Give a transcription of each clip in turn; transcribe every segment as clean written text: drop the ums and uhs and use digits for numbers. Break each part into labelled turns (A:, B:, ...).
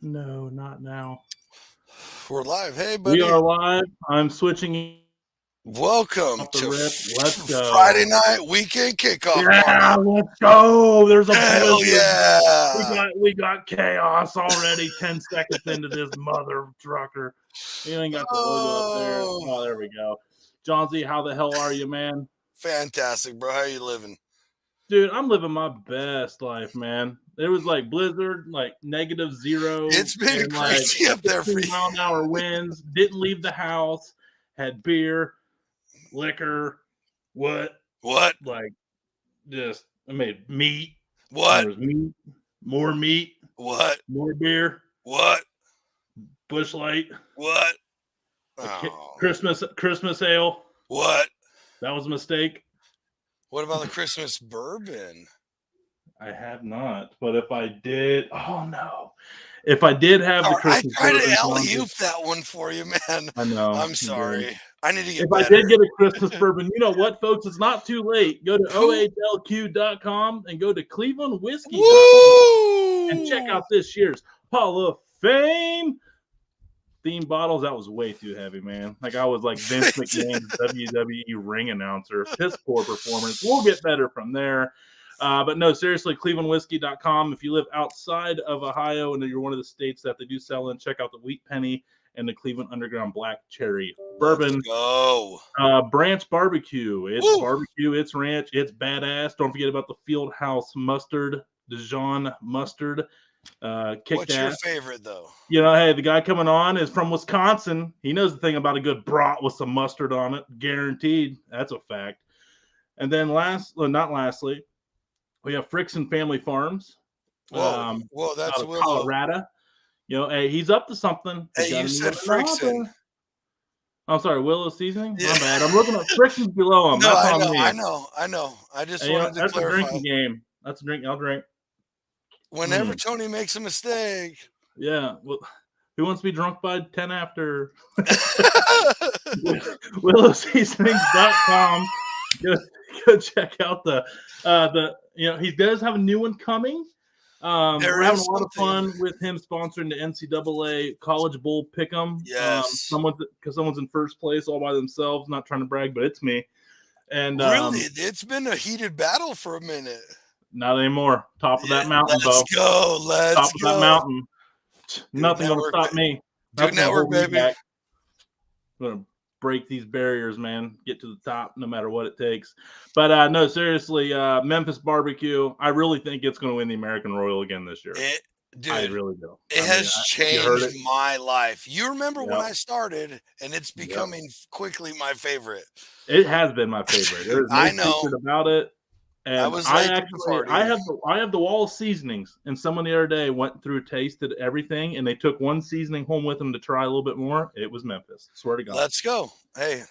A: No, not now.
B: We're live. Hey,
A: We
B: buddy.
A: are live. I'm switching
B: Welcome
A: off the
B: to
A: rip. Let's
B: Friday
A: go.
B: night weekend kickoff,
A: Yeah,
B: Mark.
A: let's go. There's a
B: Hell
A: blizzard.
B: yeah.
A: We got chaos already. 10 seconds into this mother trucker. You ain't got the logo up there.
B: Oh,
A: Oh, there we go. John Z, how the hell are you, man?
B: fantastic, bro. How you living?
A: Dude, I'm living my best life, man. It was like blizzard, like -0,
B: It's been
A: and like
B: crazy up there for
A: 15-mile-an-hour winds. Didn't leave the house. Had beer, liquor, what? Like, just I made meat.
B: What?
A: There was meat, more meat,
B: What?
A: more beer,
B: What?
A: Busch Light,
B: What? Oh.
A: Christmas ale.
B: What?
A: That was a mistake.
B: What about the Christmas bourbon?
A: I have not, but if I did, oh no. If I did have the Christmas
B: I tried
A: bourbon,
B: to alley-oop that one for you, man.
A: I know.
B: I'm sorry. I need to get
A: If
B: better.
A: I did get a Christmas bourbon, you know what, folks? It's not too late. Go to ohlq.com and go to clevelandwhiskey.com and check out this year's Hall of Fame theme bottles. That was way too heavy, man. Like I was like Vince McMahon's WWE ring announcer. Piss poor performance. We'll get better from there. But no, seriously, clevelandwhiskey.com. If you live outside of Ohio and you're one of the states that they do sell in, check out the Wheat Penny and the Cleveland Underground Black Cherry Bourbon.
B: Let's go.
A: Branch Barbecue. It's
B: Woo.
A: barbecue, it's ranch, it's badass. Don't forget about the Fieldhouse Mustard, Dijon Mustard.
B: What's your favorite, though?
A: You know, hey, the guy coming on is from Wisconsin. He knows the thing about a good brat with some mustard on it. Guaranteed. That's a fact. And then not lastly, we have Frickson Family Farms.
B: Whoa, that's
A: out of Colorado. You know, hey, he's up to something.
B: Hey, you said Frickson.
A: I'm sorry, Willow Seasoning? Yeah. My bad. I'm looking at Frickson's below him.
B: No,
A: that's
B: I
A: on me.
B: I know. I just wanted to clarify.
A: That's a drinking game. That's a drink. I'll drink.
B: Whenever Tony makes a mistake.
A: Yeah. Well, who wants to be drunk by 10 after? WillowSeasonings.com. Go check out the he does have a new one coming. We're having a lot of fun with him sponsoring the NCAA College Bowl Pick'em.
B: Yes.
A: Someone's in first place all by themselves. Not trying to brag, but it's me. And
B: really, it's been a heated battle for a minute.
A: Not anymore. Top of that mountain,
B: Let's go. Let's
A: go. Top of that mountain. Nothing gonna stop me.
B: Good network, baby.
A: I'm gonna break these barriers, man. Get to the top, no matter what it takes. But no, seriously, Memphis Barbecue. I really think it's going to win the American Royal again this year. I really do.
B: It has changed my life. You remember when I started, and it's becoming quickly my favorite.
A: It has been my favorite. There's no secret about it. And I have the wall of seasonings, and someone the other day went through, tasted everything, and they took one seasoning home with them to try a little bit more. It was Memphis. Swear to God.
B: Let's go. Hey.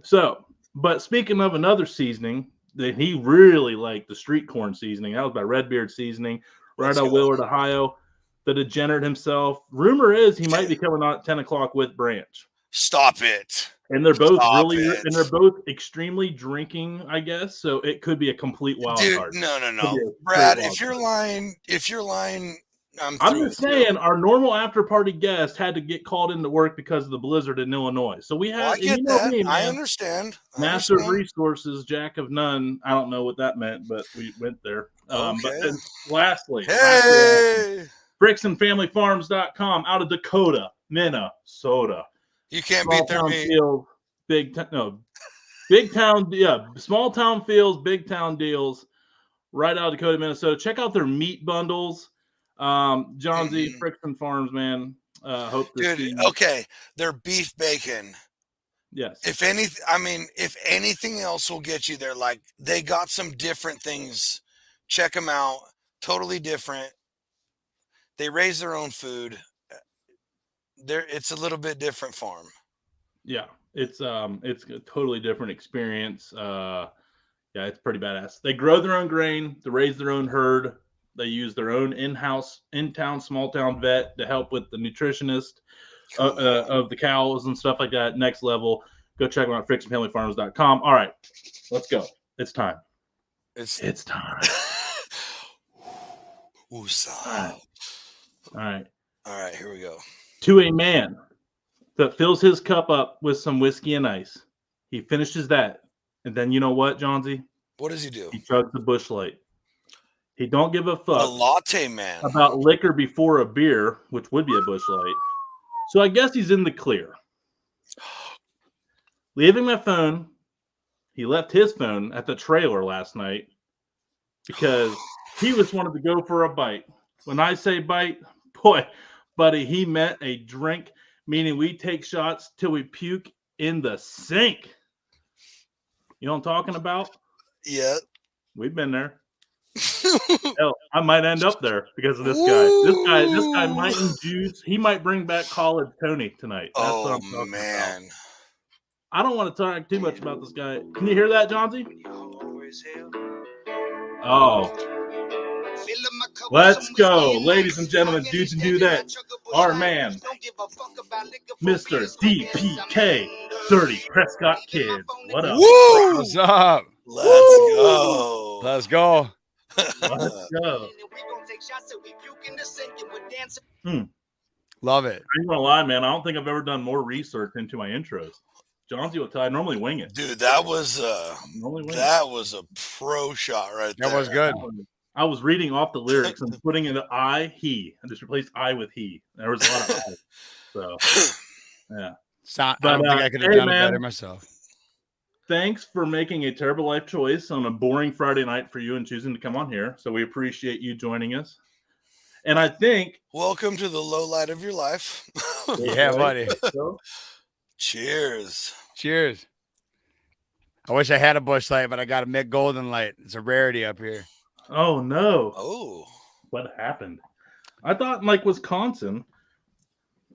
A: So, but speaking of another seasoning that he really liked, the street corn seasoning. That was by Redbeard Seasoning, right out of Willard, Ohio. The degenerate himself. Rumor is he might be coming on at 10 o'clock with Branch.
B: Stop it.
A: And they're both they're both extremely drinking, I guess. So it could be a complete wild card.
B: No. Brad, if you're lying, I'm
A: just saying our normal after party guest had to get called into work because of the blizzard in Illinois. So we have
B: I understand.
A: Master of resources, jack of none. I don't know what that meant, but we went there. But then lastly, FricksonFamilyFarms.com out of Dakota, Minnesota.
B: You can't beat their meat.
A: Small town feels, big town deals. Right out of Dakota, Minnesota. Check out their meat bundles. John Z, Frickson Farms, man. Hope to see.
B: Okay, their beef bacon.
A: Yes.
B: If anything else will get you there, like they got some different things. Check them out. Totally different. They raise their own food. It's a little bit different farm.
A: Yeah, it's a totally different experience. It's pretty badass. They grow their own grain, they raise their own herd, they use their own in-town, small-town vet to help with the nutritionist of the cows and stuff like that. Next level. Go check them out, FricksonFamilyFarms.com. All right, let's go. It's time. It's time.
B: Woosah.
A: All right.
B: All right, here we go.
A: To a man that fills his cup up with some whiskey and ice. He finishes that. And then you know what, Johnsy?
B: What does he do?
A: He chugs the Busch Light. He don't give a
B: The
A: fuck
B: latte man.
A: about liquor before a beer, which would be a Busch Light. So I guess he's in the clear. Leaving my phone, he left his phone at the trailer last night because he just wanted to go for a bite. When I say bite, boy, buddy, he meant a drink, meaning we take shots till we puke in the sink. You know what I'm talking about?
B: Yeah.
A: We've been there. Hell, I might end up there because of this guy. This guy might induce. He might bring back College Tony tonight. That's what I'm talking about. I don't want to talk too much about this guy. Can you hear that, Johnsy? Oh. Let's go, ladies and gentlemen, dudes and dudettes. Our man, Mr. DPK, 30 Prescott Kids. What up?
C: Woo! What's up?
B: Let's go.
C: Let's go.
A: Let's go.
C: Love it.
A: I ain't gonna lie, man. I don't think I've ever done more research into my intros. Johnsy will tell. I normally wing it.
B: Dude, that was a pro shot right there.
C: That was good.
A: I was reading off the lyrics and putting in the I, he, and just replaced I with he. There was a lot of I. So, yeah.
C: I don't think I could have done it better myself.
A: Thanks for making a terrible life choice on a boring Friday night for you and choosing to come on here. So we appreciate you joining us. And I think...
B: Welcome to the low light of your life.
C: Yeah, buddy.
B: Cheers.
C: Cheers. I wish I had a Busch Light, but I got a Mick Golden Light. It's a rarity up here.
A: Oh, no.
B: Oh.
A: What happened? I thought in, like, Wisconsin,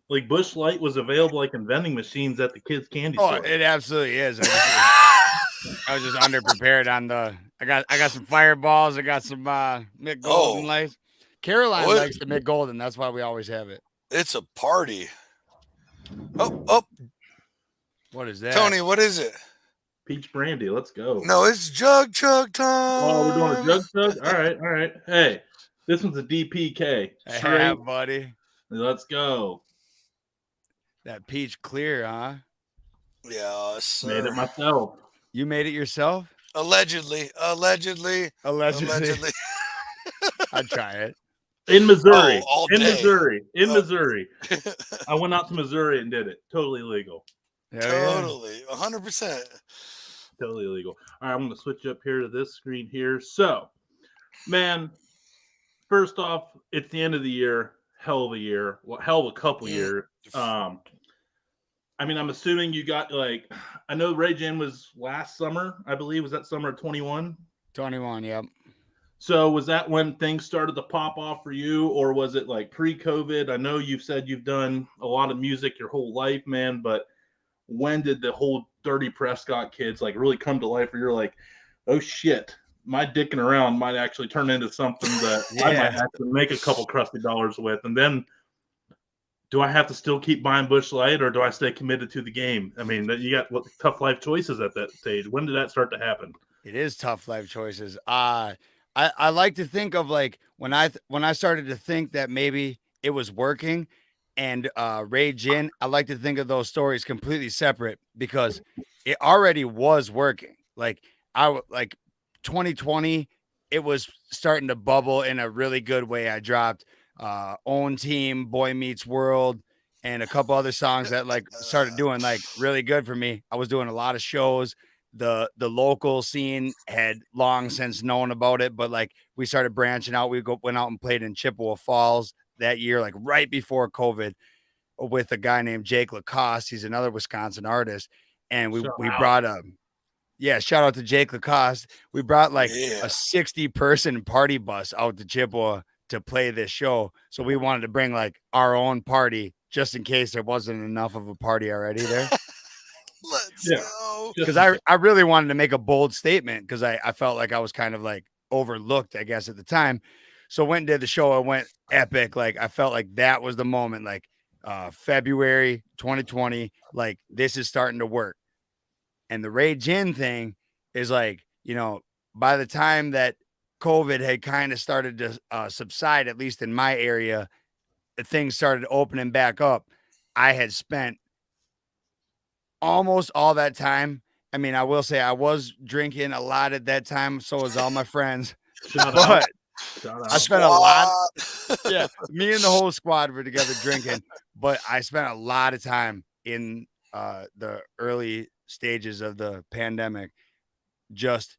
A: like, Busch Light was available, like, in vending machines at the kids' candy store.
C: Oh, it absolutely is. I was just underprepared on the... I got some Fireballs. I got some Mick Golden Lights. Caroline likes the Mick Golden. That's why we always have it.
B: It's a party. Oh.
C: What is that?
B: Tony, what is it?
A: Peach brandy. Let's go.
B: No, it's jug chug time.
A: Oh, we're doing a jug chug? All right. Hey, this one's a DPK.
C: Yeah, buddy.
A: Let's go.
C: That peach clear, huh?
B: Yeah, sir.
A: Made it myself.
C: You made it yourself?
B: Allegedly.
C: I'd try it.
A: In Missouri. In
B: Oh.
A: Missouri. I went out to Missouri and did it. Totally legal.
B: Totally. 100%.
A: Totally illegal. All right, I'm going to switch up here to this screen here. So, man, first off, it's the end of the year. Hell of a year. Well, hell of a couple years. I mean, I'm assuming you got, like, I know Ray J was last summer, I believe. Was that summer of 21?
C: 21, yep.
A: So was that when things started to pop off for you, or was it like pre-COVID? I know you've said you've done a lot of music your whole life, man, but when did the whole Dirty Prescott Kids like really come to life where you're like, oh shit, my dicking around might actually turn into something that I might have to make a couple crusty dollars with? And then do I have to still keep buying Busch Light, or do I stay committed to the game? I mean, you got tough life choices at that stage. When did that start to happen?
C: It is tough life choices. I like to think of like when I started to think that maybe it was working and Ray Gin, I like to think of those stories completely separate because it already was working. Like 2020, it was starting to bubble in a really good way. I dropped Own Team, Boy Meets World, and a couple other songs that like started doing like really good for me. I was doing a lot of shows. The local scene had long since known about it, but like we started branching out. We went out and played in Chippewa Falls that year, like right before COVID, with a guy named Jake Lacoste. He's another Wisconsin artist, and we brought shout out to Jake Lacoste. We brought like a 60-person party bus out to Chippewa to play this show. So we wanted to bring like our own party just in case there wasn't enough of a party already there.
B: Let's go.
C: Because I really wanted to make a bold statement because I felt like I was kind of like overlooked, I guess, at the time. So went and did the show. I went epic. Like I felt like that was the moment, like February 2020, like this is starting to work. And the Ray Gin thing is like, you know, by the time that COVID had kind of started to subside, at least in my area, things started opening back up, I had spent almost all that time. I mean, I will say I was drinking a lot at that time. So was all my friends.
A: Shout out.
C: But
A: Shout
C: I
A: out.
C: spent a lot.
B: Squad.
C: Yeah, me and the whole squad were together drinking. But I spent a lot of time in the early stages of the pandemic, just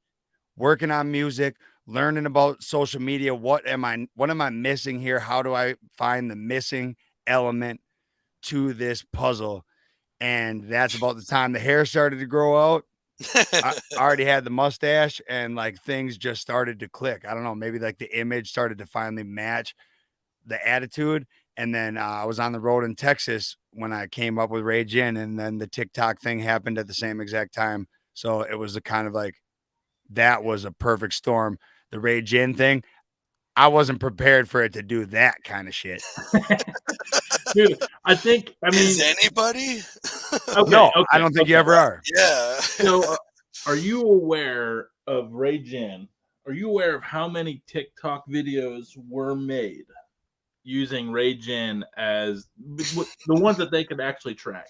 C: working on music, learning about social media. What am I missing here? How do I find the missing element to this puzzle? And that's about the time the hair started to grow out. I already had the mustache, and like things just started to click. I don't know, maybe like the image started to finally match the attitude. And then I was on the road in Texas when I came up with Ray Gin, and then the TikTok thing happened at the same exact time. So it was a kind of like, that was a perfect storm. The Ray Gin thing, I wasn't prepared for it to do that kind of shit.
A: Dude, I mean,
B: Is anybody?
A: okay,
C: No,
A: okay,
C: I don't think you
A: okay.
C: ever are.
B: Yeah.
A: So, are you aware of Ray Gin? Are you aware of how many TikTok videos were made using Ray Gin as the ones that they could actually track?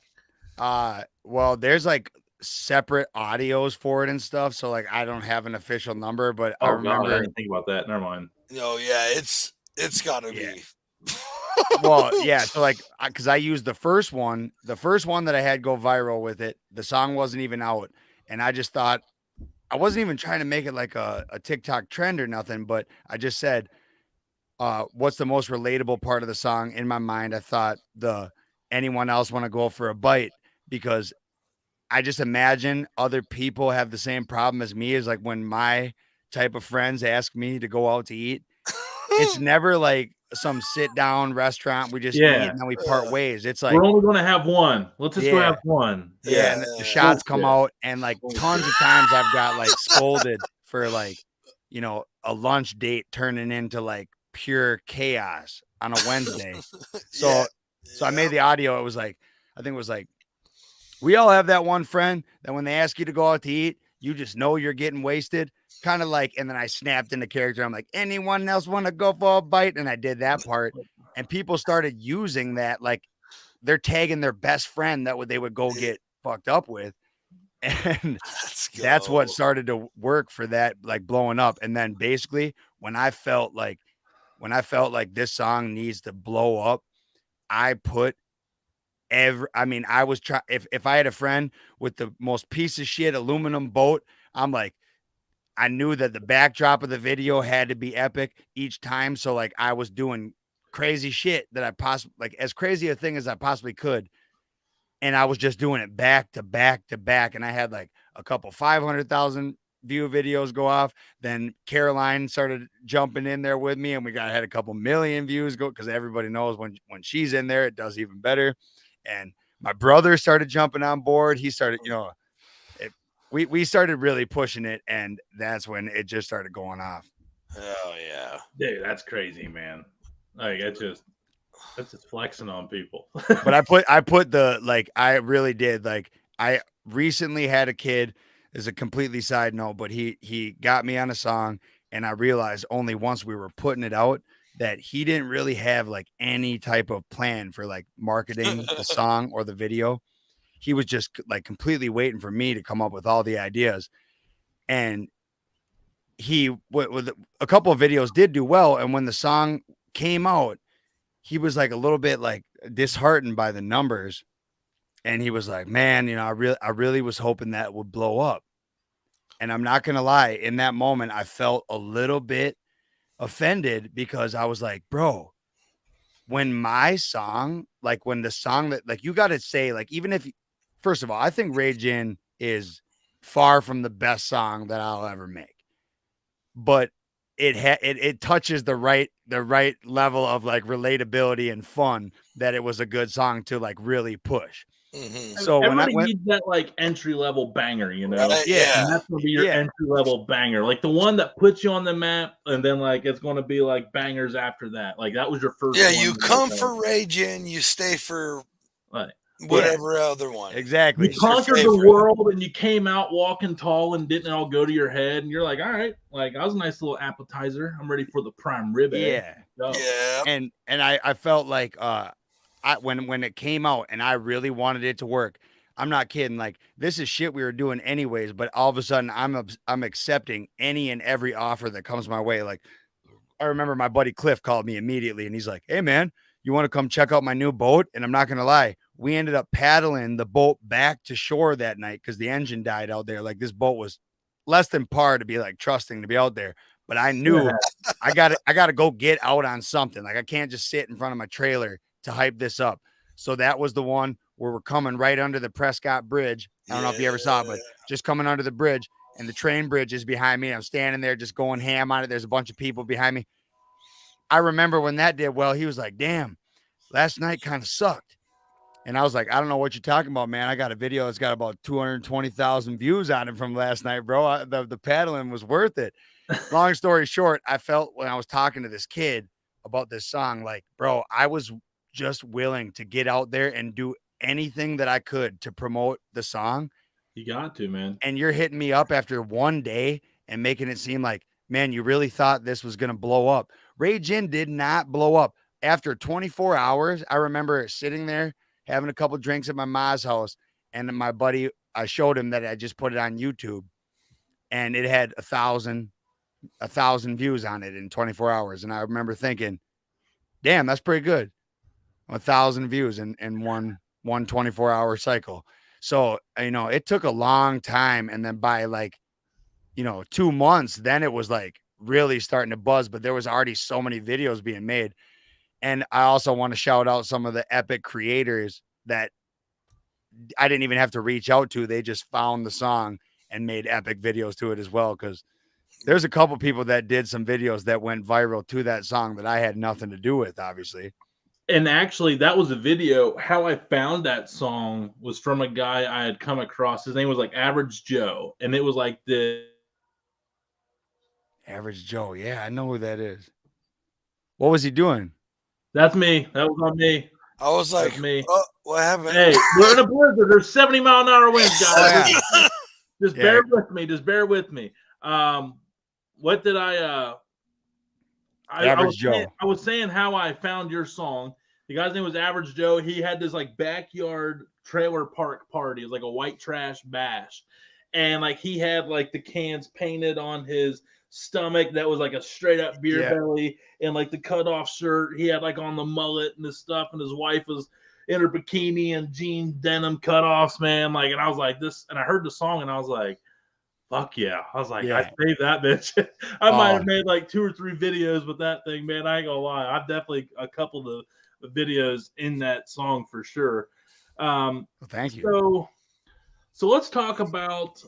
C: Well, there's like separate audios for it and stuff. So like I don't have an official number, but I
A: Oh
C: remember.
A: God, I didn't think about that. Never mind.
B: No, yeah, it's gotta
C: Yeah.
B: be.
C: Well, yeah. So like, because I used the first one that I had go viral with it. The song wasn't even out, and I just thought, I wasn't even trying to make it like a TikTok trend or nothing, but I just said, what's the most relatable part of the song? In my mind, I thought anyone else want to go for a bite, because I just imagine other people have the same problem as me, is like when my type of friends ask me to go out to eat, it's never like some sit down restaurant. We just eat and then we part ways. It's like,
A: we're only going to have one. Let's just go
C: Yeah.
A: have one.
C: yeah, and the shots come
A: Bullshit.
C: out, and like tons of times I've got like scolded for like, a lunch date turning into like pure chaos on a Wednesday. So I made the audio. It was like, I think it was like, we all have that one friend that when they ask you to go out to eat, you just know you're getting wasted. Kind of like, and then I snapped into character. I'm like, anyone else want to go for a bite? And I did that part. And people started using that. Like they're tagging their best friend that they would go get fucked up with. And that's what started to work for that, like blowing up. And then basically when I felt like this song needs to blow up, I put I was trying, if I had a friend with the most piece of shit aluminum boat, I'm like, I knew that the backdrop of the video had to be epic each time. So like I was doing crazy shit that I possibly, like as crazy a thing as I possibly could. And I was just doing it back to back to back. And I had like a couple 500,000 view videos go off. Then Caroline started jumping in there with me, and we had a couple million views go, because everybody knows when she's in there, it does even better. And my brother started jumping on board. He started, we started really pushing it, and that's when it just started going off.
B: Oh yeah,
A: dude, that's crazy, man. Like that's just flexing on people.
C: But I put I really did. Like I recently had a kid. Is a completely side note, but he got me on a song, and I realized only once we were putting it out that he didn't really have like any type of plan for like marketing the song or the video. He was just like completely waiting for me to come up with all the ideas. And he, with a couple of videos, did do well. And when the song came out, he was like a little bit like disheartened by the numbers. And he was like, man, I really was hoping that would blow up. And I'm not going to lie, in that moment, I felt a little bit offended, because I was like, bro, when my song, like when the song that, like, you got to say, like, even if, first of all, I think Ray Gin is far from the best song that I'll ever make, but it touches the right level of like relatability and fun, that it was a good song to like really push.
B: Mm-hmm.
A: So everybody needs that like entry level banger,
B: Right?
A: Yeah, and that's gonna be your entry level banger, like the one that puts you on the map, and then like it's gonna be like bangers after that. Like that was your first.
B: Yeah,
A: one
B: you come for Ray Gin, you stay for whatever other one.
C: Exactly.
A: You conquered the world, and you came out walking tall, and didn't all go to your head, and you're like, all right, like I was a nice little appetizer. I'm ready for the prime rib.
C: Yeah.
A: up.
B: Yeah.
C: And I felt like when it came out and I really wanted it to work, I'm not kidding. Like, this is shit we were doing anyways, but all of a sudden I'm accepting any and every offer that comes my way. Like, I remember my buddy Cliff called me immediately and he's like, "Hey man, you want to come check out my new boat?" And I'm not going to lie, we ended up paddling the boat back to shore that night because the engine died out there. Like, this boat was less than par to be like trusting to be out there. But I knew I got to go get out on something. Like, I can't just sit in front of my trailer to hype this up. So that was the one where we're coming right under the Prescott Bridge. I don't know if you ever saw it, but just coming under the bridge, and the train bridge is behind me. I'm standing there just going ham on it. There's a bunch of people behind me. I remember when that did well, he was like, "Damn, last night kind of sucked." And I was like, "I don't know what you're talking about, man. I got a video that's got about 220,000 views on it from last night, bro. The paddling was worth it." Long story short, I felt when I was talking to this kid about this song, like, bro, I was just willing to get out there and do anything that I could to promote the song.
A: You got to, man.
C: And you're hitting me up after one day and making it seem like, man, you really thought this was going to blow up. Rage In did not blow up. After 24 hours, I remember sitting there having a couple drinks at my mom's house, and my buddy, I showed him that I just put it on YouTube, and it had 1,000 views on it in 24 hours. And I remember thinking, damn, that's pretty good. 1,000 views in one 24-hour cycle. So, it took a long time. And then by 2 months, then it was like really starting to buzz, but there was already so many videos being made. And I also want to shout out some of the epic creators that I didn't even have to reach out to. They just found the song and made epic videos to it as well. Cause there's a couple people that did some videos that went viral to that song that I had nothing to do with, obviously.
A: And actually, that was a video. How I found that song was from a guy I had come across. His name was like Average Joe. And it was like the
C: Average Joe. Yeah, I know who that is. What was he doing?
A: That's me. That was on me.
B: I was like,
A: me.
B: Oh, what happened?
A: Hey, we're in a blizzard. There's 70-mile-an-hour winds, guys.
C: Oh, yeah.
A: Just bear with me. Just bear with me. What did I
C: Average Joe.
A: I was saying how I found your song. The guy's name was Average Joe. He had this like backyard trailer park party. It was like a white trash bash. And like he had like the cans painted on his stomach that was like a straight up beer belly, and like the cutoff shirt he had like on the mullet and this stuff, and his wife was in her bikini and jean denim cutoffs, man. Like, and I was like this, and I heard the song and I was like, fuck yeah. I was like, I saved that bitch. I might have made like 2 or 3 videos with that thing, man. I ain't gonna lie. I've definitely a couple of the videos in that song for sure.
C: Well, thank you.
A: So let's talk about,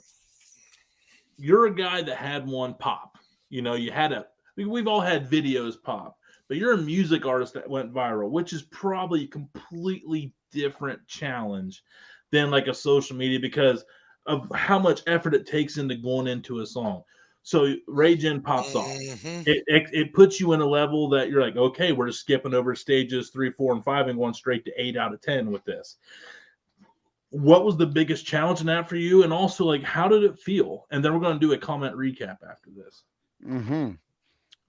A: you're a guy that had one pop. We've all had videos pop, but you're a music artist that went viral, which is probably a completely different challenge than like a social media because of how much effort it takes into going into a song. So Rage In pops off. It puts you in a level that you're like, okay, we're just skipping over stages 3, 4, and 5 and going straight to 8 out of 10 with this. What was the biggest challenge in that for you? And also, like, how did it feel? And then we're going to do a comment recap after this.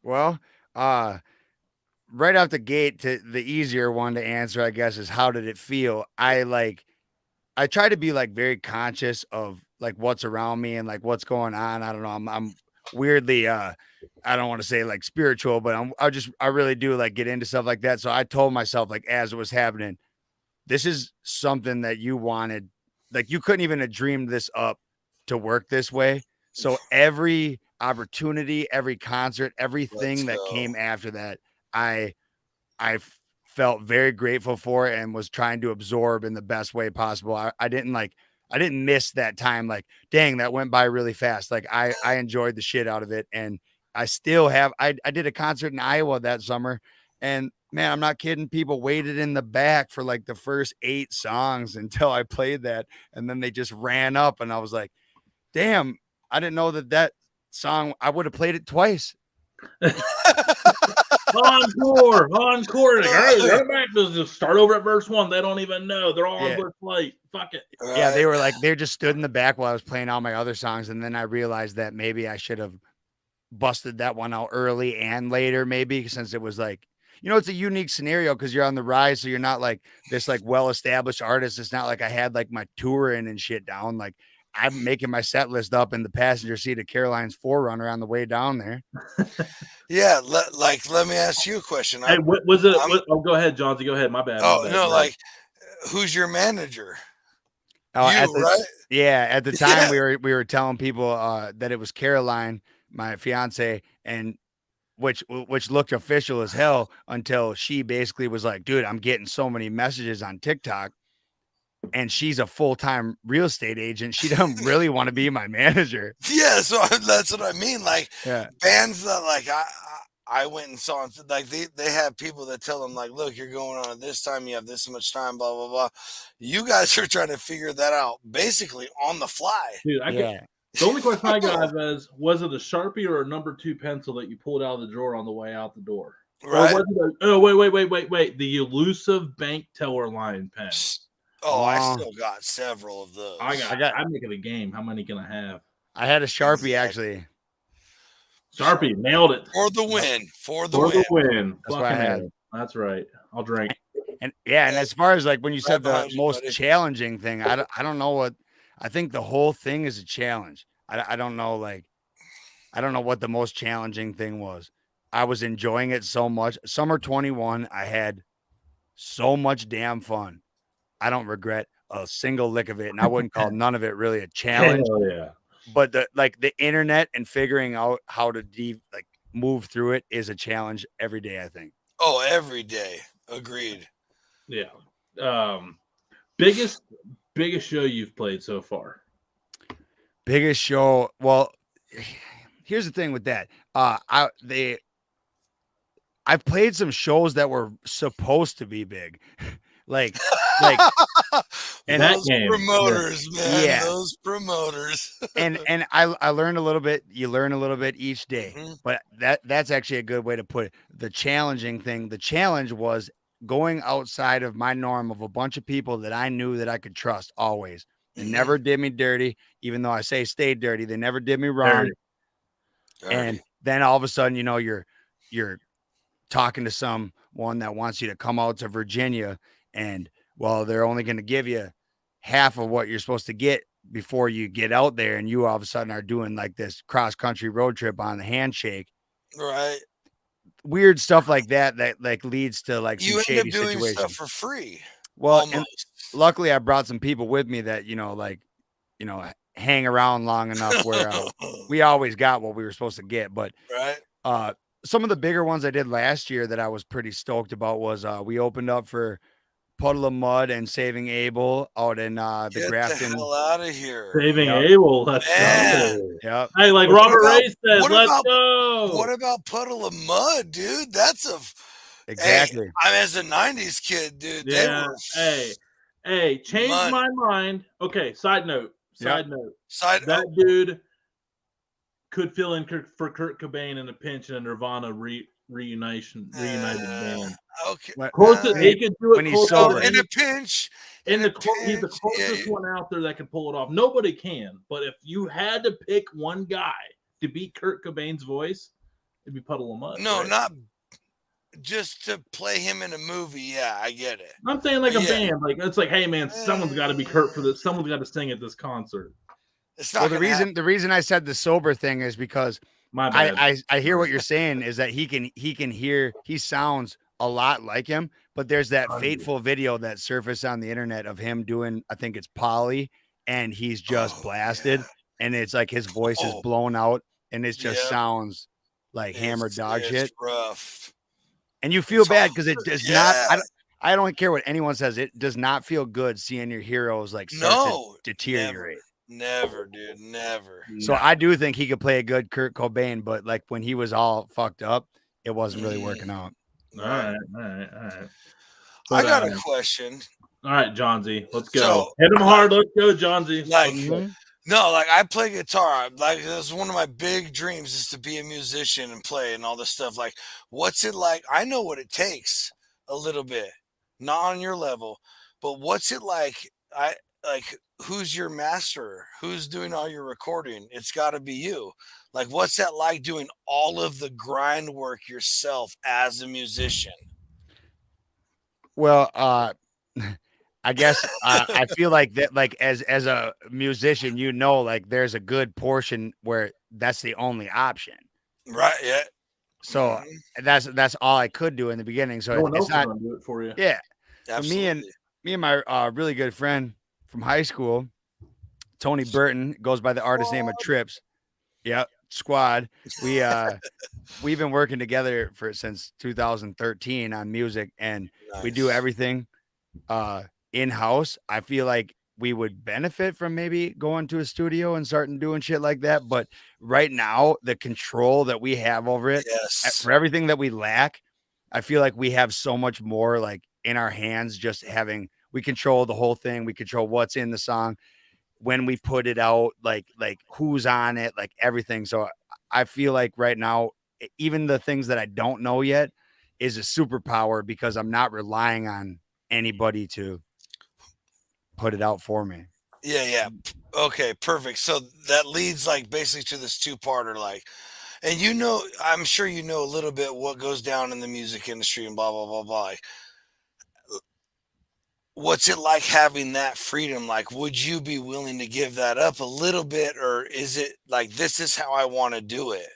C: Well, right out the gate, to the easier one to answer, I guess, is how did it feel? I try to be like very conscious of like what's around me and like what's going on. I don't know. I'm weirdly, I don't want to say like spiritual, but I really do like get into stuff like that. So I told myself, like, as it was happening, this is something that you wanted. Like, you couldn't even have dreamed this up to work this way. So every opportunity, every concert, everything that came after that, I felt very grateful for it and was trying to absorb in the best way possible. I didn't miss that time. Like, dang, that went by really fast. Like, I enjoyed the shit out of it. And I still have, I did a concert in Iowa that summer, and man, I'm not kidding. People waited in the back for like the first 8 songs until I played that. And then they just ran up, and I was like, damn, I didn't know that song, I would have played it twice.
A: Encore. Like, all right, run back. Just start over at verse 1. They don't even know. They're all on verse late. Fuck it.
C: Yeah, they were like, they just stood in the back while I was playing all my other songs. And then I realized that maybe I should have busted that one out early and later, maybe, since it was like it's a unique scenario because you're on the rise, so you're not like this like well-established artist. It's not like I had like my touring and shit down. Like I'm making my set list up in the passenger seat of Caroline's 4Runner on the way down there.
B: Yeah, let me ask you a question.
A: Hey, what was it? Go ahead, Johnsy. Go ahead. My bad.
B: Oh
A: my bad.
B: no, like who's your manager?
C: Oh,
B: Right?
C: Yeah, at the time we were telling people that it was Caroline, my fiance, and which looked official as hell until she basically was like, dude, I'm getting so many messages on TikTok, and she's a full-time real estate agent. She doesn't really want to be my manager.
B: Yeah, so that's what I mean. Like
C: Yeah.
B: bands that like I went and saw, like they have people that tell them like, look, you're going on at this time, you have this much time, blah blah blah. You guys are trying to figure that out basically on the fly.
A: Dude, the only question I got was it a Sharpie or a number 2 pencil that you pulled out of the drawer on the way out the door?
B: Right.
A: Or was it wait. The elusive bank teller line pen.
B: Oh, I still got several of those.
A: I'm making a game. How many can I have?
C: I had a Sharpie actually.
A: Sharpie, nailed it.
B: For the win. For the
A: win.
C: That's what I had.
A: That's right. I'll drink.
C: And as far as like when you said the most challenging thing, I don't know what. I think the whole thing is a challenge. I don't know, like, I don't know what the most challenging thing was. I was enjoying it so much. Summer 21, I had so much damn fun. I don't regret a single lick of it, and I wouldn't call none of it really a challenge.
A: Hell yeah.
C: But the internet and figuring out how to move through it is a challenge every day, I think.
B: Oh, every day. Agreed.
A: Yeah. Biggest show you've played so far?
C: Biggest show. Well, here's the thing with that. I've played some shows that were supposed to be big. like
B: and those promoters, man. Yeah. Those promoters.
C: and I learned a little bit. You learn a little bit each day. Mm-hmm. But that's actually a good way to put it. The challenging thing, the challenge was going outside of my norm of a bunch of people that I knew that I could trust always. They never did me dirty, even though I say stay dirty. They never did me wrong. Dirty. And then all of a sudden, you're talking to someone that wants you to come out to Virginia, and well, they're only going to give you half of what you're supposed to get before you get out there, and you all of a sudden are doing like this cross-country road trip on the handshake.
B: Right.
C: Weird stuff like that like leads to like
B: you end up doing situations. Stuff for free.
C: Well, and luckily I brought some people with me that hang around long enough where we always got what we were supposed to get. But some of the bigger ones I did last year that I was pretty stoked about was we opened up for Puddle of Mud and Saving Abel out in the Grafton.
B: Get the hell out of here.
A: Saving Abel. Let's go.
C: Yep.
A: Hey, like Robert Ray said, let's go.
B: What about Puddle of Mud, dude? That's
C: exactly.
B: Hey, I'm as a 90s kid, dude.
A: Yeah. Hey, change my mind. Okay, side note. That dude could fill in for Kurt Cobain in a pinch in a Nirvana reunited band.
B: Okay.
A: He could do it
C: when he's sober.
B: In a pinch.
A: He's the closest one out there that can pull it off. Nobody can. But if you had to pick one guy to beat Kurt Cobain's voice, it'd be Puddle of Mud.
B: No,
A: right?
B: Not just to play him in a movie. Yeah, I get it.
A: I'm saying like a band. Like it's like, hey man, someone's got to be Kurt for this. Someone's got to sing at this concert.
B: It's not
C: the reason I said the sober thing is because I hear what you're saying is that he sounds a lot like him, but there's that fateful video that surfaced on the internet of him doing, I think it's Polly, and he's just blasted, and it's like his voice is blown out, and it just sounds like hammered dog shit.
B: Rough.
C: And you feel bad because it does not. I don't care what anyone says. It does not feel good seeing your heroes like start to deteriorate.
B: Never, dude. Never.
C: So I do think he could play a good Kurt Cobain, but like when he was all fucked up, it wasn't really working out.
A: All right.
B: But, I got a question.
A: All right, Johnsy, let's go. Hit him hard. Let's go, Johnsy.
B: Like I play guitar. Like that's one of my big dreams is to be a musician and play and all this stuff. Like, what's it like? I know what it takes a little bit, not on your level, but what's it like? Who's your master? Who's doing all your recording? It's got to be you. Like, what's that like doing all of the grind work yourself as a musician?
C: Well, I guess I feel like that, like as a musician, like there's a good portion where that's the only option.
B: Right. Yeah.
C: So that's all I could do in the beginning. So
A: No one else
C: it's
A: is
C: not,
A: gonna do it for you.
C: yeah. So
B: Absolutely.
C: me and my really good friend from high school, Tony Burton, goes by the artist name of Trips. Yep, Squad. We've been working together since 2013 on music, and we do
B: Nice.
C: everything in-house. I feel like we would benefit from maybe going to a studio and starting doing shit like that. But right now, the control that we have over it,
B: Yes.
C: for everything that we lack, I feel like we have so much more like in our hands. We control the whole thing. We control what's in the song, when we put it out, like who's on it, like everything. So I feel like right now, even the things that I don't know yet is a superpower, because I'm not relying on anybody to put it out for me.
B: Yeah. Okay. Perfect. So that leads like basically to this two-parter, like, and I'm sure you know a little bit what goes down in the music industry and blah blah blah blah. Like, what's it like having that freedom? Like, would you be willing to give that up a little bit, or is it like this is how I want to do it?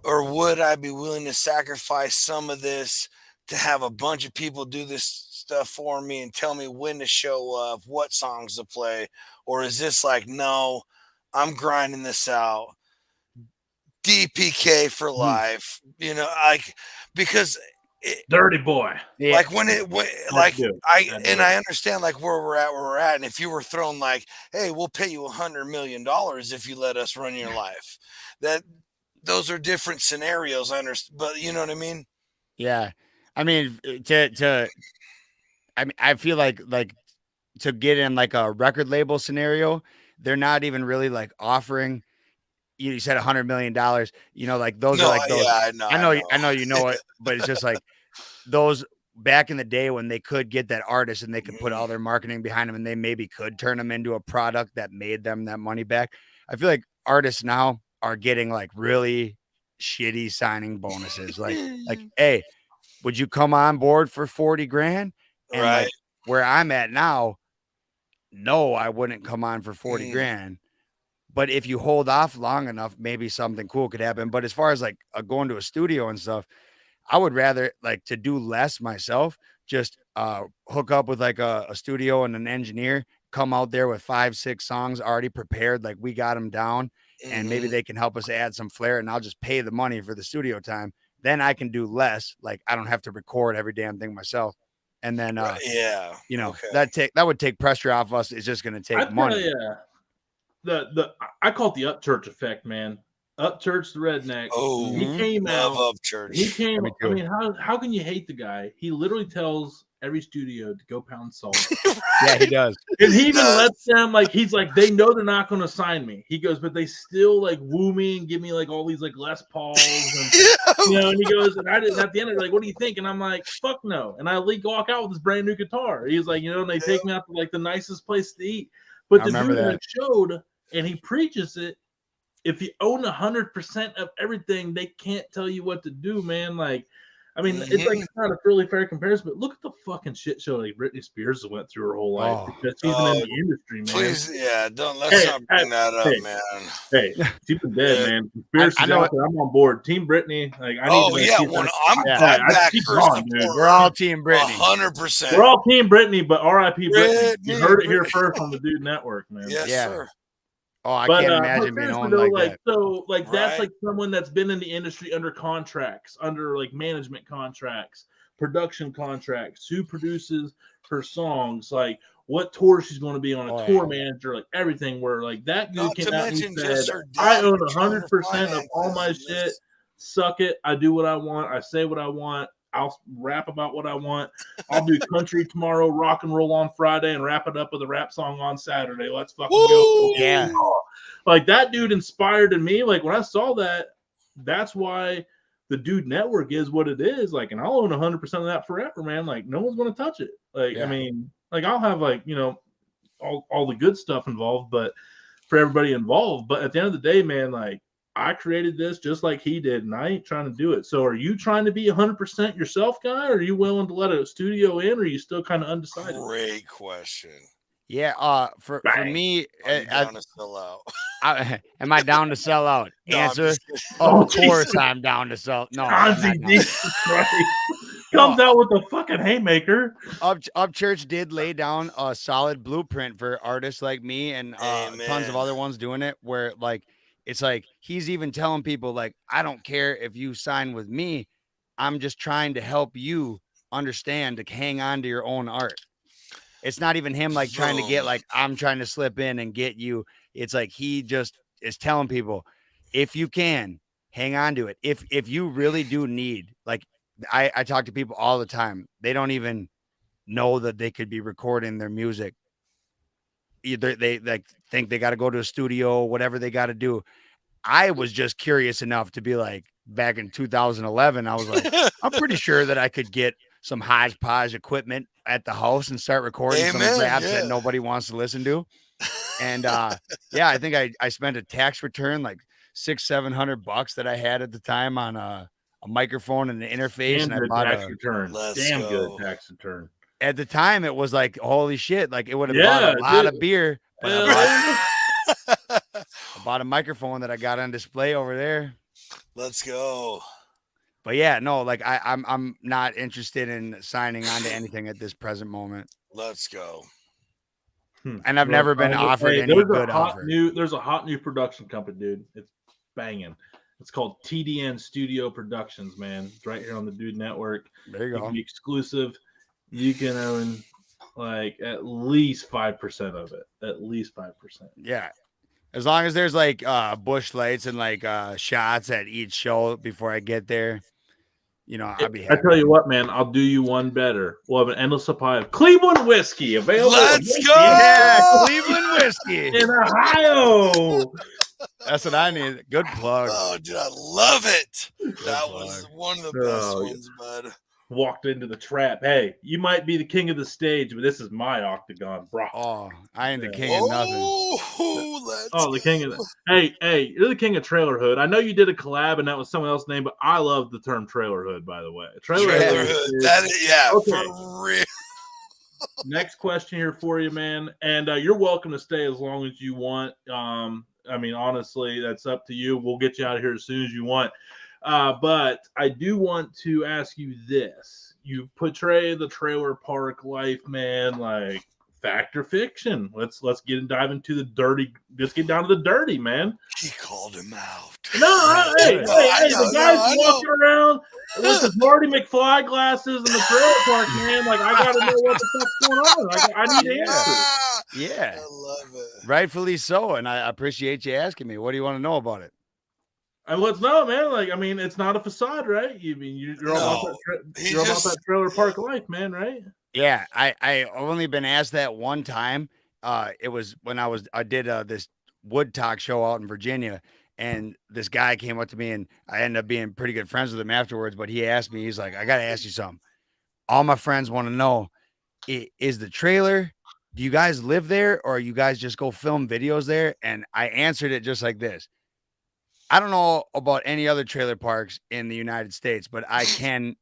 B: Or would I be willing to sacrifice some of this to have a bunch of people do this stuff for me and tell me when to show up, what songs to play? Or is this like, no, I'm grinding this out, DPK for life, like, because
A: Dirty boy.
C: Yeah.
B: like when I understand like where we're at. And if you were thrown like, hey, we'll pay you $100 million if you let us run your life, those are different scenarios. I understand, but you know what I mean?
C: Yeah. I mean, I feel like to get in like a record label scenario, they're not even really like offering. You said $100 million, like those are like those.
B: Yeah,
C: I know, you know it, but it's just like those back in the day when they could get that artist and they could put all their marketing behind them, and they maybe could turn them into a product that made them that money back. I feel like artists now are getting like really shitty signing bonuses. Like, hey, would you come on board for 40 grand? And
B: right.
C: like where I'm at now, no, I wouldn't come on for 40 grand. But if you hold off long enough, maybe something cool could happen. But as far as like going to a studio and stuff, I would rather like to do less myself, just hook up with like a studio and an engineer, come out there with 5-6 songs already prepared. Like we got them down, and maybe they can help us add some flair, and I'll just pay the money for the studio time. Then I can do less. Like I don't have to record every damn thing myself. And then, that would take pressure off us. It's just going to take money.
A: I call it the Upchurch effect, man. Upchurch the redneck.
B: Oh,
A: he came out.
B: Upchurch.
A: He came. I mean, how can you hate the guy? He literally tells every studio to go pound salt.
C: Yeah, he does.
A: And he even lets them he's like, they know they're not going to sign me. He goes, but they still like woo me and give me like all these like Les Pauls and and he goes, and at the end they're like, what do you think? And I'm like, fuck no. And I walk out with this brand new guitar. He's like, and they take me out to like the nicest place to eat. But the dude that showed, and he preaches it, if you own 100% of everything, they can't tell you what to do, man. Like, I mean, it's like it's not a really fair comparison, but look at the fucking shit show like Britney Spears went through her whole life because she's been in the industry, man.
B: Please, let's not bring that up, man.
A: Hey, she's been dead, man. Conspiracy's out there. I'm on board. Team Britney. Like, I need
B: I'm back first.
C: We're all Team Britney.
B: 100%.
A: We're all Team Britney, but R.I.P. Britney. You heard it here first on the Dude Network, man.
B: Yes, sir.
C: Oh, I can't imagine being owned like that.
A: So, like, that's like someone that's been in the industry under contracts, under like management contracts, production contracts, who produces her songs, like what tour she's going to be on, a tour manager, like everything. Where like that dude came out and said, "I own 100% of all my shit. Suck it. I do what I want. I say what I want. I'll rap about what I want. I'll do country tomorrow, rock and roll on Friday, and wrap it up with a rap song on Saturday. Let's fucking go."
C: Yeah.
A: Like that dude inspired in me. Like when I saw that, that's why the Dude Network is what it is. Like, and I'll own 100% of that forever, man. Like no one's going to touch it. Like, I mean, like I'll have like, all the good stuff involved, but for everybody involved. But at the end of the day, man, like I created this just like he did, and I ain't trying to do it. So are you trying to be 100% yourself, guy? Or are you willing to let a studio in, or are you still kind of undecided?
B: Great question.
C: Yeah. For me,
B: Are you down to sell out?
C: am I down to sell out?
B: No, I'm
C: Answer:
B: just kidding.
C: of course,
A: Jesus.
C: I'm down to sell. No, I'm
A: Conzi,
C: not down.
A: Jesus Christ. Comes out with a fucking haymaker.
C: Up Church did lay down a solid blueprint for artists like me and tons of
B: Amen.
C: other ones doing it, where like it's like he's even telling people like, I don't care if you sign with me, I'm just trying to help you understand to hang on to your own art. It's not even him like trying to get like, I'm trying to slip in and get you. It's like he just is telling people, if you can hang on to it, if you really do need, like I talk to people all the time, they don't even know that they could be recording their music. Either they like think they got to go to a studio, whatever they got to do. I was just curious enough to be like, back in 2011, I was like, I'm pretty sure that I could get some hodgepodge equipment at the house and start recording some raps that nobody wants to listen to. And yeah, I think I spent a tax return like $600-700 that I had at the time on a microphone and an interface.
A: Damn
C: and I
A: good
C: bought
A: tax return. Damn good tax return.
C: At the time, it was like, holy shit! Like it would have
A: Yeah,
C: bought a lot
A: dude.
C: of beer. But I bought a microphone that I got on display over there.
B: Let's go.
C: But yeah, no, like I'm not interested in signing on to anything at this present moment.
B: Let's go.
C: And I've never been offered any good offer.
A: There's a hot new production company, dude. It's banging. It's called TDN Studio Productions, man. It's right here on the Dude Network.
C: There you go.
A: It can be exclusive. You can own like at least 5% of it. At least 5%.
C: Yeah. As long as there's like bush lights and like shots at each show before I get there, you know, I'll be happy.
A: I tell you what, man, I'll do you one better. We'll have an endless supply of Cleveland whiskey available.
B: Let's go!
C: Yeah, Cleveland whiskey
A: in Ohio.
C: That's what I need. Good plug.
B: Oh, dude, I love it. That was one of the best ones, bud.
A: Walked into the trap. Hey, you might be the king of the stage, but this is my octagon, bro.
C: Oh, I ain't the king of nothing.
A: The king of hey, you're the king of Trailer Hood. I know you did a collab and that was someone else's name, but I love the term Trailer Hood, by the way. Trailer Hood.
B: That is, for real.
A: Next question here for you, man. And you're welcome to stay as long as you want. I mean, honestly, that's up to you. We'll get you out of here as soon as you want. But I do want to ask you this. You portray the trailer park life, man, like fact or fiction. Let's dive into the dirty. Let's get down to the dirty, man.
B: He called him out.
A: No, hey, the guy's walking around with his Marty McFly glasses in the trailer park, man. Like, I gotta know what the fuck's going on. Like, I need answers.
C: Yeah,
B: I love it.
C: Rightfully so, and I appreciate you asking me. What do you want to know about it?
A: And let's know, man. Like, I mean, it's not a facade, right? You mean you're all about that trailer park life, man, right?
C: Yeah, I only been asked that one time. It was when I did this Wood Talk show out in Virginia, and this guy came up to me, and I ended up being pretty good friends with him afterwards. But he asked me, he's like, "I gotta ask you something. All my friends want to know: is the trailer? Do you guys live there, or you guys just go film videos there?" And I answered it just like this. I don't know about any other trailer parks in the United States, but I can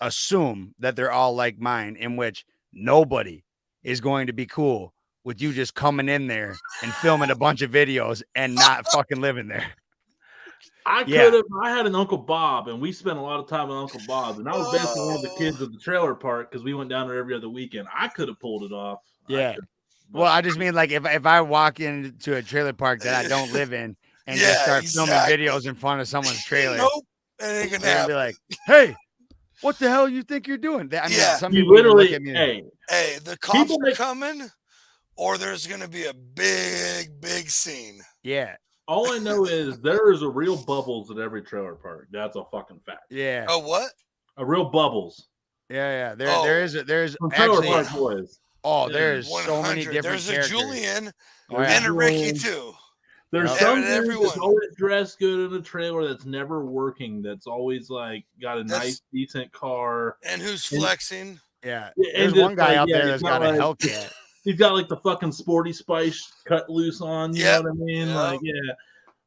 C: assume that they're all like mine, in which nobody is going to be cool with you just coming in there and filming a bunch of videos and not fucking living there.
A: I had an Uncle Bob, and we spent a lot of time with Uncle Bob, and I was basically one of the kids at the trailer park because we went down there every other weekend. I could have pulled it off.
C: Yeah. Well, I just mean like if I walk into a trailer park that I don't live in and just start filming videos in front of someone's trailer,
B: it ain't gonna
C: happen. Be like, "Hey, what the hell you think you're doing?" I mean, some people
A: literally
C: look at me.
B: Hey, the cops are coming, or there's gonna be a big scene.
C: Yeah.
A: All I know is there is a real Bubbles at every trailer park. That's a fucking fact.
C: Yeah.
B: Oh, what?
A: A real Bubbles.
C: Yeah. There's
A: trailer park boys.
C: Oh, there's so many different
B: There's
C: characters.
B: a Julian and a Ricky too.
A: There's some dude that's always dressed good in a trailer that's never working. That's always like got a nice, decent car.
B: And who's flexing?
C: Yeah. There's one guy out there that's got a Hellcat.
A: He's got like the fucking Sporty Spice cut loose on. You know what I mean? Like,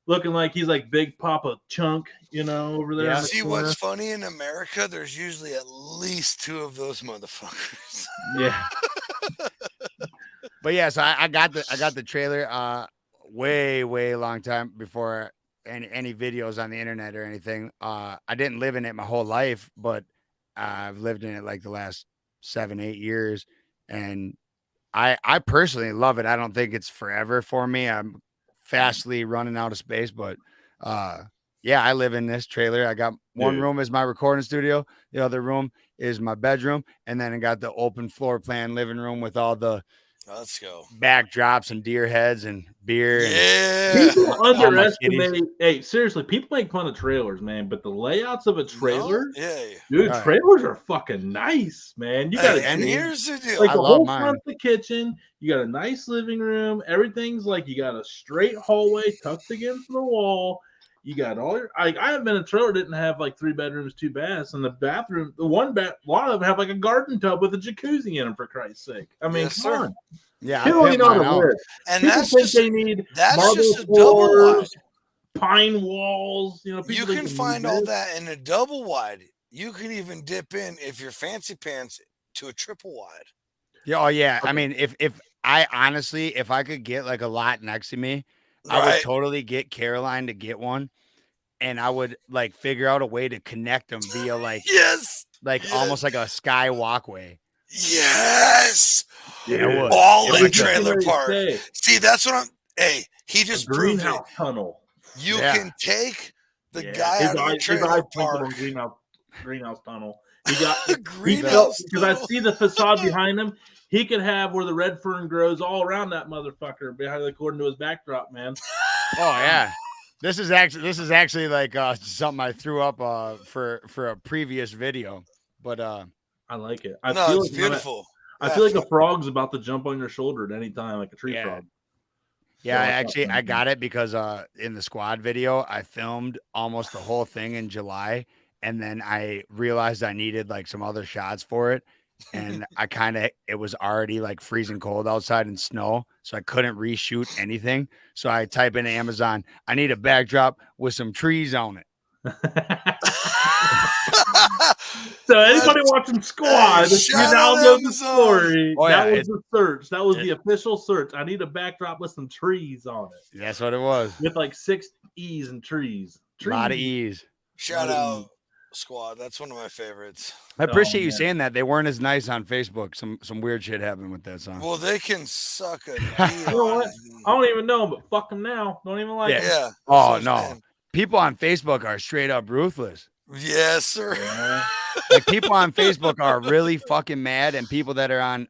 A: looking like he's like Big Papa Chunk, over there.
C: Yeah.
A: in the
B: See
A: corner.
B: what's funny in America? There's usually at least 2 of those motherfuckers.
A: Yeah.
C: But yeah, so I got the trailer way long time before any videos on the internet or anything. I didn't live in it my whole life, but I've lived in it like the last 7-8 years, and I personally love it. I don't think it's forever for me. I'm fastly running out of space, but yeah, I live in this trailer. I got one room is my recording studio, the other room is my bedroom, and then I got the open floor plan living room with all the
B: Let's go.
C: backdrops and deer heads and beer.
B: Yeah.
A: People underestimate. Hey, seriously, people make fun of trailers, man. But the layouts of a trailer, dude, trailers are fucking nice, man. You got
B: and here's the deal.
A: like the whole front of the kitchen. You got a nice living room. Everything's like you got a straight hallway tucked against the wall. You got all your. I have been in a trailer didn't have like 3 bedrooms, 2 baths, and the bathroom, a lot of them have like a garden tub with a jacuzzi in them. For Christ's sake, I mean, come on.
C: Yeah,
A: people don't know how to live.
B: And
A: people think they need marble floors, pine walls. You
B: can find all that in a double wide. You can even dip in if you're fancy pants to a triple wide.
C: Yeah, oh yeah. I mean, if I honestly, if I could get like a lot next to me, I would totally get Caroline to get one, and I would like figure out a way to connect them via like almost like a sky walkway.
B: Yes.
C: Yeah.
B: All in trailer park. See, that's what I'm. Hey, he just proved it.
A: Tunnel.
B: You can take the guy out of the trailer park.
A: Greenhouse tunnel. He got because I see the facade behind him. He could have where the red fern grows all around that motherfucker behind, according to his backdrop, man.
C: Oh yeah, this is actually like something I threw up for a previous video, but
A: I like it.
B: It's beautiful.
A: I feel like a frog's about to jump on your shoulder at any time, like a tree frog.
C: Yeah, I got it because in the squad video, I filmed almost the whole thing in July, and then I realized I needed like some other shots for it. And it was already like freezing cold outside and snow, so I couldn't reshoot anything. So I type in Amazon, I need a backdrop with some trees on it.
A: So anybody watching Squad, you now know the story.
C: Oh,
A: that was the search. That was the official search. I need a backdrop with some trees on it.
C: That's what it was.
A: With like 6 E's and trees.
C: A lot of E's.
B: Shout out Squad. That's one of my favorites.
C: I appreciate you saying that. They weren't as nice on Facebook. Some weird shit happened with that song.
B: Well, they can suck a
A: You know what? I don't even know them, but fuck them now. Don't even like them.
B: Yeah.
C: Oh, no. People on Facebook are straight up ruthless.
B: Yes, sir.
A: Yeah.
C: Like people on Facebook are really fucking mad, and people that are on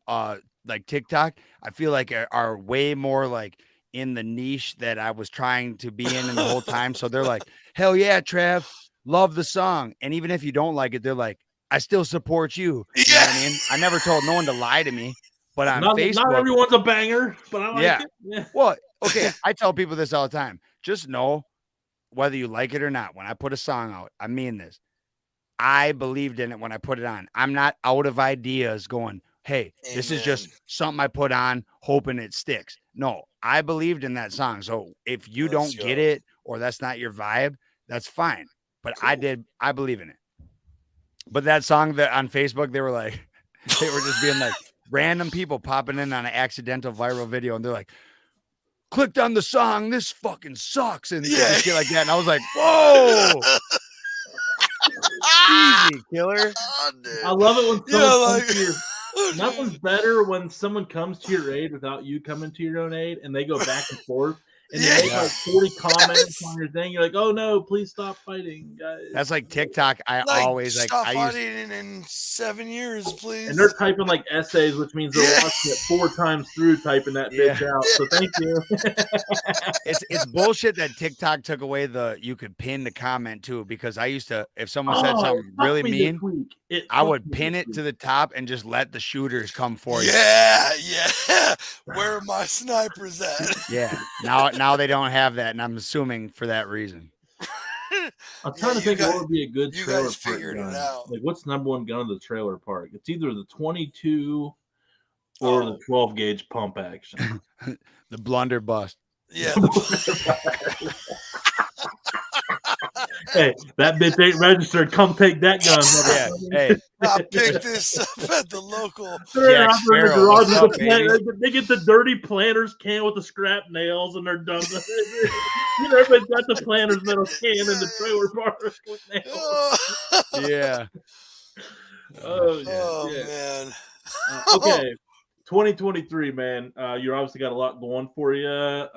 C: like TikTok, I feel like are way more like in the niche that I was trying to be in the whole time. So they're like, hell yeah, Trav, love the song. And even if you don't like it, they're like, I still support you. You know what I mean? I never told no one to lie to me, but on Facebook,
A: not everyone's a banger, but I like it. Yeah.
C: Well, okay, I tell people this all the time. Just know whether you like it or not. When I put a song out, I mean this. I believed in it when I put it on. I'm not out of ideas going, hey, this is just something I put on hoping it sticks. No, I believed in that song. So if you don't get it or that's not your vibe, that's fine. But I believe in it. But that song that on Facebook, they were just being like random people popping in on an accidental viral video. And they're like, clicked on the song. This fucking sucks. And shit like that. And I was like, whoa. Easy, killer.
A: I love it when someone comes to your, nothing's better when someone comes to your aid without you coming to your own aid, and they go back and forth. And they make like 40 comments on your thing. You're like, oh no, please stop fighting, guys.
C: That's like TikTok. I always like
B: stop fighting in 7 years, please.
A: And they're typing like essays, which means they're watching it 4 times through, typing that bitch out. So thank you.
C: It's bullshit that TikTok took away you could pin the comment too, because I used to, if someone said something really mean, I would pin it to the top and just let the shooters come for you.
B: Yeah. Where are my snipers at?
C: Yeah. Now they don't have that, and I'm assuming for that reason.
A: I'm trying to think what would be a good trailer park
B: figured
A: gun.
B: It out.
A: Like, what's the number one gun of the trailer park? It's either the 22 or the 12 gauge pump action.
C: The blunderbuss.
B: Yeah.
A: Hey, that bitch ain't registered. Come take that gun.
C: Yeah.
A: motherfucker.
C: Hey,
B: I picked this up at the local.
A: They're
C: Jack
A: out there in the
C: Sparrow,
A: garage
C: what's
A: with
C: up,
A: the plant.
C: baby?
A: They get the dirty planter's can with the scrap nails, and they're done. Everybody's got the planter's metal can in the trailer park with nails.
C: Yeah.
A: Oh,
B: Oh
A: yeah.
B: man.
A: Okay, 2023, man. You're obviously got a lot going for you.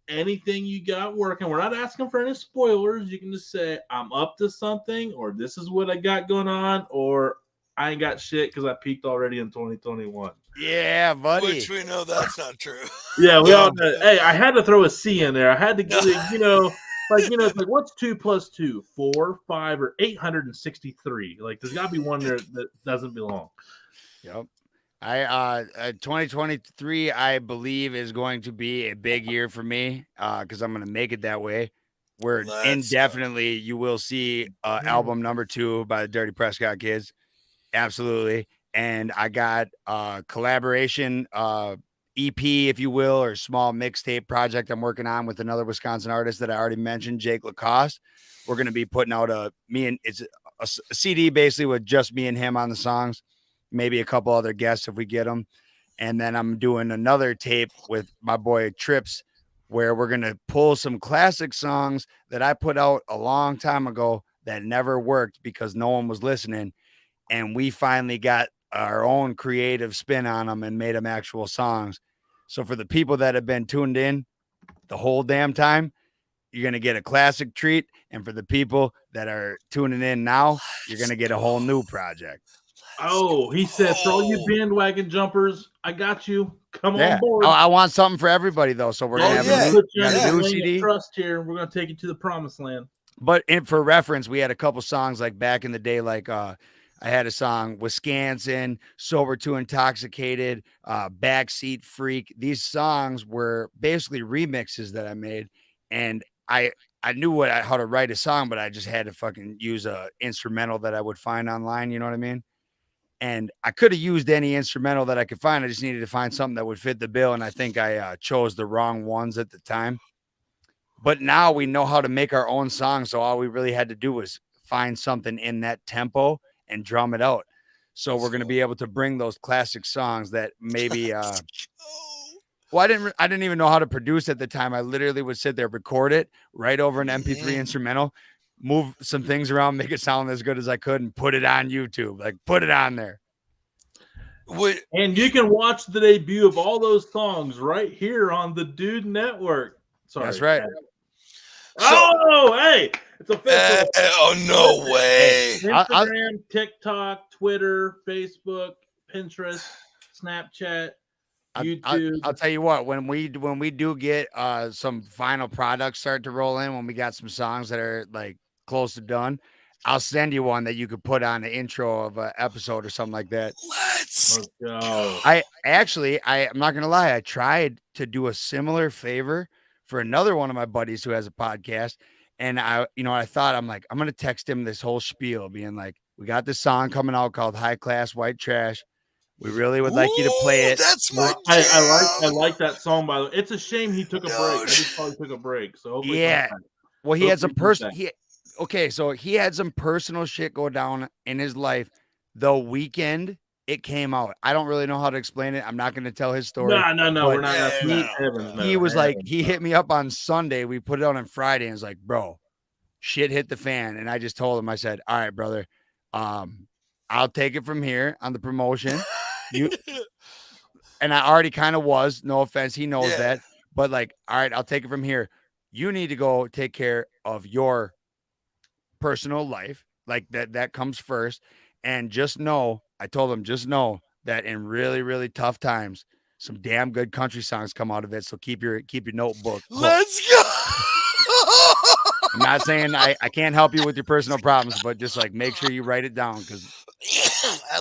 A: Anything you got working? We're not asking for any spoilers. You can just say I'm up to something, or this is what I got going on, or I ain't got shit because I peaked already in 2021.
C: Yeah, buddy.
B: Which we know that's not true.
A: Yeah, we
C: No.
A: all know. Hey, I had to throw a C in there. I had to get it's like what's 2 plus 2? 4, 5, or 863? Like there's got to be one there that doesn't belong.
C: Yep. 2023, I believe, is going to be a big year for me because I'm going to make it that way. Where indefinitely you will see album number 2 by the Dirty Prescott Kids. Absolutely. And I got collaboration EP, if you will, or small mixtape project I'm working on with another Wisconsin artist that I already mentioned, Jake Lacoste. We're going to be putting out it's a CD basically with just me and him on the songs. Maybe a couple other guests if we get them. And then I'm doing another tape with my boy Trips where we're going to pull some classic songs that I put out a long time ago that never worked because no one was listening. And we finally got our own creative spin on them and made them actual songs. So for the people that have been tuned in the whole damn time, you're going to get a classic treat. And for the people that are tuning in now, you're going to get a whole new project.
A: Oh, he said, for all you bandwagon jumpers, I got you. Come on board.
C: I want something for everybody, though. So we're going to have a new CD.
A: Trust here. We're going to take you to the promised land.
C: But for reference, we had a couple songs like back in the day, like I had a song, Wisconsin, Sober to Intoxicated, Backseat Freak. These songs were basically remixes that I made. And I knew how to write a song, but I just had to fucking use a instrumental that I would find online. You know what I mean? And I could have used any instrumental that I could find. I just needed to find something that would fit the bill. And I think I chose the wrong ones at the time. But now we know how to make our own songs. So all we really had to do was find something in that tempo and drum it out. So we're going to be able to bring those classic songs that maybe, well, I didn't even know how to produce at the time. I literally would sit there, record it right over an MP3 instrumental, move some things around, make it sound as good as I could, and put it on YouTube. Like, put it on there.
A: And you can watch the debut of all those songs right here on the Dude Network. Sorry.
C: That's right.
A: Hey, it's official.
B: No way.
A: Instagram, TikTok, Twitter, Facebook, Pinterest, Snapchat, YouTube.
C: I'll tell you what, when we do get some final products start to roll in, when we got some songs that are like close to done, I'll send you one that you could put on the intro of an episode or something like that.
B: Let's
C: go. I'm not gonna lie, I tried to do a similar favor for another one of my buddies who has a podcast, and I thought, I'm like, I'm gonna text him this whole spiel, being like, we got this song coming out called High Class White Trash. We really would like you to play it.
B: That's my
A: I like that song, by the way. It's a shame he took a break. He probably took a break. So
C: yeah. Well, he had some so he had some personal shit go down in his life. The weekend it came out. I don't really know how to explain it. I'm not going to tell his story.
A: No, we're not.
C: He was like, he hit me up on Sunday. We put it out on Friday, and was like, bro, shit hit the fan. And I just told him, I said, all right, brother, I'll take it from here on the promotion. And I already kind of was, no offense, he knows that, but like, all right, I'll take it from here. You need to go take care of your personal life, like that comes first. And just know, I told him, just know that in really, really tough times, some damn good country songs come out of it. So keep your notebook.
B: Let's go.
C: I'm not saying I can't help you with your personal problems, but just like make sure you write it down, because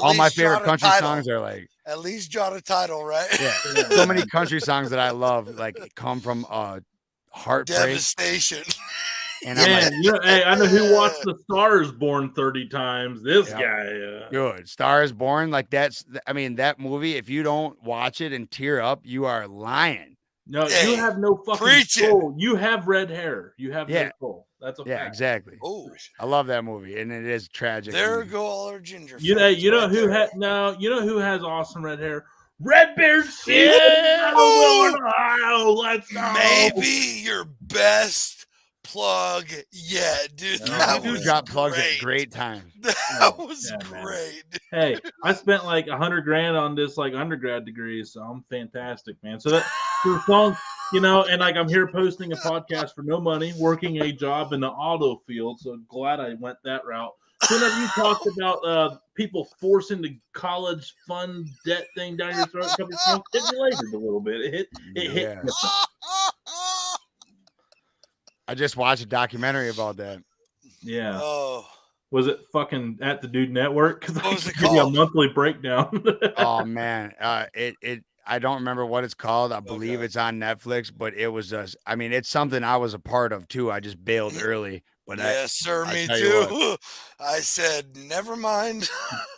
C: all my favorite country songs are like,
B: at least jot a title, right?
C: Yeah. So many country songs that I love, like, come from heartbreak, devastation.
A: And man, I know who watched The Stars Born 30 times. This guy,
C: good. Stars Born, like that movie. If you don't watch it and tear up, you are lying.
A: No,
B: Hey,
A: you have no fucking
B: preach it.
A: soul. You have red hair. You have
C: Yeah.
A: no soul. That's a
C: Yeah,
A: fact.
C: exactly.
B: Oh,
C: I love that movie, and it is tragic.
B: there
C: movie.
B: go all our ginger.
A: You know,
B: fans
A: you know
B: right
A: who
B: there.
A: had no. You know who has awesome red hair? Redbeard season.
C: Yeah.
A: Ohio. Let's go.
B: Maybe your best plug yet, dude.
A: No,
B: That
C: You
B: was
C: drop plugs at
B: great.
C: great times.
B: That was
A: Yeah, man.
B: great.
A: Hey, I spent like $100,000 on this like undergrad degree, so I'm fantastic, man. So that the song, you know, and like I'm here posting a podcast for no money, working a job in the auto field. So glad I went that route. So whenever you talked about people forcing the college fund debt thing down your throat, a couple of songs, it related a little bit. It hit
C: Yeah.
A: different.
C: I just watched a documentary about that.
A: Yeah.
B: Oh,
A: Was it fucking at the Dude Network? Because I
B: What was
A: can
B: it
A: give you a
B: called?
A: monthly breakdown.
C: Oh man, I don't remember what it's called. I believe
B: Okay.
C: it's on Netflix, but it was just. I mean, it's something I was a part of too. I just bailed early, but
B: yes, sir.
C: I
B: Me
C: tell you what.
B: too. I said, never mind.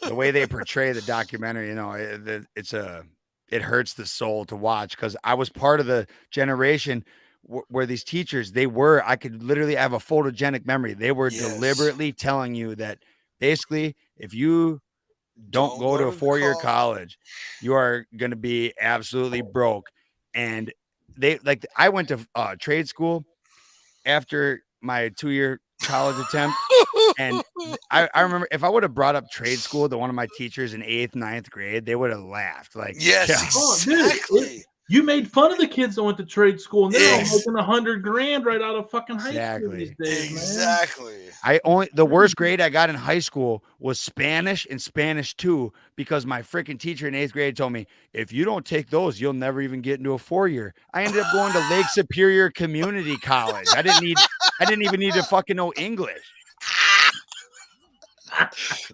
C: The way they portray the documentary, you know, it hurts the soul to watch because I was part of the generation where these teachers I could literally have a photogenic memory. They were
B: Yes.
C: deliberately telling you that basically if you don't go to a 4-year college, you are going to be absolutely broke. And I went to trade school after my 2-year college attempt. And I remember if I would have brought up trade school to one of my teachers in 8th, 9th grade, they would have laughed. Like,
B: Yes,
C: yeah.
A: Oh, dude,
B: exactly.
A: you made fun of the kids that went to trade school, and they're all
B: Yes.
A: making $100,000 right out of fucking high school these
C: Exactly.
A: days, man.
B: Exactly.
C: The worst grade I got in high school was Spanish and Spanish 2 because my freaking teacher in 8th grade told me if you don't take those, you'll never even get into a 4-year. I ended up going to Lake Superior Community College. I didn't even need to fucking know English.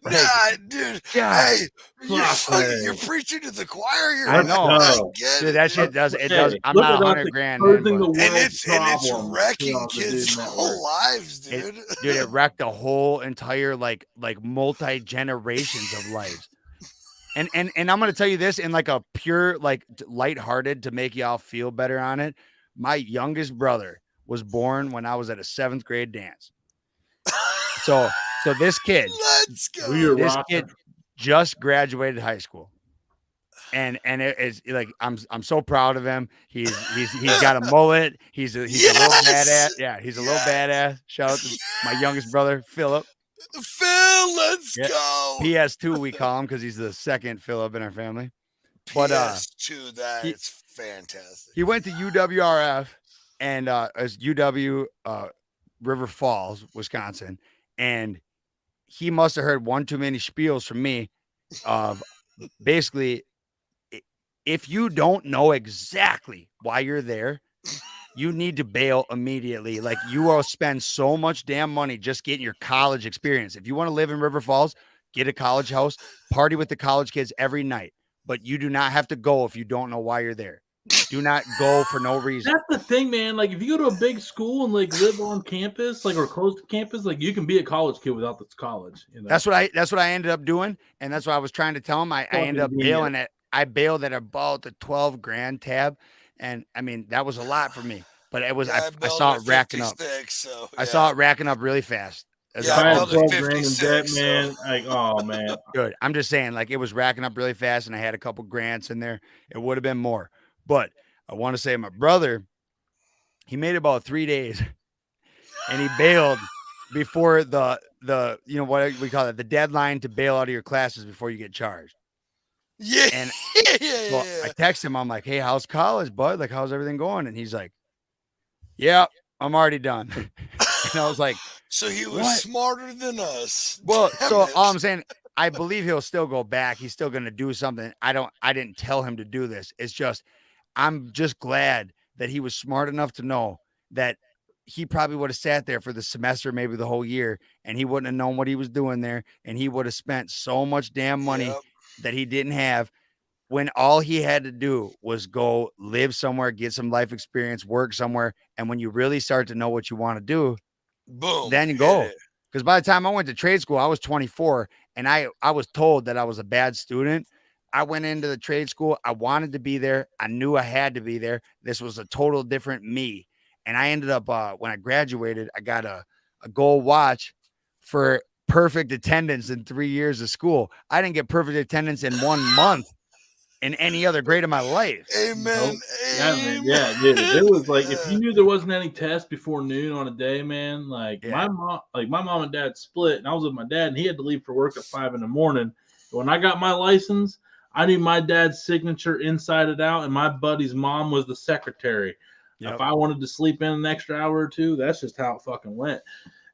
B: Nah, dude.
C: Yeah.
B: Hey, you're preaching to the choir here.
C: I know.
B: Get
C: Dude,
B: it,
C: that
B: dude.
C: shit does. It
A: Hey,
C: does. I'm
A: look
C: not
A: at us
C: 100 grand in,
A: exposing
C: but
A: the
B: And
A: world's
B: it's
A: problems
B: wrecking
A: here on the
B: kids'
A: Dude
B: whole
A: Network.
B: lives, dude.
C: dude, it wrecked the whole entire like multi generations of lives. And I'm gonna tell you this in like a pure like lighthearted to make y'all feel better on it. My youngest brother was born when I was at a 7th grade dance. So this kid,
B: Let's go.
A: We are
C: this
A: rocking.
C: kid just graduated high school. And it is like I'm so proud of him. He's got a mullet. He's a little badass. Yeah, he's a little badass. Shout out to my youngest brother, Philip.
B: Phil, let's
C: Yeah.
B: go.
C: PS2 we call him because he's the second Philip in our family. But
B: PS2, that's fantastic.
C: he went to UWRF and as UW River Falls, Wisconsin, and he must have heard one too many spiels from me of basically if you don't know exactly why you're there, you need to bail immediately. Like you will spend so much damn money just getting your college experience. If you want to live in River Falls, get a college house, party with the college kids every night, but you do not have to go if you don't know why you're there. Do not go for no reason.
A: That's the thing, man. Like, if you go to a big school and like live on campus, like or close to campus, like you can be a college kid without this college. You know?
C: That's what I ended up doing, and that's what I was trying to tell him. I ended up bailing at. I bailed at about the 12 grand tab, and I mean that was a lot for me. But it was I saw it racking up.
B: So,
C: I saw it racking up really fast.
B: I
A: had
B: bailed at
A: 12 grand in
B: 56,
A: debt, man. Like, oh man.
C: Good. I'm just saying, like it was racking up really fast, and I had a couple grants in there. It would have been more, but I want to say my brother, he made about 3 days, and he bailed before the you know what we call it, the deadline to bail out of your classes before you get charged.
B: Yeah.
C: And so I text him. I'm like, hey, how's college, bud? Like, how's everything going? And he's like, yeah, I'm already done. And I was like,
B: so he was smarter than us.
C: Well,
B: Damn
C: so
B: it.
C: all I'm saying, I believe he'll still go back. He's still going to do something. I didn't tell him to do this. It's just, I'm just glad that he was smart enough to know that he probably would have sat there for the semester, maybe the whole year, and he wouldn't have known what he was doing there. And he would have spent so much damn money that he didn't have when all he had to do was go live somewhere, get some life experience, work somewhere. And when you really start to know what you want to do,
B: boom,
C: then you go. Because by the time I went to trade school, I was 24 and I was told that I was a bad student. I went into the trade school. I wanted to be there. I knew I had to be there. This was a total different me. And I ended up, when I graduated, I got a gold watch for perfect attendance in 3 years of school. I didn't get perfect attendance in 1 month in any other grade of my life.
B: Amen.
A: Yeah, man. Yeah, dude. If it was like if you knew there wasn't any test before noon on a day, man, like my mom and dad split, and I was with my dad, and he had to leave for work at 5 a.m. When I got my license, I knew my dad's signature inside and out, and my buddy's mom was the secretary. Yep. If I wanted to sleep in an extra hour or two, that's just how it fucking went.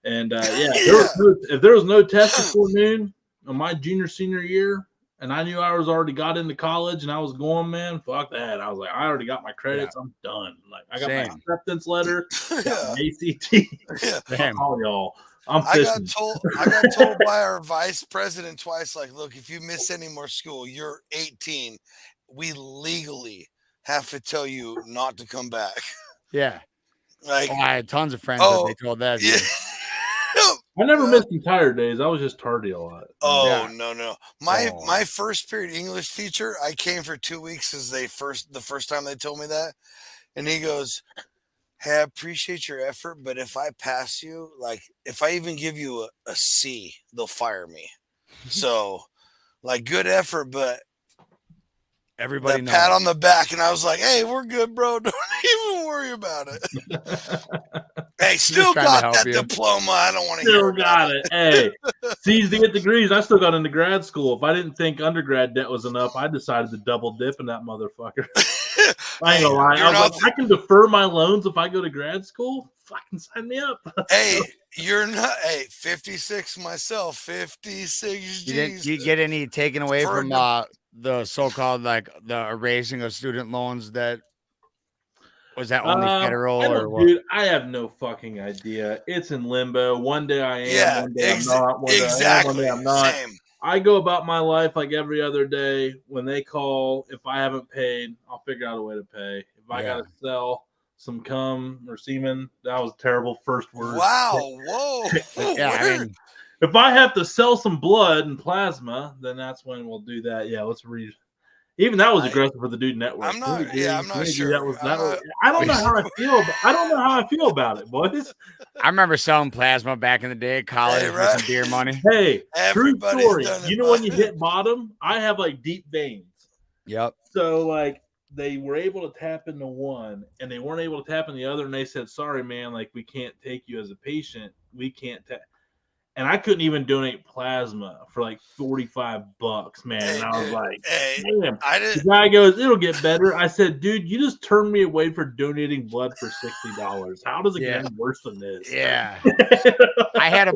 A: And if there was no test before noon on my senior year, and I knew I was already got into college and I was going, man, fuck that. I was like, I already got my credits. I'm done. Like, I got my acceptance letter, got an ACT. All y'all.
B: I got told by our vice president twice, like, look, if you miss any more school, you're 18. We legally have to tell you not to come back.
C: Yeah.
B: Like,
C: I had tons of friends that they told that.
B: Yeah.
A: I never missed entire days. I was just tardy a lot.
B: No. My first period English teacher, I came for 2 weeks as the first time they told me that. And he goes, hey, I appreciate your effort, but if I pass you, like if I even give you a C, they'll fire me. So like good effort, but
C: everybody knows.
B: Pat on the back, and I was like, hey, we're good, bro. Don't even worry about it. Hey, still got that diploma. I don't want to hear about it.
A: Hey, C's to get degrees. I still got into grad school. If I didn't think undergrad debt was enough, I decided to double dip in that motherfucker. I ain't gonna lie. I was like, I can defer my loans if I go to grad school. Fucking sign me up.
B: Hey, you're not. Hey, 56 myself. 56 G's.
C: You get any taken away from the so-called like the erasing of student loans? That was that only federal or what?
A: Dude, I have no fucking idea. It's in limbo. One day I am, one day I'm not. One day I am, one day I'm not.
B: Same.
A: I go about my life like every other day. When they call, if I haven't paid, I'll figure out a way to pay. If I gotta sell some cum or semen, that was a terrible first word.
B: Wow, whoa.
C: I mean,
A: if I have to sell some blood and plasma, then that's when we'll do that. Yeah, let's read. Even that was aggressive for the Dude Network.
B: I'm not sure.
A: I don't know how I feel. I don't know how I feel about it, boys.
C: I remember selling plasma back in the day at college for some beer money.
A: Hey, true story. You know when you hit bottom, I have like deep veins.
C: Yep.
A: So like they were able to tap into one, and they weren't able to tap in the other, and they said, "Sorry, man, like we can't take you as a patient. We can't tap." And I couldn't even donate plasma for like $45, man. And I was like, damn. The guy goes, it'll get better. I said, dude, you just turned me away for donating blood for $60. How does it get any worse than this?
C: Yeah. I had a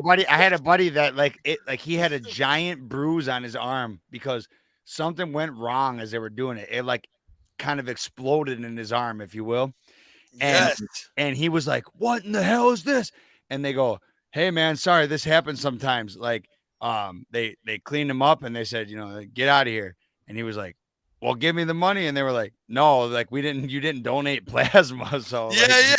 C: buddy that he had a giant bruise on his arm because something went wrong as they were doing it. It like kind of exploded in his arm, if you will. And he was like, what in the hell is this? And they go, hey man, sorry, this happens sometimes. Like, they cleaned him up and they said, get out of here. And he was like, well, give me the money. And they were like, no, like you didn't donate plasma. So
B: yeah.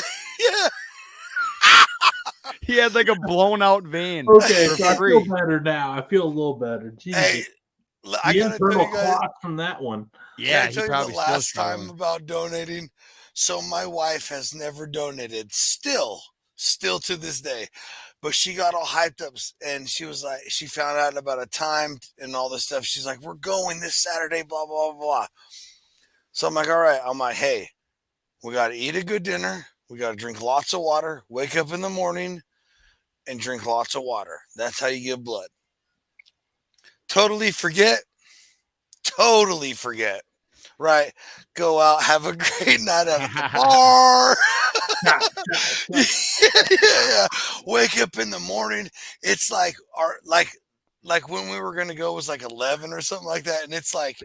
C: He had like a blown out vein.
A: Okay, so I feel better now. I feel a little better. Jesus.
B: Hey, I
A: the
B: gotta tell you guys
A: from that one.
C: Yeah,
B: he probably the last time about donating. So my wife has never donated, still to this day. But she got all hyped up and she was like, she found out about a time and all this stuff. She's like, we're going this Saturday, blah, blah, blah. So I'm like, all right. I'm like, hey, we got to eat a good dinner. We got to drink lots of water, wake up in the morning and drink lots of water. That's how you give blood. Totally forget. Right. Go out, have a great night at the bar. Yeah. Wake up in the morning. It's like when we were gonna go was like 11 or something like that, and it's like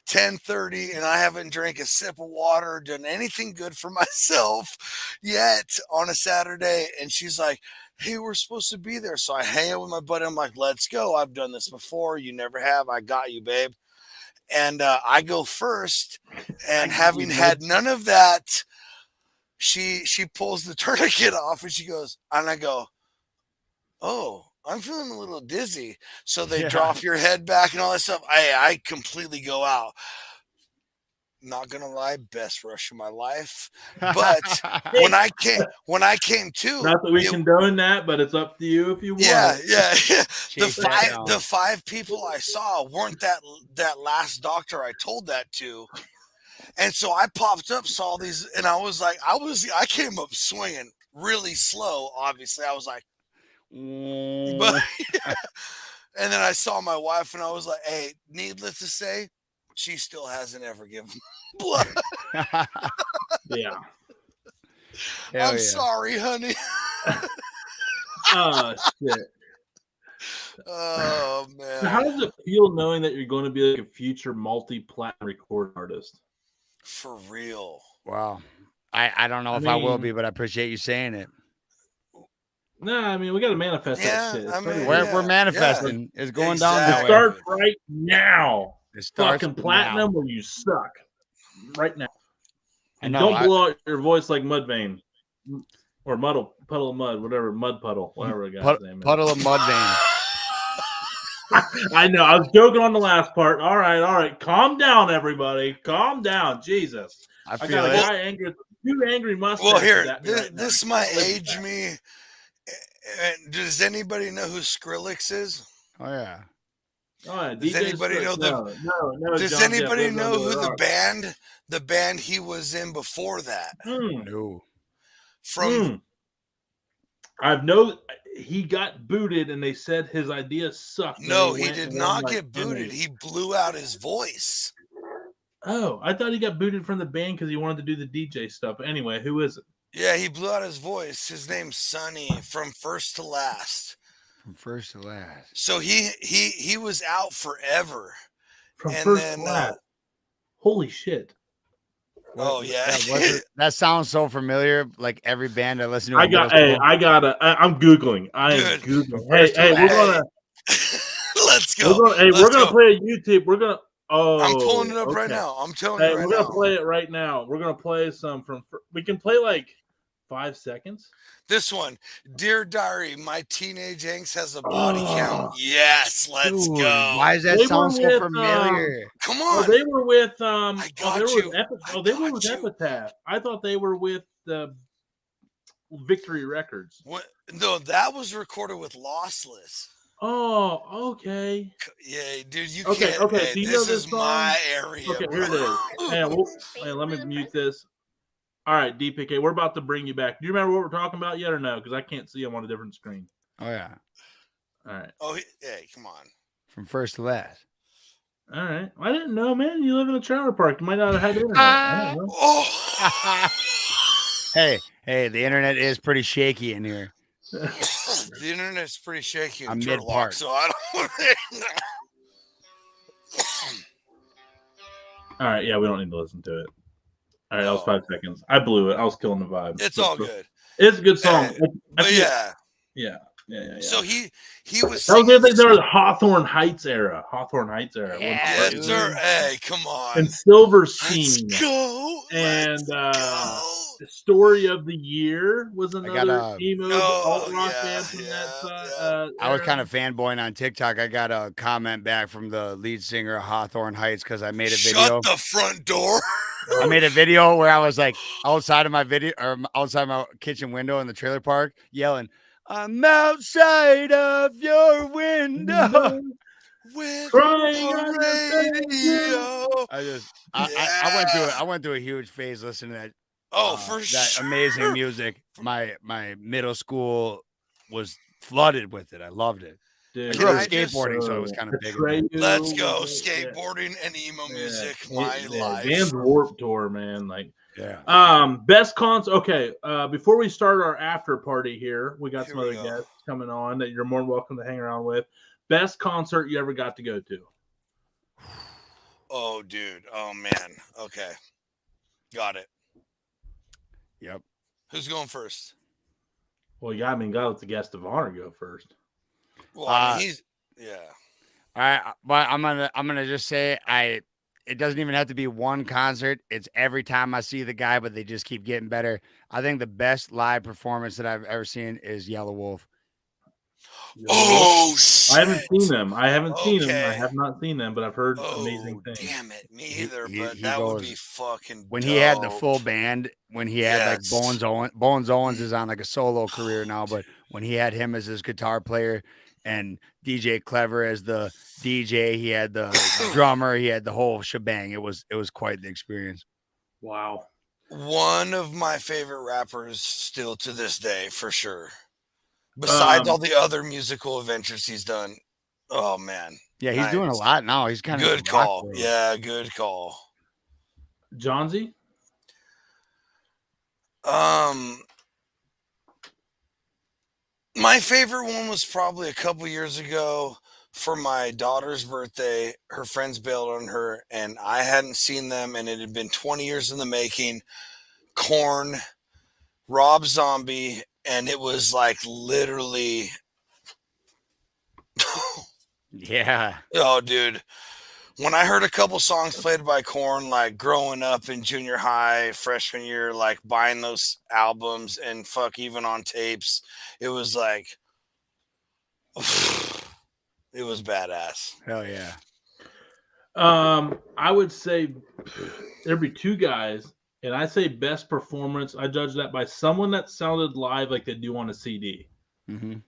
B: 10:30, and I haven't drank a sip of water, or done anything good for myself yet on a Saturday. And she's like, hey, we're supposed to be there. So I hang out with my buddy. I'm like, let's go. I've done this before. You never have. I got you, babe. And I go first, and having had none of that, she pulls the tourniquet off, and she goes, and I go, oh, I'm feeling a little dizzy. So they drop your head back and all that stuff. I completely go out. Not gonna lie, best rush of my life. But when I came to,
A: Not that we condone that, but it's up to you if you want.
B: yeah.
C: Chase that down.
B: The 5 people I saw weren't that last doctor I told that to. And so I popped up, saw these, and I was like, I came up swinging really slow. Obviously, I was like, but, and then I saw my wife, and I was like, hey, needless to say, she still hasn't ever given blood.
A: Yeah.
B: I'm sorry, honey.
A: Oh shit.
B: Oh man.
A: So how does it feel knowing that you're going to be like a future multi-platinum recording artist?
B: For real.
C: Wow. I don't know if I will be, but I appreciate you saying it.
A: No, I mean we got to manifest that shit.
C: We're manifesting. It's going down that way.
A: Start right now.
C: It starts
A: fucking platinum, or you suck right now. And
C: No,
A: don't blow out your voice like Mudvayne or puddle of mud, whatever, mud puddle, whatever a guy's name is.
C: Puddle of Mudvayne.
A: I know. I was joking on the last part. All right. Calm down, everybody. Calm down. Jesus. I got a guy angry with 2 angry mustaches.
B: Well, here, this might age me. Does anybody know who Skrillex is?
C: Oh yeah.
B: Does anybody know
A: No.
B: Does anybody know who the band he was in before that?
C: No.
A: I've known he got booted, and they said his idea sucked.
B: No, he did not get booted. He blew out his voice.
A: Oh, I thought he got booted from the band because he wanted to do the DJ stuff. Anyway, who is it?
B: Yeah, he blew out his voice. His name's Sonny from First to Last.
C: From First to Last.
B: So he was out forever.
A: From First to Last. Holy shit.
B: Oh yeah.
C: That sounds so familiar. Like every band I listen to.
A: I'm Googling. I'm Googling. Hey, we're gonna
B: let's go.
A: We're gonna play a YouTube. We're gonna
B: I'm pulling it up right now. I'm telling you right now.
A: We're gonna play it right now. We're gonna play some we can play like 5 seconds.
B: This one, Dear Diary, my teenage angst has a body count. Yes, let's go.
C: Why does that sound so familiar?
B: Come on.
A: They were with
B: they
A: were with Epitaph. I thought they were with Victory Records.
B: No, that was recorded with Lossless.
A: Oh, okay.
B: Yeah, dude, you
A: can't. Okay,
B: hey,
A: do you
B: this
A: know this
B: is
A: song?
B: my area.
A: Okay, here it is. Let me mute this. All right, DPK, we're about to bring you back. Do you remember what we're talking about yet or no? Because I can't see them on a different screen.
C: Oh, yeah.
A: All right.
B: Oh, hey, come on.
C: From First to Last.
A: All right. I didn't know, man. You live in a trailer park. You might not have had internet. I don't know.
C: Hey, the internet is pretty shaky in here.
B: The internet's pretty shaky.
C: I'm mid-part.
B: So I don't.
A: All right. Yeah, we don't need to listen to it. All right, that was 5 seconds. I blew it. I was killing the vibe.
B: It's all good.
A: It's a good song.
B: Yeah. So he was.
A: That was the thing. There was Hawthorne Heights era.
C: Yeah,
B: hey, come on.
A: And Silver Scene.
B: Let's go.
A: And the Story of the Year was another emo alt rock band from that side.
C: I was kind of fanboying on TikTok. I got a comment back from the lead singer of Hawthorne Heights because I made a video.
B: Shut the front door.
C: I made a video where I was like outside my kitchen window in the trailer park yelling, "I'm outside of your window
B: with
A: crying
B: on radio."
C: I went through a huge phase listening to that. That amazing music. My middle school was flooded with it. I loved it.
A: Dude,
C: I grew up skateboarding, so it was kind of big.
B: Let's go skateboarding and emo music. My life.
A: Band's Warped Tour, man. Best concert. Okay, before we start our after party here, we got some other guests coming on that you're more than welcome to hang around with. Best concert you ever got to go to?
B: Oh, dude. Oh, man. Okay. Got it.
C: Yep.
B: Who's going first?
A: Well, yeah, God let the guest of honor go first.
B: Well, he's
C: All right, but I'm gonna just say it doesn't even have to be one concert. It's every time I see the guy, but they just keep getting better. I think the best live performance that I've ever seen is Yellow Wolf.
B: Oh shit!
A: I haven't seen them. I have
B: Okay.
A: not seen them, but I've heard
B: Oh
A: amazing things.
B: damn it, me
C: He
B: either.
C: he
B: But
C: he
B: that would
C: goes
B: be fucking
C: when he had the
B: dope.
C: full band, when he had like
B: Yes.
C: Bones Owens is on like a solo career now, but when he had him as his guitar player and DJ Clever as the DJ, he had the drummer, he had the whole shebang. It was quite the experience.
A: Wow.
B: One of my favorite rappers still to this day, for sure. Besides all the other musical adventures he's done. Oh man.
C: Yeah, he's doing a
B: Nice.
C: lot now. He's kind of
B: Good call. Yeah, good call.
A: Johnsy?
B: My favorite one was probably a couple years ago for my daughter's birthday. Her friends bailed on her, and I hadn't seen them, and it had been 20 years in the making. Korn, Rob Zombie, and it was like literally.
C: Yeah.
B: Oh, dude. When I heard a couple songs played by Korn, like growing up in junior high, freshman year, like buying those albums and fuck even on tapes, it was like, it was badass.
C: Hell yeah.
A: I would say there'd be two guys, and I say best performance. I judge that by someone that sounded live like they do on a CD.
C: Mm-hmm.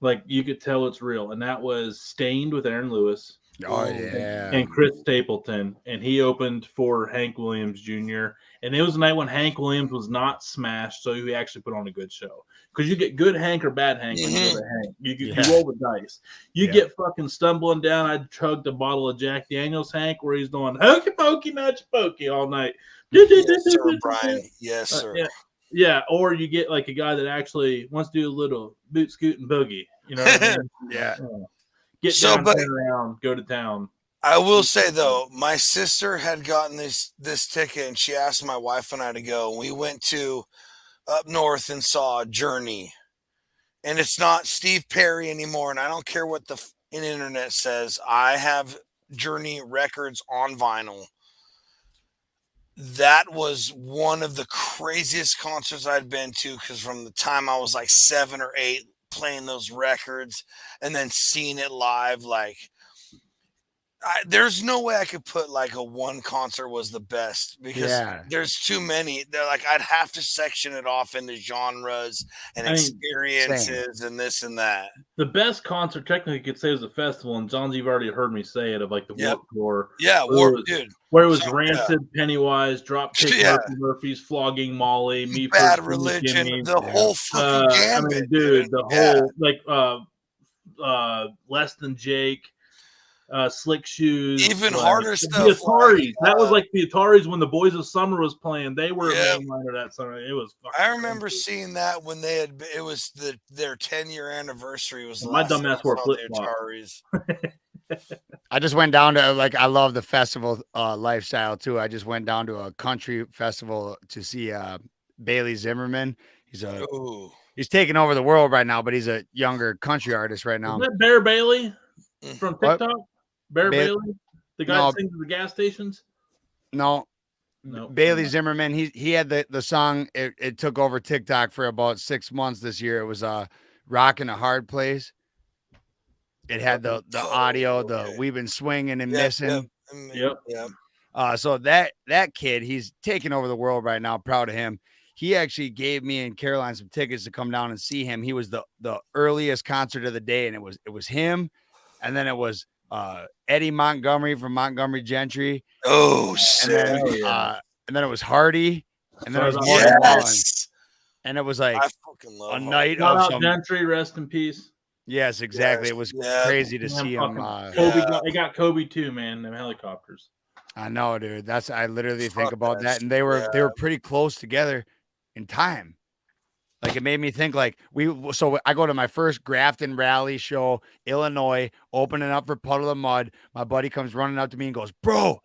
A: Like you could tell it's real, and that was Stained with Aaron Lewis.
C: Oh yeah.
A: And Chris Stapleton, and he opened for Hank Williams Jr. And it was a night when Hank Williams was not smashed, so he actually put on a good show. Because you get good Hank or bad Hank when you go to Hank. You roll the dice. You get fucking stumbling down. I chugged a bottle of Jack Daniels Hank where he's doing hokey pokey nutch pokey all night.
B: Yes, sir, Brian. Yes, sir.
A: Yeah, or you get like a guy that actually wants to do a little boot scoot and boogie. You know what I mean?
C: Yeah.
A: Get down, turn around, go to town.
B: I will say though, my sister had gotten this ticket, and she asked my wife and I to go. We went to up north and saw Journey, and it's not Steve Perry anymore. And I don't care what the internet says. I have Journey records on vinyl. That was one of the craziest concerts I'd been to, because from the time I was like 7 or 8 playing those records and then seeing it live, like there's no way I could put like a one concert was the best, because there's too many. They're like, I'd have to section it off into genres and experiences and this and that.
A: The best concert technically you could say was a festival, and John's, you've already heard me say it, of like the Warped Tour.
B: Yeah, Warped, dude.
A: Where it was Rancid, Pennywise, Dropkick Murphys, Flogging Molly, Me
B: Bad Religion, the whole fucking gambit,
A: I mean, dude, the whole like Less Than Jake. Slick Shoes,
B: even harder stuff.
A: The Ataris. That was like the Ataris when the Boys of Summer was playing. They were a mainliner that summer. It was.
B: I remember seeing that when they had. It was their 10-year anniversary. Was
A: my dumbass wore flip flops.
C: I just went down to I love the festival lifestyle too. I just went down to a country festival to see Bailey Zimmerman. He's taking over the world right now, but he's a younger country artist right now.
A: Is that Bear Bailey from TikTok? What? Bear Bailey, the guy that sings at the gas stations.
C: No, Bailey Zimmerman. He had the song. It took over TikTok for about 6 months this year. It was "Rockin' a Hard Place." It had the audio. The "We've Been Swinging and Missing." So that kid, he's taking over the world right now. Proud of him. He actually gave me and Caroline some tickets to come down and see him. He was the earliest concert of the day, and it was him, and then it was Eddie Montgomery from Montgomery Gentry.
B: Oh shit!
C: And then it was Hardy, and then it was Morgan Wallen. And it was like a night of some
A: Gentry, rest in peace.
C: Yes, exactly. It was crazy to see him.
A: Kobe got Kobe too, man. Them helicopters.
C: I know, dude. I literally think about that, and they were pretty close together in time. Like, it made me think, so I go to my first Grafton Rally show, Illinois, opening up for Puddle of Mud. My buddy comes running up to me and goes, "Bro,"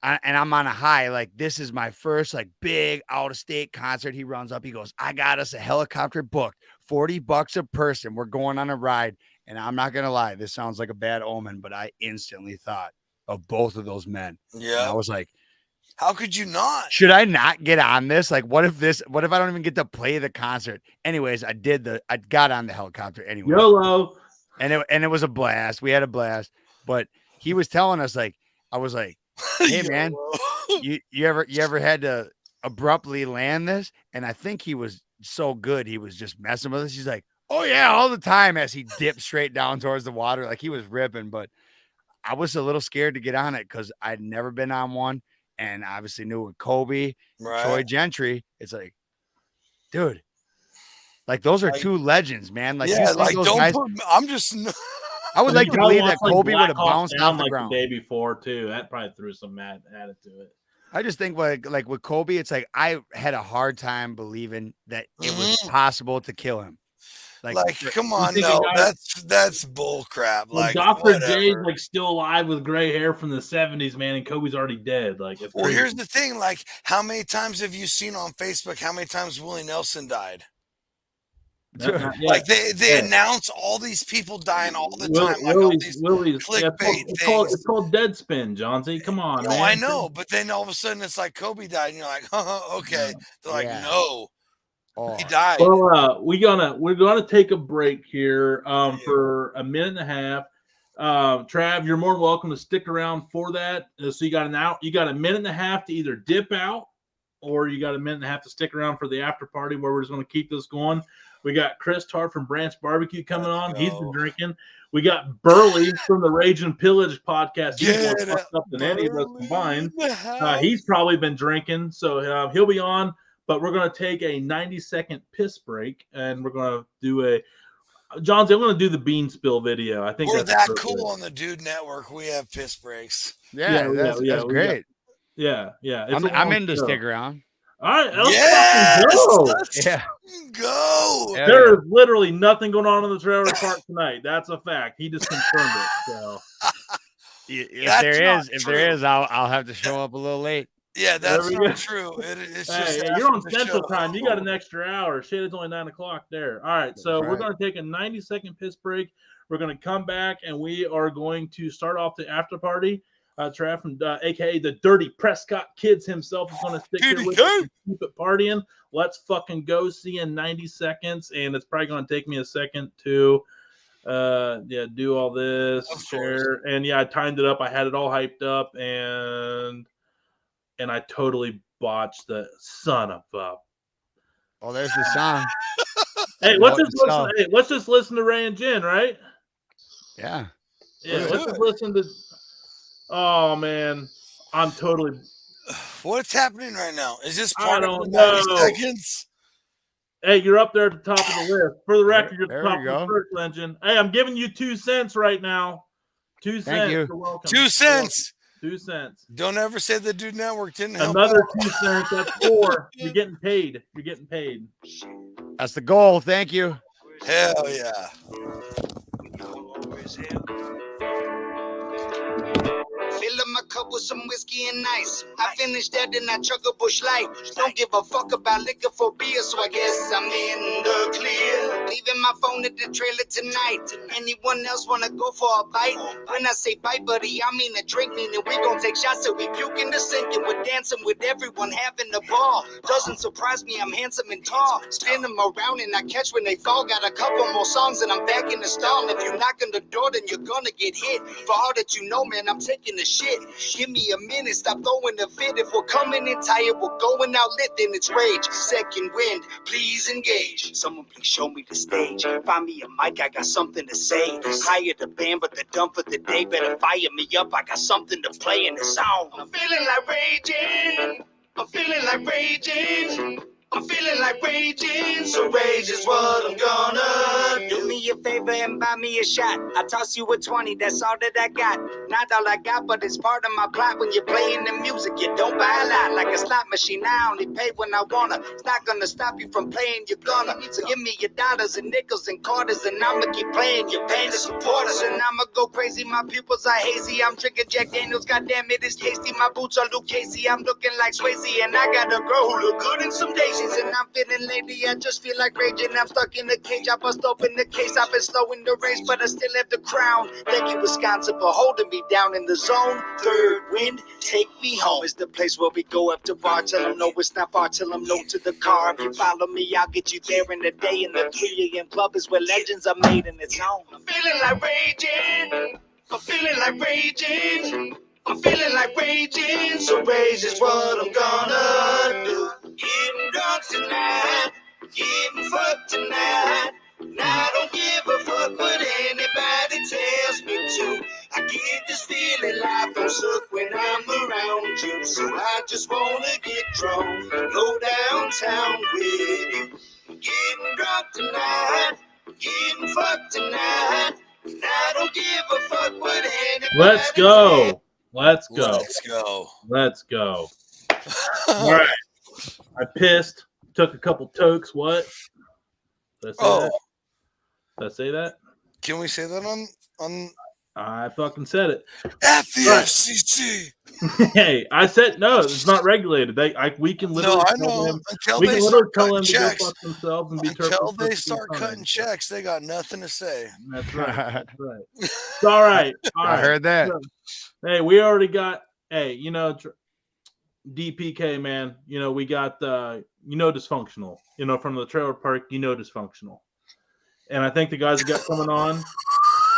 C: and I'm on a high. Like, this is my first big out of state concert. He runs up, he goes, "I got us a helicopter booked, $40 a person. We're going on a ride." And I'm not gonna lie, this sounds like a bad omen, but I instantly thought of both of those men.
B: Yeah,
C: and I was like,
B: How could you not?
C: Should I not get on this? Like, what if I don't even get to play the concert? Anyways, I got on the helicopter anyway.
A: YOLO.
C: And it was a blast. We had a blast. But he was telling us, like, I was like, hey man, you ever had to abruptly land this? And I think he was so good, he was just messing with us. He's like, oh yeah, all the time, as he dipped straight down towards the water. Like, he was ripping, but I was a little scared to get on it because I'd never been on one. And obviously knew with Kobe, Troy Gentry, it's like, dude, like those are two legends, man. Like,
B: yeah, like
C: those
B: don't
C: guys,
B: I'm just.
C: I would like to believe that Kobe would have
A: Black Hawk
C: bounced
A: down
C: off the
A: like
C: ground.
A: the day before too. That probably threw some mad added to it.
C: I just think like with Kobe, it's like I had a hard time believing that it was possible to kill him.
B: Like come on, no, that's bull crap. Like
A: Dr. J's like still alive with gray hair from the 70s, man, and Kobe's already dead. Like,
B: well, here's the thing: like, how many times have you seen on Facebook how many times Willie Nelson died? Like they announce all these people dying all the time. Like all these clickbait things.
A: It's called Deadspin, John C. Come on, man.
B: I know, but then all of a sudden it's like Kobe died, and you're like, okay. They're like, no. He died.
A: Well, we're gonna take a break here for a minute and a half. Trav, you're more than welcome to stick around for that. So you got a minute and a half to either dip out, or you got a minute and a half to stick around for the after party where we're just going to keep this going. We got Chris Tart from Branch Barbecue coming on. He's been drinking. We got Burley from the Rage and Pillage podcast. He's more fucked up than any of us combined. He's probably been drinking, so he'll be on. But we're going to take a 90-second piss break, and we're going to do John, I'm going to do the bean spill video. I think
B: we're that cool on the Dude Network. We have piss breaks.
C: That's great. I'm in to stick around.
A: All right, let's go.
B: Let's go.
A: There is literally nothing going on in the trailer park tonight. That's a fact. He just confirmed it. So
C: if there is, I'll have to show up a little late.
B: Yeah, that's not true. It's just
A: you're on Central Time. You got an extra hour. Shit, it's only 9 o'clock there. All right, so we're going to take a 90-second piss break. We're going to come back, and we are going to start off the after party. Trav from a.k.a. the Dirty Prescott Kids himself is going to stick here with us and keep it partying. Let's fucking go. See you in 90 seconds, and it's probably going to take me a second to do all this, share. And I timed it up. I had it all hyped up, and I totally botched the son of a.
C: Oh, there's the song.
A: Hey, let's just listen to Ray and Jen, right?
C: Yeah.
A: Let's just listen to. Oh man, I'm totally.
B: What's happening right now? Is this
A: part
B: of
A: the
B: 90 seconds?
A: Hey, you're up there at the top of the list. For the record, you're at the top of the search engine. Hey, I'm giving you 2 cents right now. 2 cents.
C: Thank you.
A: You're welcome.
B: 2 cents.
A: 2 cents.
B: Don't ever say the Dude Network didn't help.
A: Another 2 cents. That's 4. You're getting paid. You're getting paid.
C: That's the goal. Thank you.
B: Hell yeah.
D: Fill up my cup with some whiskey and ice. I finished that and I chug a Busch Light. Don't give a fuck about liquor for beer, so I guess I'm in the clear. Leaving my phone at the trailer tonight. Anyone else wanna go for a bite? When I say bite, buddy, I mean a drink. Meaning we gon' take shots till we puke in the sink. And we're dancing with everyone having a ball. Doesn't surprise me, I'm handsome and tall. Spin them around and I catch when they fall. Got a couple more songs and I'm back in the stall. And if you knock on the door, then you're gonna get hit. For all that you know, man, I'm taking the shit. Give me a minute, stop throwing the fit. If we're coming in tired, we're going out lit, then it's rage. Second wind, please engage. Someone please show me the stage. Find me a mic, I got something to say. Hire the band, but the dump for the day. Better fire me up, I got something to play in the song. I'm feeling like raging. I'm feeling like raging. I'm feeling like raging, so rage is what I'm gonna do. Me a favor and buy me a shot. I toss you a 20, that's all that I got. Not all I got, but it's part of my plot. When you're playing the music, you don't buy a lot. Like a slot machine, I only pay when I wanna. It's not gonna stop you from playing, you're gonna. So give me your dollars and nickels and quarters, and I'ma keep playing. You're paying to support us, and I'ma go crazy. My pupils are hazy. I'm drinking Jack Daniels, goddamn it, it's tasty. My boots are Luke Casey. I'm looking like Swayze, and I got a girl who look good in some daisies. reason I'm feeling lately. I just feel like raging. I'm stuck in the cage. I bust open the case. I've been slow in the race, but I still have the crown. Thank you, Wisconsin, for holding me down in the zone. Third wind, take me home. It's the place where we go after bar. Tell them no, it's not far. Tell them no to the car. If you follow me, I'll get you there in the day. And the 3 a.m. club is where legends are made, and it's home. I'm feeling like raging. I'm feeling like raging. I'm feeling like raging. So rage is what I'm gonna do. Getting drunk tonight. Getting fucked tonight. Now I don't give a fuck what anybody tells me to. I get this feeling life don't suck when I'm around you. So I just wanna get drunk and go downtown with you. Getting drunk tonight. Getting fucked tonight. Now I don't give a fuck what anybody
A: Let's go. Let's go.
B: Let's go.
A: Let's go. All right. I pissed. Took a couple tokes. What? Did I say that? Did I say that?
B: Can we say that on
A: I fucking said it.
B: at the FCC?
A: Hey, I said no. It's not regulated. We can literally.
B: No, I
A: tell
B: know.
A: them,
B: Until
A: we
B: they
A: can
B: start
A: literally tell
B: cutting
A: them to go
B: checks.
A: fuck themselves and be
B: Until they
A: turtles.
B: start cutting checks, they got nothing to say.
A: That's right. That's right. It's all right. All right.
C: I heard that.
A: So, hey, we already got. Hey, you know, DPK, man. You know, we got dysfunctional. You know, from the trailer park. You know, dysfunctional. And I think the guys that got coming on,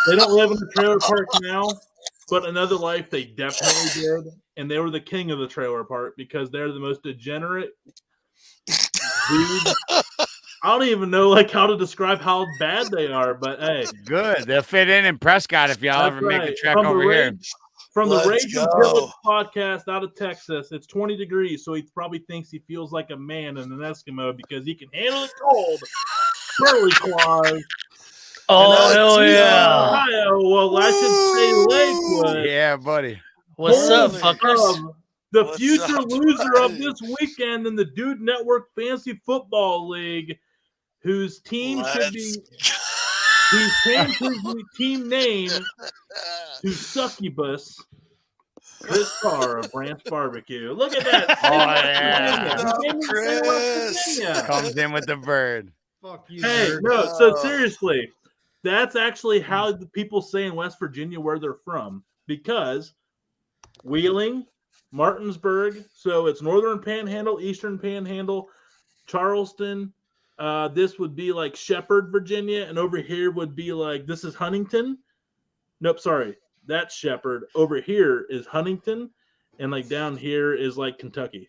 A: they don't live in the trailer park now, but another life they definitely did. And they were the king of the trailer park because they're the most degenerate dudes. I don't even know how to describe how bad they are, but hey.
C: Good. They'll fit in Prescott if y'all ever make the trek over here.
A: From the
B: Let's
A: Rage
B: go.
A: and Pillage podcast out of Texas, it's 20 degrees, so he probably thinks he feels like a man and an Eskimo because he can handle the cold. Curly claws.
E: Oh, hell yeah.
A: Ohio. Well, I should say Lakewood.
C: Yeah, buddy.
E: What's up,
B: Holy
E: fuckers?
A: The
B: What's
A: future
B: up,
A: loser of
B: buddy?
A: this weekend in the Dude Network Fantasy Football League, whose team should be, who changed his team name to Succubus. Chris Carr of Branch Barbecue. Look at that.
C: Oh, yeah.
A: He came in from West Virginia.
C: Comes in with the bird.
F: Fuck you,
A: Hey,
F: nerd.
A: no, so seriously, that's actually how the people say in West Virginia where they're from, because Wheeling, Martinsburg, so it's Northern Panhandle, Eastern Panhandle, Charleston. This would be like Shepherd, Virginia, and over here would be like, this is Huntington. Nope, sorry, that's Shepherd. Over here is Huntington, and like down here is like Kentucky.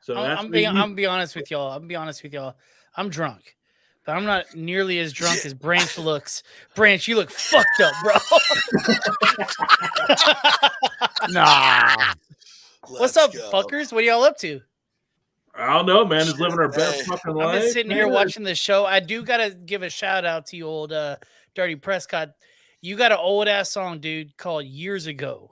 A: So that's
E: I'm gonna be honest with y'all. I'm drunk, but I'm not nearly as drunk as Branch looks. Branch, you look fucked up, bro.
C: Nah.
E: What's up, fuckers? What are y'all up to?
A: I don't know, man. Is living our best
B: Hey.
A: fucking
E: I've
A: life.
E: been sitting here
A: man.
E: watching the show. I do gotta give a shout out to you, old Dirty Prescott. You got an old ass song, dude, called Years Ago.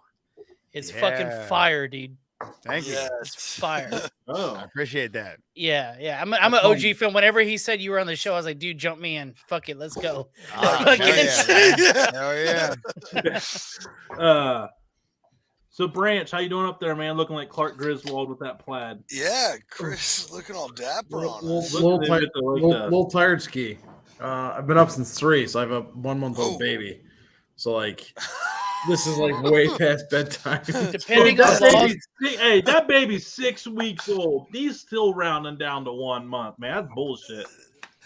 E: It's fucking
C: Yeah.
E: fire, dude.
C: Thank you.
E: It's fire.
C: I
A: Oh,
C: appreciate that.
E: Yeah. I'm an OG film. Whenever he said you were on the show, I was like, dude, jump me in. Fuck it, let's go.
C: Oh,
E: Fucking-
C: hell yeah.
A: So Branch, how you doing up there, man? Looking like Clark Griswold with that plaid.
B: Yeah, Chris is looking all dapper on us.
A: Little tired.
F: Little tired ski. I've been up since 3, so I have a 1-month-old
B: Oh.
F: baby. So like, this is like way past bedtime.
E: Depending on
A: That baby's 6 weeks old. He's still rounding down to 1 month, man. That's bullshit.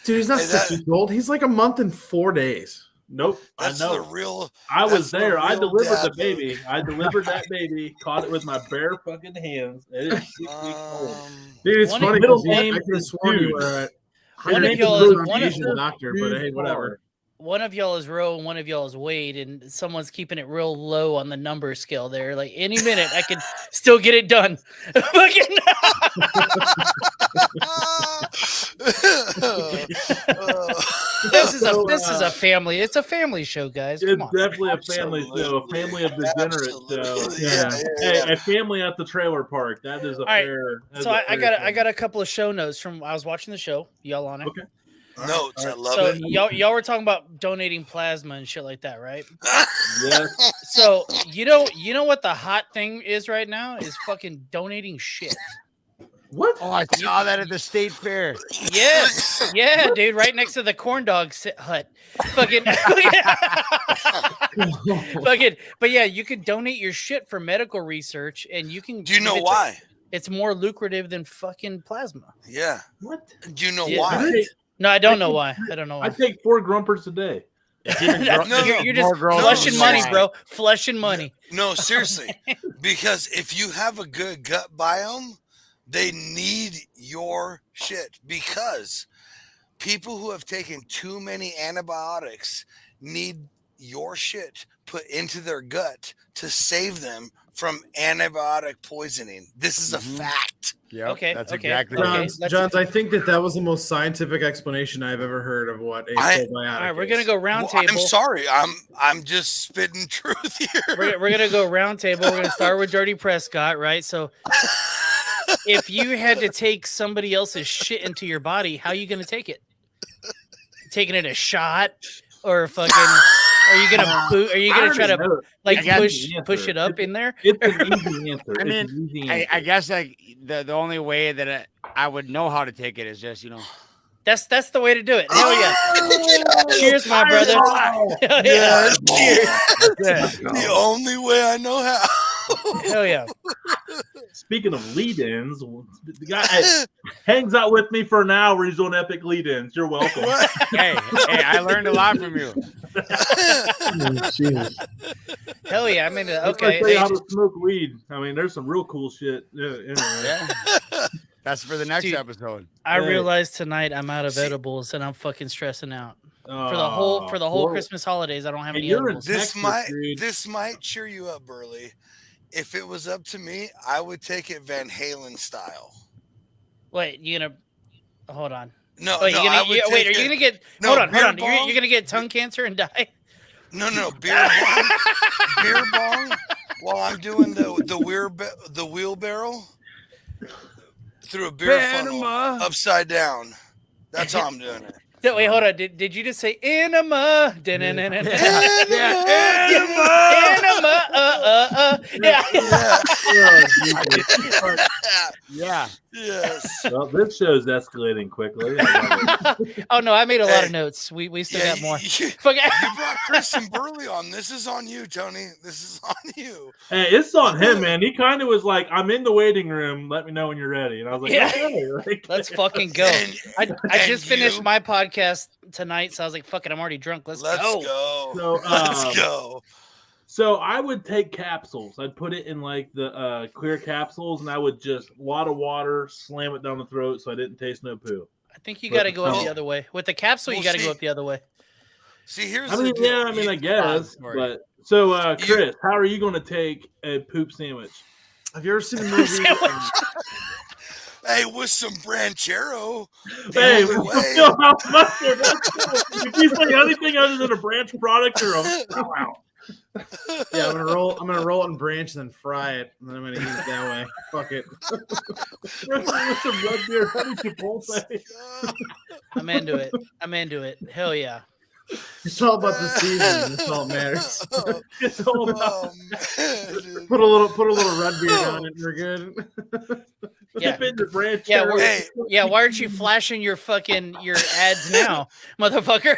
F: Dude, he's not
B: Hey,
F: 6
B: that-
F: weeks old. He's like a month and 4 days.
A: Nope,
B: That's
A: I know.
B: the real.
A: I was
B: that's the
A: there. I
B: real
A: delivered the
B: dad
A: baby. I delivered that baby. Caught it with my bare fucking hands. It is 6 weeks old.
F: Dude, it's
E: One
F: funny.
A: middle
F: 'cause
A: name
F: I could have
A: is
F: sworn you
A: Dude.
F: were at
E: One of
F: Hydration
E: y'all-
F: Food
E: one of-
F: Asian doctor, but hey, whatever.
E: one of y'all is Roe and one of y'all is Wade, and someone's keeping it real low on the number scale there. Like any minute, I could still get it done. Fucking- this is a family. It's a family show, guys. Come
A: It's
E: on.
A: definitely a family show, a family of degenerates show.
B: Absolutely.
A: Yeah.
B: Yeah.
A: Hey, a family at the trailer park. That is a
E: right.
A: fair. that is
E: So
A: a
E: I
A: fair
E: got a couple of show notes from I was watching the show. Y'all on it?
A: Okay.
B: Notes, I love
E: So
B: it.
E: y'all were talking about donating plasma and shit like that, right?
A: Yes.
E: So you know what the hot thing is right now is fucking donating shit.
A: What?
C: Oh, I saw that at the state fair.
E: Yes, yeah, dude, right next to the corn dog hut. Fucking, fucking. But yeah, you could donate your shit for medical research, and you can.
B: Do you know why?
E: It's more lucrative than fucking plasma.
B: Yeah.
A: What?
B: Do you know
E: Yeah.
B: why?
E: No, I don't know why. I don't know why.
A: I take 4 grumpers a day.
E: You're just flushing money, bro. Flushing money.
B: No, seriously. Because if you have a good gut biome, they need your shit. Because people who have taken too many antibiotics need your shit put into their gut to save them from antibiotic poisoning. This is a fact.
C: Yeah,
E: Okay,
C: that's
E: okay.
C: exactly
E: Okay.
C: right.
F: Johns, I think that was the most scientific explanation I've ever heard of what a probiotic
E: All right, we're
F: is.
E: gonna go round
B: Well,
E: table.
B: I'm sorry. I'm just spitting truth here.
E: We're gonna go round table. We're gonna start with Dirty Prescott, right? So, if you had to take somebody else's shit into your body, how are you gonna take it? Taking it a shot, or fucking? Are you gonna boot? Are you gonna try to like push it up in there?
A: It's an easy answer.
C: I mean,
A: it's an easy answer.
C: I guess like the only way that I would know how to take it is just
E: That's the way to do it. Hell yeah! Cheers, my brother. Hell yeah! Cheers.
B: The only way I know how.
E: Hell yeah!
A: Speaking of lead-ins, the guy hangs out with me for an hour. He's doing epic lead-ins. You're welcome.
C: hey, I learned a lot from you.
E: Hell yeah! I mean,
A: That's
E: okay.
A: like saying how to smoke weed. I mean, there's some real cool shit. Anyway.
C: Yeah. That's for the next
E: Dude,
C: episode.
E: I realized tonight I'm out of edibles and I'm fucking stressing out for the whole Christmas holidays. I don't have any edibles.
B: This might cheer you up, Burley. If it was up to me, I would take it Van Halen style.
E: Wait, you gonna hold on?
B: No,
E: wait,
B: no,
E: are you gonna get?
B: No,
E: hold on.
B: beer
E: You're gonna get tongue cancer and die?
B: No, beer bong. While I'm doing the wheelbarrow through a beer funnel upside down. That's how I'm doing it.
E: Wait, hold on. Did you just say enema? Enema.
C: Yeah.
B: Yes.
A: Well, this show's escalating quickly.
E: Oh no, I made a lot of notes. We still got more.
B: You brought Chris and Burley on. This is on you, Tony. This is on you.
A: Hey, it's on him, man. He kind of was like, "I'm in the waiting room. Let me know when you're ready." And I was like, "Okay,
E: let's fucking go." I just finished my podcast tonight, so I was like, "Fuck it, I'm already drunk. Let's go."
B: Let's go.
A: So I would take capsules. I'd put it in like the clear capsules, and I would just a lot of water, slam it down the throat, so I didn't taste no poo.
E: I think you got to go up the other way with the capsule. You got to go up the other way.
B: See, here's
A: I mean, I guess. But so, Chris, how are you going to take a poop sandwich?
F: Have you ever seen the movie?
B: Hey, with some Branchero.
A: Hey, if you say anything other than a branch product or wow.
F: Yeah, I'm gonna roll it in branch and then fry it, and then I'm gonna eat it that way. Fuck it.
A: With some red beer, honey chipotle.
E: I'm into it. Hell yeah.
F: It's all about the season. That's all that matters.
A: It's all about
F: put a little red beer on it, and we're good.
E: Yeah.
A: Dip in your branch.
E: Yeah, why aren't you flashing your ads now, motherfucker?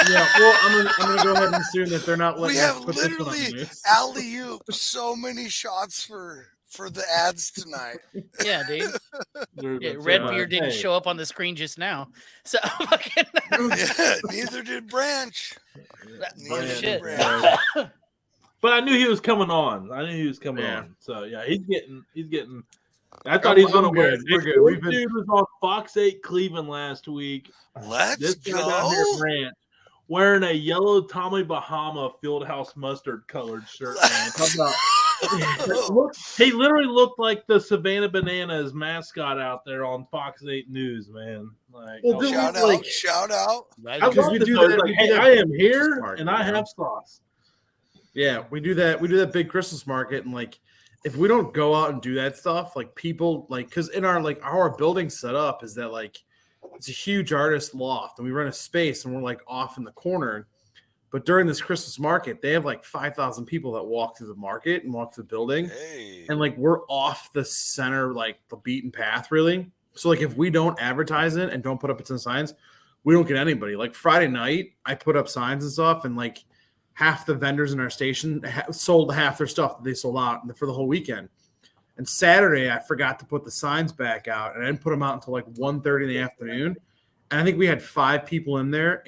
F: Yeah, well, I'm gonna go ahead and assume that they're not letting
B: We
F: us
B: have
F: put this one on the
B: literally
F: news.
B: alley-oop so many shots for the ads tonight.
E: Yeah, dude. Yeah, red beer didn't show up on the screen just now, so fucking.
B: Yeah, neither did Branch.
E: Shit.
A: But I knew he was coming on. So yeah, he's getting. I thought he was going to win.
F: We're good.
A: This dude was on Fox 8 Cleveland last week.
B: Let's
A: This guy down here at Ranch wearing a yellow Tommy Bahama Fieldhouse mustard colored shirt. Man. He literally looked like the Savannah Bananas mascot out there on Fox 8 News, man. Like,
B: shout out.
A: I love this. Like, hey, I am here and I have sauce.
F: Yeah, we do that. We do that big Christmas market, and like, if we don't go out and do that stuff, like people like, because in our building set up is that like it's a huge artist loft, and we rent a space, and we're like off in the corner. But during this Christmas market, they have like 5,000 people that walk through the market and walk through the building.
B: Hey.
F: And like we're off the center, like the beaten path, really. So like if we don't advertise it and don't put up a ton of signs, we don't get anybody. Like Friday night, I put up signs and stuff, and like half the vendors in our station sold half their stuff that they sold out for the whole weekend. And Saturday, I forgot to put the signs back out, and I didn't put them out until like 1:30 in the afternoon. And I think we had 5 people in there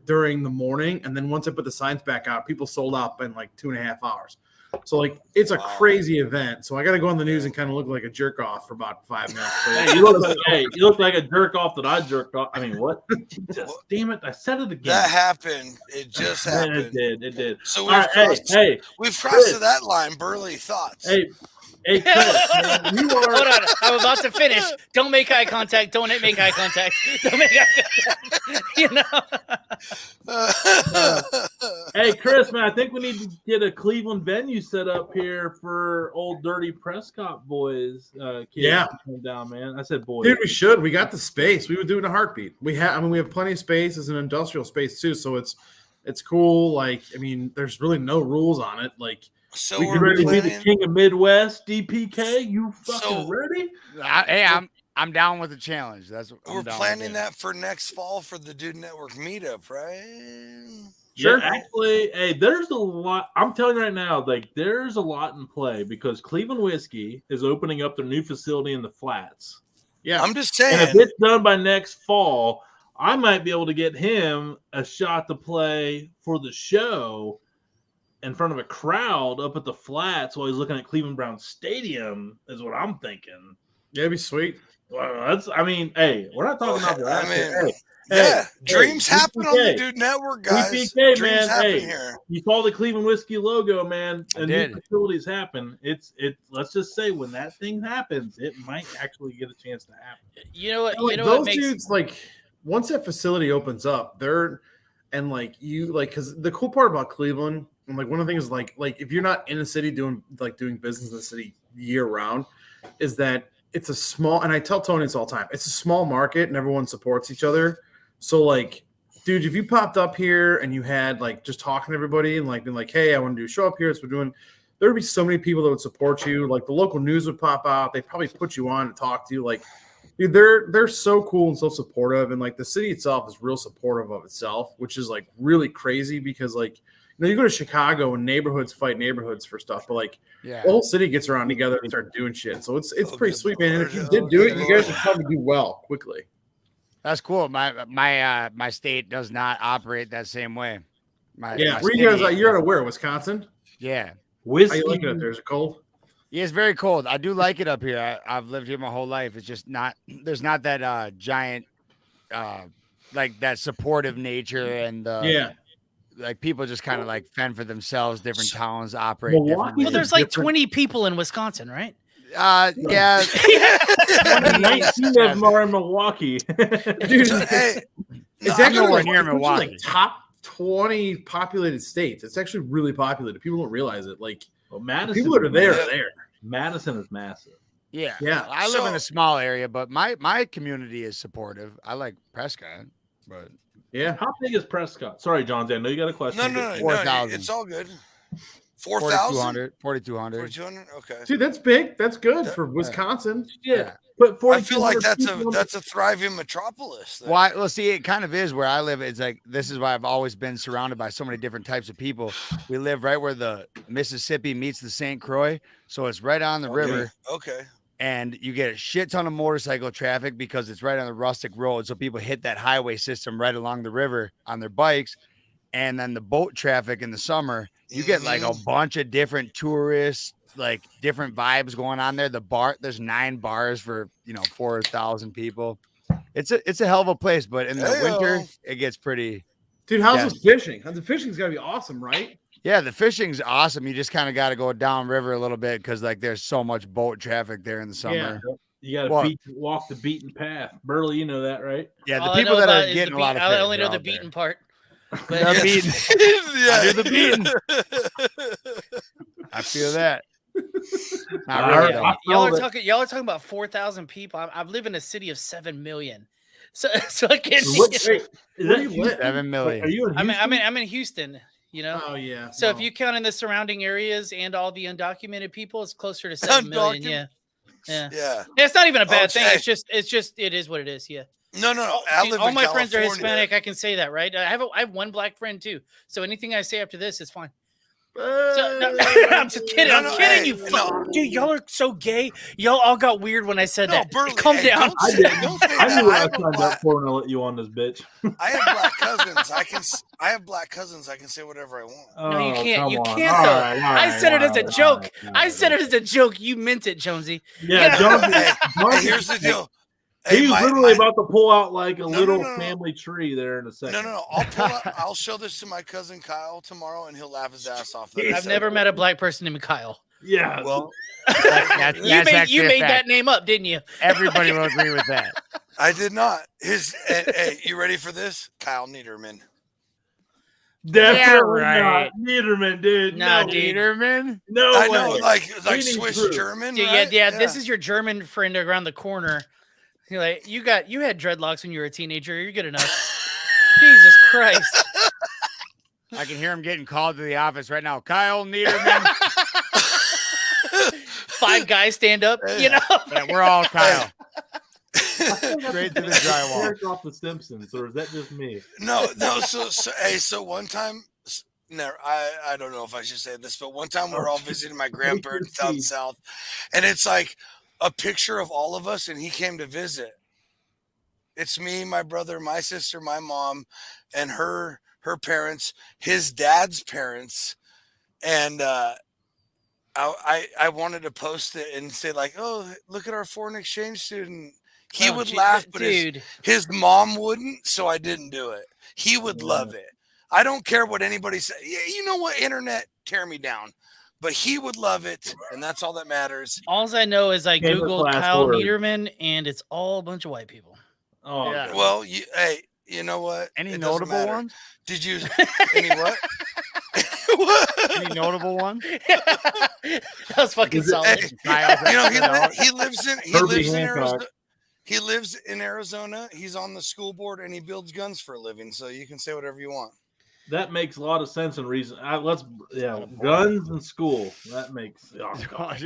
F: during the morning. And then once I put the signs back out, people sold out in like 2.5 hours. So like it's a crazy event. So I got to go on the news and kind of look like a jerk off for about 5 minutes.
A: Hey, you look like a jerk off that I jerked off. I mean, what? Jesus, damn it! I said it again.
B: That happened. It just happened.
A: It did.
B: So
A: we've
B: crossed to that line. Burley thoughts.
A: Hey, Chris, man, you are.
E: Hold on, I'm about to finish. Don't make eye contact. Don't make eye contact. Don't make eye contact. You know.
A: Hey, Chris, man, I think we need to get a Cleveland venue set up here for old dirty Prescott boys.
F: Yeah,
A: come down, man. I said boys.
F: Dude, we should. We got the space. We would do it in a heartbeat. We have plenty of space as an industrial space too. So it's cool. Like, I mean, there's really no rules on it. Like.
B: So
A: we ready to be the king of Midwest, DPK? You fucking ready?
C: Hey, I'm down with the challenge.
B: We're planning that for next fall for the Dude Network meetup, right?
A: Sure. Yeah, actually, hey, there's a lot. I'm telling you right now, like there's a lot in play because Cleveland Whiskey is opening up their new facility in the Flats.
B: Yeah, I'm just saying.
A: And if it's done by next fall, I might be able to get him a shot to play for the show in front of a crowd up at the Flats while he's looking at Cleveland Browns Stadium is what I'm thinking.
F: Yeah, it'd be sweet.
A: Well, hey, we're not talking about that.
B: Dreams happen on the Dude Network, guys.
A: DPK,
B: dreams
A: man.
B: Here.
A: You saw the Cleveland Whiskey logo, man, and new facilities happen. It's let's just say when that thing happens, it might actually get a chance to happen.
E: You know what?
F: Those dudes, like, once that facility opens up, because the cool part about Cleveland. And like one of the things, like if you're not in a city doing business in the city year round, is that it's a small. And I tell Tony this all the time. It's a small market, and everyone supports each other. So like, dude, if you popped up here and you had like just talking to everybody and like been like, hey, I want to do a show up here. So we're doing. There would be so many people that would support you. Like the local news would pop out. They probably put you on and talk to you. Like, dude, they're so cool and so supportive. And like the city itself is real supportive of itself, which is like really crazy because like. You go to Chicago and neighborhoods fight neighborhoods for stuff, but like the whole city gets around together and start doing shit. So it's pretty sweet, man. And if you did do it, you guys would probably do well quickly.
C: That's cool. My state does not operate that same way.
F: Where you guys? You're out of where? Wisconsin?
C: Yeah.
F: How you like it up there? Is it cold?
C: Yeah, it's very cold. I do like it up here. I've lived here my whole life. It's just there's not that giant, like that supportive nature and like people just kind of like fend for themselves. Different towns operate differently.
E: Well, there's like 20 people in Wisconsin, right?
C: Yeah.
A: 19 of them are in Milwaukee.
F: Dude, it's actually
C: nowhere near Milwaukee.
F: Like top 20 populated states. It's actually really populated. People don't realize it. Like,
A: Madison,
F: people that are there.
A: Madison is massive.
C: Yeah.
F: I
C: live in a small area, but my community is supportive. I like Prescott, but.
F: Yeah.
A: How big is Prescott? Sorry, John. I know you got a question.
B: No.
C: 4,000.
B: It's all good. 4,000?
C: 4,200.
B: 4,200? Okay.
F: Dude, that's big. That's good for Wisconsin.
A: Yeah. But
B: I feel like that's a thriving metropolis.
C: Well, see, it kind of is where I live. It's like, this is why I've always been surrounded by so many different types of people. We live right where the Mississippi meets the St. Croix. So it's right on the river.
B: Okay.
C: And you get a shit ton of motorcycle traffic because it's right on the rustic road. So people hit that highway system right along the river on their bikes. And then the boat traffic in the summer, you get like a bunch of different tourists, like different vibes going on there. There's 9 bars for, 4,000 people. It's a hell of a place, but in the winter, it gets pretty.
F: Dude, how's the fishing? The fishing's gotta be awesome, right?
C: Yeah, the fishing's awesome. You just kind of got to go down river a little bit because like there's so much boat traffic there in the summer.
A: Yeah. You got to walk the beaten path. Burley, you know that, right?
C: Yeah, the people that are getting a lot of fish.
E: I only know the beaten part.
C: But the beaten. I do the beaten. I feel that. Not really,
E: y'all are talking about 4,000 people. I live in a city of 7 million. So I can't.
A: Wait, is that
C: 7 million.
A: Are you in Houston?
E: I'm in Houston. You know.
F: Oh yeah.
E: So if
F: no.
E: you count in the surrounding areas and all the undocumented people, it's closer to 7 million. Yeah.
B: Yeah.
E: It's not even a bad thing.
B: Okay.
E: It's just it is what it is. Yeah.
B: No. I
E: Dude,
B: live
E: all
B: in
E: my friends are
B: California.
E: Hispanic. I can say that, right? I have one black friend too. So anything I say after this is fine. So, I'm just kidding.
B: No,
E: I'm
B: no,
E: kidding.
B: hey,
E: You fuck.
B: no.
E: Dude, y'all are so gay. Y'all all got weird when I said
B: No,
E: that.
B: Burley,
E: Calm
B: hey,
E: down.
B: don't
A: I
B: say-
A: didn't.
B: don't say
A: I
B: that.
A: knew what
B: I
A: I
B: have a
A: signed
B: black-
A: up for, and I let you on this bitch.
B: I have black cousins. I have black cousins. I can say whatever I want.
E: No, you
A: Oh,
E: can't.
A: come
E: You
A: on.
E: can't
A: All
E: though.
A: right, all
E: I
A: right,
E: said it
A: all
E: as a
A: right,
E: joke.
A: all
E: I
A: right,
E: said it
A: okay.
E: as a joke. You meant it, Jonesy.
A: Yeah, Jonesy.
B: Hey,
A: Jonesy-
B: here's the deal.
A: He
B: Hey,
A: was
B: my-
A: literally
B: my-
A: about to pull out like a
B: No,
A: little
B: no.
A: family tree there in a second.
B: No. I'll show this to my cousin Kyle tomorrow, and he'll laugh his ass off. that I
E: I've
B: said
E: never
B: it.
E: met a black person named Kyle.
A: Yeah.
B: Well,
C: That's
E: You made
C: actually a
E: that
C: fact.
E: name up, didn't you?
C: Everybody will agree with that.
B: I did not. Hey, you ready for this? Kyle Niederman.
A: Definitely
C: right.
A: not. Niederman, dude.
E: Nah,
A: no,
E: dude.
C: Peterman?
A: No
B: I
A: way.
B: know, like
A: We need
B: Swiss
A: proof.
B: German.
E: Yeah,
B: right?
E: yeah. This is your German friend around the corner. You're like, you had dreadlocks when you were a teenager. You're good enough. Jesus Christ.
C: I can hear him getting called to the office right now. Kyle Niederman.
E: 5 guys stand up, you know.
C: Yeah, we're all Kyle.
A: Straight
C: to the drywall.
A: Character off The Simpsons, or is that just me?
B: No. So one time, I don't know if I should say this, but one time we were all visiting my grandparents down south, and it's like a picture of all of us, and he came to visit. It's me, my brother, my sister, my mom, and her parents, his dad's parents, and I wanted to post it and say like, oh, look at our foreign exchange student. He would laugh, but his mom wouldn't, so I didn't do it. He would love it. I don't care what anybody says. Yeah, you know what? Internet, tear me down. But he would love it, and that's all that matters.
E: All I know is I
A: Favorite
E: Googled
A: class
E: Kyle
A: word.
E: Niederman, and it's all a bunch of white people.
A: Oh,
C: Yeah.
A: okay.
B: Well, you know what?
C: Any
B: It doesn't
C: notable
B: matter.
C: ones?
B: Did you? Any what? What?
C: Any notable ones?
E: That was fucking
A: Is it-
E: solid.
B: Hey,
C: Kyle's
B: You know,
C: out.
B: he lives in
A: Herbie
B: Arizona.
A: Hancock.
B: He lives in Arizona. He's on the school board and he builds guns for a living. So you can say whatever you want.
A: That makes a lot of sense and reason. Guns and school. That makes. Oh, God.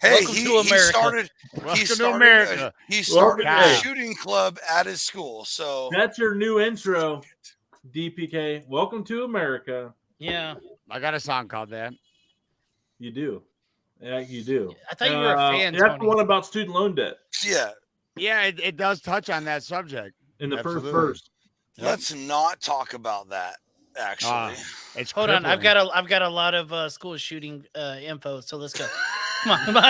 B: Hey,
E: Welcome
B: he
E: to America.
C: Welcome
B: he started a
C: Welcome.
B: shooting club at his school. So
A: That's your new intro, DPK. Welcome to America.
E: Yeah.
C: I got a song called that.
A: You do. Yeah, you do.
E: I thought you were a fan,
A: That's the
E: Tony.
A: one about student loan debt
B: yeah,
C: Yeah, it does touch on that subject.
A: in the
C: Absolutely.
A: first verse.
B: let's not talk about that. Actually,
C: It's
E: Hold on, I've got a lot of school shooting info, so let's go. Come on.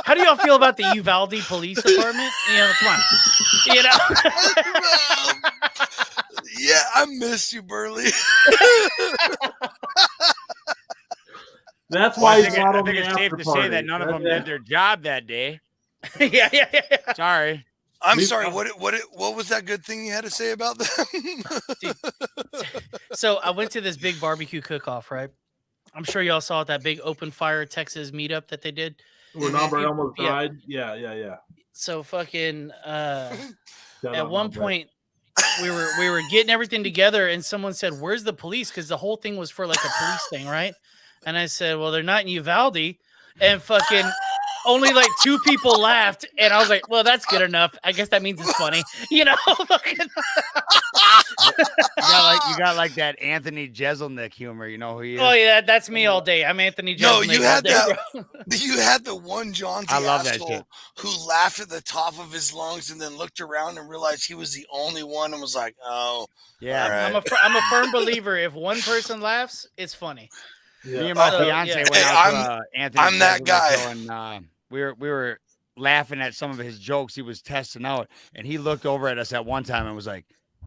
E: How do y'all feel about the Uvalde Police Department? You know, come on. You know,
B: yeah, I miss you, Burley.
A: That's
C: Well,
A: why
C: I
A: he's
C: think,
A: not
C: I
A: on
C: think
A: the
C: it's safe
A: after
C: to
A: party.
C: say that none of them did their job that day.
E: yeah.
C: Sorry.
B: I'm
A: We-
B: sorry. What was that good thing you had to say about them?
E: So I went to this big barbecue cook-off, right? I'm sure y'all saw that big open fire Texas meetup that they did.
A: Where Norbert almost
E: Yeah.
A: died. Yeah.
E: So fucking
A: Shout
E: at
A: out
E: one
A: Norbert.
E: point we were getting everything together and someone said, "Where's the police?" Because the whole thing was for like a police thing, right? And I said, "Well, they're not in Uvalde," and fucking only like 2 people laughed, and I was like, "Well, that's good enough. I guess that means it's funny," you know. Fucking-
C: You got like that Anthony Jeselnik humor. You know who he is?
E: oh yeah, that's me all day. I'm Anthony.
B: No,
E: Jeselnik
B: you
E: all
B: had
E: day,
B: that-
E: bro.
B: You had the one Jaunty
C: I love that
B: asshole
C: shit.
B: who laughed at the top of his lungs and then looked around and realized he was the only one and was like, "Oh,
C: Yeah.
B: all right."
E: I'm a firm believer. If one person laughs, it's funny.
A: Yeah.
C: Me and my
B: Oh,
C: fiance
E: yeah.
C: went
B: Hey,
C: out to Anthony.
B: I'm that
C: Jeselnik
B: guy.
C: show, and we were laughing at some of his jokes he was testing out, and he looked over at us at one time and was like,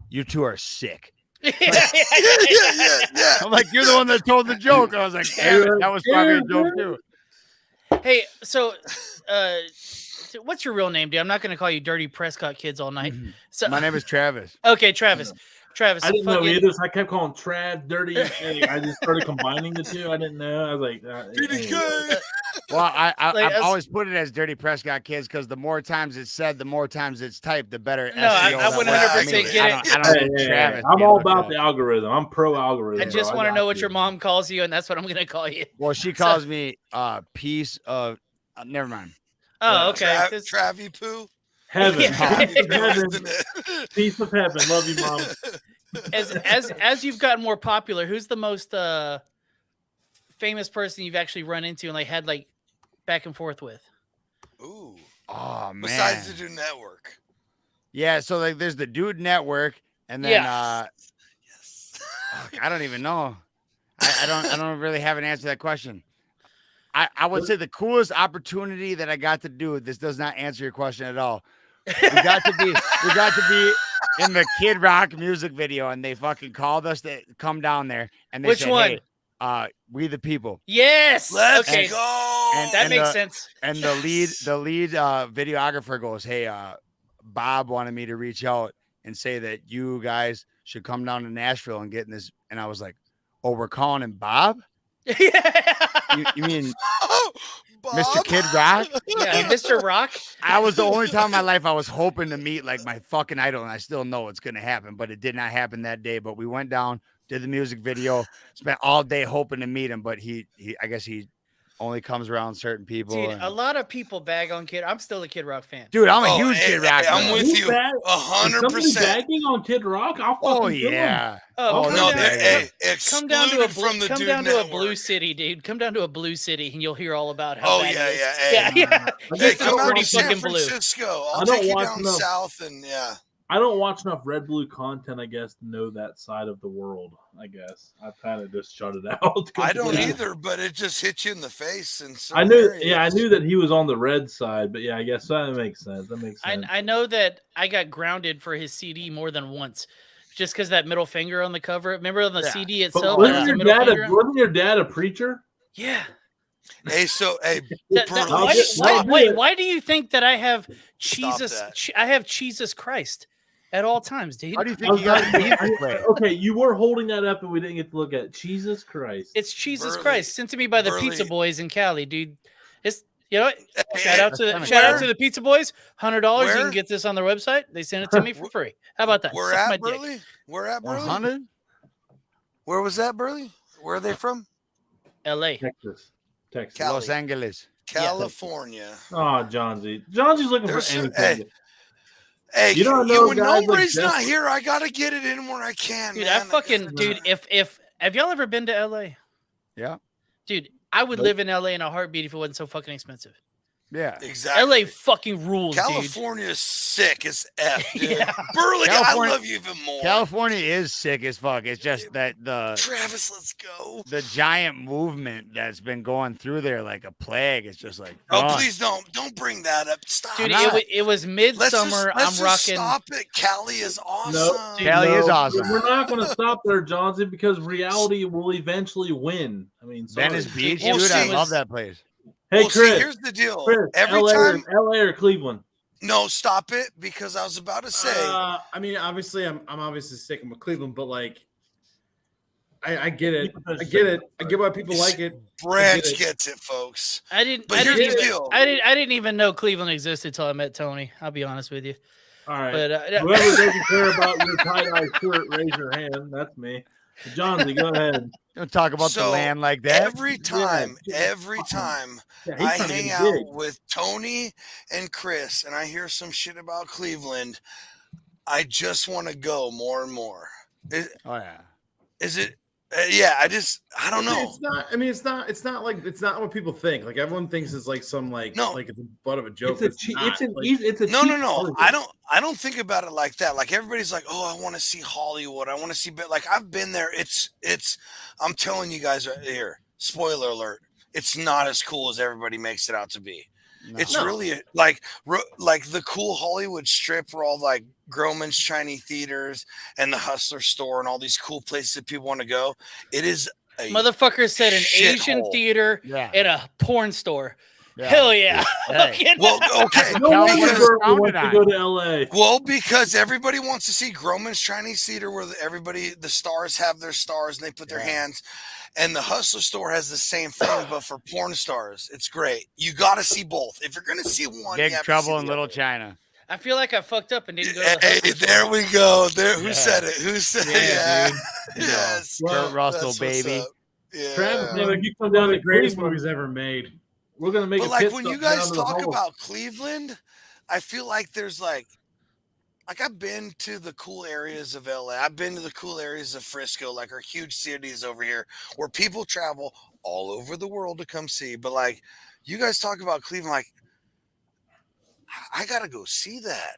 C: "You two are sick."
B: yeah.
C: I'm like, "You're the one that told the joke." I was like, "Damn it, that was probably a joke too."
E: Hey, so what's your real name, dude? I'm not going to call you Dirty Prescott Kids all night. So
C: My name is Travis.
E: okay, Travis. Travis,
A: I didn't know
E: fucking-
A: either, so I kept calling Trav Dirty. Hey, I just started combining the two. I didn't know. I was like,
B: PDK.
C: Well, I've
E: that's-
C: always put it as Dirty Prescott Kids because the more times it's said, the more times it's typed, the better.
E: No, I
C: SEO that
E: 100%
C: works.
E: get
C: I
E: it.
C: don't
A: Hey,
C: think
A: hey, hey,
C: Travis
A: I'm
C: can
A: all
C: look
A: about
C: it
A: the
C: up.
A: algorithm. I'm pro algorithm.
E: I just
A: want to
E: know what your mom calls you, and that's what I'm gonna call you.
C: Well, she calls me piece of. Never mind.
E: Oh, okay.
B: Travie poo.
A: heaven.
E: Yeah.
A: Piece of heaven.
B: Isn't it?
A: Piece of heaven. Love you, mom.
E: As you've gotten more popular, who's the most famous person you've actually run into and like had like back and forth with?
B: Ooh.
C: Oh man.
B: Besides the Dude Network.
C: Yeah, so like there's the Dude Network, and then
B: Yes.
C: I don't even know. I don't really have an answer to that question. I would say the coolest opportunity that I got to do. This does not answer your question at all. We got to be in the Kid Rock music video, and they fucking called us to come down there. And they
E: Which
C: said,
E: one?
C: Hey, We the People.
E: Yes.
B: Let's
E: okay.
B: go.
E: That makes sense.
C: And the lead videographer goes, Hey, Bob wanted me to reach out and say that you guys should come down to Nashville and get in this. And I was like, oh, we're calling him Bob? You mean Mr. Kid Rock?
E: Yeah, Mr. Rock.
C: I was the only time in my life I was hoping to meet like my fucking idol, and I still know it's gonna happen, but it did not happen that day. But we went down, did the music video, spent all day hoping to meet him, but he I guess he only comes around certain people.
E: Dude, a lot of people bag on Kid. I'm still a Kid Rock fan.
C: Dude, I'm a huge Kid Rock
B: I'm
C: fan.
B: with you
A: Is somebody
B: 100%.
A: bagging on Kid Rock? I'll
C: Oh
A: fucking kill him.
C: yeah.
E: Oh,
C: Oh,
B: No,
C: no,
B: they're
E: come down to a
B: excluded from the
E: come
B: Dude
E: down to a
B: Network.
E: blue city, dude. Come down to a blue city, and you'll hear all about how.
B: Oh,
E: bad
B: yeah,
E: it is.
B: yeah, hey.
E: yeah.
A: I
B: Hey,
A: guess
B: come out
E: pretty
B: to San
E: fucking blue.
B: Francisco.
A: I
B: I'll
A: don't
B: take you
A: watch
B: down
A: enough.
B: south, and yeah.
A: I don't watch enough red blue content, I guess, to know that side of the world. I guess I kind of just shut it out.
B: I don't
A: completely.
B: either, but it just hits you in the face. And
A: I knew, I knew that he was on the red side, but yeah, I guess that makes sense. That makes sense.
E: I know that I got grounded for his CD more than once, just because that middle finger on the cover. Remember on the
C: Yeah.
E: CD
A: But
E: itself?
A: wasn't
E: there's a
A: your
E: middle
A: dad
E: finger on-
A: wasn't your dad a preacher?
E: Yeah.
B: Hey,
A: Burley,
E: Why do you think that I have
B: Stop
E: Jesus?
B: that.
E: I have Jesus Christ at all times, dude.
C: How do you
A: I
C: think
A: was
C: you got
A: like,
C: to play?
A: okay, you were holding that up and we didn't get to look at it. Jesus Christ.
E: It's Jesus
B: Burley-
E: Christ sent to me by the
B: Burley-
E: Pizza Boys in Cali, dude. It's shout
B: Hey,
E: out to
C: That's
E: shout out
B: where-
E: to the Pizza Boys. $100. You
B: Where?
E: can get this on their website. They send it to me for free. How about that?
B: We're
E: Suck my
B: at
E: dick.
B: Burley. We're at Burley.
C: 100?
B: Where was that, Burley? Where are they from?
E: L.A.
A: Texas.
B: Cali.
C: Los Angeles.
B: California.
A: Oh, Johnsy. Johnsy's looking
B: There's
A: for
B: some-
A: anything.
B: Hey,
A: You don't know
B: when
A: guys like
B: nobody's
A: this?
B: not here, I gotta get it in where I can.
E: Dude,
B: man.
E: I fucking dude. If have y'all ever been to L.A.?
C: Yeah.
E: Dude, I would
A: Nope.
E: live in L.A. in a heartbeat if it wasn't so fucking expensive.
C: Yeah.
B: Exactly.
E: L.A. fucking rules, dude.
B: California is sick as F, dude.
E: Yeah.
B: Burley,
C: California-
B: I love you even more.
C: California is sick as fuck. It's just that
B: Travis, let's go.
C: the giant movement that's been going through there like a plague. It's just like
B: Oh,
C: gone.
B: please don't bring that up. Stop.
E: Dude,
C: not.
E: it was midsummer.
B: Let's
E: I'm
B: just
E: rocking.
B: stop it. Cali is awesome.
A: No, dude,
C: Cali is awesome.
A: We're not going to stop there, Johnson, because reality will eventually win. I mean, sorry.
C: Venice Beach,
B: Well,
C: dude. I
B: see-
C: love that place.
A: Hey,
B: Well,
A: Chris.
B: see, here's the deal.
A: Chris,
B: Every
A: LA,
B: time,
A: LA or Cleveland?
B: no, stop it, because I was about to say,
F: I mean, obviously, I'm obviously sticking with Cleveland, but like, I get it. I get it. I get why people like it.
B: Branch
F: it.
B: gets it, folks.
E: I didn't.
B: But
E: I
B: here's
E: didn't
B: the
E: even.
B: deal.
E: I didn't even know Cleveland existed till I met Tony. I'll be honest with you.
A: All right.
E: But
A: Whoever doesn't care about your tie-dye shirt, raise your hand. That's me. Johnsy, go ahead.
C: Don't talk about the
B: So,
C: land like that.
B: Every time
A: Yeah. Yeah, he's
B: I
A: trying to
B: hang
A: get
B: out
A: big.
B: with Tony and Chris and I hear some shit about Cleveland, I just want to go more and more.
C: Oh yeah.
B: Is it? Yeah, I don't know.
F: It's not. I mean, it's not like it's not what people think. Like everyone thinks it's like some like
B: No.
F: like it's a butt of a joke.
A: It's a cheap.
F: not.
A: It's an
F: Like,
A: easy. It's a
B: No,
A: cheap
B: no, no.
A: target.
B: I don't think about it like that. Like everybody's like, oh, I want to see Hollywood. I want to see, but like I've been there. It's. I'm telling you guys right here. Spoiler alert. It's not as cool as everybody makes it out to be.
C: No.
B: It's really like the cool Hollywood strip where all like Groman's Chinese theaters and the Hustler store and all these cool places that people want to go. It is a
E: motherfucker said an Asian
B: shithole.
E: theater
C: Yeah.
E: and a porn store. Hell yeah.
C: Hey.
E: Fucking-
B: Well, okay.
A: No
C: Tell
A: wonder
C: me what it's
A: Burger
C: founded
A: wants to
C: on.
A: go to LA.
B: Well, because everybody wants to see Groman's Chinese Theater, where the stars have their stars and they put their hands. And the Hustler store has the same thing, but for porn stars. It's great. You got to see both. If you're going to see one, you
C: Big
B: have to
C: Trouble
B: see
C: in
B: the
C: Little
B: other.
C: China.
E: I feel like I fucked up and didn't go to the
B: Hey,
E: Hustler store.
B: there we go. Who
C: Yeah.
B: said it? Who said it?
F: Yeah,
B: Yeah. Yes.
A: Well,
C: Kurt Russell,
B: That's what's
C: baby.
B: up. Yeah.
A: Travis, man, if you come
F: One
A: down
F: of
A: to
F: the greatest
A: Cleveland,
F: movies ever made.
A: we're gonna make
B: But
A: a
B: like
A: pit
B: when
A: stop
B: you guys
A: down to the
B: talk
A: Hall.
B: about Cleveland, I feel like there's like I've been to the cool areas of LA. I've been to the cool areas of Frisco, like our huge cities over here where people travel all over the world to come see. But like you guys talk about Cleveland, like I gotta go see that.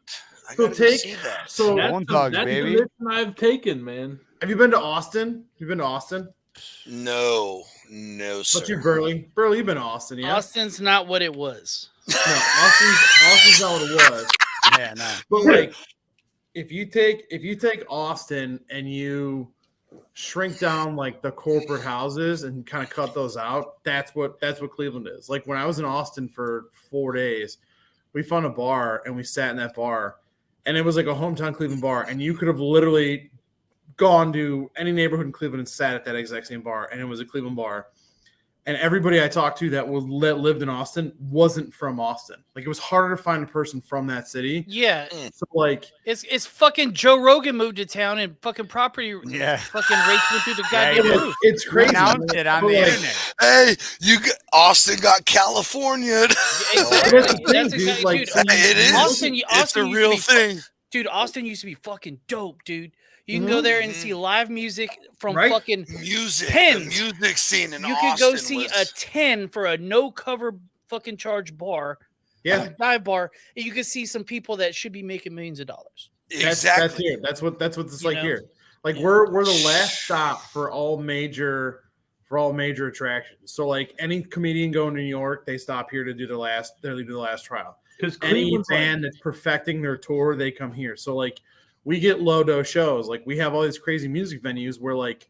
B: I
F: So
B: gotta go see that.
F: So
A: That's
C: Bone
A: the-
C: Thugs,
A: that's
C: baby.
A: the mission I've taken, man.
F: have you been to Austin? You've been to Austin?
B: No, sir.
F: But you, Burley. Burley, you've been to Austin, yeah?
E: Austin's not what it was.
F: No, Austin's not what it was.
C: Yeah, no.
F: But like, if you take Austin and you shrink down like the corporate houses and kind of cut those out, that's what Cleveland is. Like when I was in Austin for 4 days, we found a bar and we sat in that bar, and it was like a hometown Cleveland bar, and you could have literally gone to any neighborhood in Cleveland and sat at that exact same bar, and it was a Cleveland bar. And everybody I talked to that lived in Austin wasn't from Austin. Like it was harder to find a person from that city.
E: Yeah,
F: So like,
E: it's fucking Joe Rogan moved to town and fucking property
C: Yeah.
E: fucking rates went through the
C: Yeah,
E: goddamn
C: yeah.
E: roof.
F: it's crazy.
C: Announced it on
F: But,
C: the
F: like,
C: internet.
B: Hey, Austin got California.
E: Exactly.
F: That's the thing,
E: That's
F: dude,
E: exactly,
F: like,
E: dude.
F: so
B: It is.
E: Austin
B: It's a
E: used to
B: real
E: be
B: thing.
E: Dude, Austin used to be fucking dope, dude. You can go there and see live music from
F: Right?
E: fucking.
B: Music,
E: Pins.
B: the music scene in
E: You
B: Austin
E: could go see
B: was,
E: a 10 for a no cover fucking charge bar,
F: yeah,
E: dive bar, and you could see some people that should be making millions of dollars.
F: that's
B: exactly.
F: here. That's what it's
E: You
F: like
E: know?
F: here. Like we're the last stop for all major attractions. So like any comedian going to New York, they stop here to do the last trial.
A: Because
F: Any
A: Cleveland's
F: band that's perfecting their tour, they come here. So like we get low-dose shows. Like we have all these crazy music venues where like,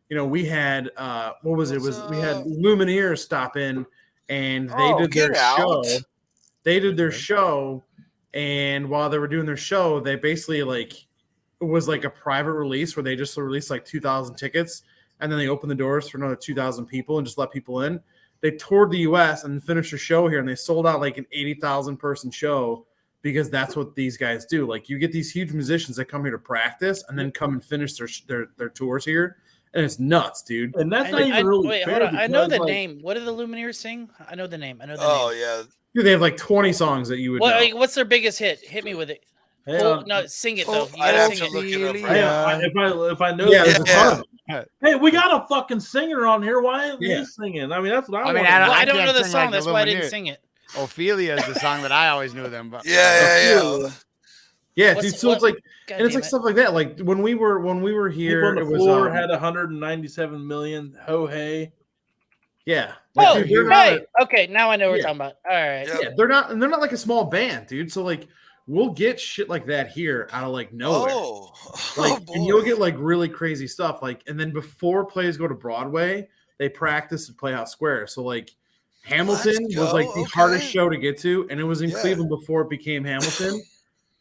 F: you know, we had what was it? We had Lumineers stop in and they did their show. They did their show, and while they were doing their show, they basically like it was like a private release where they just released like 2,000 tickets, and then they opened the doors for another 2,000 people and just let people in. They toured the U.S. and finished a show here, and they sold out like an 80,000 person show because that's what these guys do. Like you get these huge musicians that come here to practice and then come and finish their tours here, and it's nuts, dude.
A: and that's not even really
E: wait,
A: fair.
E: hold on. I know
A: because,
E: the
A: like,
E: name. What do the Lumineers sing? I know the name.
B: Oh yeah,
F: Dude, they have like 20 songs that you would know.
E: Like, what's their biggest hit? Hit me with it.
A: Hey,
E: No, sing it though. You
B: I'd
E: gotta
B: have
E: sing
B: to
E: it.
B: look it up.
A: hey,
B: Right
A: if I know,
F: Yeah,
A: that-
F: there's a ton of them.
A: hey, we got a fucking singer on here. Why isn't
F: Yeah.
A: he singing? I mean, that's what I,
C: I mean,
A: want.
C: I
E: Well, I don't
C: can't
E: know the
C: sing
E: song.
C: like the
E: That's why I didn't
C: Lumineers.
E: sing it.
C: Ophelia is the song that I always knew them. But
B: yeah.
F: Yeah,
E: What's-
F: dude. So it's like,
E: God
F: and it's
E: damn
F: like
E: it.
F: stuff like that. Like when we were
A: People
F: here,
A: on the
F: it was
A: floor had 197 million. Ho hey.
F: yeah.
E: Oh,
F: Like, dude, they're
E: hey.
F: not,
E: Okay, now I know what we're
F: Yeah.
E: talking about. All right.
B: Yeah.
F: yeah, they're not like a small band, dude. So like we'll get shit like that here out of like nowhere. Like,
B: boy.
F: and you'll get like really crazy stuff. Like, and then before plays go to Broadway, they practice at Playhouse Square. So like Hamilton
B: Let's
F: was
B: go,
F: like the
B: okay.
F: hardest show to get to, and it was in
B: Yeah.
F: Cleveland before it became Hamilton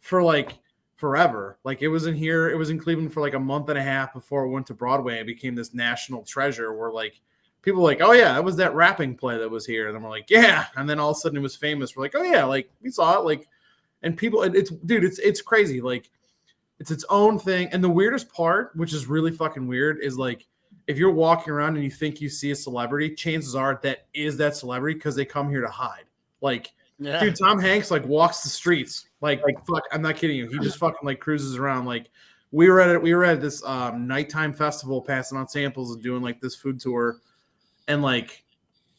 F: for like forever. Like it was in here, it was in Cleveland for like a month and a half before it went to Broadway and became this national treasure where like people were like, oh yeah, that was that rapping play that was here. And then we're like, yeah. And then all of a sudden it was famous. We're like, oh yeah, like we saw it. Like, and people, it's crazy. Like it's its own thing. And the weirdest part, which is really fucking weird, is like if you're walking around and you think you see a celebrity, chances are that is that celebrity because they come here to hide. Like,
C: yeah.
F: dude, Tom Hanks like walks the streets. Like fuck, I'm not kidding you. He just fucking like cruises around. Like we were at this nighttime festival passing out samples and doing like this food tour, and like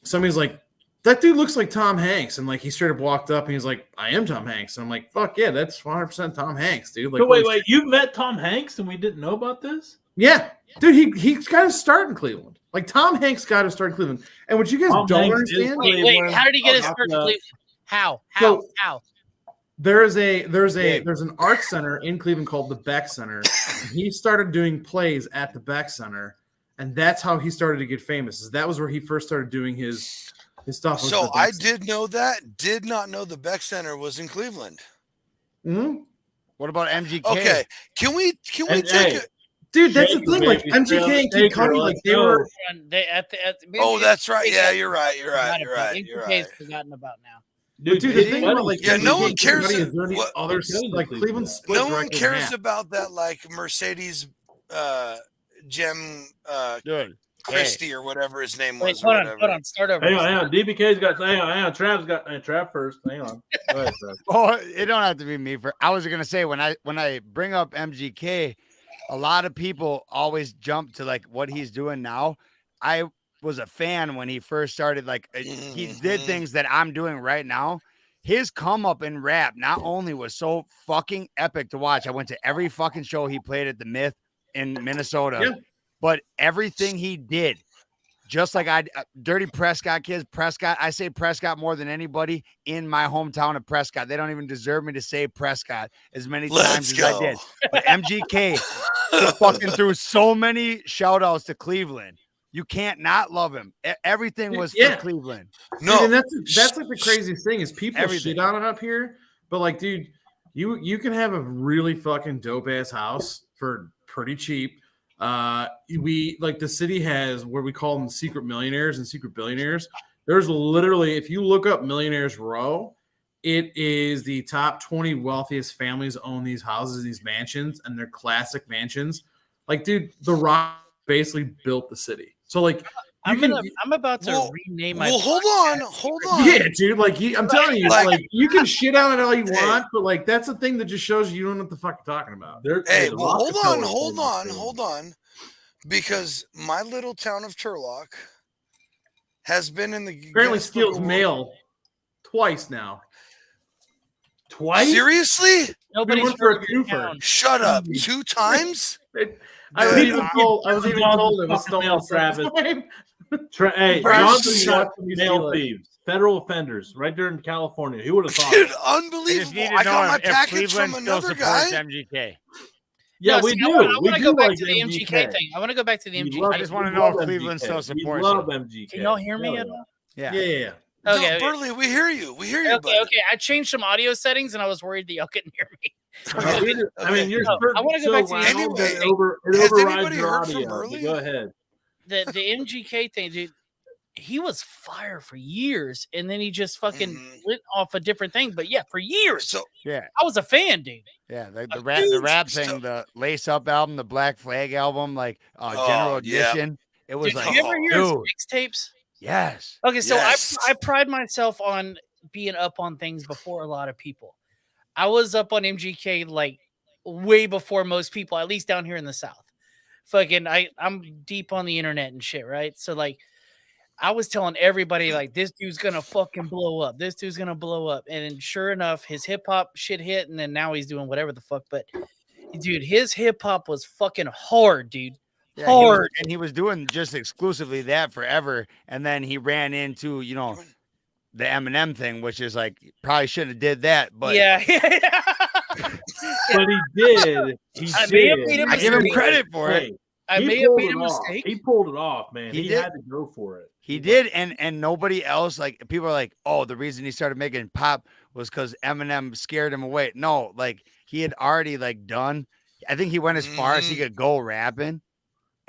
F: somebody's like, that dude looks like Tom Hanks, and like he straight up walked up and he's like, I am Tom Hanks. And I'm like, fuck yeah, that's 100% Tom Hanks, dude. Like,
A: So wait, you've met Tom Hanks and we didn't know about this?
F: yeah, dude, he's got to start in Cleveland. Like Tom Hanks got to start in Cleveland. And what you guys
A: Tom
F: don't
A: Hanks is
F: understand,
E: Wait, how did he get his
A: Oh,
E: start?
A: uh,
E: How?
F: So-
E: How?
F: there's an art center in Cleveland called the Beck Center. And he started doing plays at the Beck Center, and that's how he started to get famous. That was where he first started doing his His stuff was
B: So
F: the
B: I
F: best.
B: did know that. Did not know the Beck Center was in Cleveland.
F: Mhm.
C: What about MGK?
B: Okay, can we
A: And,
B: take
A: hey,
B: it?
F: Dude, that's the
A: Shaker,
F: thing. Like
A: baby, straight
F: MGK
A: on the
F: and Kid
A: shaker,
F: Cudi, like
A: let's
F: they
A: go.
F: were.
E: They
B: Oh, that's right. Yeah, you're right.
E: MGK
B: You're right. You're right. You're
E: MGK is
B: right.
E: forgotten about now.
F: But dude, the
A: Kid
F: thing
A: Cudi-
F: about like
B: Yeah,
F: MGK
B: no one
F: and Kid
B: cares
F: Cudi
B: that-
F: is they're the
B: what-
F: other
A: Kid Cudi
F: like
A: just
F: Cleveland
A: did that.
F: split
B: No one
F: directly in
B: cares
F: half.
B: about that like Mercedes Gem
C: Dude,
B: Christie or whatever his name
E: Wait,
B: was. Or
E: hold
B: whatever.
E: on, start over.
A: Hang on. DBK's got. Hang on. Trav's got. Trav first. Hang on. Go ahead, Trav.
C: oh, it don't have to be me. I was gonna say when I bring up MGK, a lot of people always jump to like what he's doing now. I was a fan when he first started. Like he did things that I'm doing right now. His come up in rap not only was so fucking epic to watch. I went to every fucking show he played at the Myth in Minnesota,
F: Yeah.
C: but everything he did, just like Dirty Prescott kids, Prescott. I say Prescott more than anybody in my hometown of Prescott. They don't even deserve me to say Prescott as many times as I did. But MGK fucking threw so many shout outs to Cleveland. You can't not love him. Everything was for Cleveland.
B: No,
F: Dude, and that's like the craziest thing is people
C: Everything.
F: shit on it up here, but like, dude, you can have a really fucking dope ass house for pretty cheap. We like the city has where we call them secret millionaires and secret billionaires. There's literally, if you look up Millionaires Row, it is the top 20 wealthiest families own these houses, these mansions, and they're classic mansions. Like, dude, The Rock basically built the city. So like,
E: I'm about to rename my.
B: Well, hold on.
F: yeah, dude. Like, I'm telling you,
B: Like-
F: like you can shit on it all you
B: Hey.
F: want, but like that's the thing that just shows you don't know what the fuck you're talking about.
B: Hey,
A: the
B: well,
A: Rockefellers
B: hold on, because my little town of Turlock has been in the
F: Apparently,
B: Guinness Book
F: steals
B: of World-
F: mail twice now.
A: Twice.
B: Seriously?
F: We
E: Nobody's
F: went for a
E: heard of your
F: twofer.
E: town.
B: Shut up! 2 times?
F: I was
B: Dude,
F: even told. I was even told it was
A: Fucking
F: stolen.
A: mail,
F: Travis.
A: Hey,
F: Travis
A: Johnson
F: shot
A: got
F: me
A: mail
F: steal it.
A: thieves, federal offenders, right there in California. Who would have thought?
B: Dude,
A: it?
C: I just
B: unbelievable!
C: need to
B: I
C: know
B: got my
C: if
B: package
C: Cleveland
B: from
C: still
B: another
C: supports
B: guy.
C: MGK.
A: Yeah,
E: No,
A: we
E: see,
A: do.
E: I want
A: We
E: to
A: do
E: go back
A: like
E: to the MGK thing. I want to go back to the
A: We
E: MGK.
A: love-
C: I just wanna
A: we
C: know if
A: love
C: Cleveland still
A: MGK.
C: supports
A: We love
C: him.
A: MGK.
E: Can y'all hear me
A: Hell
E: at
A: yeah.
E: all?
C: Yeah.
F: Yeah.
B: No,
E: Okay,
B: Burley, we hear you. We hear you,
E: okay,
B: buddy.
E: okay. I changed some audio settings, and I was worried that y'all couldn't hear me.
A: No, we just- I mean, you're
E: No, I wanna go
A: so
E: back to the
A: loud
B: Anyway,
A: that it
B: has
A: overrides
B: anybody
A: your
B: heard from
A: audio.
B: Burley?
A: Go ahead.
E: The MGK thing, dude. He was fire for years, and then he just fucking
B: Mhm.
E: went off a different thing. But yeah, for years,
B: So
C: Yeah.
E: I was a fan, dude.
C: Yeah, the
E: A
C: rap
B: huge
C: thing,
B: stuff.
C: the Lace Up album, the Black Flag album, like
B: Oh,
C: General
B: yeah.
C: Edition. It was
E: Dude,
C: like,
E: you ever hear his
C: dude,
E: mixtapes?
C: yes.
E: Okay, so
B: Yes.
E: I pride myself on being up on things before a lot of people. I was up on MGK like way before most people, at least down here in the South. Fucking, I'm deep on the internet and shit, right? So like, I was telling everybody like, this dude's gonna fucking blow up. This dude's gonna blow up, and then sure enough, his hip hop shit hit, and then now he's doing whatever the fuck. But dude, his hip hop was fucking hard, dude.
C: Yeah,
E: Hard.
C: he was doing just exclusively that forever. And then he ran into, the Eminem thing, which is like, probably shouldn't have did that. But
E: Yeah.
A: But he did. He
E: I may have
A: did.
E: made a
C: I give him
E: mistake.
C: credit for it.
A: Hey,
E: I
A: he
E: may have
A: pulled
E: made
A: it
E: a
A: off.
E: mistake.
A: He pulled it off, man.
C: He
A: He
C: did.
A: had to go for it.
C: He did, and nobody else, like, people are like, oh, the reason he started making pop was because Eminem scared him away. No, like, he had already like done. I think he went as far as he could go rapping,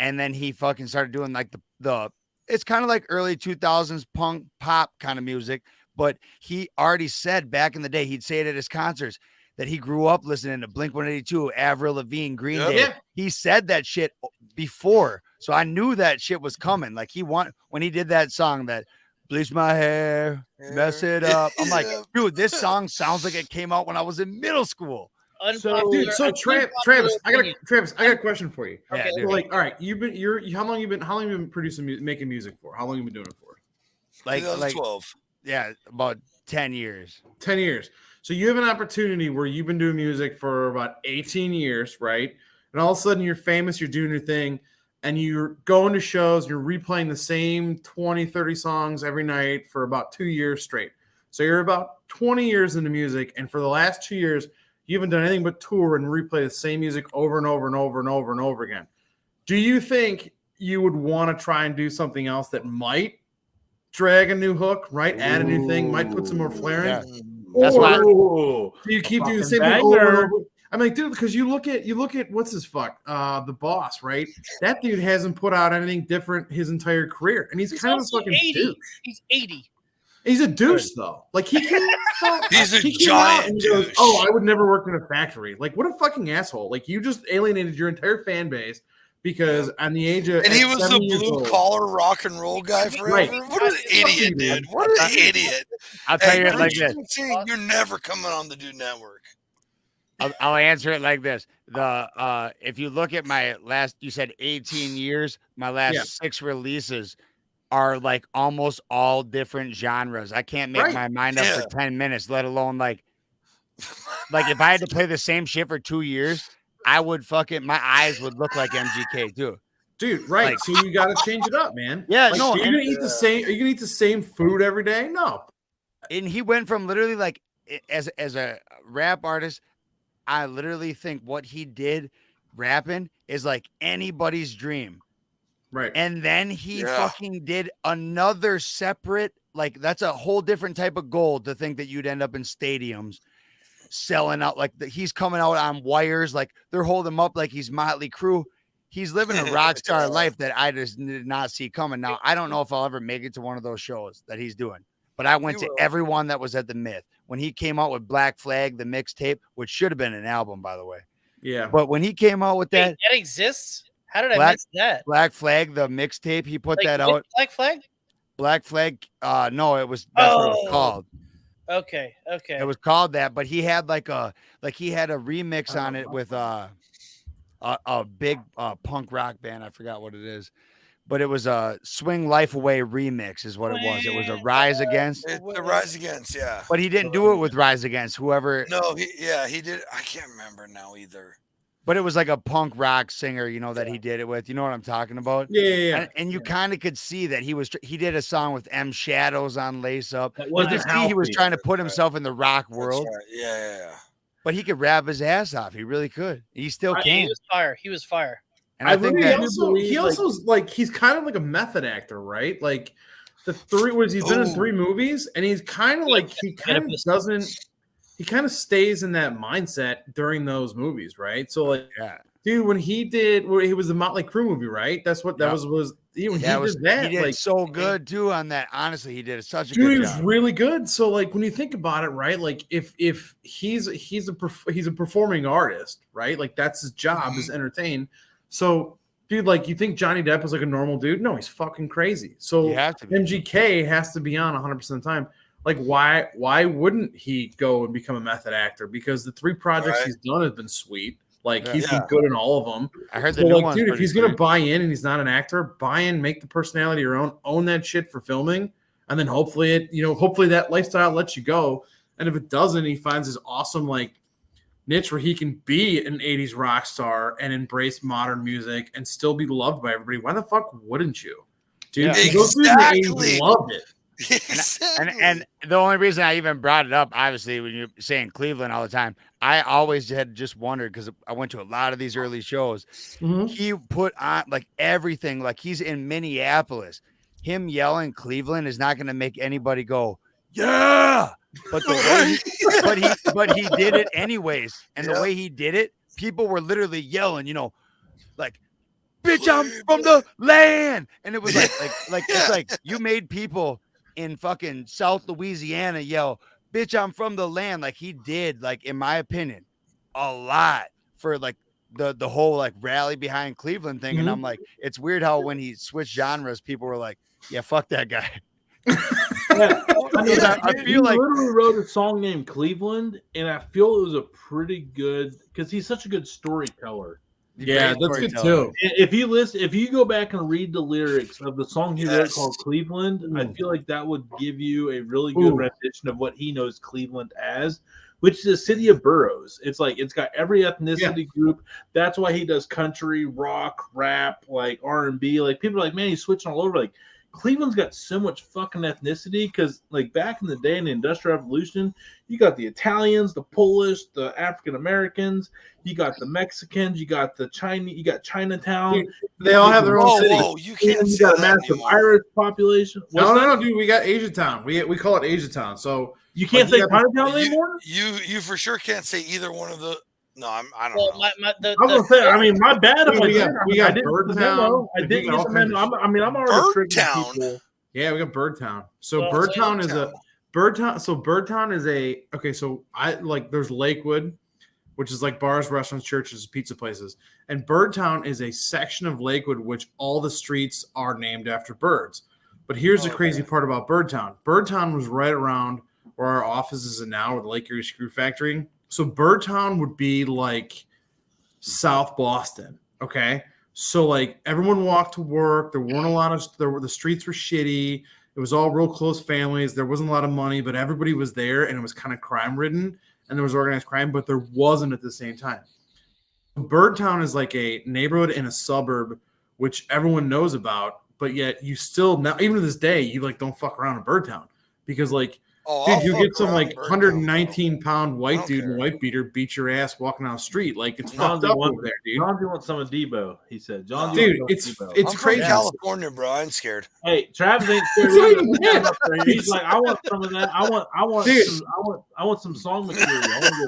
C: and then he fucking started doing like the. It's kind of like early 2000s punk pop kind of music, but he already said back in the day, he'd say it at his concerts, that he grew up listening to Blink-182, Avril Lavigne, Green
B: Yep.
C: Day.
F: Yeah.
C: He said that shit before, so I knew that shit was coming. Like when he did that song that bleach my hair, mess it up. I'm like,
B: Yeah.
C: dude, this song sounds like it came out when I was in middle school.
E: Unpopular-
F: Dude, so
E: unpopular
F: Travis, I got
E: opinion.
F: a question for you.
E: Okay,
C: Yeah,
F: So,
C: dude.
F: like, all right, how long you been producing, making music for? How long you been doing it for?
C: Like
B: 2012.
C: yeah, about 10 years.
F: 10 years. So you have an opportunity where you've been doing music for about 18 years, right? And all of a sudden you're famous, you're doing your thing, and you're going to shows, and you're replaying the same 20, 30 songs every night for about 2 years straight. So you're about 20 years into music, and for the last 2 years, you haven't done anything but tour and replay the same music over and over and over and over and over again. Do you think you would want to try and do something else that might drag a new hook, right? Add a new thing, might put some more flair in.
C: Yeah. That's why.
A: Ooh.
F: So you keep doing the
A: Fucking
F: same thing over and
A: banger.
F: over. I'm like, dude, because you look at what's his fuck, the boss, right? That dude hasn't put out anything different his entire career, and he's kind of a
E: also
F: fucking
E: 80.
F: douche.
E: He's 80.
F: He's a douche though. Like he came out,
B: He's a
F: he came out
B: giant
F: and he goes,
B: douche.
F: "Oh, I would never work in a factory." Like, what a fucking asshole! Like, you just alienated your entire fan base because on the age of
B: And he
F: at
B: was the
F: 70 years
B: blue
F: old-
B: collar rock and roll guy forever.
F: Right.
B: What an idiot, dude! What an idiot!
C: I'll tell
B: Hey,
C: you it like
B: Bruce
C: this.
B: Springsteen, you're never coming on the Dude Network.
C: I'll answer it like this. If you look at my last, you said 18 years, my last 6 releases are like almost all different genres. I can't make my mind up for 10 minutes, let alone like if I had to play the same shit for 2 years, I would my eyes would look like MGK too.
F: dude. Right.
C: Like-
F: So you got to change it up, man.
C: Yeah,
F: Like,
C: no,
F: are you
C: and-
F: gonna eat the same? Are you gonna eat the same food every day? No.
C: And he went from literally like as a rap artist, I literally think what he did rapping is like anybody's dream.
F: Right.
C: And then he
B: Yeah.
C: fucking did another separate, like that's a whole different type of goal to think that you'd end up in stadiums selling out. Like he's coming out on wires, like they're holding him up like he's Motley Crue. He's living a rock star life that I just did not see coming. Now, I don't know if I'll ever make it to one of those shows that he's doing, but I went
B: You
C: to
B: will.
C: everyone that was at the Myth when he came out with Black Flag, the mixtape, which should have been an album, by the way.
F: Yeah.
C: But when he came out with
E: Wait,
C: that
E: that exists? How did I
C: Black-
E: miss that?
C: Black Flag, the mixtape, he put
E: Like,
C: that
E: with
C: out.
E: Black Flag?
C: Black Flag, no, it was that's what it was
E: Oh.
C: called.
E: Okay.
C: It was called that, but he had he had a remix on it with a big punk rock band. I forgot what it is, but it was a Swing Life Away remix is what it was. It was a Rise Against,
B: It's the Rise Against, yeah.
C: but he didn't do it with Rise Against. Whoever,
B: No, he did. I can't remember now either.
C: but it was like a punk rock singer, that he did it with. You know what I'm talking about?
F: Yeah.
C: And you kind of could see that he did a song with M Shadows on Lace Up.
A: That
C: You
A: wasn't
C: could see he was
A: healthy.
C: trying to put himself in the rock world,
B: That's right. Yeah.
C: but he could rap his ass off. He really could. He still
E: He
C: can.
E: was fire. He was fire.
C: And I think
F: really
C: that
F: also, he also is like he's kind of like a method actor, right? Like he's been in 3 movies, and he's kind of like he kind of stays in that mindset during those movies, right? So like, dude, when he was the Motley Crue movie, right? That's what that was. He did that.
C: He did
F: like,
C: so good too on that. Honestly, he did such a
F: dude,
C: good
F: he was
C: job.
F: really good. So like when you think about it, right? Like if he's a performing artist, right? Like that's his job is entertain. So dude, like you think Johnny Depp is like a normal dude? No, he's fucking crazy. So
C: You have to be.
F: MGK has to be on 100% of the time. Like why wouldn't he go and become a method actor? Because the 3 projects he's done have been sweet. Like he's been good in all of them.
C: I heard the
F: So
C: new
F: like,
C: one's
F: dude, if
C: pretty
F: he's gonna
C: sweet.
F: buy in and he's not an actor, buy in, make the personality your own, own that shit for filming, and then hopefully that lifestyle lets you go. And if it doesn't, he finds his awesome like niche where he can be an 80s rock star and embrace modern music and still be loved by everybody. Why the fuck wouldn't you? Dude,
C: Yeah.
F: those dudes in the 80s
B: Exactly.
F: loved it.
C: And the only reason I even brought it up, obviously, when you're saying Cleveland all the time, I always had just wondered because I went to a lot of these early shows. He put on like everything, like he's in Minneapolis. Him yelling Cleveland is not going to make anybody go, yeah. But the way he did it anyways, and the way he did it, people were literally yelling, like, bitch, I'm from the land. And it was like it's like you made people in fucking South Louisiana yell, bitch, I'm from the land. Like he did, like, in my opinion, a lot for like the whole like rally behind Cleveland thing. And I'm like, it's weird how when he switched genres, people were like, yeah, fuck that guy.
A: Yeah.
C: I
A: He
C: feel like
A: literally wrote a song named Cleveland, and I feel it was a pretty good because he's such a good storyteller.
F: Yeah,
C: great
F: that's good
C: storyteller.
F: too.
A: If you go back and read the lyrics of the song he wrote called Cleveland, I feel like that would give you a really good rendition of what he knows Cleveland as, which is a city of boroughs. It's like it's got every ethnicity group. That's why he does country, rock, rap, like R&B. Like people are like, man, he's switching all over. Like, Cleveland's got so much fucking ethnicity because, like, back in the day in the Industrial Revolution, you got the Italians, the Polish, the African Americans, you got the Mexicans, you got the Chinese, you got Chinatown.
F: They all have their own
B: Whoa,
F: city.
B: whoa, you can't
A: You
B: say
A: got a
B: that
A: massive
B: anymore.
A: Irish population. What's that?
F: No, dude, we got Asia Town. We call it Asia Town. So
A: You can't
F: Like,
A: say
F: you got-
A: Chinatown anymore?
B: You for sure can't say either one of the. No, I don't
E: Well,
B: know.
E: the,
A: I was gonna say, I mean, my bad if
F: Dude,
A: I
F: we
A: did.
F: got-
A: I
F: we
A: mean, I
F: got
A: didn't get the
F: Birdtown.
A: memo. I
F: We
A: didn't
F: got
A: get
F: all
A: the
F: kinds
A: memo.
F: of
A: I mean, I'm already tricking
B: Birdtown?
A: people.
F: yeah, we got Birdtown. So
E: Well,
F: Birdtown is a Birdtown. So Birdtown is a okay. So I like there's Lakewood, which is like bars, restaurants, churches, pizza places, and Birdtown is a section of Lakewood which all the streets are named after birds. But here's the crazy part about Birdtown. Birdtown was right around where our office is now, with the Lake Erie Screw Factory. So Birdtown would be like South Boston. Okay. So like everyone walked to work. There weren't a lot of the streets were shitty. It was all real close families. There wasn't a lot of money, but everybody was there, and it was kind of crime ridden, and there was organized crime, but there wasn't at the same time. Birdtown is like a neighborhood in a suburb, which everyone knows about, but yet you still now, even to this day, you like don't fuck around in Birdtown because like.
B: Oh,
F: Dude,
B: I'll
F: you
B: fuck
F: get some
B: around
F: like
B: in Birdtown,
F: 119-pound
B: I
F: white
B: don't
F: dude in a
B: care.
F: white beater beat your ass walking down the street. Like it's
A: John
F: fucked up
A: wants-
F: over there, dude.
A: John wants some of Debo, he said. John
F: Dude,
A: wants
F: it's
A: some of Debo.
F: it's
B: I'm
F: crazy.
B: from California, bro. I ain't scared.
A: Hey, Travis ain't scared
F: It's not
A: either.
F: even
A: He's
F: that.
A: up there. He's like, I want some of that.
F: Dude.
A: I want some song material.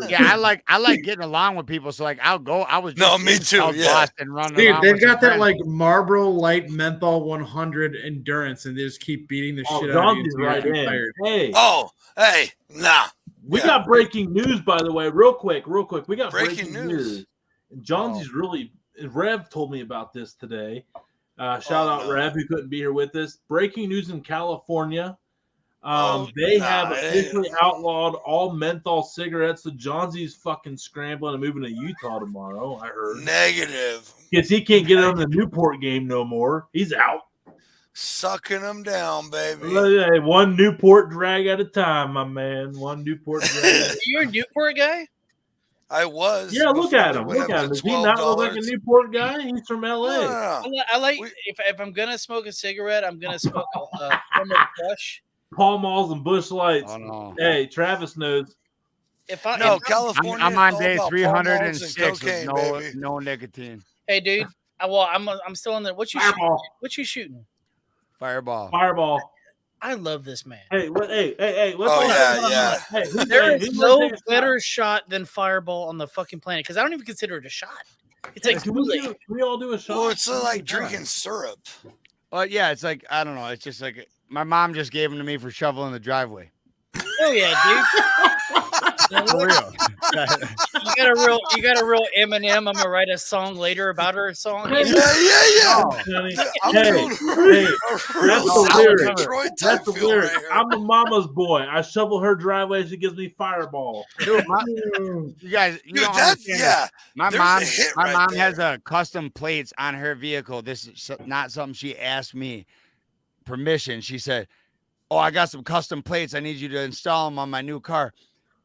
C: Yeah, I like getting along with people. So like I'll go. I was
B: No,
C: just
B: me
C: in
B: too,
C: South
B: yeah.
C: Boston running
F: Dude,
C: around
F: they've
C: with some
F: got that
C: friends.
F: like Marlboro Light Menthol 100 endurance, and they just keep beating the
A: Oh,
F: shit out of you
A: John's
F: until
A: right
F: you're
A: in.
F: tired.
A: Hey,
B: Oh, hey, nah.
A: we
B: yeah.
A: got breaking news, by the way, real quick. We got
B: Breaking
A: breaking
B: news.
A: news. And Johnsy's really Rev told me about this today. Shout out
B: no.
A: Rev, who couldn't be here with us. Breaking news in California.
B: They
A: Have officially outlawed all menthol cigarettes. So Johnsy's fucking scrambling and moving to Utah tomorrow. I heard
B: negative.
A: because he can't get on the Newport game no more. He's out.
B: Sucking them down, baby.
A: Hey, one Newport drag at a time, my man. One Newport drag.
E: You're a Newport guy?
B: I was.
A: Yeah, look
B: before
A: at
B: they
A: him.
B: went
A: Look
B: up
A: at
B: to
A: him. Does he not look like a
B: $12.
A: Newport guy? He's from LA.
B: No.
E: I like
B: We-
E: if I'm gonna smoke a cigarette, I'm gonna smoke a Plymouth Kush.
A: Pall Malls and Bush Lights.
C: Oh no.
A: Hey, Travis knows.
E: If I
B: No,
E: if-
B: California.
C: I'm
B: is
C: on
B: all
C: day
B: about
C: 306
B: Pall
C: with
B: Malls and
C: no
B: cocaine, baby.
C: no nicotine.
E: hey dude, I'm still in there. What you shooting?
A: Fireball.
E: What you shooting?
C: Fireball.
A: Fireball.
E: I love this man.
A: Hey, hey. Let's
B: Oh,
A: all
B: yeah, yeah.
A: Hey, who's
E: There
A: who's
E: is no
A: gonna take a shot?
E: better shot than Fireball on the fucking planet because I don't even consider it a shot. It's like
A: Can
E: Kool-Aid.
B: Oh,
A: we all do a shot?
B: Well, it's like drinking syrup.
C: Well, yeah, it's like I don't know. It's just like my mom just gave them to me for shoveling the driveway.
E: Oh yeah, dude.
C: For real.
E: You got a real Eminem. I'm gonna write a song later about her song.
B: Yeah.
A: Honey.
B: I'm
A: Hey,
B: doing
A: hey,
B: a real
A: that's the
B: Southern
A: lyric.
B: Detroit type
A: That's the
B: feel
A: lyric.
B: right here.
A: I'm a mama's boy. I shovel her driveway. She gives me Fireball.
C: Dude, you guys, you
B: Dude,
C: don't
B: that's
C: understand.
B: yeah.
C: My
B: There's a
C: mom,
B: hit
C: my
B: right
C: mom
B: there.
C: has a custom plates on her vehicle. This is not something she asked me permission. She said, "Oh, I got some custom plates. I need you to install them on my new car."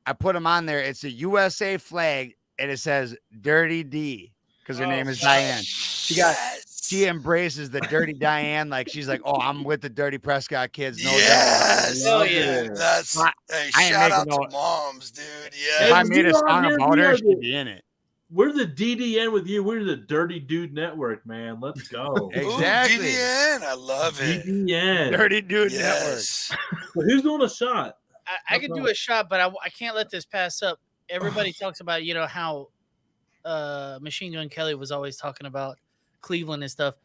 C: I put them on there. It's a USA flag, and it says "Dirty D" because her name is Diane. She embraces the Dirty Diane, like she's like, "Oh, I'm with the Dirty Prescott kids." No doubt.
B: Yes.
E: Oh, yeah.
B: That's
C: I-
B: hey,
C: I ain't
B: shout out
C: making
B: to
C: no-
B: moms, dude.
C: If
B: Yeah.
C: I made a
A: we are
C: song
A: here,
C: about
A: we
C: her,
A: are
C: she'd
A: the-
C: be in it.
A: We're the DDN with you. We're the Dirty Dude Network, man. Let's go.
C: Hey.
B: Ooh,
C: Exactly.
B: DDN, I love it.
A: DDN.
C: Dirty Dude
B: Yes.
A: So who's doing a shot?
E: I could do a shot, but I can't let this pass up. Everybody talks about how Machine Gun Kelly was always talking about Cleveland and stuff.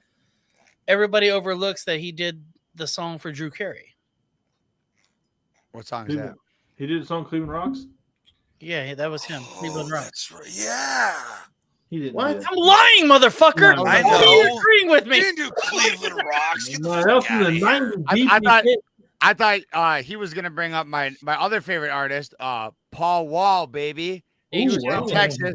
E: Everybody overlooks that he did the song for Drew Carey.
C: Network. What song is that?
A: He did a song Cleveland Rocks?
E: Yeah, that was him. Cleveland Rock.
B: That's right. Yeah.
A: He didn't.
F: What?
A: do that.
E: I'm lying, motherfucker.
A: No,
B: I
E: Why are you
B: know.
E: agreeing with
B: You
E: me?
B: didn't do Cleveland Rocks. Get the
A: No,
B: fuck
A: that was from
B: outta
A: the
B: here.
A: 90s.
C: I
A: deep
C: thought-
A: hit.
C: I thought he was gonna bring up my other favorite artist, Paul Wall, baby. He was
A: wow.
C: from Texas.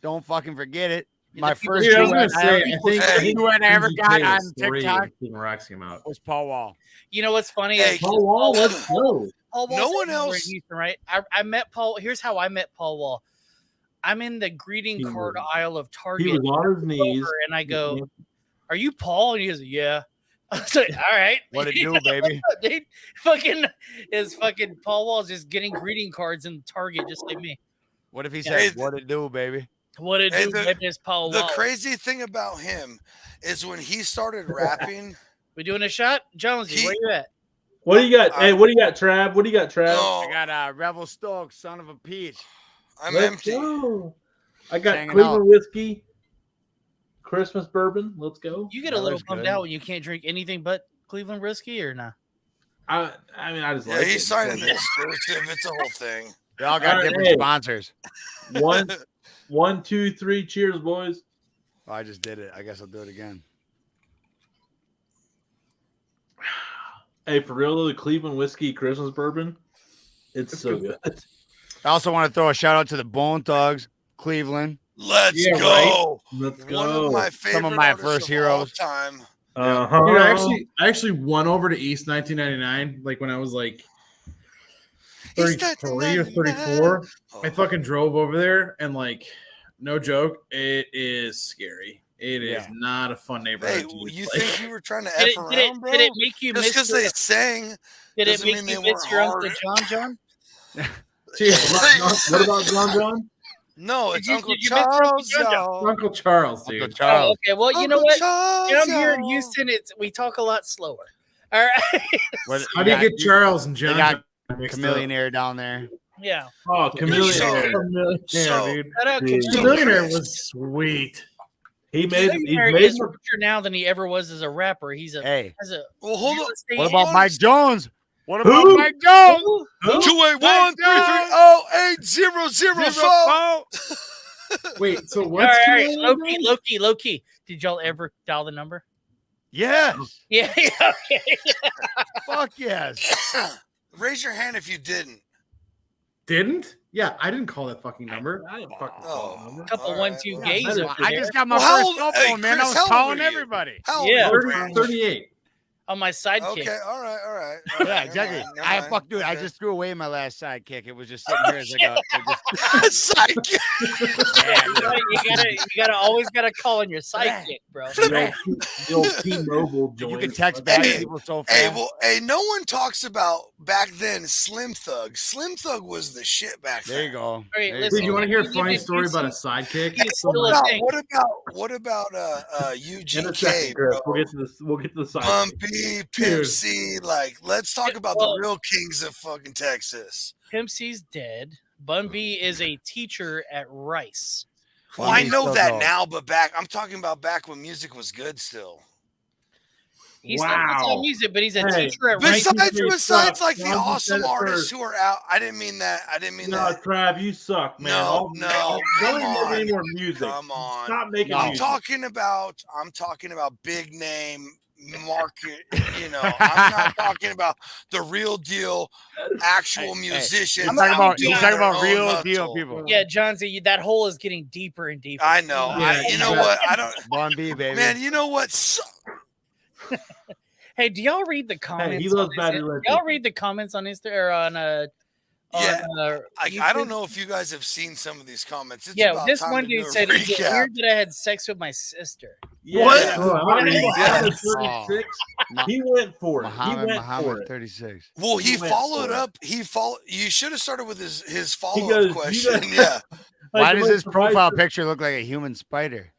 C: Don't fucking forget it. My
E: the
C: first
F: Dude, I was
C: duet
F: gonna say, I think
B: Hey.
C: duet I ever got on
F: Three
C: TikTok
F: Cleveland Rocks came out.
C: was Paul Wall.
E: You know what's funny?
B: Hey,
E: is
A: Paul Wall, let's go.
E: Paul Wall's
B: No one
E: everywhere in
B: else-
E: Houston, right? I met Paul. Here's how I met Paul Wall. I'm in the greeting
A: He
E: card
A: was-
E: aisle of
A: He
E: Target,
A: was on his knees.
E: over, and I go, "Are you Paul?" And he goes, "Yeah." So, all right.
C: What it do, baby?
E: Dude, fucking Paul Wall's just getting greeting cards in Target just like me.
C: What if he
E: Yeah.
C: said, "What it do, baby"?
E: What it
B: Hey,
E: do, baby, is Paul
B: The
E: Wall.
B: crazy thing about him is when he started rapping.
E: We doing a shot? Jonesy, where you at?
A: What do you got? Hey, what do you got, Trav? What do you got, Trav?
B: No,
C: I got Rebel Stokes, son of a peach.
B: I'm
A: Let's
B: empty.
A: go. I got
C: Hanging
A: Cleveland
C: out.
A: whiskey, Christmas bourbon. Let's go.
E: You get a
C: That
E: little
C: looks
E: bummed
C: good.
E: out when you can't drink anything but Cleveland whiskey, or not?
A: I mean, I just
B: Yeah,
A: like
B: he's
A: it.
B: signing an exclusive. It's a whole thing.
C: They all got
A: All right,
C: different
A: hey.
C: sponsors.
A: One, 2, 3. Cheers, boys.
C: Oh, I just did it. I guess I'll do it again.
A: Hey, for real though, the Cleveland whiskey Christmas bourbon, it's so good.
C: I also want to throw a shout out to the Bone Thugs, Cleveland.
B: Let's
A: Yeah,
B: go.
A: Let's
B: One
A: go.
B: of my favorite
C: Some of my
B: artists
C: first
B: of
C: heroes.
B: all time.
A: Uh-huh.
F: Dude, I actually won over to East 1999, like when I was like
B: East
F: 33 or 34. I fucking drove over there, and like, no joke, it is scary. It is
C: Yeah.
F: not a fun neighborhood.
B: Hey,
F: dude.
B: you
F: Like,
B: think you were trying to
E: Did
B: F
E: it,
B: around, bro?
E: did it make you
B: Just
E: miss
B: because they sang.
E: did it
B: doesn't
E: make
B: mean
E: you
B: they
E: miss
B: weren't
E: your Uncle
B: hard.
E: John?
F: Cheers.
A: What about John John?
B: No, it's
E: Did you-
B: Uncle
E: did you miss Uncle
B: Charles,
E: John?
B: y'all.
F: Uncle Charles, dude.
C: Uncle Charles.
E: Oh, okay. Well, you know
B: Uncle
E: what?
B: Charles,
E: Down here in
B: y'all.
E: Houston, we talk a lot slower. All right.
C: What-
F: How do you
C: got-
F: get Charles and
C: They
F: John?
C: got
F: John mixed up?
C: Chameleonaire down there.
E: Yeah.
A: Oh, Chameleon.
B: So-
F: Chameleonaire,
B: So-
F: dude.
E: Shout out
A: Dude.
E: Chameleon.
F: Chameleonaire was sweet.
A: He made
E: Chameleon is richer now than he ever was as a rapper. He's a
C: Hey,
E: has a
B: Well, hold
E: real
B: on.
E: estate
C: what about
E: agent.
C: Mike Jones? What about
A: Who?
C: Mike Jones?
E: Who?
B: 281-330-8004.
F: Wait, so
E: All
F: what's
E: right,
F: Chameleon doing?
E: low key. Did y'all ever dial the number?
C: Yes.
E: Yeah. Okay.
C: Fuck yes.
B: Raise your hand if you didn't.
F: Didn't? Yeah, I didn't call that fucking number.
A: I didn't fucking
B: Oh.
A: call him.
E: Couple
B: All
E: 1,
B: right,
E: 2
B: well,
E: gays.
A: better.
E: over
C: I
E: there.
C: just got my
B: Well, how
C: first
B: old-
C: cell
B: hey,
C: phone, man.
B: Chris,
C: I was
B: how old
C: calling
B: were you?
C: everybody.
B: How old
E: Yeah.
B: are you,
F: 30,
B: Brandon?
F: 38.
E: On my sidekick.
B: Okay, all right.
C: Yeah, exactly. Dude, I just threw away my last sidekick. It was just sitting here as like a.
B: Psych.
E: You gotta always gotta call on your sidekick, bro.
A: The old T-Mobile joint.
C: You can text back
B: Hey,
C: people so
B: Hey,
C: fast.
B: well, hey, no one talks about back then Slim Thug. Slim Thug was the shit back then.
C: There you go.
E: right,
C: There
E: listen,
F: Dude, you want to hear a
E: You
F: funny
E: did-
F: story
E: you
F: about a
E: see-
F: sidekick?
E: He's
F: So
E: still a
F: my-
E: thing.
B: What about
A: In a
B: UGK,
A: second, Chris.
B: bro?
A: We'll get to the side.
B: Bumpy, Pimp
F: Dude.
B: C, like, let's talk
E: Yeah,
B: about
E: well-
B: the real kings of fucking Texas.
E: Pimp C's dead. Bun B is a teacher at Rice.
B: Well, I
C: Bumpy's
B: know
C: still
B: that
C: dope.
B: now, but I'm talking about back when music was good still.
E: He still puts out
A: Wow.
E: music, but he's a
A: Hey,
E: teacher at Rice.
B: Besides like the
A: John just said
B: awesome
A: it
B: artists
A: first.
B: who are out. I didn't mean that.
A: No,
B: that.
A: Trav, you suck, man.
B: No, no,
A: Don't
B: come
A: even make any
B: on.
A: more music.
B: Come on.
A: Stop making
C: No.
B: I'm
A: music.
B: talking about big name market, I'm not talking about the real deal actual
C: Hey,
B: musicians.
C: He's talking
B: out
C: about,
B: doing
C: he's talking
B: their
C: about
B: own
C: real deal
B: hustle.
C: people.
E: Yeah, John Z, that hole is getting deeper and deeper.
B: I know.
F: Yeah,
B: You know
F: yeah.
B: what? I don't
C: Bun B, baby.
B: man, you know what?
E: Hey, do y'all read the comments?
A: he loves
E: on
A: Bad
E: Insta-
A: Religion.
E: Y'all read the comments on Insta or on
B: Yeah, I
E: YouTube?
B: don't know if you guys have seen some of these comments. It's
E: Yeah,
B: about
E: this
B: time
E: one
B: to do
E: dude
B: a
E: said, "Is it
B: recap.
E: weird that I had sex with my sister?"
A: Yeah,
B: What?
A: yeah.
F: Oh, I'm not reading
A: Yeah.
F: that.
A: 36.
C: Ma-
A: He went for it. He went for
C: Muhammad
A: it.
C: 36.
B: Well, he
A: He went
B: followed
A: for it.
B: up. You should have started with his follow
A: goes,
B: up
A: "You
B: question.
A: guys-
B: Yeah.
C: Why
A: Like,
C: does
A: the
C: his
A: most
C: profile
A: surprising-
C: picture look like a human spider?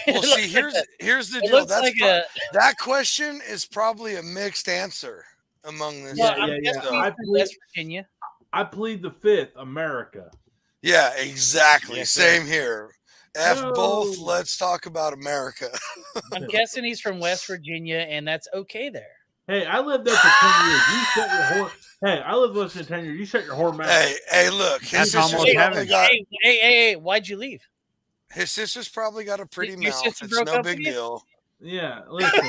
B: Well, see, here's the
E: It
B: deal.
E: looks
B: That's
E: like a.
B: that question is probably a mixed answer among this.
E: Well,
A: Yeah,
E: I'm
A: yeah,
E: guessing
A: yeah.
E: he's
A: I
E: from
A: believe-
E: West Virginia.
A: I plead the fifth, America.
B: Yeah, exactly.
C: Yes, sir.
B: Same here. F
A: No.
B: both. Let's talk about America.
E: I'm guessing he's from West Virginia, and that's okay there.
A: Hey, I lived there for 10 years. You shut your whore. Hey, I lived there for 10 years. You shut your whore mouth.
B: Hey, look.
C: That's almost heaven.
E: Hey, why'd you leave?
B: His sister's probably got a pretty
E: Your
B: mouth.
E: sister
B: It's
E: broke
B: no
E: up
B: big
E: with you?
B: deal.
A: Yeah, listen.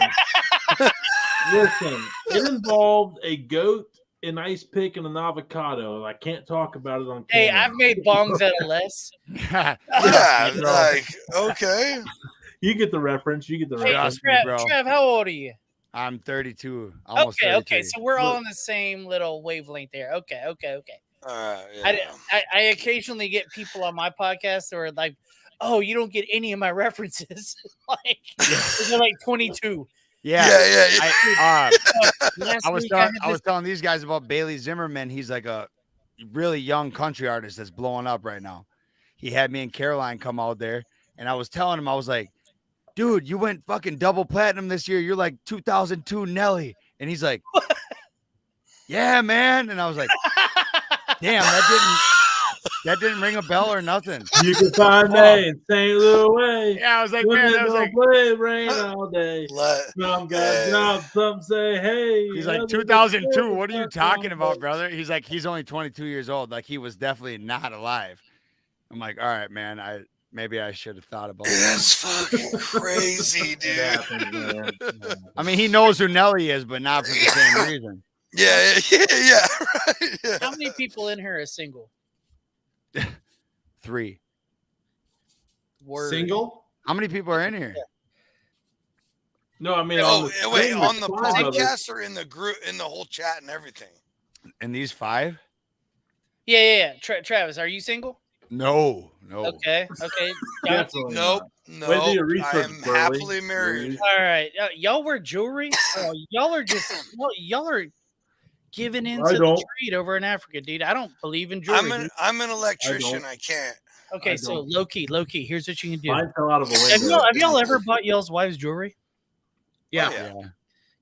A: Listen, it involved a goat, an ice pick, and an avocado. I can't talk about it on camera.
E: Hey, I've made bongs out of less.
B: Yeah,
A: bro.
B: like okay.
A: You get the reference. You get the
E: Hey,
A: reference.
C: Trust me,
E: Trev,
C: bro.
E: Trev, how old are you?
C: I'm 32. Almost
E: Okay,
C: 33.
E: okay, so we're all on the same little wavelength there. Okay.
B: All right. Yeah.
E: I occasionally get people on my podcast who are like, "Oh, you don't get any of my references." Like they're like 22.
C: Yeah.
B: yeah.
E: Last
C: I was
E: week I had
C: I was telling these guys about Bailey Zimmerman. He's like a really young country artist that's blowing up right now. He had me and Caroline come out there, and I was telling him, I was like, dude, you went fucking double platinum this year. You're like 2002 Nelly. And he's like, yeah, man. And I was like, damn, that didn't ring a bell or nothing.
A: You can find me in St. Louis.
C: Yeah, I was like,
A: When
C: man,
A: they
C: that was
A: don't
C: like,
A: play rain all day.
B: Let-
A: Some got jobs, some say, hey.
C: he's like,
A: others
C: 2002.
A: say,
C: What are you
A: "Fuck
C: talking
A: off."
C: about, brother? He's like, he's only 22 years old. Like, he was definitely not alive. I'm like, all right, man. Maybe I should have thought about it.
B: That's fucking crazy, dude.
A: Yeah,
C: I mean, he knows who Nelly is, but not for the same reason.
B: Yeah, right. Yeah.
E: How many people in here are single?
C: 3.
E: Word.
F: Single?
C: How many people are in here?
A: No, I mean,
B: Oh, wait,
A: thing,
B: on the
A: there's 5 of us.
B: podcast or in the group, in the whole chat and everything?
C: And these 5?
E: Yeah. Travis, are you single?
C: No.
E: Okay.
A: Definitely
B: Nope.
A: not. Way to do your
B: No, I
A: research,
B: am
A: Burley.
B: happily married.
E: All right. Y'all wear jewelry? Oh, y'all are just y'all are giving in
A: I
E: to the
A: don't.
E: trade over in Africa, dude. I don't believe in jewelry. dude.
B: I'm an electrician.
A: don't.
B: I can't.
E: Okay,
A: I
E: so
A: don't.
E: low key. Here's what you can do.
A: Mine fell out of a
E: Have
A: window.
E: y'all ever bought y'all's wives jewelry?
F: Yeah.
B: Oh, yeah.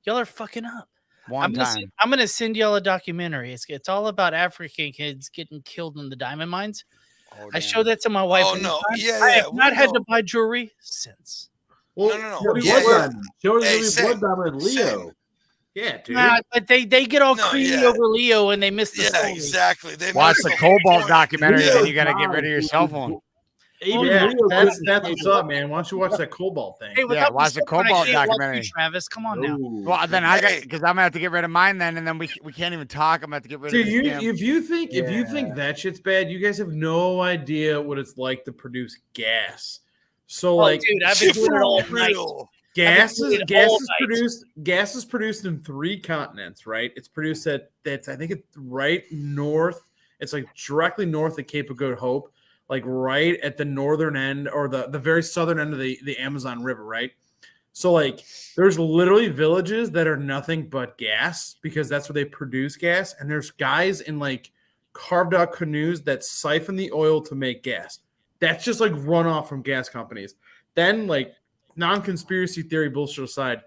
E: Y'all are fucking up.
C: One time.
E: I'm gonna send y'all a documentary. It's all about African kids getting killed in the diamond mines.
C: Oh,
E: I
C: damn.
E: showed that to my wife.
B: Oh,
E: one
B: no.
E: time.
B: Yeah,
E: I
B: yeah,
E: have
B: we
E: not had
B: know.
E: to buy jewelry since.
F: Well,
B: No.
A: Show me
B: Yeah,
A: blood
B: yeah.
A: diamond. Show
B: Hey,
A: me
B: same.
A: blood diamond, Leo.
F: yeah, dude.
E: Nah, but they get all
B: No,
E: creamy
B: yeah.
E: over Leo and they miss the
B: Yeah,
E: story.
B: exactly. They
C: Watch
B: missed
C: the
B: the whole
C: Cobalt
B: point.
C: documentary,
A: Leo's
C: then you got to get
A: not
C: rid of your
A: a
C: cell
A: good-
C: phone.
A: Even
F: Yeah,
A: Leo
F: that's
A: couldn't
F: what's
A: handle
F: up, man. Why don't you watch that Cobalt thing?
E: Hey, without
C: watch the
E: stuff that I
C: Cobalt
E: can't watch you,
C: documentary.
E: Travis, come on now.
A: No.
C: Well, then I got
B: Hey.
C: because I'm gonna have to get rid of mine then, and then we can't even talk. I'm gonna have to get rid
F: Dude,
C: of
F: you
C: this damn-
F: if you think
A: Yeah.
F: that shit's bad, you guys have no idea what it's like to produce gas. So
E: Oh,
F: like
E: dude, I've been doing it all
B: For
E: night.
B: real.
F: gas
E: doing
F: is
E: it all
F: gas is produced in 3 continents, right? It's produced that's I think it's right north. It's like directly north of Cape of Good Hope, like right at the northern end or the very southern end of the Amazon River, right? So like there's literally villages that are nothing but gas because that's where they produce gas. And there's guys in like carved out canoes that siphon the oil to make gas. That's just like runoff from gas companies. Then like non-conspiracy theory bullshit aside,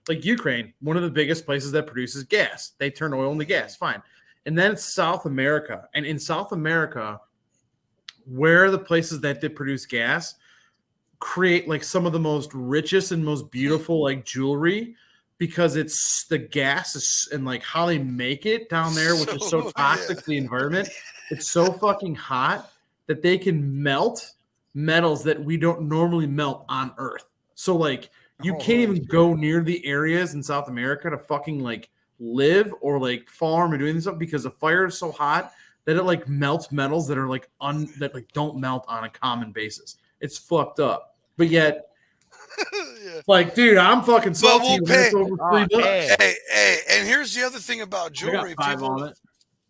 F: like Ukraine, one of the biggest places that produces gas. They turn oil into gas, fine. And then it's South America. And in South America, where the places that they produce gas create like some of the most richest and most beautiful like jewelry because it's the gas is, and like how they make it down there, which is so toxic to the environment. It's so fucking hot that they can melt metals that we don't normally melt on Earth. So like you can't even go near the areas in South America to fucking like live or like farm or doing stuff because the fire is so hot that it like melts metals that are like that like don't melt on a common basis. It's fucked up. But yet,
B: Yeah.
F: like, dude, I'm fucking salty
B: we'll
F: when
B: pay-
F: it's over $3.
C: hey.
B: Hey, and here's the other thing about
A: I
B: jewelry.
A: got 5 on it.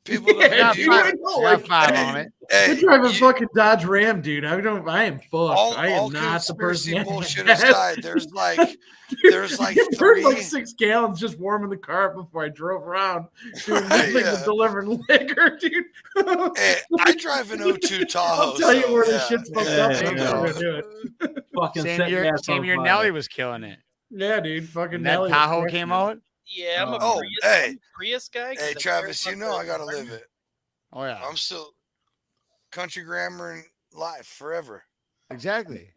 B: People
F: Yeah,
B: don't
F: dude,
B: do-
F: I know,
C: I got
F: like,
C: 5 on it.
B: Hey,
F: I drive a
B: you-
F: fucking Dodge Ram, dude. I am fucked. I am
B: all
F: not the person.
B: conspiracy
F: that
B: bullshit
F: has-
B: aside, there's like there's like
F: I burned like
B: 3
F: 6 gallons just warming the car up before I drove around doing
B: Yeah.
F: nothing but delivering liquor, dude.
B: Hey, I drive an 02 Tahoe.
F: I'll tell you
B: so,
F: where
B: yeah.
F: this shit's fucked
A: Yeah,
F: up.
A: there
F: and
A: you
F: I'm
A: go.
F: gonna do it.
A: Fucking
C: Same
A: set
C: year,
A: gas
C: same
A: on
C: year
A: fire.
C: Nelly was killing it.
F: Yeah, dude. Fucking
C: And that
F: Nelly was
C: Tahoe
F: crushing
C: came
F: it.
C: out.
E: Yeah, I'm a
A: Oh,
E: Prius,
B: hey.
E: I'm a Prius guy. 'cause
B: Hey
E: I care
B: Travis,
E: about
B: you know
E: the
B: I gotta live
E: environment.
B: it.
C: Oh yeah,
B: I'm still country grammar and life forever.
C: exactly.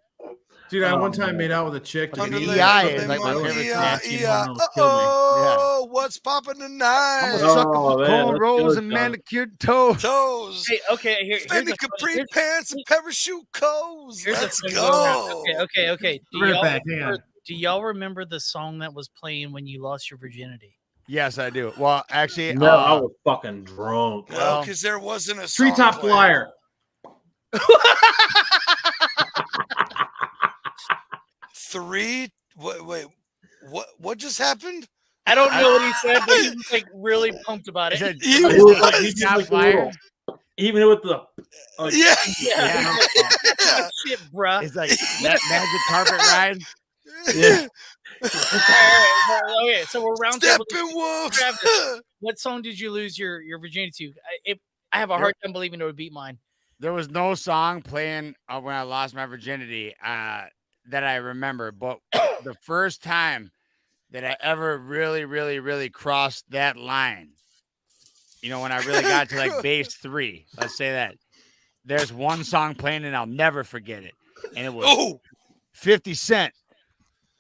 F: Dude, I
A: Oh,
F: one time
A: man.
F: made out with a chick. dude,
B: Underlay,
F: he
C: EI
F: was
C: is like my
F: fucking
C: favorite
F: nasty
C: snack.
F: and wanted to kill me.
B: Oh, what's popping
C: I'm
B: tonight?
C: a sucker
A: Oh,
C: for
A: man,
C: corn
A: let's
C: rolls
A: go,
C: and
A: John.
C: manicured toes.
B: Toes,
E: Hey, okay, here's
B: Fendi
E: a
B: capri
E: here's-
B: pants and parachute coats.
E: here's a
B: Let's
E: fun go around.
B: go.
E: Okay.
F: Right back, hang on.
E: Do y'all remember the song that was playing when you lost your virginity?
C: Yes, I do. Well, actually,
A: No, I was fucking drunk.
B: No,
C: Well,
B: because there wasn't a song
F: Treetop
B: playing.
F: Flyer.
B: 3. Wait. What just happened?
E: I don't know what he said, but he was like really pumped about
C: I
E: it.
C: said,
B: He
A: It was like,
B: was.
A: he just
C: Top
A: like a
C: flyer.
A: little, even with the like,
B: Yeah.
E: Yeah. Shit, bruh.
C: it's like that magic carpet ride.
A: Yeah.
E: Okay, so we're round table.
B: Steppenwolf.
E: Travis, what song did you lose your virginity to? I have a hard time believing it would beat mine.
C: There was no song playing when I lost my virginity that I remember, but the first time that I ever really, really, really crossed that line, you know, when I really got to like base 3, let's say that, there's one song playing and I'll never forget it. And it was 50 Cent.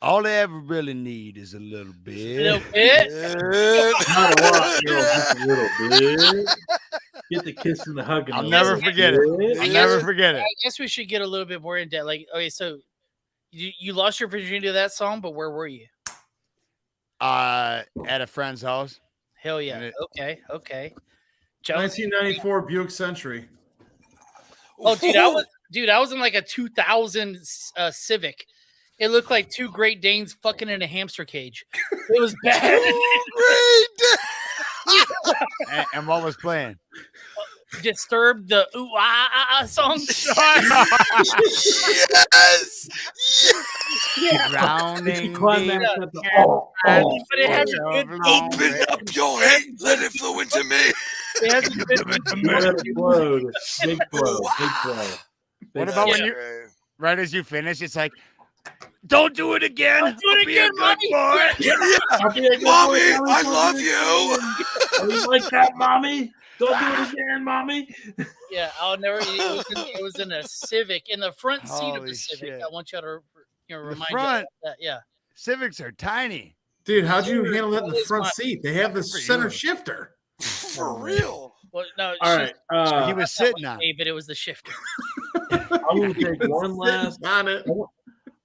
C: All I ever really need is a little bit.
E: A little bit.
A: Not a lot, girl, just a little bit. Get the kiss and the hug.
C: I'll never forget it. I'll never forget it.
E: I guess we should get a little bit more in depth. Like, okay, so you lost your virginity to that song, but where were you?
C: At a friend's house.
E: Hell yeah. Okay. Jonesy?
F: 1994 Buick Century.
E: Oh, dude, I was in like a 2000 Civic. It looked like 2 Great Danes fucking in a hamster cage. It was bad.
C: And what was playing?
E: Disturbed the ooh ah ah ah song.
B: Yes.
E: Yeah.
C: Drowning.
E: But it has a good
B: Open up your head. Let it flow into me.
E: It has a good
A: Big flow.
C: What about when you, right as you finish, it's like, don't do it again.
E: Don't do it again, mommy.
B: Mommy, I love you.
A: You like that, mommy? Don't do it again, mommy.
E: Yeah, I'll never. It was in a Civic, in the front seat of
C: Holy
E: the Civic.
C: shit.
E: I want you to remind you
C: front.
E: of that. Yeah.
C: Civics are tiny.
F: Dude, how'd you handle that in the
E: That is
F: front
E: my-
F: seat? They have the
C: Good for
F: center
C: you.
F: shifter.
B: For real.
E: Well, no.
A: All right.
C: He was sitting on.
E: But it was the shifter.
A: I'm going to take one last.
F: on it.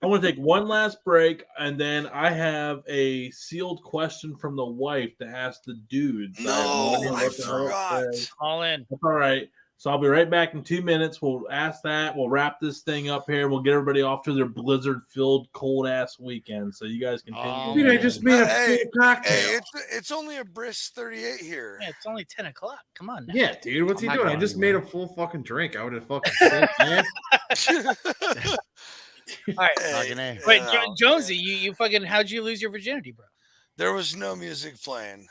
A: I want to take one last break, and then I have a sealed question from the wife to ask the dudes.
B: No,
A: have no idea
B: I
A: what the hell it
B: forgot.
A: says.
E: All in.
A: That's all right. So I'll be right back in 2 minutes. We'll ask that. We'll wrap this thing up here. We'll get everybody off to their blizzard-filled, cold-ass weekend. So you guys continue.
C: Oh,
F: Dude, I just made a
B: Hey,
F: full cocktail.
B: Hey, it's only a brisk 38 here.
E: Yeah, it's only 10 o'clock. Come on now.
F: Yeah, dude, what's he
C: I'm not
F: doing? I
C: going
F: just
C: anywhere.
F: made a full fucking drink. I would have fucking sick, man.
E: All right.
C: Fucking A.
E: Wait,
B: No.
E: Jonesy, you fucking, how'd you lose your virginity, bro?
B: There was no music playing,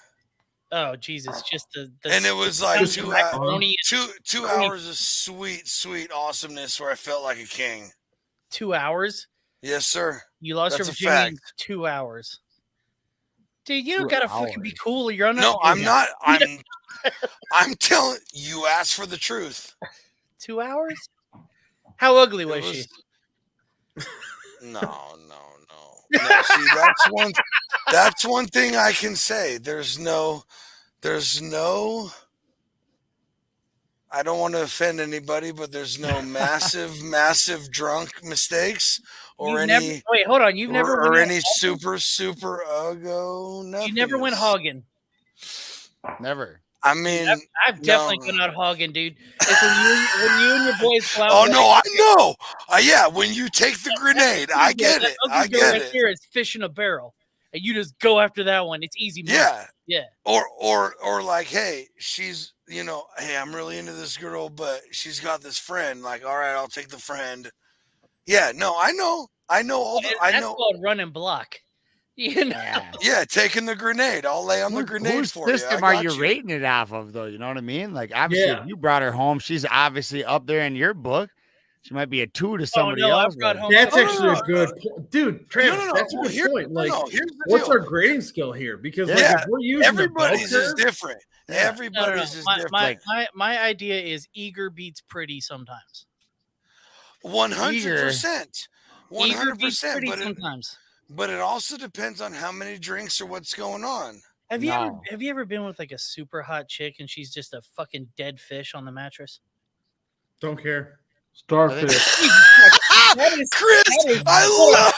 E: Oh, Jesus. Just the
B: and it was like
F: Just
B: 2
E: macaroni
B: hours. Two hours of sweet awesomeness where I felt like a king.
E: 2 hours.
B: Yes, sir.
E: You lost
B: That's
E: your
B: a
E: virginity in
B: fact.
E: 2 hours. Dude, you don't
C: 2
E: gotta fucking be
C: hours.
E: cool. You're on
B: No, I'm not. I'm telling you. Asked for the truth.
E: 2 hours? How ugly
B: It
E: was she?
B: No. See, that's one thing I can say. There's no. I don't want to offend anybody, but there's no massive drunk mistakes or
E: You've
B: any.
E: never, wait, hold on. You've never
B: or
E: went
B: any super uggo.
E: You never went hogging.
C: Never.
B: I mean,
E: I've definitely
B: no.
E: gone out hogging, dude. It's when you and your boys go out.
B: Oh no, I know. Yeah, when you take the grenade, I get
E: that
B: it.
E: ugly
B: I
E: girl
B: get
E: right
B: it.
E: There is fish in a barrel, and you just go after that one. It's easy. Money.
B: Yeah.
E: Yeah.
B: Or like, hey, she's, hey, I'm really into this girl, but she's got this friend. Like, all right, I'll take the friend. Yeah, no, I know all the, I
E: That's
B: know.
E: called run and block. You know.
C: Yeah.
B: Yeah, taking the grenade. I'll lay on the grenade
C: Whose
B: for you.
C: system
B: I
C: are
B: got
C: you rating it off of, though? You know what I mean? Like, obviously,
F: Yeah.
C: if you brought her home, she's obviously up there in your book. She might be a 2 to somebody
E: no,
C: else.
E: I've brought
C: but-
E: home.
F: That's
B: No,
F: actually
B: no,
F: a good dude, Travis.
B: No.
F: That's a
B: Well,
F: good point. Like,
B: here's the
F: what's
B: deal.
F: our grading skill here? Because like,
B: Yeah,
F: if we're using
B: Everybody's
F: the bell
B: is
F: curve,
B: different.
F: Yeah.
B: Everybody's is different.
E: My idea is eager beats pretty sometimes.
B: 100%.
E: Eager beats
B: 100%.
E: pretty sometimes.
B: But it also depends on how many drinks or what's going on.
E: Have you
C: No.
E: ever been with like a super hot chick and she's just a fucking dead fish on the mattress?
F: don't care.
A: Starfish.
E: That is-
B: Chris,
E: that is
B: I
E: dark.
B: love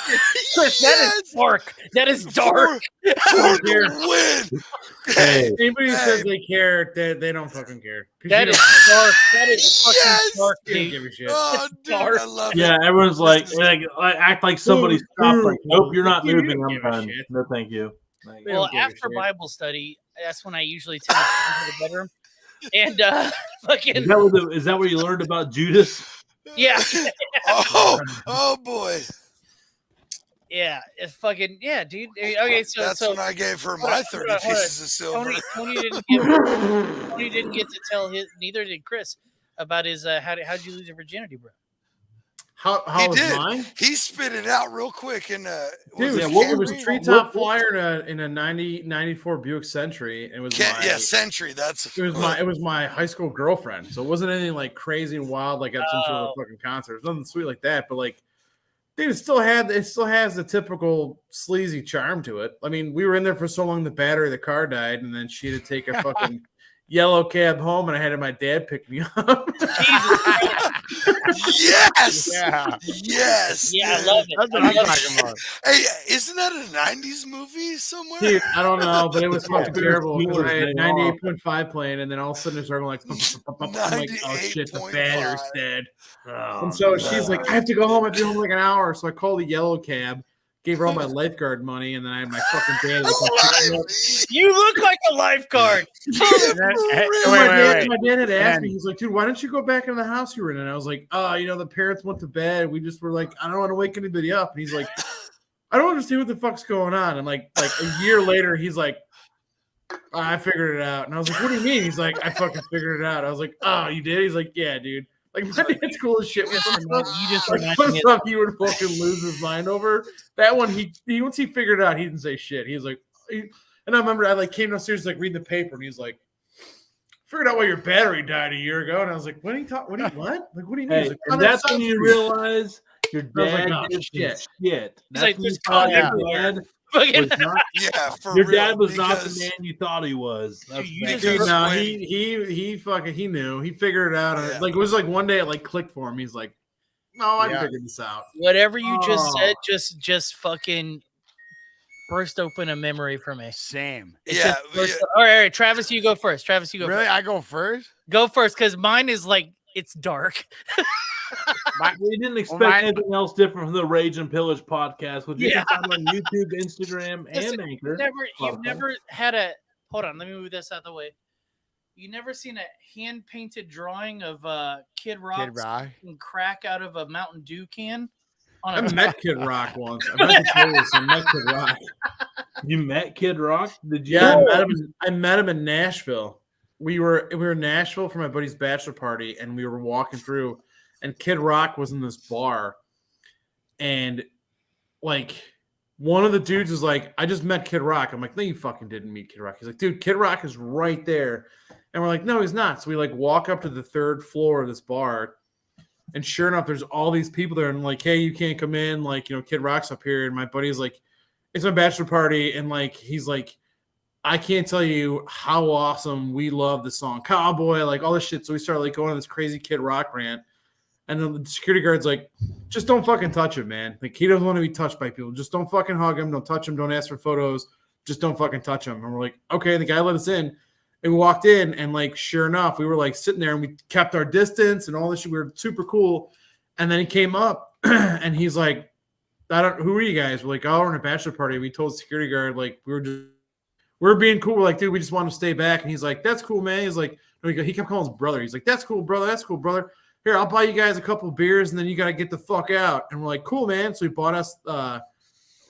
E: Chris, that is dark. That is dark.
B: for the win.
A: Hey,
F: Anybody who
B: Hey.
F: says they care, they don't fucking care. 'Cause
E: That
F: you
E: is
F: don't-
E: dark. That is fucking
B: Yes.
E: dark,
F: you don't
E: dude.
F: give a shit.
B: Oh, dude,
E: dark.
B: I love
A: yeah,
B: it.
A: everyone's like,
B: This is-
A: act like somebody stopped. Like, nope, you're not
F: You don't
A: moving. I'm
F: give a
A: done.
F: shit.
A: No, thank you. Thank you.
E: Well,
F: don't give a
E: after
F: shit.
E: Bible study, that's when I usually tend to go to the bedroom. And fucking
A: Is that where you learned about Judas?
E: yeah.
B: Oh boy.
E: Yeah, it's fucking dude. Okay, so
B: That's when I gave her my 30
E: hold on.
B: pieces of silver.
E: Tony didn't get to tell his. Neither did Chris about his. How'd you lose your virginity, bro?
F: How
B: He
F: was
B: did.
F: mine?
B: He spit it out real quick and
F: Dude,
A: Yeah,
F: it was a
A: Camry?
F: treetop flyer in a 94 Buick Century. It was
B: Century. That's
F: it was my high school girlfriend. So it wasn't anything like crazy and wild like at some sort of fucking concert. It was nothing sweet like that. But like, dude, it still has the typical sleazy charm to it. I mean, we were in there for so long the battery of the car died, and then she had to take a fucking yellow cab home, and I had my dad pick me up.
B: yes,
E: Yeah,
B: dude.
E: I love it.
C: That's what I'm talking about.
B: Hey, isn't that a '90s movie somewhere?
F: Dude, I don't know, but it was fucking terrible because I had
A: Steelers
F: 98.5 playing, and then all of a sudden it's starting like, I'm like, oh shit, the battery's
B: 98.5.
F: dead.
A: Oh,
F: And so
A: no.
F: she's like, I have to go home. I've been home like an hour. So I called the yellow cab, gave her all my lifeguard money, and then I had my fucking dad.
E: You look like a lifeguard.
F: My dad had asked me, he's like, dude, why don't you go back in the house you were in? And I was like, oh, the parents went to bed. We just were like, I don't want to wake anybody up. And he's like, I don't understand what the fuck's going on. And like a year later, he's like, I figured it out. And I was like, what do you mean? He's like, I fucking figured it out. I was like, oh, you did? He's like, yeah, dude. Like, my dad's cool as shit.
E: You just
F: Like, some stuff he would fucking lose his mind over. That one, he once he figured it out, he didn't say shit. He was like, and I remember I like came downstairs like reading the paper, and he's like, figured out why your battery died a year ago. And I was like, what? Like, what do you mean?
A: Hey,
F: He's like,
A: and that's when you realize your
F: I was like,
A: dad
F: oh,
A: is
F: shit.
A: shit. That's
E: like,
A: when you
E: there's
A: thought
E: content
A: your dad
E: Fucking-
A: was not.
B: Yeah, for
A: Your
B: real,
A: dad was not the
B: because-
A: man you thought he was. That's
E: You
A: bad.
E: just-
F: Dude, no,
B: when-
F: he fucking he knew. He figured it out.
B: Yeah.
F: Like it was like one day it like clicked for him. He's like, no, I
C: Yeah.
F: figured this out.
E: Whatever you just
F: Oh.
E: said, just fucking burst open a memory for me.
C: Same.
E: It
B: Yeah,
E: just burst- All right, Travis, you go first. Travis, you go
C: Really?
E: first.
C: I go first?
E: Go first, because mine is like it's dark.
A: We didn't expect
C: mine-
A: anything else different from the Rage and Pillage podcast, which you
E: Yeah.
A: can find on YouTube, Instagram,
E: Listen,
A: and Anchor.
E: You've never had a. Hold on, let me move this out of the way. You never seen a hand painted drawing of Kid Rock
C: Kid Rock.
E: squeezing crack out of a Mountain Dew can? On
F: I
E: a
F: met Kid Rock once. I met Kid Rock.
A: You met Kid Rock? Did you?
F: Yeah, I met him in Nashville. We were in Nashville for my buddy's bachelor party, and we were walking through, and Kid Rock was in this bar, and like one of the dudes is like, I just met Kid Rock. I'm like, no, you fucking didn't meet Kid Rock. He's like, dude, Kid Rock is right there. And we're like, no, he's not. So we like walk up to the third floor of this bar, and sure enough, there's all these people there, and I'm like, hey, you can't come in. Like, Kid Rock's up here. And my buddy's like, it's my bachelor party, and like he's like, I can't tell you how awesome we love the song Cowboy, like all this shit. So we started like going on this crazy Kid Rock rant. And then the security guard's like, just don't fucking touch him, man. Like, he doesn't want to be touched by people. Just don't fucking hug him. Don't touch him. Don't ask for photos. Just don't fucking touch him. And we're like, okay. And the guy let us in. And we walked in, and like, sure enough, we were like sitting there, and we kept our distance and all this shit. We were super cool. And then he came up, and he's like, who are you guys? We're like, oh, we're in a bachelor party. We told the security guard, like, we're being cool. We're like, dude, we just want to stay back. And he's like, that's cool, man. He's like, he kept calling his brother. He's like, that's cool, brother. That's cool, brother. Here, I'll buy you guys a couple beers, and then you got to get the fuck out. And we're like, cool, man. So he bought us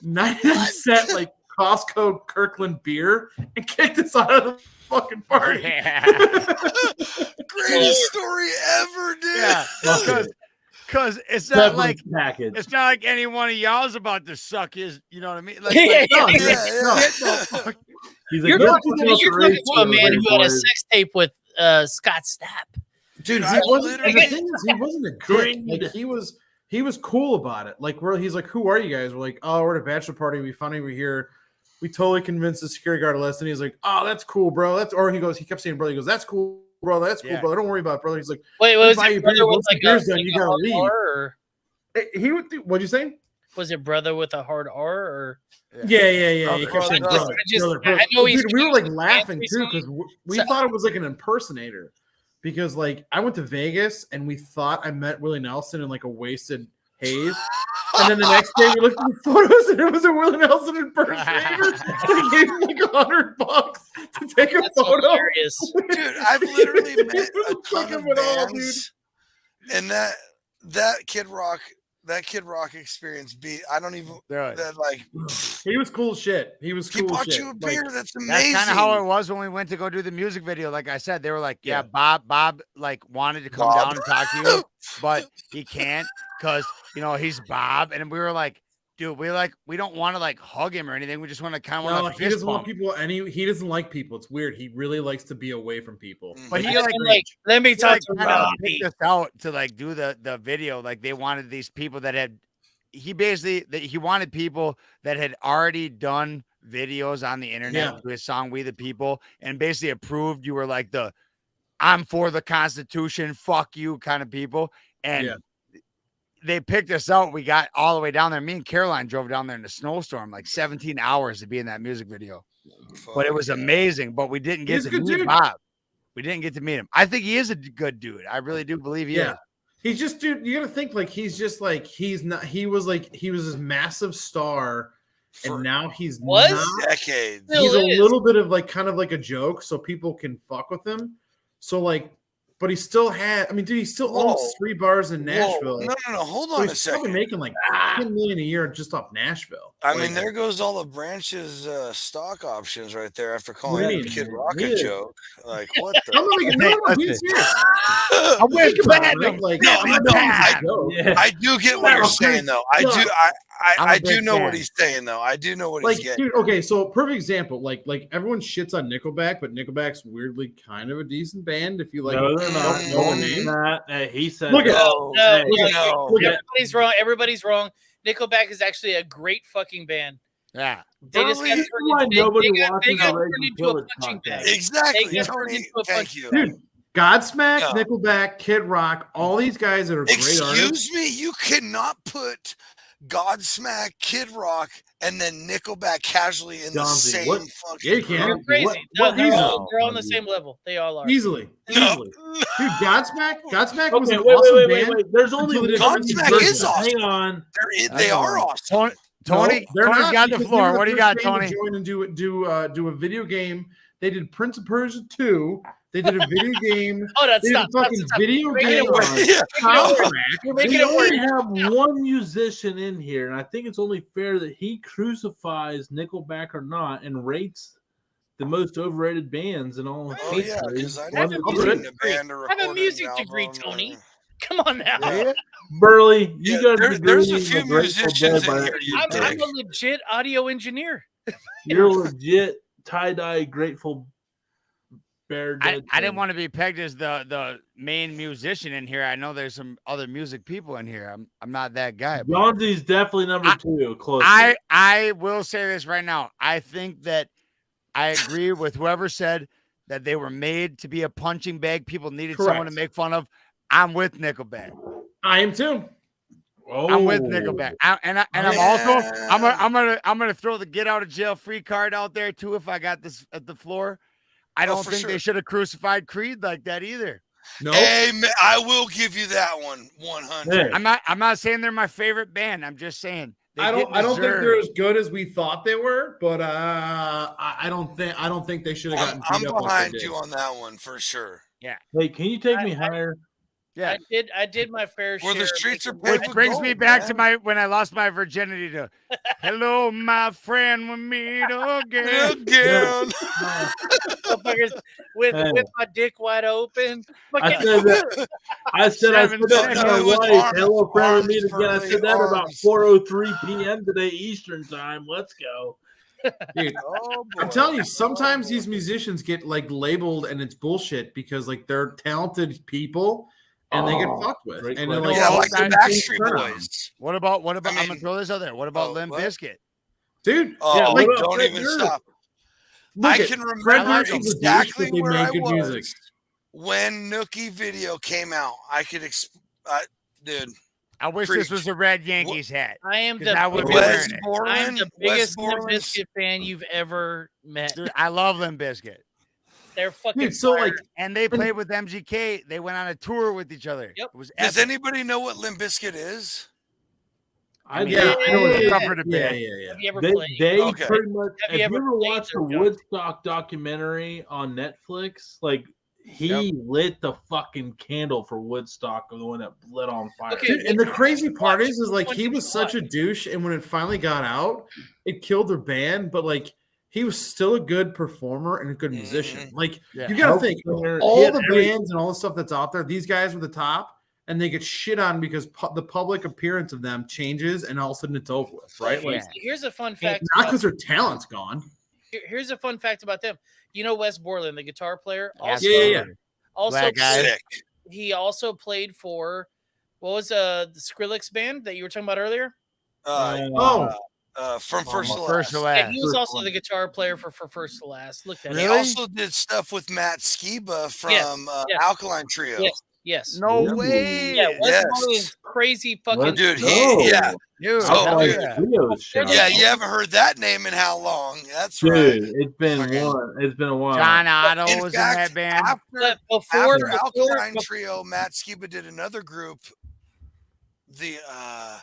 F: 90-cent like Costco Kirkland beer and kicked us out of the fucking party.
B: Greatest story ever, dude.
C: Yeah. Because it's not like
A: package.
C: it's not like any one of y'all's about to suck his, you know what I mean? Like,
E: Yeah,
F: No,
E: yeah,
B: yeah.
C: get the fuck-
A: He's like,
E: You're talking to a man who had a
A: boys.
E: sex tape with Scott Stapp.
B: Dude,
F: He
B: I
F: wasn't, and the
B: literally
F: thing is, he wasn't a dick.
A: Green.
F: Like, he was cool about it. Like, he's like, who are you guys? We're like, oh, we're at a bachelor party. We found over here. We totally convinced the security guard to listen. He's like, oh, that's cool, bro. He kept saying, brother. He goes, that's cool, brother. That's cool,
C: Yeah.
F: brother. Don't worry about it, brother. He's like,
E: Wait, was
F: buy you
E: it
F: beer.
E: brother with
F: Once the
E: like
F: beer's
E: a,
F: done,
E: like
F: you
E: a
F: gotta
E: hard
F: leave.
E: R, or
F: he would. What'd you say?
E: was it brother with a hard R? Or
F: Yeah. He kept
B: Brother,
F: saying,
B: brother.
F: brother,
E: I just-
F: brother,
E: I
F: brother.
E: know he's
F: Dude, we were like
E: confused
F: laughing
E: with
F: too
E: Anthony,
F: because we
E: so-
F: thought it was like an impersonator. Because like I went to Vegas and we thought I met Willie Nelson in like a wasted haze. And then the next day we looked at the photos and it was a Willie Nelson impersonator. They gave him like $100 to take a
E: That's
F: photo.
E: hilarious.
B: dude, I've literally met a ton
F: Fucking
B: of
F: with all,
B: bands, and that Kid Rock that Kid Rock experience beat. I don't even
C: Dude.
B: that like.
F: He was cool as shit. He was
B: He
F: cool as
B: bought
F: shit.
B: you a
F: Like,
B: beer. That's
C: That's
B: amazing.
C: kind of how it was when we went to go do the music video. Like I said, they were like, yeah,
F: Yeah.
C: Bob like wanted to come
B: Bob.
C: down and talk to you, but he can't because he's Bob. And we were like, dude, we don't want to like hug him or anything. We just want to kind of
F: no,
C: want to
F: he
C: fist
F: doesn't want
C: bump.
F: people, and he doesn't like people. It's weird. He really likes to be away from people.
B: Mhm.
C: But he
E: I'm
C: like
E: like, let me
C: he,
E: talk
C: like,
E: to
C: kind of
E: Robbie.
C: picked us out to like do the video. Like they wanted these people that had he wanted people that had already done videos on the internet
F: Yeah.
C: to his song We the People and basically approved you were like the I'm for the Constitution, fuck you kind of people. And
F: Yeah.
C: they picked us out. We got all the way down there. Me and Caroline drove down there in a snowstorm, like 17 hours to be in that music video. But it was
B: Fuck yeah.
C: amazing. But we didn't get
F: He's
C: to
F: a good
C: meet
F: dude.
C: Bob. We didn't get to meet him. I think he is a good dude. I really do believe he
F: Yeah.
C: is.
F: He's just, dude, you gotta think like he's just like he was this massive star,
B: For
F: and now he's
E: Was?
F: not.
B: decades.
E: Still
F: He's a
E: is.
F: little bit of like kind of like a joke, so people can fuck with him. So like, but he still had. I mean, dude, he still owns
B: Whoa.
F: 3 bars in Nashville.
B: Whoa. No. Hold
F: So
B: on a
F: he's probably
B: second.
F: making like 10 million a year just off Nashville.
B: I
F: Like,
B: mean, there goes all the branches stock options right there after
F: What
B: calling
F: do you mean?
B: Kid Rock a
F: Yeah.
B: joke. Like, what
F: I'm
B: the?
F: not making no, being serious.
C: I went
F: Think about it,
C: platinum.
F: right? Like,
B: No,
F: I'm not
B: no,
F: saying it's a
B: I-
F: joke.
A: Yeah.
B: I do get what you're
F: Well,
B: saying, though. I
F: no,
B: do.
C: I'm a
B: I do
C: big
B: know what
C: fan.
B: he's saying, though. I do know what
F: Like,
B: he's getting.
F: dude, okay, so perfect example. Like everyone shits on Nickelback, but Nickelback's weirdly kind of a decent band if you like.
A: No, they're not.
F: don't know
A: No,
F: the
A: they're
F: name.
A: not. He said
F: Look at-
A: that.
E: No,
A: Hey,
B: no.
F: Look at-
E: everybody's wrong. Everybody's wrong. Nickelback is actually a great fucking band.
C: Yeah.
E: They just got
B: Burley-
E: turned
A: why
E: into,
A: nobody
E: they got
A: watches the
E: turned
A: Rage
E: into a
A: Village
E: punching
A: podcast.
E: bag.
B: Exactly,
E: They got turned
B: Tony.
E: into a
B: Thank
E: punching
B: you.
E: bag.
F: Dude, Godsmack,
B: Yeah.
F: Nickelback, Kid Rock, all these guys that are great artists.
B: Excuse me, you cannot put Godsmack, Kid Rock, and then Nickelback casually in the
A: Jonesy,
B: same
A: what-
B: fucking.
F: Yeah, you can.
E: You're crazy.
A: What-
E: No,
A: what
E: they're,
A: easy?
E: they're on the same level. They all are.
F: Easily.
B: No.
F: Dude, Godsmack was
A: Okay,
F: an
A: wait,
F: awesome
A: wait, wait,
F: band.
A: wait. There's only
F: until they
A: one
F: did
B: Godsmack
A: version.
B: is awesome.
A: Hang on.
B: They are awesome.
C: Tony,
F: they're
C: Tony's
F: not,
C: got the
F: because they
C: floor.
F: were
C: What do you
F: first
C: got,
F: band
C: Tony?
F: to join and do a video game. They did Prince of Persia 2. They did a video game.
E: Oh, that's
F: They did a
E: stop. Stop,
F: fucking
E: stop.
F: video
E: You're making
F: game.
E: it worse.
B: Yeah.
F: soundtrack.
E: You're
A: We
E: making it
A: only
E: worse.
A: have one musician in here, and I think it's only fair that he crucifies Nickelback or not and rates the most overrated bands and all.
B: Oh yeah, because I
E: Have
B: never
E: a
B: been in
E: music
B: a band or
E: Have a
B: recorded
E: music
B: an
E: degree,
B: album
E: Tony.
B: or-
E: Come on now.
B: Yeah.
A: Burley, you
B: Yeah,
A: got
B: there's a few musicians in here. You
E: I'm
B: dick.
E: a legit audio engineer.
A: You're legit tie-dye Grateful Bear.
C: I didn't want to be pegged as the main musician in here. I know there's some other music people in here. I'm not that guy. but
A: Jonesy's definitely number 2. Close.
C: I will say this right now. I think that I agree with whoever said that they were made to be a punching bag. People needed someone to
F: Correct.
C: make fun of. I'm with Nickelback.
F: I am too.
C: I'm with Nickelback. I'm also
B: Yeah.
C: I'm gonna throw the get out of jail free card out there too if I got this at the floor. I don't
B: for
C: think
B: sure.
C: they should have crucified Creed like that either.
F: No.
B: Hey, man, I will give you that one. 100.
A: Hey.
C: I'm not saying they're my favorite band. I'm just saying they
F: I don't
C: didn't
F: think
C: deserve-
F: they're as good as we thought they were, but I don't think they should have gotten
B: I'm
F: beat up like
B: behind
F: they did.
B: you on that one for sure.
A: Hey, can you take me higher?
C: Yeah.
E: I did my fair share.
B: Where the
E: of
B: streets are
E: making-
B: paved
C: Which
B: with
C: brings me
B: gold,
C: back to
B: man.
C: when I lost my virginity to hello, my friend, we meet again.
B: Again.
E: motherfuckers with
A: Hey.
E: my dick wide open.
A: I
E: Fucking-
A: said that. I said that to my
B: No,
A: wife.
B: arms-
A: Hello, friend, with me
B: arms,
A: again. I
B: Burley,
A: said that about
B: arms.
A: 4:03 p.m. today Eastern time. Let's go.
F: Dude,
B: Oh,
F: I'm
B: boy.
F: telling you, sometimes
B: Oh,
F: these
B: boy.
F: musicians get like labeled and it's bullshit because like they're talented people and they get
A: Oh,
F: fucked with.
A: great
F: And then,
A: question.
F: like,
B: Yeah, like the
F: sometimes things
B: Backstreet
F: turn on them.
B: Boys.
C: What about
B: I
C: I'm gonna
B: mean-
C: throw this out there. What about
B: Oh,
C: Limp
B: what?
C: Bizkit?
F: Dude,
B: Oh,
A: Yeah,
F: like,
A: what about
B: don't
A: Fred
B: even
A: Durst?
B: stop.
F: look
B: I
F: at
B: can
F: Fred
B: remember
F: Durst was a douche,
B: exactly
F: but they
B: where
F: made
B: I
F: good
B: was
F: music.
B: when Nookie video came out. I could, dude.
C: I wish
B: Preach.
C: this was a red Yankees hat.
E: I am
C: 'Cause
E: the
C: I would be
E: biggest,
C: wearing it.
E: I'm
B: Borland,
E: the
B: Wes
E: biggest Limp
B: Borland's-
E: Bizkit fan you've ever met.
C: Dude, I love Limp Bizkit.
E: They're fucking
F: Dude, so
E: fire.
F: like,
C: And they played with MGK. They went on a tour with each other.
E: Yep.
C: It was
B: Does
C: epic.
B: anybody know what Limp Bizkit is?
A: I
F: yeah, I know what it is.
C: Suffered a
F: Yeah,
C: bit.
F: yeah.
E: Have you ever
A: They
E: played?
B: Okay.
A: pretty much.
E: Have
A: Have
E: you
A: you
E: ever
A: ever
E: played
A: watched the
E: their John?
A: Woodstock documentary on Netflix? Like He lit the fucking candle for Woodstock, the one that lit on fire.
E: Okay.
F: Dude, and the crazy part is like
E: Which
F: he
E: one
F: was
E: did you
F: such a douche, and when it finally got out, it killed their band. But like he was still a good performer and a good musician. Like you got to think all the bands and all the stuff that's out there. These guys were the top, and they get shit on because the public appearance of them changes, and all of a sudden it's over with, right? Like
E: Here's a fun fact.
F: not because their talent's gone.
E: Here's a fun fact about them. You know Wes Borland, the guitar player. Also,
C: Black guy.
E: He also played for what was the Skrillex band that you were talking about earlier?
B: From First to
C: First to
B: Last.
E: Yeah,
C: Last.
E: he was also the guitar player for First to Last. Look that.
B: He also did stuff with Matt Skiba from Alkaline Trio.
E: Yes.
C: No way.
E: Yeah, Wes Borland's crazy fucking
B: Dude,
C: Dude,
B: you haven't heard that name in how long? That's
A: Dude,
B: right.
A: it's been a while.
C: John Otto
B: In
C: was
B: fact,
C: in that band.
B: After Alkaline Trio, Matt Skiba did another group. I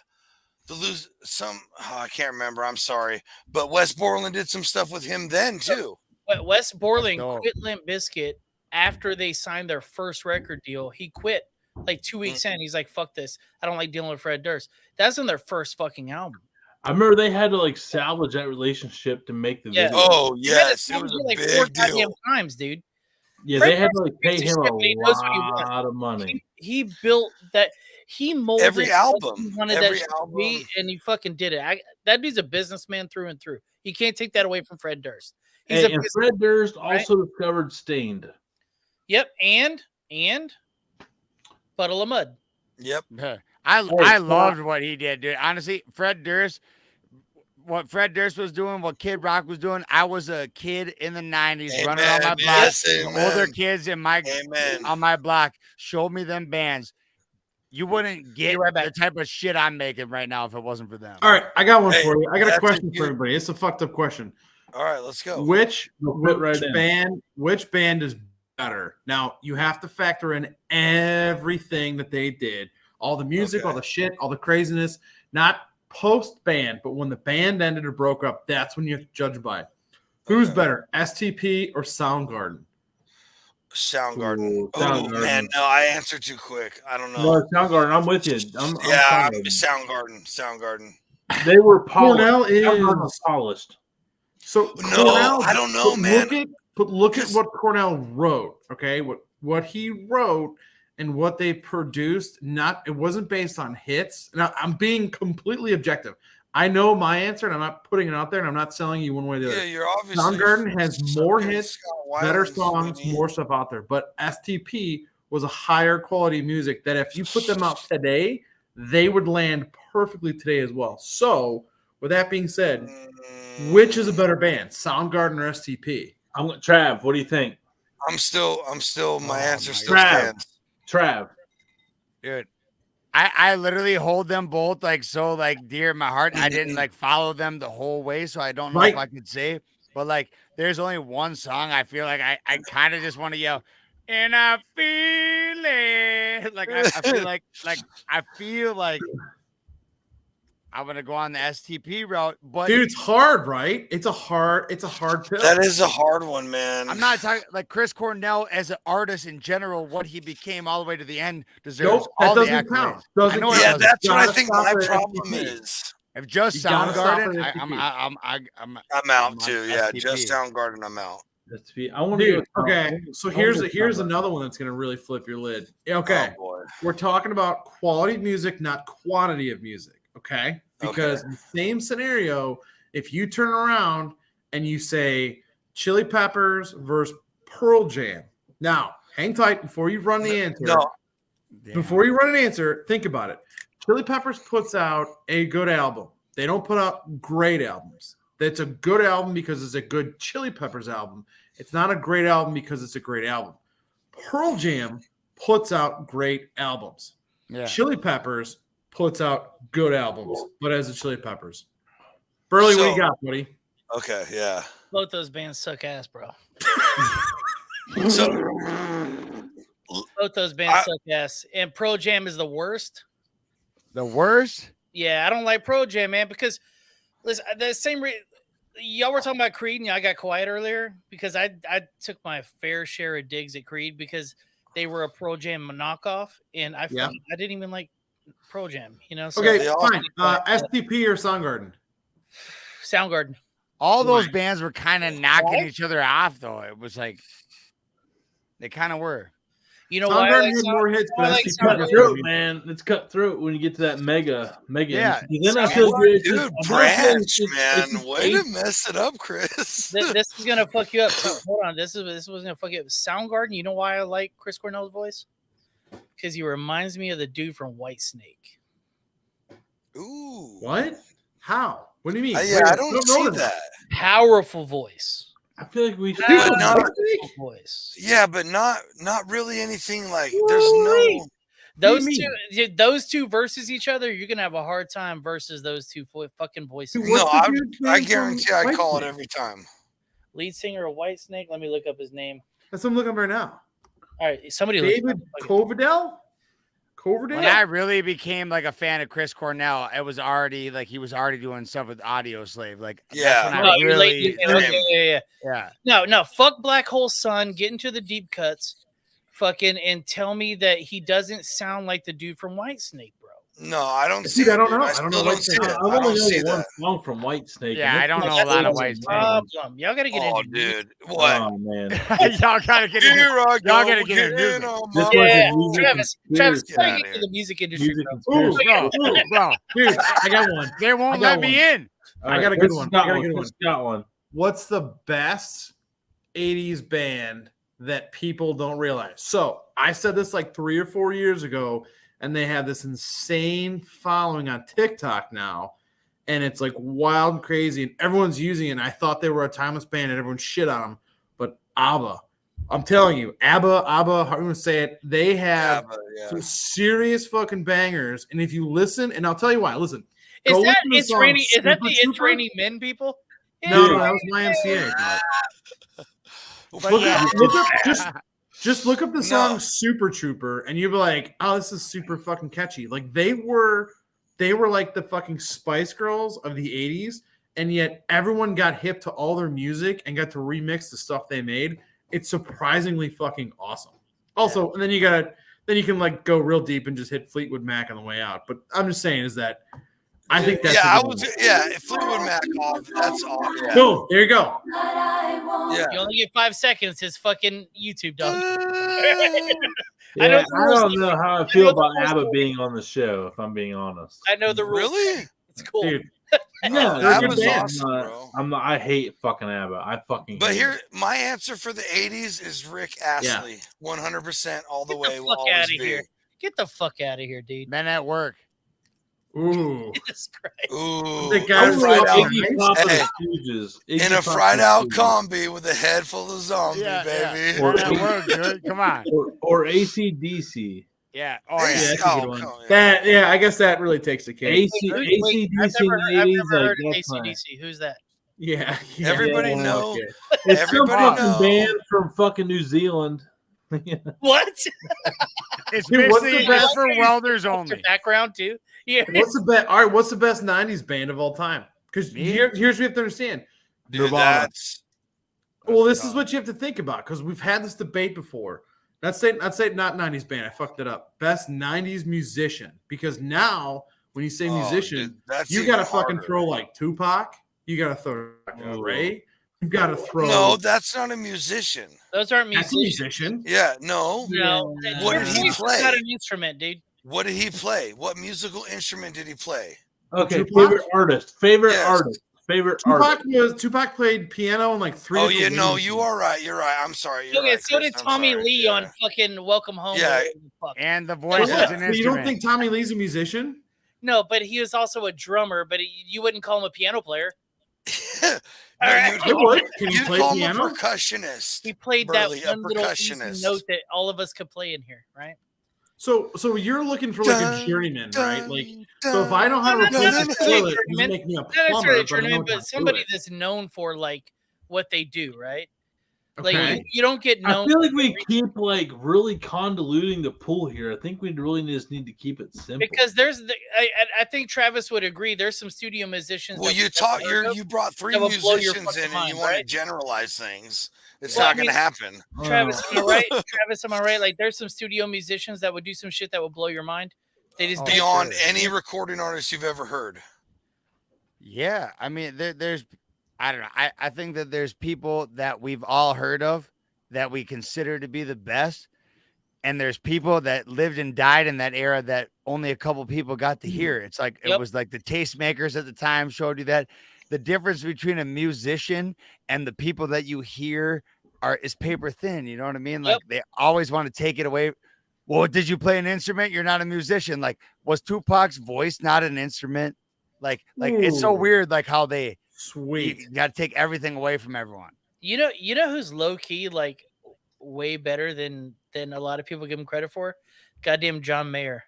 B: can't remember. I'm sorry, but Wes Borland did some stuff with him then too.
E: Wes Borland quit Limp Bizkit after they signed their first record deal. He quit like 2 weeks in. He's like, "Fuck this! I don't like dealing with Fred Durst." That's in their first fucking album.
A: I remember they had to like salvage that relationship to make the video.
B: Oh yes, it was a
E: like
B: big
E: 4
B: deal.
E: goddamn times, dude.
A: Yeah,
E: Fred
A: they had to
E: Durst
A: like pay him
E: knows what he
A: a
E: wants.
A: lot of money.
E: He built that. He molded
B: Every album.
E: He wanted
B: Every
E: that
B: album.
E: to be, and he fucking did it. That dude's a businessman through and through. You can't take that away from Fred Durst. He's
A: And Fred Durst also discovered Stained.
E: Yep, and Puddle of Mud.
B: Yep.
C: I loved what he did, dude. Honestly, Fred Durst, what Fred Durst was doing, what Kid Rock was doing. I was a kid in the 90s running on my block.
B: Yes,
C: Older kids in my on my block showed me them bands. You wouldn't get the type of shit I'm making right now if it wasn't for them.
F: All right, I got one for you. I got a question for everybody. It's a fucked up question.
B: All right, let's go.
F: Which band is better? Now you have to factor in everything that they did, all the music, all the shit, all the craziness. Not post band, but when the band ended or broke up, that's when you have to judge by it. Who's better, STP or Soundgarden?
B: Soundgarden.
A: Soundgarden.
B: Man, no, I answered too quick. I don't know.
A: No, Soundgarden. I'm with you. I'm
B: Soundgarden. Soundgarden.
A: They were polished.
F: Cornell
A: Soundgarden
F: is
A: polished.
F: So
B: no,
F: Cornell,
B: I don't know, man.
F: Look at what Cornell wrote. Okay, what he wrote and what they produced. It wasn't based on hits. Now I'm being completely objective. I know my answer, and I'm not putting it out there, and I'm not selling you one way or the other.
B: Yeah, you're obviously.
F: Soundgarden has more hits, better songs, more stuff out there. But STP was a higher quality music that if you put them out today, they would land perfectly today as well. So, with that being said, which is a better band, Soundgarden or STP?
A: Trav, what do you think?
B: I'm still. My answer still
A: stands.
B: stands.
A: Trav,
C: Dude. I literally hold them both like so like dear in my heart. I didn't like follow them the whole way, so I don't know if I could say. But like, there's only one song I feel like I kind of just want to yell, and I feel it. Like I feel like I'm gonna go on the STP route. But
F: dude, it's hard, right? It's a hard pill.
B: That is a hard one, man.
C: I'm not talking like Chris Cornell as an artist in general. What he became all the way to the end deserves all the accolades.
F: Yeah,
B: that's what I think my problem is.
C: If just Soundgarden, I'm
B: out too. Yeah, just Soundgarden, I'm out.
A: I want to.
F: Okay, so here's another one that's gonna really flip your lid. Okay, we're talking about quality of music, not quantity of music. Okay, because in the same scenario, if you turn around and you say Chili Peppers versus Pearl Jam, now hang tight before you run the answer.
B: No.
F: Before you run an answer, think about it. Chili Peppers puts out a good album. They don't put out great albums. That's a good album because it's a good Chili Peppers album. It's not a great album because it's a great album. Pearl Jam puts out great albums.
C: Yeah.
F: Chili Peppers puts out good albums, but as the Chili Peppers. Burley, what do you got, buddy?
B: Okay, yeah.
E: Both those bands suck ass, bro.
B: So
E: both those bands suck ass. And Pro Jam is the worst.
C: The worst?
E: Yeah, I don't like Pro Jam, man, because listen, the same y'all were talking about Creed, and I got quiet earlier because I took my fair share of digs at Creed because they were a Pro Jam knockoff, and I didn't even like Pro Jam, you know. So
F: Okay, fine. STP or Soundgarden?
E: Soundgarden.
C: All those bands were kind of knocking each other off, though. It was like they kind of were.
E: You know why?
F: Soundgarden had more hits, but
A: It's cutthroat, man. It's cutthroat when you get to that mega.
C: Yeah.
A: Then I feel good.
B: Dude, branch, man. Way to mess it up, Chris.
E: This is gonna fuck you up. So, hold on. This was gonna fuck you up. Soundgarden. You know why I like Chris Cornell's voice? Because he reminds me of the dude from Whitesnake.
B: Ooh.
F: What? How? What do you mean?
B: I don't see that.
E: Powerful voice.
A: I feel like we should.
E: Powerful voice.
B: Yeah, but not really anything like. There's no.
E: Those two versus each other, you're gonna have a hard time versus those two fucking voices.
B: No, I guarantee I call it every time.
E: Lead singer of Whitesnake. Let me look up his name.
F: That's what I'm looking up right now.
E: All right, somebody.
F: David Coverdale.
C: When I really became like a fan of Chris Cornell, it was already like he was already doing stuff with Audio Slave. Like, that's when I really,
E: No, fuck Black Hole Sun. Get into the deep cuts, fucking, and tell me that he doesn't sound like the dude from Whitesnake, bro.
B: No, I don't see.
F: I don't know. I don't know.
A: I've only known one song from Whitesnake.
C: Yeah, I don't know a lot of Whitesnake.
E: Y'all gotta get into
B: dude. What?
A: Oh man.
C: Y'all gotta get into. Y'all gotta get into.
E: Travis, get into the music industry,
C: bro.
F: Dude, I got one.
C: They won't let me in.
F: I got a good one.
A: Got one.
F: What's the best 80s band that people don't realize? So I said this like 3 or 4 years ago, and they have this insane following on TikTok now, and it's like wild and crazy, and everyone's using it. And I thought they were a timeless band, and everyone shit on them. But ABBA, I'm telling you, ABBA, I'm going to say it. They have some serious fucking bangers, and if you listen, and I'll tell you why. Listen,
E: is that It's Raining Men people?
F: No, that was YMCA. Just look up the song Super Trooper, and you'll be like, oh, this is super fucking catchy. Like they were like the fucking Spice Girls of the 80s, and yet everyone got hip to all their music and got to remix the stuff they made. It's surprisingly fucking awesome. Also, and then you can like go real deep and just hit Fleetwood Mac on the way out. But I'm just saying is that I think that's
B: Fleetwood Mac off. That's all. Yeah.
F: Boom, there you go.
B: Yeah.
E: You only get 5 seconds. His fucking YouTube dog.
A: I don't know how I feel about ABBA being on the show, if I'm being honest.
E: I know the rules.
B: Really?
E: It's cool.
F: Dude.
B: No, that was awesome, bro.
A: I hate fucking ABBA.
B: But here, my answer for the 80s is Rick Astley. 100% all the way.
E: Fuck out of here. Get the fuck out of here, dude.
C: Men at work.
F: Ooh.
E: Jesus Christ.
B: Ooh.
F: The guy
B: in a fried out combi with a head full of zombie, baby.
C: Men at work, dude. Come on.
A: Or AC/DC.
C: Yeah.
F: That's a good one. I guess that really takes the cake.
A: AC/DC in the 80s.
E: I've never heard of AC/DC. Who's that?
F: Yeah.
B: Everybody know.
A: It's some fucking band from fucking New Zealand.
E: What?
C: It's basically just for welders only.
E: Background too. Yeah.
F: What's the best? All right. What's the best '90s band of all time? Because here's what you have to understand.
B: Nirvana.
F: Well, this is what you have to think about because we've had this debate before. I'd say not '90s band. I fucked it up. Best '90s musician. Because now when you say musician, you got to fucking throw like Tupac. You got to throw Ray. You got to throw.
B: No, that's not a musician.
E: Those aren't
F: musicians. That's a musician.
B: Yeah, no. What did he play?
E: Not an instrument, dude.
B: What did he play? What musical instrument did he play?
A: Okay, favorite artist.
F: Tupac played piano and like 3.
B: Oh yeah, no, you are right. You're right. I'm sorry. You're right,
E: so did Tommy Lee on fucking Welcome Home.
B: Yeah,
C: and the voice is an instrument.
F: You don't think Tommy Lee's a musician?
E: No, but he was also a drummer. But you wouldn't call him a piano player.
B: You'd call him a percussionist.
E: He played that one little easy note that all of us could play in here, right?
F: So you're looking for like a journeyman, right? Like, so if I know how to replace a toilet, you make me a plumber.
E: But somebody that's known for like what they do, right? Like
F: Okay.
E: you don't get
A: I
E: known
A: feel like we keep like really convoluting the pool here. I think we really just need to keep it simple.
E: because I think Travis would agree. There's some studio musicians.
B: Well, you brought three
E: that would blow your
B: musicians
E: fucking
B: in, and you
E: mind,
B: want to
E: right?
B: generalize things. It's
E: Well,
B: not
E: I
B: going to
E: mean-
B: happen.
E: Travis, am I right? Travis, am I right? Like, there's some studio musicians that would do some shit that would blow your mind. They just don't-
B: Beyond any recording artist you've ever heard.
C: Yeah, I mean, there's, I don't know. I think that there's people that we've all heard of that we consider to be the best, and there's people that lived and died in that era that only a couple people got to hear. It's like it was like the tastemakers at the time showed you that the difference between a musician and the people that you hear is paper thin. You know what I mean? Like they always want to take it away. Well, did you play an instrument? You're not a musician. Like, was Tupac's voice not an instrument? Like it's so weird, like how they you got to take everything away from everyone.
E: You know who's low key like way better than a lot of people give him credit for? Goddamn John Mayer.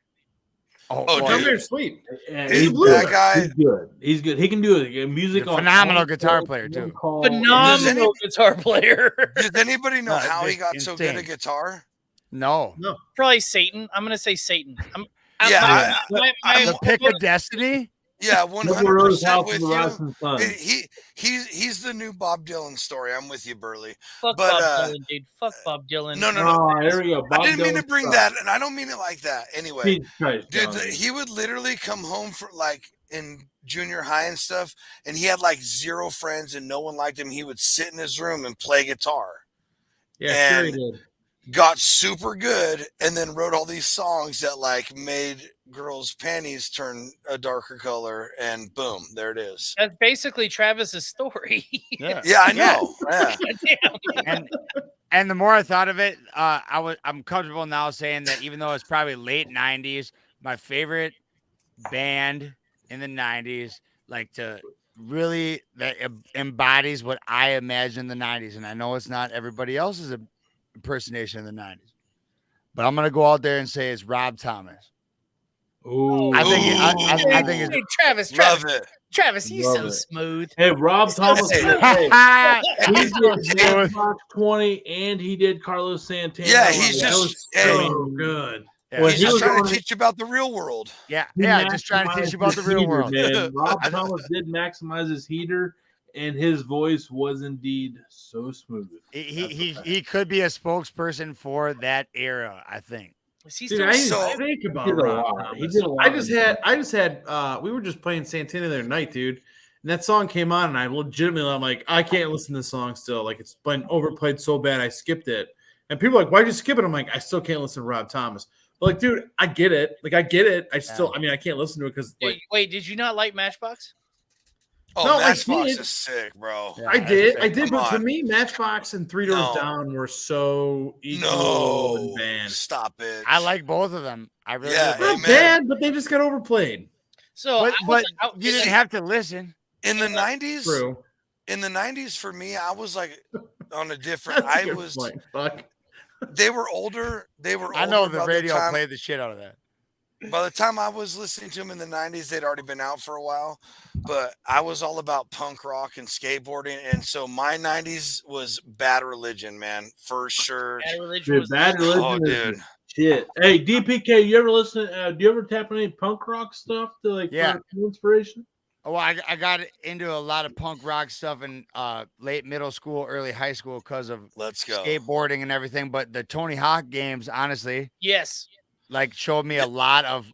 F: John Mayer's sweet.
A: He's
B: that guy.
A: He's good. He's good. He can do it. Music.
C: He's a phenomenal guitar player too.
E: Phenomenal guitar player.
B: Does anybody know how he got
C: it's
B: so good
C: insane.
B: at guitar?
C: No.
E: Probably Satan. I'm gonna say Satan.
B: Yeah,
C: The pick of destiny.
B: Yeah, 100% with you. He's the new Bob Dylan story. I'm with you, Burley.
E: Fuck Bob Dylan, dude. Fuck Bob Dylan.
B: No.
A: There we go.
B: I didn't mean to bring that, and I don't mean it like that. Anyway, dude, he would literally come home for like in junior high and stuff, and he had like 0 friends, and no one liked him. He would sit in his room and play guitar.
F: Yeah, sure he did.
B: Got super good, and then wrote all these songs that like made girls' panties turn a darker color, and boom, there it is.
E: That's basically Travis's story.
B: Yeah, I know. Yeah.
C: And the more I thought of it, I'm comfortable now saying that even though it's probably late 90s, my favorite band in the 90s, like to really that embodies what I imagine the 90s. And I know it's not everybody else's impersonation in the 90s, but I'm gonna go out there and say it's Rob Thomas.
A: Ooh.
C: I think it's
E: Travis.
B: Love it.
E: Travis, you
A: Love
E: so
A: it.
E: smooth.
A: Hey, Rob Thomas. He did Xbox 20 and he did Carlos Santana.
B: Yeah, he's
A: That
B: just
A: was
F: So good.
C: Yeah.
B: He's just trying to teach you about the real world.
C: Yeah,
A: He
C: just trying to teach you about the
A: maximized
C: real
A: his
C: world.
A: heater, man. Rob Thomas did maximize his heater, and his voice was indeed so smooth.
C: He could be a spokesperson for that era, I think.
F: Dude, I didn't think about Rob Thomas.
A: He did a lot.
F: I just had we were just playing Santana the other night, dude. And that song came on, and I'm like, I can't listen to this song still. Like, it's been overplayed so bad, I skipped it. And people are like, why'd you skip it? I'm like, I still can't listen to Rob Thomas. But like, dude, I get it. Like, I get it. I can't listen to it because like,
E: wait, did you not like Matchbox?
B: Oh,
F: No, I
B: Matchbox
F: did.
B: is sick, bro.
C: Yeah,
F: I did,
B: Come
F: but to
B: on.
F: me, Matchbox and Three Doors Down were so equal in band.
B: Stop it.
C: I like both of them. I really
B: Yeah,
C: do.
F: Not
B: Amen.
F: bad, but they just got overplayed.
E: So,
C: But you didn't have to listen.
B: In the 90s,
F: True.
B: in the 90s for me, I was like on a different.
F: That's a
B: I
F: good
B: was.
F: point. Fuck.
B: They were older. They were.
C: I know
B: older
C: the
B: by
C: radio
B: time,
C: played the shit out of that.
B: By the time I was listening to them in the 90s, they'd already been out for a while. But I was all about punk rock and skateboarding, and so my 90s was Bad Religion, man, for sure.
E: Bad Religion
A: Dude,
E: was
A: Bad Religion
B: Oh,
A: is
B: dude.
A: the shit. Hey, DPK, you ever listen? Do you ever tap on any punk rock stuff to like
C: Yeah.
A: for inspiration?
C: Oh, I got into a lot of punk rock stuff in late middle school, early high school because of
B: Let's go.
C: skateboarding and everything. But the Tony Hawk games, honestly,
E: yes.
C: like showed me a lot of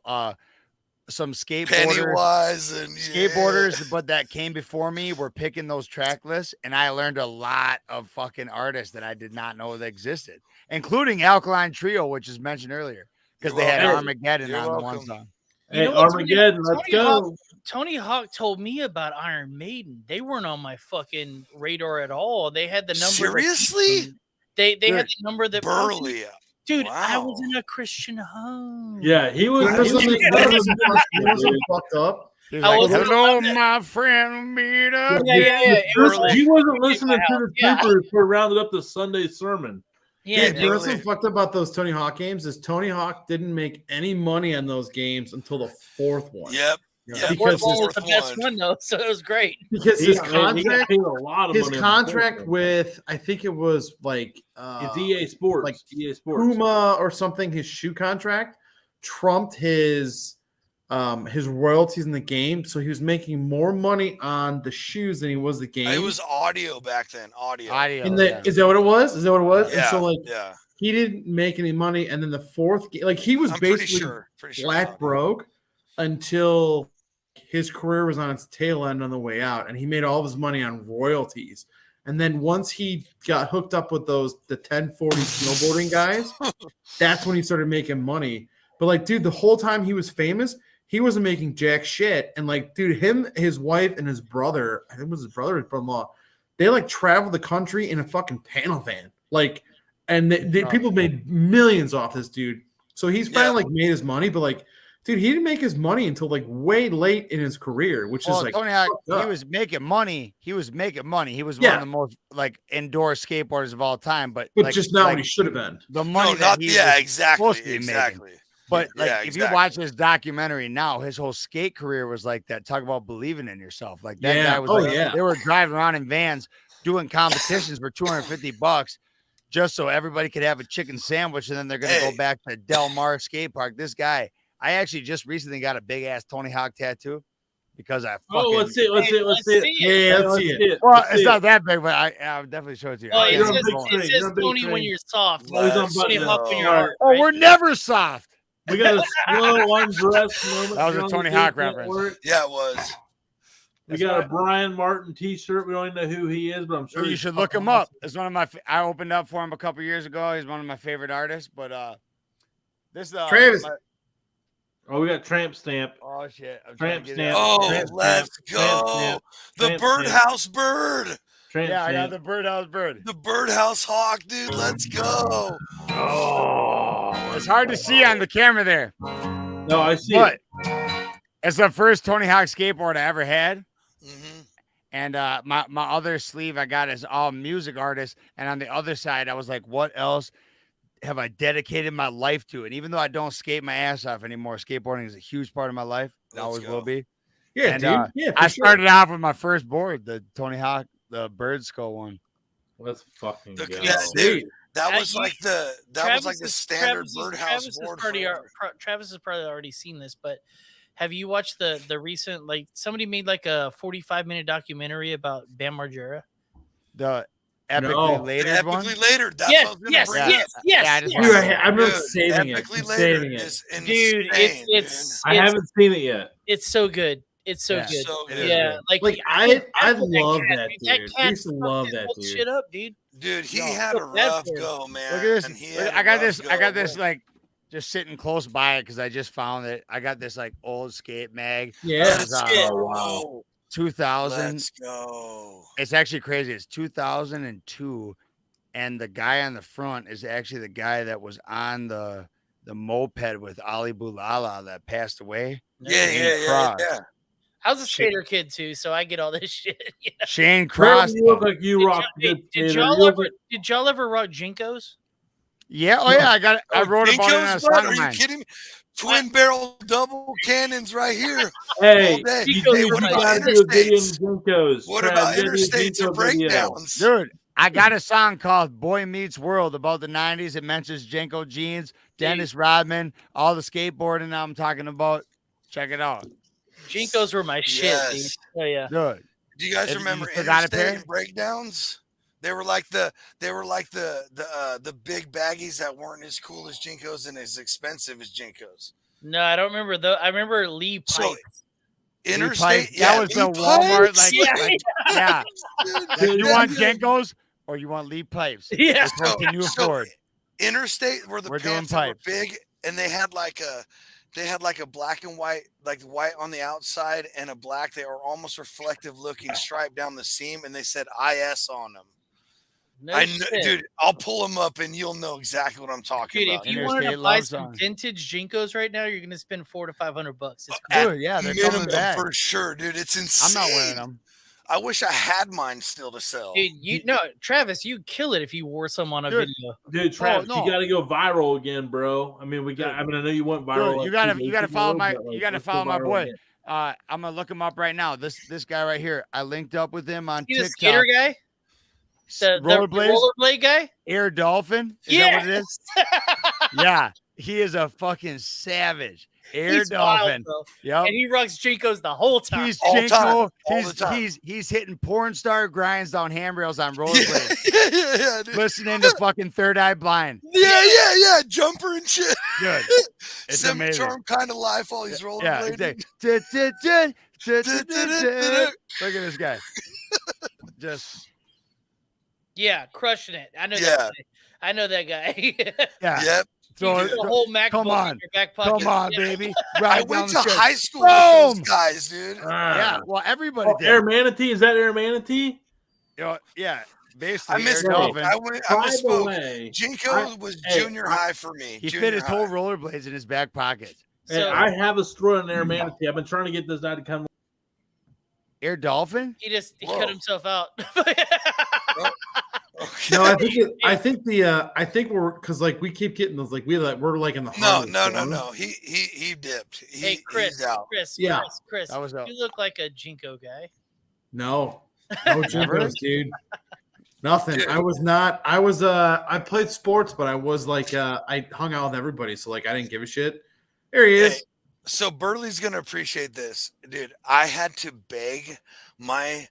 C: some skateboarders.
B: Pennywise and
C: Skateboarders, but that came before me were picking those track lists, and I learned a lot of fucking artists that I did not know that existed, including Alkaline Trio, which is mentioned earlier, because
B: You're
C: they had
B: welcome.
C: Armageddon
B: You're
C: on the one
B: welcome.
C: song.
A: Hey,
E: know what's
A: Armageddon,
E: weird?
A: let's go.
E: Tony Hawk told me about Iron Maiden. They weren't on my fucking radar at all. They had the number.
B: Seriously?
E: They had the number that
B: Burley.
E: Dude, I was
B: Wow.
E: in a Christian home.
A: Yeah, he was.
F: You know something fucked up?
C: He's
E: I
C: like,
E: wasn't
C: hello, my friend Peter.
E: Yeah. It was like,
A: He wasn't listening to the
E: Yeah.
A: troopers for rounded up the Sunday sermon.
E: yeah,
F: Dude, you know something fucked up about those Tony Hawk games is Tony Hawk didn't make any money on those games until the fourth one.
B: Yep. Yeah,
F: because
E: Fourth one was
B: his-
E: the best one though, so it was great.
F: because
A: He got paid a lot of
F: his
A: money.
F: contract with I think it was like
A: it's EA Sports,
F: like
A: EA Sports,
F: Puma or something. His shoe contract trumped his royalties in the game, so he was making more money on the shoes than he was the game.
B: It was audio back then. Audio.
F: Is that what it was? Is that what it was?
B: Yeah,
F: And so like
B: yeah.
F: he didn't make any money, and then the fourth game, like he was
B: I'm
F: basically
B: pretty sure
F: flat broke until his career was on its tail end on the way out, and he made all of his money on royalties. And then once he got hooked up with the 1040 snowboarding guys, that's when he started making money. But like, dude, the whole time he was famous, he wasn't making jack shit. And like, dude, his wife, and his brother, I think it was his brother, his brother-in-law, they like traveled the country in a fucking panel van. Like, and people made millions off this dude. So he's finally like made his money, but like, dude, he didn't make his money until like way late in his career, which is like
C: Tony Hawk, he was making money. He was one of the most like indoor skateboarders of all time, but like,
F: just not what he should have been.
C: The money
B: exactly.
C: But like, if you watch this documentary now, his whole skate career was like that. Talk about believing in yourself. Like that guy was they were driving around in vans doing competitions for $250 just so everybody could have a chicken sandwich, and then they're gonna go back to Del Mar skate park. This guy, I actually just recently got a big ass Tony Hawk tattoo because I fucking
A: let's see it.
F: Yeah, let's see it.
C: Well, it's not that big, but I'll definitely show it to you.
E: Oh, it says Tony when you're soft. Tony Hawk when you're hard.
C: Oh, we're never soft.
A: We got a slow undress moment.
C: That was a Tony Hawk reference.
B: Yeah, it was.
A: We got a Brian Martin T-shirt. We don't even know who he is, but I'm sure
C: you should look him up. It's one of my. I opened up for him a couple years ago. He's one of my favorite artists. But this
F: Travis.
A: Oh, we got Tramp Stamp.
C: Oh shit!
A: Tramp Stamp.
B: Oh,
A: Tramp
B: let's
A: Stamp.
B: go! The
A: Tramp
B: birdhouse bird.
A: Tramp
C: I got
A: Stamp.
C: the birdhouse bird.
B: The birdhouse hawk, dude. Let's go.
A: Oh,
C: It's hard to see on the camera there.
A: no, I see
C: But
A: it.
C: it's the first Tony Hawk skateboard I ever had.
B: Mm-hmm.
C: And my other sleeve I got is all music artists. And on the other side, I was like, what else have I dedicated my life to? And even though I don't skate my ass off anymore, skateboarding is a huge part of my life. It always will be.
F: Yeah,
C: And,
F: dude. Yeah,
C: I started off with my first board, the Tony Hawk, the bird skull one.
A: Let's fucking go.
B: Yeah, dude. That was like the standard birdhouse board.
E: Travis has probably already seen this, but have you watched the recent, like somebody made like a 45-minute documentary about Bam Margera?
C: The epically later one?
B: Epically later. That's
E: Yes,
B: what I was gonna bring up.
E: yes.
F: Dude, I'm not saving it.
B: Epically
F: I'm
B: later
F: saving it.
B: is insane,
E: Dude, it's
A: I haven't seen it yet.
E: it's so good. It's so good.
B: So good.
E: Yeah, like
F: I love that dude.
E: That
F: I used to love that dude.
E: Shit up, dude.
B: Dude, he
E: No,
B: had a
E: look, that's
B: rough
E: good.
B: go, man.
C: Look at this.
B: He had
C: I
B: a
C: got
B: rough
C: this. I
B: go,
C: got this
B: boy.
C: like just sitting close by it because I just found it. I got this like old skate mag.
F: Yeah.
C: It's,
B: Let's
A: wow.
B: go.
C: 2000.
B: Let's go.
C: It's actually crazy. It's 2002, and the guy on the front is actually the guy that was on the moped with Ali Boulala that passed away.
B: Yeah.
E: I was a skater kid too, so I get all this shit. You know?
C: Shane
A: Bro,
C: Cross.
A: you look like you rock good
E: Did
A: skater.
E: y'all
A: You look
E: ever
A: like-
E: did y'all ever rock Jinkos?
C: Yeah. Oh yeah. I wrote about it in a
B: Jinkos,
C: song
B: bud?
C: of
B: Are you
C: mine.
B: kidding me? Twin barrel double cannons right here.
A: Hey,
B: all day.
A: you
E: Hey,
A: do
E: what
A: you
E: about
A: gotta do a video in
B: interstates?
A: Jinkos.
B: What
A: Trav,
B: about
A: you gotta do a
B: interstates or
A: Jinko video.
B: breakdowns?
C: Dude, I got a song called Boy Meets World about the 90s. It mentions Jenko Jeans, Dennis Rodman, all the skateboarding I'm talking about. Check it out.
E: Jinkos were my shit, dude.
B: Yes.
E: Oh yeah.
C: Dude.
B: Do you guys
C: You
B: remember
C: forgot a
B: interstate
C: pair?
B: and breakdowns? They were like the big baggies that weren't as cool as Jinkos and as expensive as Jinkos.
E: No, I don't remember though. I remember Lee
B: So,
E: Pipe.
B: Interstate,
C: That was the
B: Lee
C: Walmart,
B: Pipes.
C: yeah.
B: Dude,
C: You want Jenkos or you want Lee Pipes?
E: Yeah.
C: Which one can you afford?
B: Interstate were the
C: We're doing
B: pants that were
C: pipes.
B: big, and they had like a black and white, like white on the outside and a black. They were almost reflective looking stripe down the seam, and they said IS on them.
E: No
B: I know,
E: shit.
B: dude. I'll pull them up, and you'll know exactly what I'm talking
E: Dude,
B: about.
E: if you
C: Interstate
E: wanted to buy
C: love
E: some
C: song.
E: vintage Jinkos right now, you're gonna spend $400 to $500. It's
C: Dude, yeah, they're coming
B: Minimum
C: back.
B: for sure, dude. It's
C: I'm
B: insane.
C: not wearing them.
B: I wish I had mine still to sell.
E: Dude, you know, Travis, you'd kill it if you wore some on a
C: Dude.
E: video.
A: Dude, Travis,
C: no.
A: you got to go viral again, bro. I mean, I know you went viral.
C: Dude,
A: like
C: you
A: 2
C: gotta
A: days
C: follow
A: ago,
C: my
A: but,
C: you gotta
A: let's go
C: follow my
A: viral
C: boy.
A: again.
C: I'm gonna look him up right now. This guy right here. I linked up with him on
E: He's a
C: TikTok.
E: skater guy. The rollerblade guy.
C: Air Dolphin. Is that what it is? Yeah, he is a fucking savage. Air
E: He's
C: Dolphin.
E: wild,
C: Yep.
E: And he rocks Jinkos the whole time.
C: He's
B: All
C: Jinko.
B: time. All the time.
C: He's hitting porn star grinds down handrails on
B: Yeah,
C: rollerblades.
B: yeah, dude.
C: Listening to fucking Third Eye Blind.
B: Yeah. Jumper and shit.
C: Good. It's amazing.
B: Semi-charm kind of life while he's rollerblading.
C: Yeah. Look at this guy. Just
E: crushing it. I know
B: Yeah.
E: that guy. I know that guy.
C: yeah.
B: Yep.
E: You get the whole MacBook
C: Come on.
E: in your back pocket.
C: Come on, baby.
B: I
C: Right
B: went
C: down
B: to
C: the stretch.
B: high school with those
C: Boom!
B: guys, dude.
C: Yeah. Well, everybody did.
A: Air Manatee, is that Air Manatee?
C: Yeah. Basically,
B: I missed
C: Air
B: both.
C: Dolphin.
B: I
A: By the
B: misspoke.
A: way,
B: Jinko was junior high for me.
C: He
B: Junior
C: fit his
B: high.
C: whole rollerblades in his back pocket.
A: and
E: So
A: I have a story on Air Manatee. I've been trying to get this guy to come.
C: Air Dolphin?
E: he
B: Whoa.
E: cut himself out.
B: Okay.
F: No, I think we're because like we keep getting those like we're like in the
B: No.
F: harvest,
B: He dipped.
E: Hey, Chris.
B: He's out.
F: Yeah.
E: Chris.
C: That was up.
E: You look like a Jinko guy.
F: No
C: Never?
F: Jinkos, dude. Nothing.
B: Dude.
F: I was not. I was. I played sports, but I was like. I hung out with everybody, so like I didn't give a shit. There he is.
B: Hey, so Burley's gonna appreciate this, dude. I had to beg my.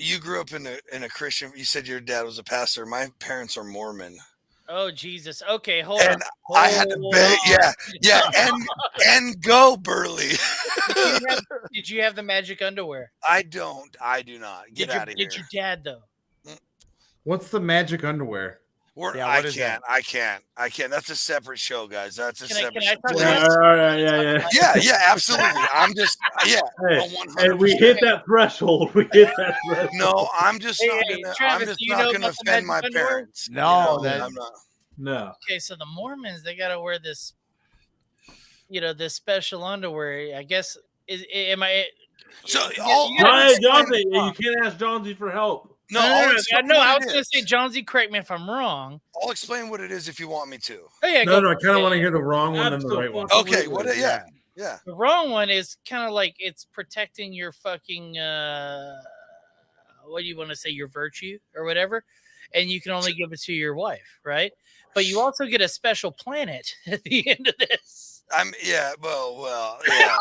B: You grew up in a Christian. You said your dad was a pastor. My parents are Mormon,
E: Oh Jesus. Okay, hold
B: and
E: on.
B: I had to
E: Hold
B: beg.
E: on.
B: Yeah, and go Burley.
E: Did you have the magic underwear?
B: I do not. Get out of here.
E: Did your dad though?
F: What's the magic underwear?
C: Yeah, what is that?
B: I can't. That's a separate show, guys. That's a
E: Can I
B: separate.
E: talk
B: show.
E: about
A: Yeah.
B: Yeah, absolutely. I'm just
A: Hey,
B: 100%.
A: and we hit that threshold. We hit that threshold.
B: No, I'm just not
E: Hey,
B: gonna.
E: Travis,
B: I'm just
E: do you
B: not
E: know
B: gonna
E: about the
B: offend my
E: magic underwear?
B: parents.
C: No,
B: I'm not.
A: No.
E: Okay, so the Mormons they gotta wear this, this special underwear. I guess am I?
B: So
E: you
B: all-
E: gotta
A: John,
E: explain
A: Johnsy,
E: it.
A: you can't ask Johnsy for help.
B: No, I'll explain
E: no.
B: what
E: I
B: it
E: was gonna
B: is.
E: say, John Z, correct me if I'm wrong.
B: I'll explain what it is if you want me to.
E: Oh yeah,
F: No,
E: go
F: I
E: for
F: kind of
E: it.
F: want to hear the wrong one than the right one.
B: Okay, what? Yeah.
E: The wrong one is kind of like it's protecting your fucking what do you want to say, your virtue or whatever, and you can only give it to your wife, right? But you also get a special planet at the end of this.
B: Well, yeah.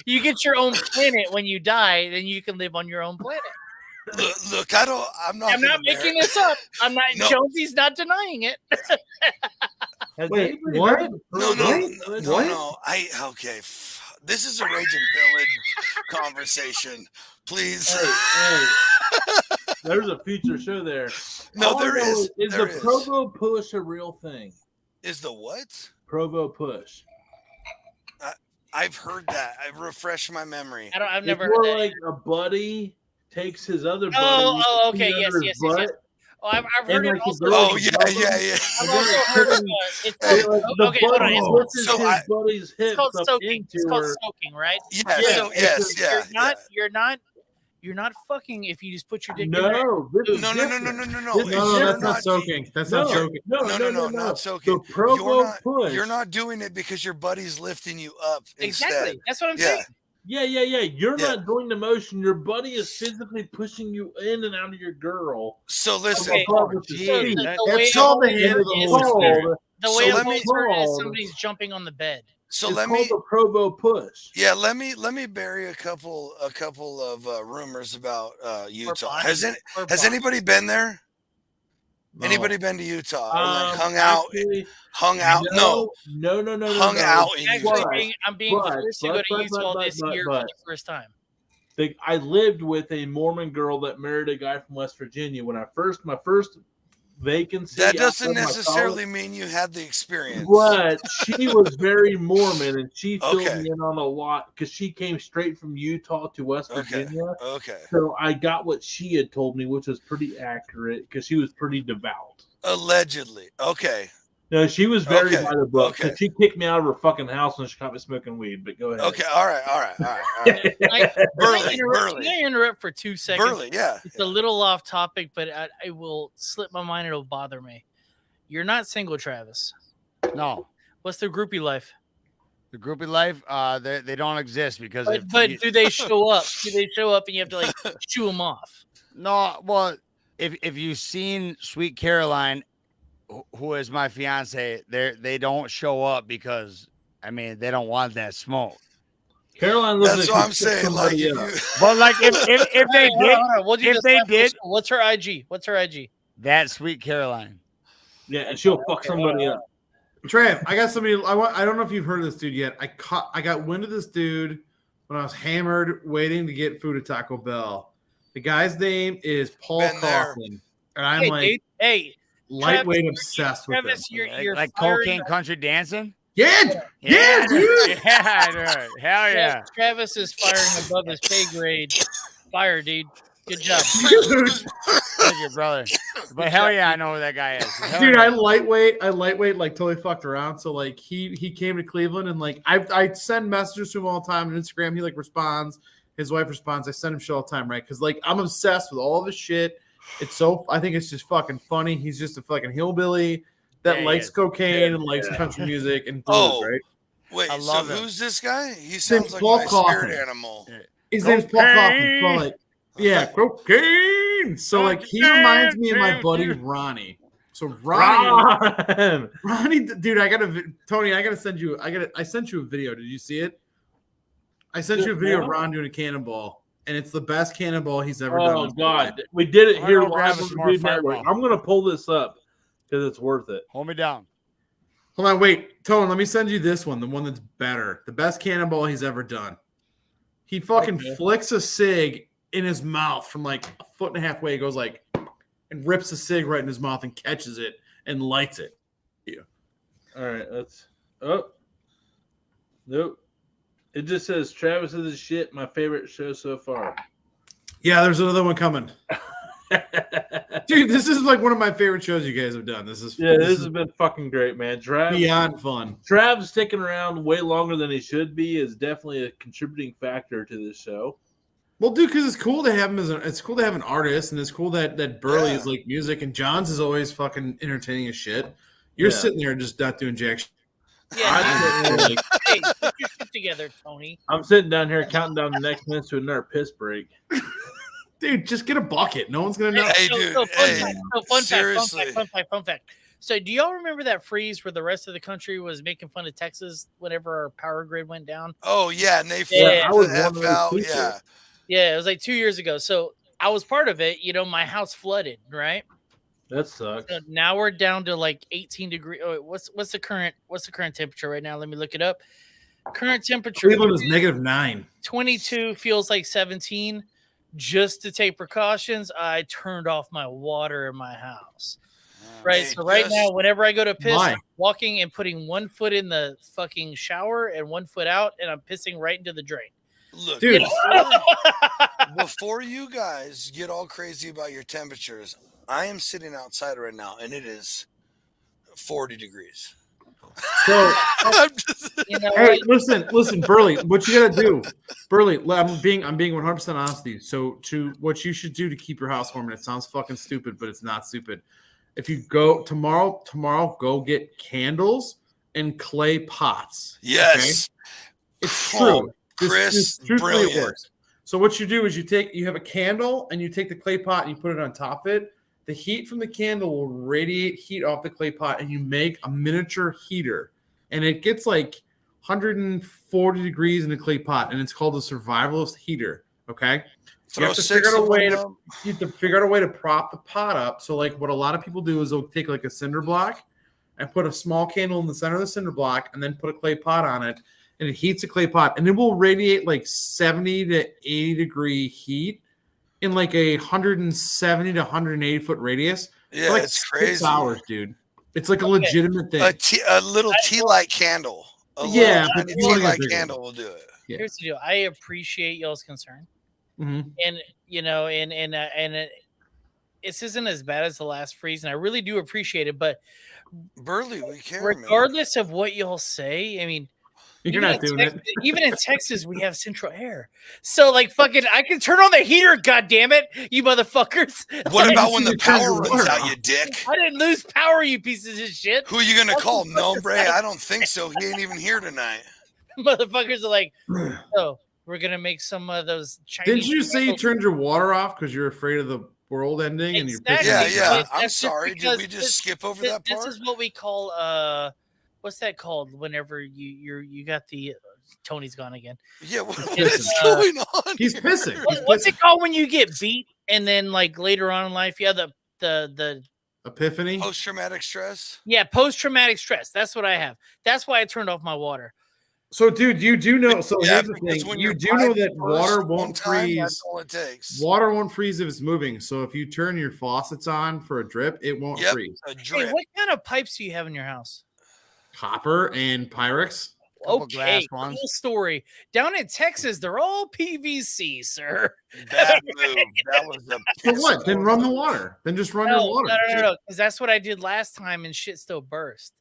E: You get your own planet when you die, then you can live on your own planet.
B: Look, I'm not
E: making this up. I'm not.
B: No.
E: Jonesy's not denying it.
F: Wait, what?
B: No. This is a Rage and Pillage conversation. Please.
A: Hey, there's a future show there.
B: No,
A: All I
B: there
A: know
B: is.
A: Is
B: There
A: the
B: is.
A: Provo push a real thing?
B: Is the what?
A: Provo push.
B: I've heard that. I've refreshed my memory.
E: I've never
A: It's
E: heard
A: more
E: that.
A: like a buddy takes his other buddy.
E: Oh, okay,
A: feet
E: yes,
A: under
E: yes,
A: his
E: yes, yes.
A: butt,
E: Oh, I've
A: And
E: heard it
A: like the
E: also.
A: girl-
B: Oh yeah.
E: I've also heard of it's called,
A: The
E: okay, hold on.
A: buddy
E: It's,
A: pushes
B: So
A: his
B: I-
A: buddy's hips
E: it's called
A: up
E: soaking.
A: into
E: It's called
A: her.
E: soaking, right?
B: Yeah.
A: Yeah,
B: So yes. Yeah.
E: You're not fucking if you just put your dick in there.
A: No, this is
B: No.
A: different.
B: No.
A: This
F: No,
A: is
F: that's
A: different.
F: not soaking. That's not soaking.
B: No, not soaking.
A: The Provo push.
B: You're not doing it because your buddy's lifting you up
E: Exactly.
B: instead.
E: That's what I'm
B: Yeah.
E: saying.
A: Yeah. You're
B: Yeah.
A: not doing the motion. Your buddy is physically pushing you in and out of your girl.
B: So listen.
E: Okay.
A: Above with the
C: Gee,
E: So
A: feet.
C: that-
E: the way
F: That's all the
E: I've
F: hand
E: heard
F: of the
E: is-
F: Holy
A: Called-
F: Spirit.
E: The
B: So
E: way
B: let
E: I've
B: me-
E: always heard it is
A: called-
E: somebody's jumping on the bed.
B: So
A: It's
B: let
A: called
B: me.
A: the Provo push.
B: Yeah, let me bury a couple of rumors about Utah.
E: body.
B: Has
E: Or
B: has
E: body.
B: anybody been there?
F: No.
B: Anybody been to Utah? Or like hung
A: Actually,
B: out? No,
A: No.
B: hung out in
E: Actually,
B: Utah.
E: I'm being
A: But-
E: forced to go to Utah this year for
A: but-
E: the first time.
A: I lived with a Mormon girl that married a guy from West Virginia. When my first vacancy.
B: That doesn't
A: outside my
B: necessarily mean you had the experience.
A: But she was very Mormon, and she filled
B: Okay.
A: me in on a lot because she came straight from Utah to West
B: Okay.
A: Virginia.
B: Okay.
A: So I got what she had told me, which was pretty accurate because she was pretty devout.
B: Allegedly. Okay.
A: No, she was very
B: Okay,
A: by the book. 'cause
B: okay.
A: She kicked me out of her fucking house when she caught me smoking weed. But go ahead.
B: Okay. All right.
E: Can
B: Burley.
E: I interrupt for 2 seconds?
B: Burley. Yeah.
E: It's a little off topic, but I will slip my mind. It'll bother me. You're not single, Travis.
C: No.
E: What's the groupie life?
C: The groupie life, they don't exist because
E: But do they show up? Do they show up and you have to like shoo them off?
C: no, well, if you've seen Sweet Caroline, who is my fiance, they don't show up because I mean they don't want that smoke.
A: Caroline looks
B: That's
A: like
B: what I'm
A: she picked
B: saying. Like,
A: somebody
B: if
A: up.
B: you,
C: But like if they
E: Hold
C: did,
E: on, hold on. We'll do
C: if
E: this
C: they
E: last
C: did-
E: question. What's her IG? What's her IG?
C: that Sweet Caroline.
A: Yeah, and she'll fuck somebody up.
F: Trav, I got somebody. I don't know if you've heard of this dude yet. I got wind of this dude when I was hammered waiting to get food at Taco Bell. The guy's name is Paul
B: Been there.
F: Coughlin, and I'm
E: Hey,
F: like
E: dude. Hey,
F: lightweight
E: Travis,
F: obsessed with him.
E: Travis, you're
C: Like
E: firing
C: cocaine country dancing.
F: Yeah, yeah, dude.
C: Yeah, dude. Hell yeah.
E: Travis is firing above his pay grade. Fire, dude. Good job.
F: Dude,
C: Thank you, brother. But hell yeah, I know who that guy is. Hell
F: dude,
C: yeah.
F: I lightweight, like totally fucked around. So like he came to Cleveland and like I send messages to him all the time on Instagram. He like responds, his wife responds. I send him shit all the time, right? Because like I'm obsessed with all this shit. It's so I think it's just fucking funny. He's just a fucking hillbilly that
C: Yeah,
F: likes
C: he is.
F: cocaine and likes country music and blues,
B: Oh.
F: right?
B: wait,
C: I
B: so
C: love him.
B: who's this guy? He
F: name's
B: sounds like
F: Paul
B: my
F: Coughlin.
B: spirit animal.
F: His name's Paul Coughlin. So
C: Cocaine.
F: like, yeah, cocaine. So like he reminds me of my buddy Ronnie. So
A: Ron!
F: Ronnie, dude, Tony, I gotta send you. I sent you a video. Did you see it? I sent you a video of Ron doing a cannonball, and it's the best cannonball he's ever done.
A: Oh God, we did it here
C: Arnold
A: live
C: grab
A: on
C: us
A: the
C: more
A: Dude Network.
C: fireball.
A: I'm gonna pull this up because it's worth it.
C: Hold me down.
F: Hold on, wait, Tone. Let me send you this one, the one that's better, the best cannonball he's ever done. He fucking flicks a cig in his mouth from like a foot and a half away. He goes like, and rips a cig right in his mouth and catches it and lights it.
A: All right, let's. Oh, nope. It just says Travis is the shit. My favorite show so far.
F: Yeah, there's another one coming. Dude, this is like one of my favorite shows you guys have done. This
A: This
F: is
A: has been fucking great, man.
F: beyond fun.
A: Trav's sticking around way longer than he should be is definitely a contributing factor to this show.
F: Well, dude, because it's cool to have him it's cool to have an artist, and it's cool that Burley is like music, and John's is always fucking entertaining as shit. You're sitting there just not doing jack shit.
E: Yeah. Hey, get your shit together, Tony.
A: I'm sitting down here counting down the next minutes to another piss break.
F: Dude, just get a bucket. No one's gonna know.
B: Hey, dude,
E: fun
B: hey,
E: fact,
B: seriously.
E: fun fact. So, do y'all remember that freeze where the rest of the country was making fun of Texas whenever our power grid went down?
B: Oh yeah, and they
E: Yeah,
A: I was
B: the
A: one
B: F
A: of those
B: out.
A: people.
B: Yeah,
E: Yeah, it was like 2 years ago. So I was part of it. You know, my house flooded, right?
A: That sucks.
E: So now we're down to like 18 degrees. Oh, what's the current temperature right now? Let me look it up. Current temperature
F: Cleveland is -9.
E: 22, feels like 17. Just to take precautions, I turned off my water in my house. Right.
B: Hey,
E: So right
B: just-
E: now, whenever I go to piss,
F: Why?
E: I'm walking and putting 1 foot in the fucking shower and 1 foot out, and I'm pissing right into the drain.
B: look,
F: Dude.
B: before you guys get all crazy about your temperatures, I am sitting outside right now, and it is 40 degrees.
F: So
B: I'm just-
E: You know,
F: hey, listen, Burley, what you gotta do, Burley, I'm being 100% honest with you. So what you should do to keep your house warm, and it sounds fucking stupid, but it's not stupid. If you go tomorrow, go get candles and clay pots.
B: yes.
F: It's true.
B: Oh,
F: This-
B: Chris,
F: truthfully, it
B: brilliant.
F: works. So what you do is you have a candle and you take the clay pot and you put it on top of it. The heat from the candle will radiate heat off the clay pot, and you make a miniature heater. And it gets like 140 degrees in the clay pot, and it's called a survivalist heater. Okay.
B: Throw
F: have to
B: 6
F: figure out a
B: of
F: way
B: them
F: to-
B: up.
F: You have to figure out a way to prop the pot up. So like what a lot of people do is they'll take like a cinder block and put a small candle in the center of the cinder block and then put a clay pot on it, and it heats a clay pot, and it will radiate like 70 to 80 degree heat in like a 170 to 180 foot radius.
B: Yeah,
F: for like
B: it's
F: 6
B: crazy.
F: hours, dude. It's like a legitimate thing.
B: A little tea light candle. A
F: Yeah,
B: little
F: but
B: tiny
F: you wanna
B: tea
F: get
B: light
F: bigger.
B: candle will do it.
F: Yeah.
E: here's the deal. I appreciate y'all's concern,
F: Mhm.
E: and you know, this isn't as bad as the last freeze, and I really do appreciate it. But
B: Burley, we care, man.
E: regardless of what y'all say, I mean,
F: You're
E: even
F: not
E: in
F: doing
E: Texas,
F: it.
E: even in Texas, we have central air. So, like, fucking, I can turn on the heater. God damn it, you motherfuckers!
B: What about when
F: you
B: the
F: turn
B: power
F: your
B: runs
F: water
B: out,
F: off.
B: you dick?
E: I didn't lose power, you pieces of shit.
B: Who are you gonna call? Nombre? I don't think so. He ain't even here tonight.
E: Motherfuckers are like, oh, we're gonna make some of those Chinese.
F: Didn't you say you turned your water off because you're afraid of the world ending and you're
E: Exactly.
F: pissing?
B: Yeah.
E: That's
B: I'm
E: just
B: sorry. Did
E: because
B: we just skip over that
E: This
B: part?
E: is what we call what's that called? Whenever you got the Tony's gone again.
B: Yeah, what
F: He's
B: is going on?
F: He's
B: here?
F: pissing.
E: What's it called when you get beat and then like later on in life, yeah, the
F: Epiphany.
B: Post-traumatic stress.
E: yeah, post-traumatic stress. That's what I have. That's why I turned off my water.
F: So, dude, you do know. So
B: Yeah,
F: here's the
B: because
F: thing:
B: when
F: you
B: your
F: do know
B: pipe
F: that water
B: bursts one
F: won't
B: time,
F: freeze.
B: That's all it takes.
F: Water won't freeze if it's moving. So if you turn your faucets on for a drip, it won't
B: Yep,
F: freeze.
B: a
E: Hey,
B: drip.
E: what kind of pipes do you have in your house?
F: Copper and Pyrex.
C: Couple glass
E: Okay,
C: ones.
E: cool story. Down in Texas, they're all PVC, sir.
B: Bad move. That was a
F: So
B: piss
F: what? Then
B: poor
F: run the
B: move.
F: water. Then just run
E: No,
F: your water.
E: no, because that's what I did last time, and shit still burst.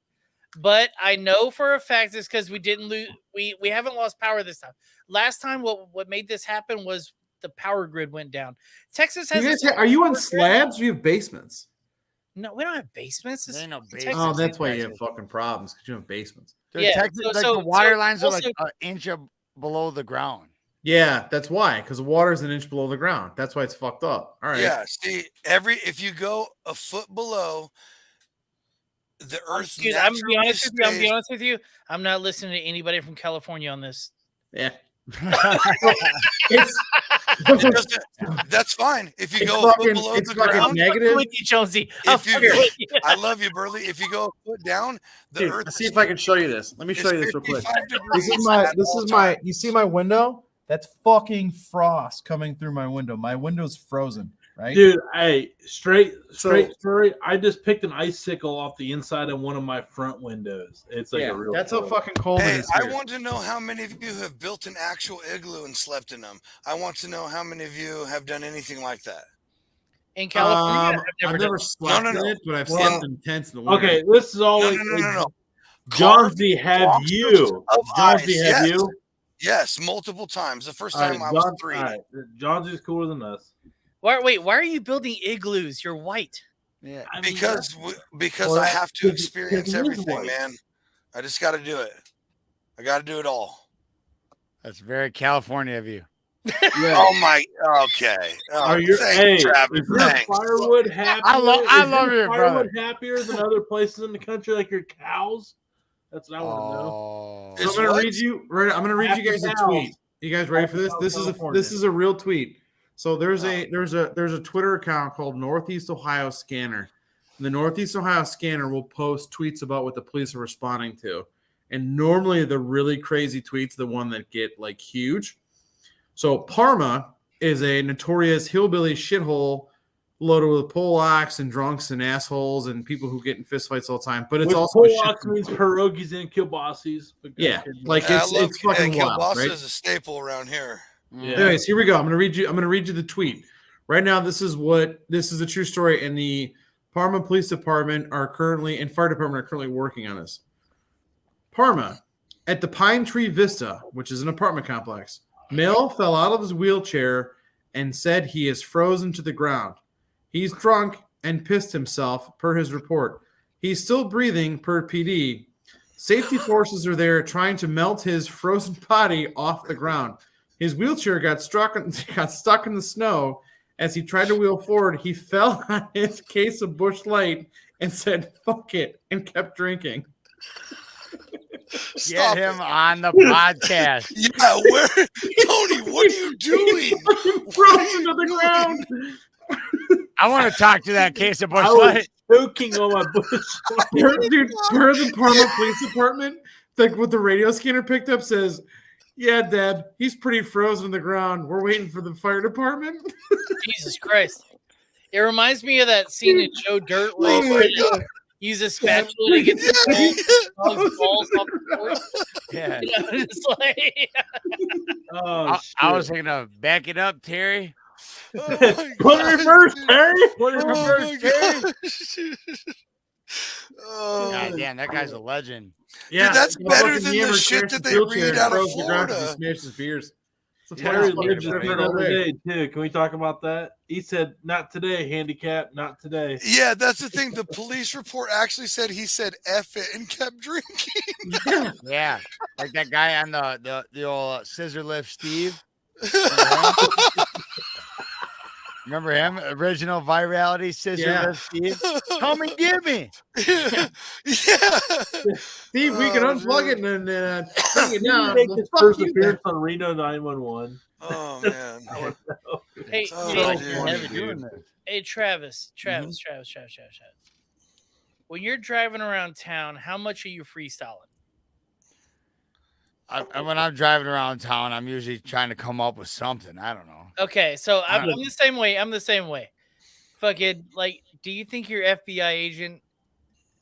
E: But I know for a fact it's because we didn't lose. We haven't lost power this time. Last time, what made this happen was the power grid went down. Texas has.
F: Are you on slabs or you have basements?
E: No, we don't have basements.
C: There ain't no
E: Texas.
C: basements.
F: Oh, that's why you have fucking problems because you have basements.
C: Dude,
E: Yeah,
C: Texas, like
E: so
C: the water
E: so
C: lines are like
E: also-
C: an inch below the ground.
F: Yeah, that's why. Because the water's an inch below the ground. That's why it's fucked up. All right.
B: Yeah, see, if you go a foot below the Earth,
E: Dude, I'm gonna be honest with you. I'm
B: stays-
E: be honest with you. I'm not listening to anybody from California on this.
F: Yeah.
B: It doesn't- that's fine. If you
F: It's
B: go a
F: fucking-
B: foot below
F: it's
B: the
F: fucking
B: ground,
F: negative.
E: With you, Jonesy. I'm
B: If you
E: fucking
B: go-
E: with you.
B: I love you, Burley. If you go a foot down, the
G: Dude,
B: Earth
G: let's see if I can show you this. Let me show you this real quick. This is my you see my window? That's fucking frost coming through my window. My window's frozen, right?
A: Dude, hey, straight
G: So-
A: story. I just picked an icicle off the inside of one of my front windows. It's like a real.
F: That's how
A: cold.
F: fucking cold it
B: Hey,
F: is.
B: I
F: here.
B: want to know how many of you have built an actual igloo and slept in them. I want to know how many of you have done anything like that.
E: In California,
F: I've never slept
B: No,
F: in
B: no.
F: it, but I've
B: Well,
F: slept in tents in the winter.
A: Okay, this is
B: No,
A: always.
B: no.
A: Johnsy, have
B: boxes
A: you?
B: of
A: Johnsy,
B: ice,
A: have
B: yes.
A: you?
B: Yes, multiple times. The first
A: All
B: time
A: right,
B: I was
A: John,
B: 3.
A: all right. Johnsy's cooler than us.
E: why are you building igloos? You're white.
C: Yeah.
A: I mean,
B: Because
G: Well,
B: I have to
G: because
B: experience
G: it is
B: everything,
G: white.
B: man. I just got to do it. I got to do it all.
C: That's very California of you.
A: yeah.
B: Oh my. Okay. Oh,
A: Are you?
B: thanks,
A: Hey,
B: Travis.
A: is your
B: Thanks.
A: firewood happier?
C: I love
A: is your
C: your
A: firewood happier than other places in the country, like your cows? That's what I want to know.
C: Oh,
F: So I'm
B: Is
F: gonna
B: what?
F: read you. Right, I'm gonna read you guys a
A: Happy
F: tweet. You guys ready for this?
A: Happy
F: This is
A: California.
F: this is a real tweet. So there's a Twitter account called Northeast Ohio Scanner. The Northeast Ohio Scanner will post tweets about what the police are responding to, and normally the really crazy tweets, the one that get like huge. So Parma is a notorious hillbilly shithole loaded with Polacks and drunks and assholes and people who get in fistfights all the time. But it's
A: With
F: also a shit-
A: Polacks means pierogies and kielbasis.
F: Yeah, like
B: Yeah,
F: it's fucking wild,
B: kielbasa
F: right?
B: is a staple around here.
A: Yeah.
F: Anyways, here we go. I'm gonna read you the tweet. Right now, this is a true story, and the Parma Police Department and Fire Department are currently working on this. Parma, at the Pine Tree Vista, which is an apartment complex, male fell out of his wheelchair and said he is frozen to the ground. He's drunk and pissed himself, per his report. He's still breathing, per PD. Safety forces are there trying to melt his frozen body off the ground. His wheelchair got stuck in the snow. As he tried to wheel forward, he fell on his case of Busch Light and said, "Fuck it," and kept drinking.
B: Stop
C: get him
B: it.
C: on the podcast.
B: Yeah, where, Tony? What are you doing?
F: Frozen to the ground.
C: I want to talk to that case of Busch
A: I was
C: Light.
A: choking on my bush.
F: Dude, per the Parma Police Department, like what the radio scanner picked up says, "Yeah, Deb, he's pretty frozen to the ground. We're waiting for the fire department."
E: Jesus Christ. It reminds me of that scene in Joe Dirt where
F: Oh
E: he's
F: my
E: trying to
F: God.
E: use a spatula to get the balls off the board.
C: Yeah.
E: You know, it's like,
A: Oh,
C: I was thinking of back it up, Terry.
B: Oh my
A: Put it in
B: God,
A: reverse,
B: dude.
A: Terry. Put it in
B: Oh
A: reverse,
B: my
A: Terry.
B: gosh. Oh,
C: God damn, that guy's a legend.
F: Yeah,
B: that's
F: the
B: better
F: fucking
B: than the
F: hammer
B: shit
F: crashed
B: that
F: his
B: they
F: wheelchair
B: read
F: and
B: out of
F: froze to the ground 'cause he
B: Florida.
F: smashed his beers. It's a
A: Terry
F: funny
A: lived
F: story,
A: this
F: man.
A: the other day too. Can we talk about that? He said, "Not today, handicap. Not today."
B: Yeah, that's the thing. The police report actually said he said "F it" and kept drinking.
C: Yeah, like that guy on the old scissor lift Steve. Remember him? Original virality scissor lift Steve. Come and get me.
B: Yeah.
F: Steve, we can unplug it and then bring it down.
A: Make
F: Well,
A: his
F: fuck
A: first
F: you,
A: appearance on Reno 911.
B: Oh man.
E: Hey,
B: Oh,
E: hey,
B: dude.
C: Doing this.
E: hey, Travis. Travis. When you're driving around town, how much are you freestyling?
C: When I'm driving around town, I'm usually trying to come up with something. I don't know.
E: Okay, so I'm the same way. I'm the same way. Fucking like, do you think your FBI agent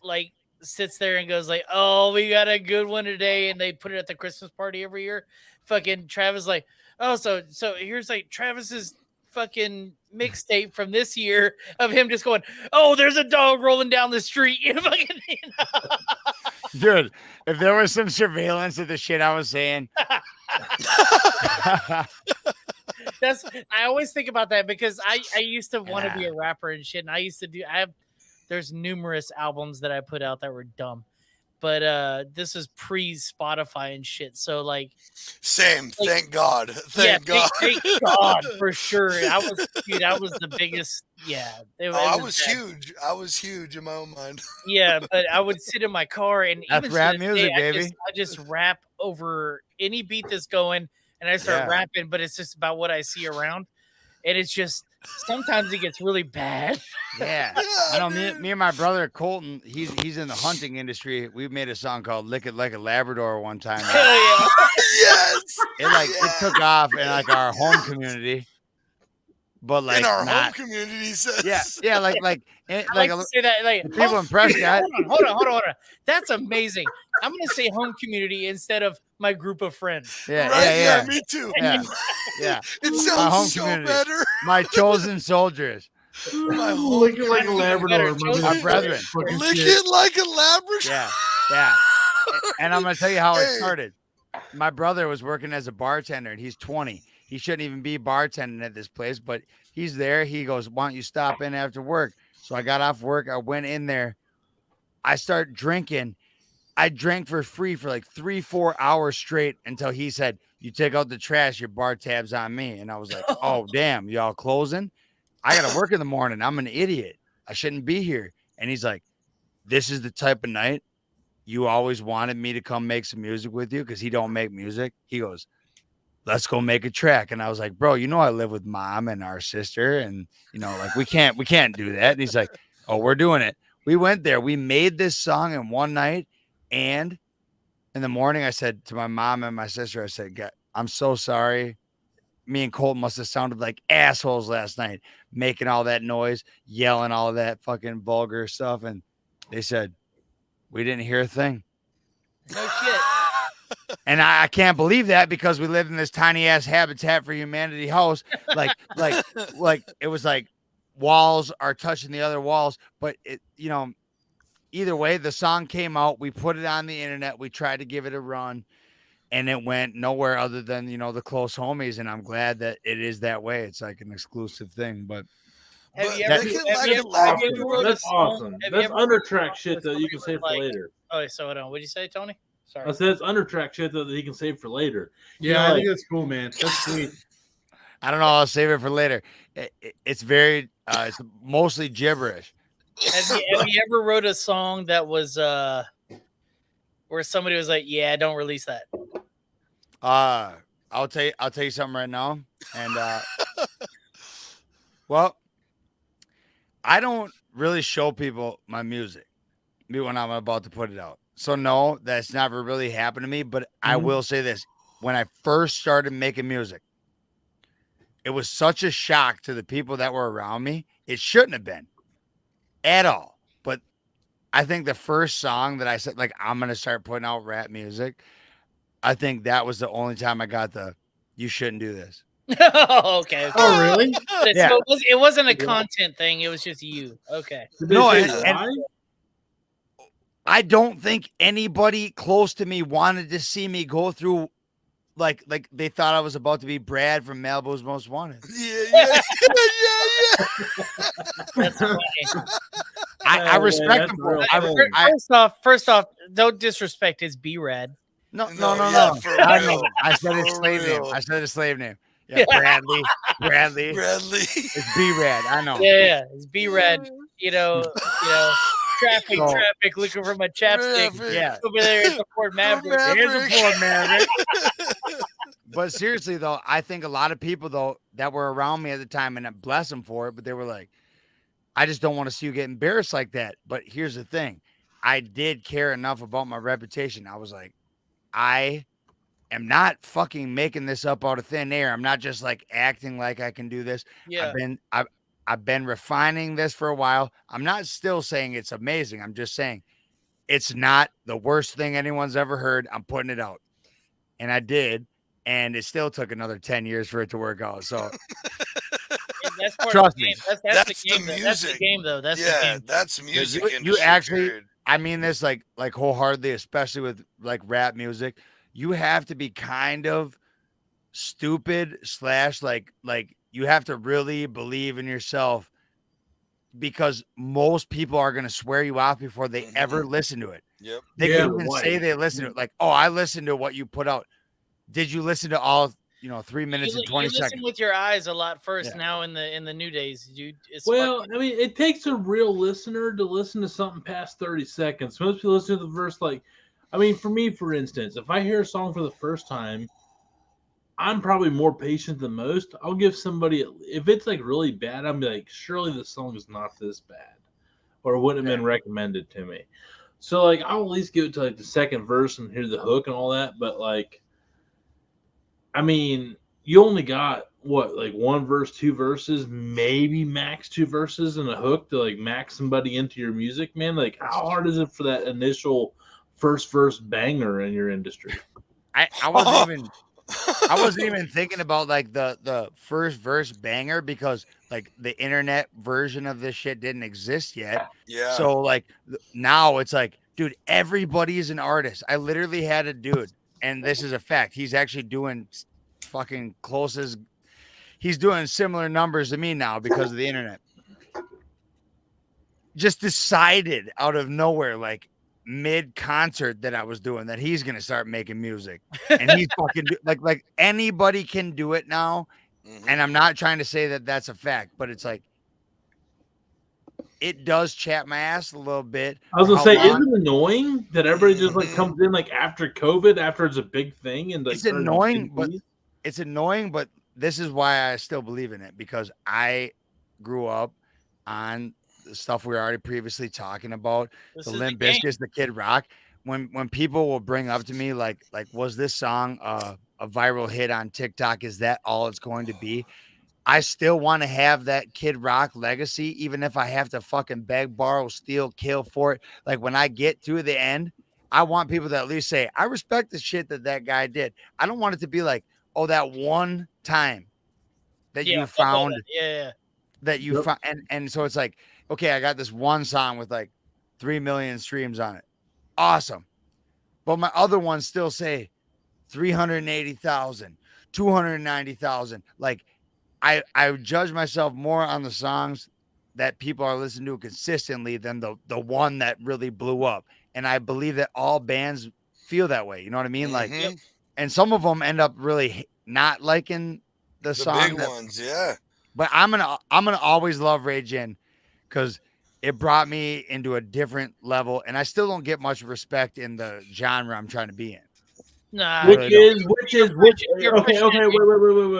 E: like sits there and goes like, "Oh, we got a good one today," and they put it at the Christmas party every year? Fucking Travis like, "Oh, so here's like Travis's fucking mixtape from this year of him just going, oh, there's a dog rolling down the street." You know, fucking,
C: Dude, if there was some surveillance of the shit I was saying.
E: I always think about that because I used to want to be a rapper and shit, and I used to do. There's numerous albums that I put out that were dumb, but this is pre Spotify and shit. So like,
B: same. Like, thank God. Thank God.
E: Thank God for sure. I was the biggest. Yeah,
B: I was huge. I was huge in my own mind.
E: Yeah, but I would sit in my car and
C: that's
E: even
C: rap music, baby.
E: I just rap over any beat that's going, and I start rapping. But it's just about what I see around, and it's just sometimes it gets really bad.
C: Yeah, I know. Me and my brother Colton, he's in the hunting industry. We made a song called "Lick It Like a Labrador" one time.
E: Hell yeah!
B: Yes,
C: it took off in like our home community. But like
B: in our home community, says.
C: Yeah, like
E: I like to say that like
C: people in Prescott.
E: Hold on. That's amazing. I'm gonna say home community instead of my group of friends.
C: Yeah,
B: me too.
C: Yeah.
B: It sounds so better.
C: My chosen soldiers.
F: Lick it like a Labrador,
C: my brethren.
B: Lick it like a Labrador.
C: Yeah. And I'm gonna tell you how it started. My brother was working as a bartender, and he's 20. He shouldn't even be bartending at this place, but he's there. He goes, "Why don't you stop in after work?" So I got off work. I went in there. I start drinking. I drank for free for like 3-4 hours straight until he said, "You take out the trash, your bar tab's on me." And I was like, "Oh, damn, y'all closing? I got to work in the morning. I'm an idiot. I shouldn't be here." And he's like, "This is the type of night you always wanted me to come make some music with you," because he don't make music. He goes, "Let's go make a track." And I was like, "Bro, you know I live with mom and our sister, and you know, like we can't do that." And he's like, "Oh, we're doing it." We went there. We made this song in one night, and in the morning, I said to my mom and my sister, I said, "I'm so sorry. Me and Colton must have sounded like assholes last night, making all that noise, yelling all of that fucking vulgar stuff." And they said, "We didn't hear a thing."
E: No shit.
C: And I can't believe that because we lived in this tiny ass Habitat for Humanity house. Like it was like walls are touching the other walls. But it, you know, either way, the song came out. We put it on the internet. We tried to give it a run, and it went nowhere other than, you know, the close homies. And I'm glad that it is that way. It's like an exclusive thing. But
E: Have you
A: That's
E: awesome.
A: That's undertrack shit that you can save for later.
E: Oh, so hold on. What'd you say, Tony? Sorry.
A: I said it's undertrack shit that he can save for later.
F: Yeah, I think that's cool, man. That's sweet.
C: I don't know. I'll save it for later. It's very, it's mostly gibberish.
E: Have you ever wrote a song that was where somebody was like, "Yeah, don't release that"?
C: I'll tell you something right now. And well, I don't really show people my music when I'm about to put it out. So no, that's never really happened to me. But I will say this: when I first started making music, it was such a shock to the people that were around me. It shouldn't have been at all. But I think the first song that I said, like, I'm going to start putting out rap music, I think that was the only time I got the, "You shouldn't do this."
E: Okay.
F: Oh, really?
E: Yeah. So it wasn't a content thing. It was just you. Okay.
C: No, and I don't think anybody close to me wanted to see me go through like they thought I was about to be Brad from Malibu's Most Wanted.
B: Yeah.
E: That's funny.
C: I respect them.
A: real
C: I,
A: funny.
C: I,
E: First off, don't disrespect his B-Rad.
C: no,
B: Yeah, for
C: I
B: real.
C: know. I said his
B: For
C: slave name.
B: real.
C: I said his slave name. Yeah, Bradley.
B: Bradley.
C: It's B-Rad. I know.
E: Yeah, it's B-Rad. Traffic, looking for my chapstick.
B: Traffic.
C: Yeah.
E: Over there at the Ford Maverick.
C: Here's a Ford Maverick. But seriously, though, I think a lot of people, though, that were around me at the time, and I bless them for it, but they were like, I just don't want to see you get embarrassed like that. But here's the thing. I did care enough about my reputation. I was like, I am not fucking making this up out of thin air. I'm not just like acting like I can do this.
E: Yeah.
C: I've been refining this for a while. I'm not still saying it's amazing. I'm just saying it's not the worst thing anyone's ever heard. I'm putting it out. And I did. And it still took another 10 years for it to work out. So
E: That's part
C: trust
E: of the
C: me.
E: game. That's the game. That's the
B: music.
E: game, though. That's the
B: Yeah,
E: game.
B: that's music.
C: You
B: industry,
C: actually,
B: period.
C: I mean this like wholeheartedly, especially with like rap music. You have to be kind of stupid / like you have to really believe in yourself, because most people are going to swear you off before they ever listen to it.
B: Yep.
C: They
F: Yeah,
C: can even
F: right.
C: say they listen to it. Like, oh, I listened to what you put out. Did you listen to all 3 minutes and 20
E: you listen
C: seconds?
E: with your eyes a lot first
C: Yeah.
E: now in the new days, dude. It's
A: Well, I mean, it takes a real listener to listen to something past 30 seconds. Most people listen to the verse for me, for instance, if I hear a song for the first time, I'm probably more patient than most. I'll give somebody, if it's like really bad, I'm like, surely the song is not this bad, or wouldn't have been recommended to me. So like, I'll at least give it to like the second verse and hear the hook and all that. But like, I mean, you only got what, like one verse, two verses, maybe max two verses and a hook to like max somebody into your music, man. Like, how hard is it for that initial first verse banger in your industry?
C: I wasn't even thinking about like the first verse banger, because like the internet version of this shit didn't exist yet.
B: Yeah.
C: So like now it's like, dude, everybody's an artist. I literally had a dude, and this is a fact. He's actually doing fucking he's doing similar numbers to me now because of the internet. Just decided out of nowhere, like mid concert that I was doing, that he's gonna start making music, and he's fucking like anybody can do it now. And I'm not trying to say that that's a fact, but it's like, it does chap my ass a little bit.
A: I was gonna say, isn't it annoying that everybody just like comes in like after COVID, after it's a big thing, and like
C: it's annoying, but this is why I still believe in it, because I grew up on the stuff we were already previously talking about, the Limp Bizkits, the Kid Rock. When people will bring up to me like was this song a viral hit on TikTok? Is that all it's going to be? I still want to have that Kid Rock legacy, even if I have to fucking beg, borrow, steal, kill for it. Like, when I get to the end, I want people to at least say, I respect the shit that guy did. I don't want it to be like, oh, that one time that you found that you found. And so it's like, okay, I got this one song with like 3 million streams on it. Awesome. But my other ones still say 380,000, 290,000. Like, I judge myself more on the songs that people are listening to consistently than the one that really blew up. And I believe that all bands feel that way. You know what I mean? Like, and some of them end up really not liking the song.
B: Big ones, yeah.
C: But I'm gonna always love Rage In, because it brought me into a different level, and I still don't get much respect in the genre I'm trying to be in.
E: Nah,
A: Which is okay.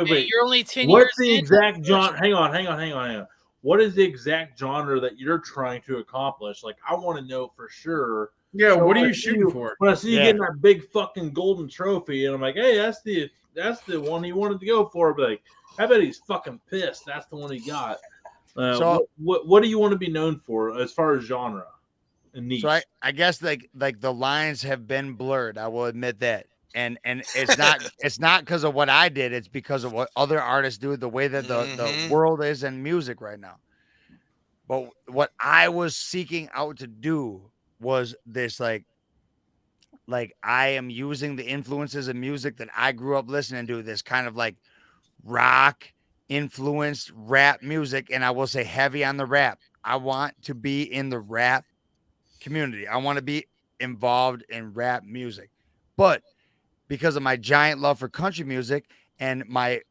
A: Wait.
E: You're only 10
A: What's
E: years
A: the
E: in.
A: exact genre? Hang on. What is the exact genre that you're trying to accomplish? Like, I want to know for sure.
F: Yeah,
A: So
F: what are
A: when
F: you shooting for?
A: When I see you getting that big fucking golden trophy, and I'm like, hey, that's the one he wanted to go for. But like, I bet he's fucking pissed. That's the one he got.
C: So
A: what do you want to be known for as far as genre and niche?
C: So I guess like the lines have been blurred. I will admit that. And it's not because of what I did. It's because of what other artists do, the way that the world is in music right now. But what I was seeking out to do was this like like I am using the influences of music that I grew up listening to, this kind of like rock influenced rap music. And I will say heavy on the rap. I want to be in the rap community. I want to be involved in rap music. But because of my giant love for country music and I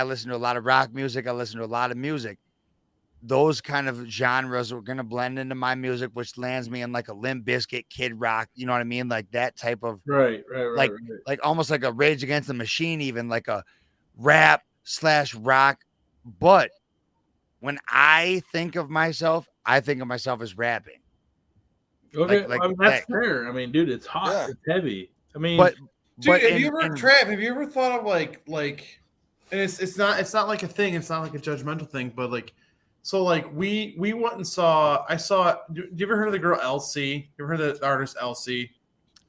C: listen to a lot of rock music, I listen to a lot of music. Those kind of genres are going to blend into my music, which lands me in like a Limp Bizkit, Kid Rock. You know what I mean? Like that type of
A: Right.
C: like almost like a Rage Against the Machine, even like a rap / rock. But when I think of myself as rapping.
A: Okay,
C: Like
A: I mean, that's fair. I mean, dude, it's hot.
B: Yeah.
A: It's heavy. I mean,
C: But
F: Dude, have you ever thought of like and it's not like a thing, it's not like a judgmental thing, but like so like we went and saw do you ever heard of the girl LC? You ever heard of the artist LC?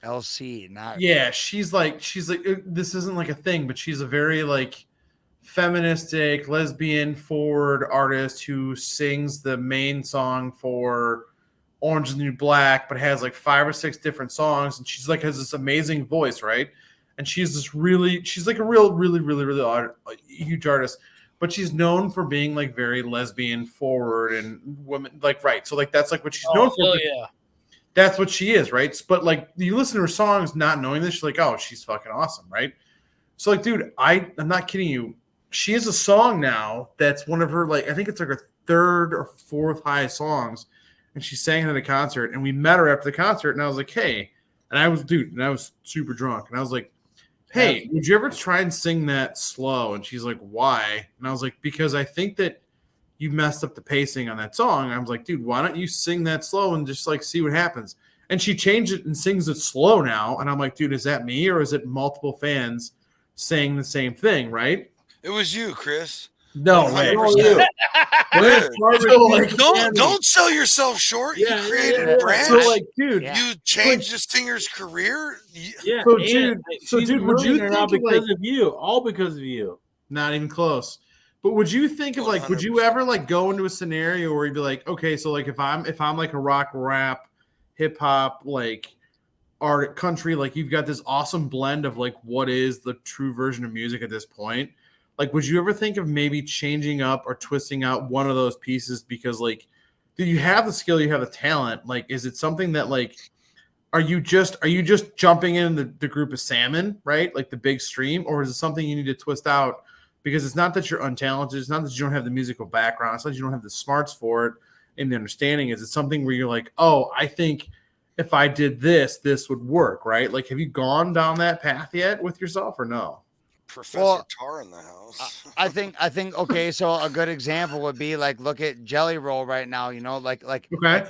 C: LC, not
F: Yeah, she's like this isn't like a thing, but she's a very like feministic, lesbian forward artist who sings the main song for Orange is the New Black, but has like 5 or 6 different songs, and she's like has this amazing voice, right? And she's like a really huge artist, but she's known for being like very lesbian forward and women like right. So like that's like what she's known for.
E: Yeah.
F: That's what she is, right? But like you listen to her songs, not knowing this, she's like, oh, she's fucking awesome, right? So like, dude, I'm not kidding you. She has a song now that's one of her like I think it's like her 3rd or 4th highest songs. And she sang it at a concert, and we met her after the concert, and I was like, hey, and I was super drunk, and I was like, hey, would you ever try and sing that slow? And she's like, why? And I was like, because I think that you messed up the pacing on that song. I was like, dude, why don't you sing that slow and just like see what happens? And she changed it and sings it slow now, and I'm like, dude, is that me or is it multiple fans saying the same thing, right?
B: It was you, Chris.
F: No way.
B: 100%.
F: Dude,
B: Don't sell yourself short.
A: Yeah,
B: You created
A: yeah.
B: a brand.
F: So like, dude,
B: You changed the singer's career.
A: yeah.
F: So,
A: and
F: dude, would you
A: millionaire now
F: think of,
A: because of you? All because of you.
F: not even close. But would you think of like, would you
B: 100%.
F: ever like go into a scenario where you'd be like, okay, so like if I'm like a rock, rap, hip hop, like art, country, like you've got this awesome blend of like what is the true version of music at this point? Like, would you ever think of maybe changing up or twisting out one of those pieces because like, do you have the skill, you have the talent? Like, is it something that like, are you just jumping in the group of salmon, right? Like the big stream, or is it something you need to twist out? Because it's not that you're untalented. It's not that you don't have the musical background. It's not that you don't have the smarts for it and the understanding. Is it something where you're like, oh, I think if I did this, this would work, right? Like, have you gone down that path yet with yourself or no?
B: Professor Tar in the house.
C: I think okay, so a good example would be like look at Jelly Roll right now, you know, like
F: Okay.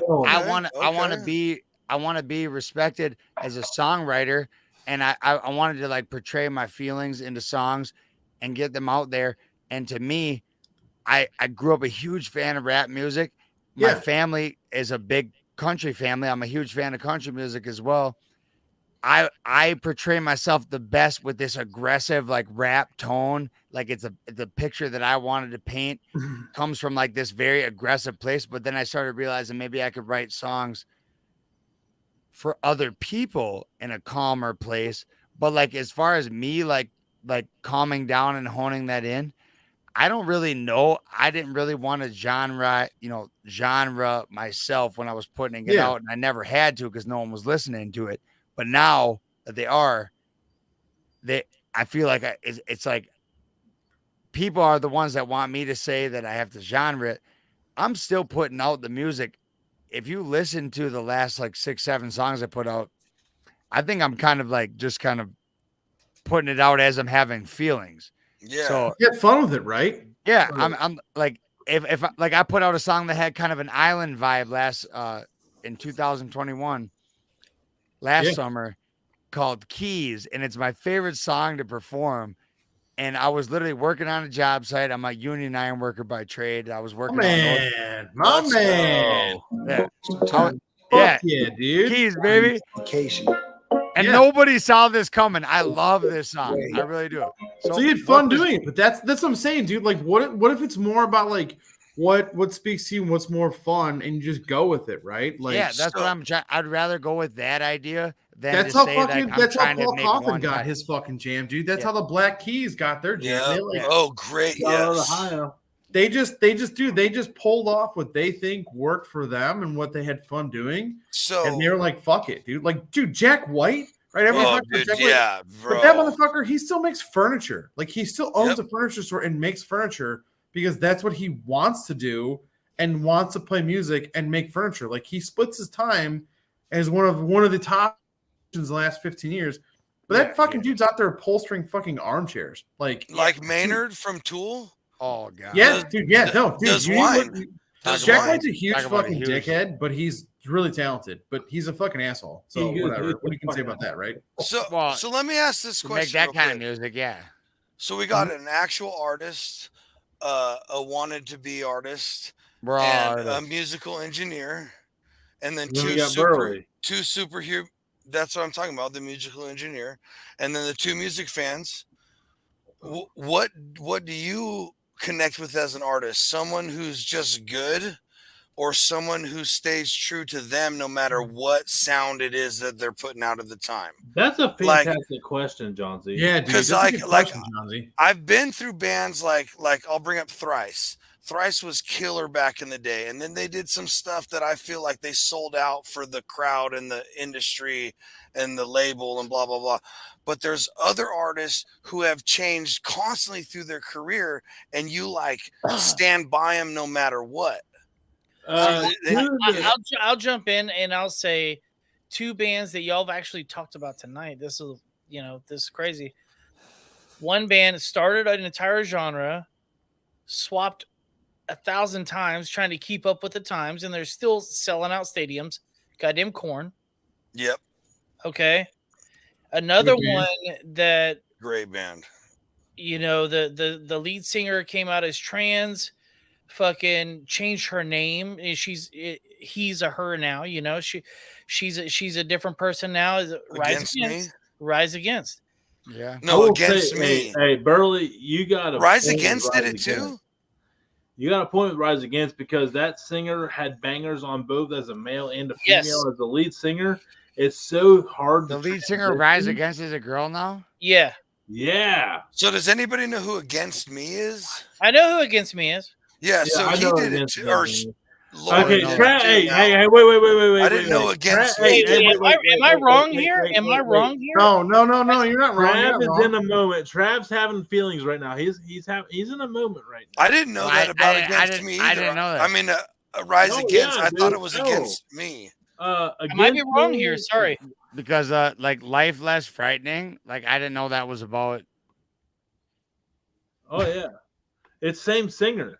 C: I want to be respected as a songwriter, and I wanted to like portray my feelings into songs and get them out there. And to me, I grew up a huge fan of rap music. My family is a big country family. I'm a huge fan of country music as well. I portray myself the best with this aggressive like rap tone. Like it's the picture that I wanted to paint comes from like this very aggressive place. But then I started realizing maybe I could write songs for other people in a calmer place. But like as far as me like calming down and honing that in, I don't really know. I didn't really want to genre myself when I was putting it out, and I never had to because no one was listening to it. But now that they are, I feel like it's like people are the ones that want me to say that I have to genre it. I'm still putting out the music. If you listen to the last like 6-7 songs I put out, I think I'm kind of putting it out as I'm having feelings.
B: Yeah.
F: So get fun with it, right?
C: Yeah. I'm like, if I put out a song that had kind of an island vibe in 2021. Last summer called Keys, and it's my favorite song to perform. And I was literally working on a job site. I'm a union iron worker by trade. I was working
F: my man.
C: Yeah,
F: dude.
C: Keys, baby. And nobody saw this coming. I love this song. I really do.
F: So you had fun doing it, but that's what I'm saying, dude. Like, what if it's more about like what speaks to you and what's more fun, and you just go with it, right? Like,
C: yeah, that's what I'm trying. I'd rather go with that idea than
F: that's
C: to
F: how
C: say
F: fucking
C: like I'm
F: that's how
C: trying to
F: Paul
C: make
F: Coffin
C: one
F: got
C: guy.
F: his fucking jam, dude. That's
C: Yeah.
F: how the Black Keys got their jam.
B: Yeah.
F: They, like,
B: Oh, great.
A: Shout out
B: Yes.
A: Ohio.
F: they just pulled off what they think worked for them and what they had fun doing,
B: So,
F: and they were like, "Fuck it, dude!" Like, dude, Jack White, right? Everyone
B: oh,
F: talks about
B: dude,
F: Jack White,
B: yeah, bro.
F: but that motherfucker, he still makes furniture. Like, he still owns
B: Yep.
F: a furniture store and makes furniture because that's what he wants to do and wants to play music and make furniture. Like, he splits his time as one of the top in the last 15 years. But that fucking dude's out there upholstering fucking armchairs. Like
B: Maynard from Tool.
C: Oh god.
F: yeah, dude. Yeah, no, dude.
B: Does
F: you
B: wine.
F: would-
B: Does
F: Jack
B: wine.
F: White's a huge
C: Talk about a
F: fucking
C: huge-
F: dickhead, but he's really talented. But he's a fucking asshole. So
A: He is.
F: whatever.
A: He's
F: What you can say
A: fucking
F: about that, right?
C: Well,
B: So let me ask this
C: To make
B: question.
C: that
B: real
C: kind of
B: quick.
C: music, yeah.
B: So we got an actual artist, a wanted to be artist,
C: We're
B: and
C: all
B: a musical engineer, and then
A: Then we
B: two
A: got Burley.
B: superhero. That's what I'm talking about, the musical engineer, and then the two music fans. What do you connect with as an artist? Someone who's just good, or someone who stays true to them no matter what sound it is that they're putting out at the time?
A: That's a
B: Like-
A: fantastic question, John Z.
F: Yeah, dude.
B: 'Cause,
F: that's a
B: like-
F: good
B: like-
F: question, John Z.
B: I've been through bands like I'll bring up Thrice. Thrice was killer back in the day, and then they did some stuff that I feel like they sold out for the crowd and the industry and the label and blah blah blah. But there's other artists who have changed constantly through their career, and you like stand by them no matter what.
E: I'll jump in and I'll say two bands that y'all have actually talked about tonight. This is crazy. One band started an entire genre, swapped 1,000 times trying to keep up with the times, and they're still selling out stadiums. Goddamn Corn.
B: Yep,
E: Okay. Another
F: Good band.
E: one that
B: great band.
E: the lead singer came out as trans, fucking changed her name. He's a her now, she's a different person now. Is Rise Against.
C: Yeah.
A: I
B: No,
A: will
B: against
A: say,
B: me.
A: Hey, Burley, you got a
B: Rise
A: point with
B: Against did
A: Rise
B: it
A: Against.
B: too.
A: You got a point with Rise Against because that singer had bangers on both as a male and a female
E: Yes.
A: as the lead singer. It's so hard.
C: The
A: to
C: lead singer
A: transition.
C: Rise Against is a girl now?
E: Yeah.
A: Yeah.
B: So does anybody know who Against Me is?
E: I know who Against Me is.
B: Yeah, so
A: I
B: he
A: know
B: did it
A: Against
B: too.
A: Me.
B: Or Laura
A: Okay,
B: did it
A: Trav,
B: too
A: hey,
B: now.
A: hey, wait.
B: I didn't know Against Me.
E: Wait, am I wrong here? Am I wrong here?
F: No, you're not wrong. You're
A: Trav
F: not
A: is
F: wrong.
A: in a moment. Trav's having feelings right now. He's in a moment right now.
B: I didn't know
C: Well,
B: that about
C: I
B: Against
C: didn't-
B: Me either.
C: I didn't know that.
B: I mean, Rise
A: Oh,
B: Against.
A: yeah,
B: I thought
A: dude.
B: it was
A: No.
B: Against Me.
E: I might be wrong here. Sorry.
C: Because like Life Less Frightening, like I didn't know that was about.
A: Oh yeah, it's same singer.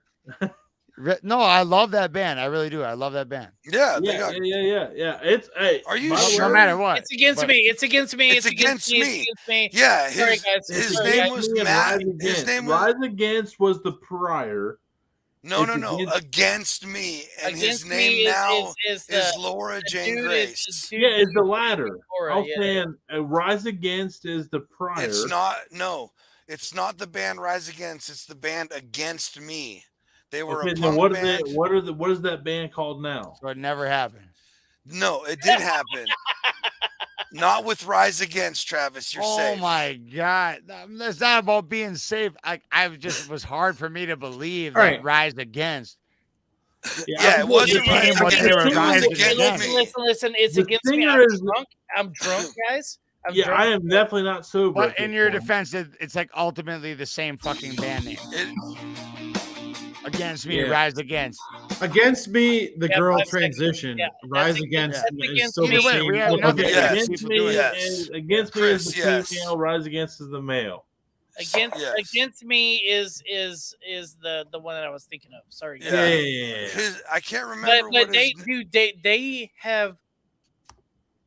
C: No, I love that band. I really do. I love that band.
B: Yeah, they
A: Yeah.
B: got.
A: It's hey.
B: Are you
A: by the
B: sure?
C: No matter what.
E: It's against
C: but-
E: me. It's against me.
B: It's against me.
E: It's against me.
B: Yeah,
E: Sorry,
B: his,
E: guys.
B: his
E: Sorry,
B: name
E: guys.
B: was
A: and
B: Matt.
A: Rise
B: His
A: Against.
B: name was
A: Rise Against was the prior.
B: no.
A: Against-
B: Against Me, and
E: Against
B: his name
E: me
B: now
E: is
B: is
E: the
B: Laura Jane
E: dude
B: Grace.
A: Yeah, it's the latter.
E: Laura,
A: I'm saying Rise Against is the prior.
B: It's not. No, it's not the band Rise Against. It's the band Against Me. They were
A: Okay,
B: a
A: then
B: punk
A: what
B: band.
A: what is that band called now?
C: So it never happened.
B: No, it did happen. Not with Rise Against, Travis. You're
C: Oh
B: safe.
C: my god, that's not about being safe. I just was hard for me to believe
F: All
C: that
F: right.
C: Rise Against.
B: Yeah, it wasn't
C: Rise
B: Rise
C: Against.
B: Against.
C: They were
B: It was
C: Rise
B: Against
C: Against.
B: Me.
E: Listen. It's
A: The
E: against me.
A: singer is-
E: I'm drunk, guys. I'm
A: Yeah,
E: drunk.
A: I am definitely not sober.
C: But
A: at
C: in
A: this
C: your
A: point.
C: defense, it's like ultimately the same fucking band name. Against Me,
F: Yeah.
C: Rise Against.
F: Against Me, the
E: Yeah,
F: girl
E: 5 seconds.
F: transition.
E: Yeah,
F: Rise
E: that's
F: Against
E: that's
F: is
E: against
F: still
E: me.
F: the same.
C: We have nothing
A: Okay,
B: Yes.
C: against
A: Against
C: people
A: Me
C: doing
B: Yes.
A: is Against Me
B: Chris,
A: is the
B: yes.
A: female. Rise Against is the male.
E: Against me is the one that I was thinking of. Sorry, guys.
B: Yeah. I can't remember
E: But
B: what
E: they
B: his
E: they have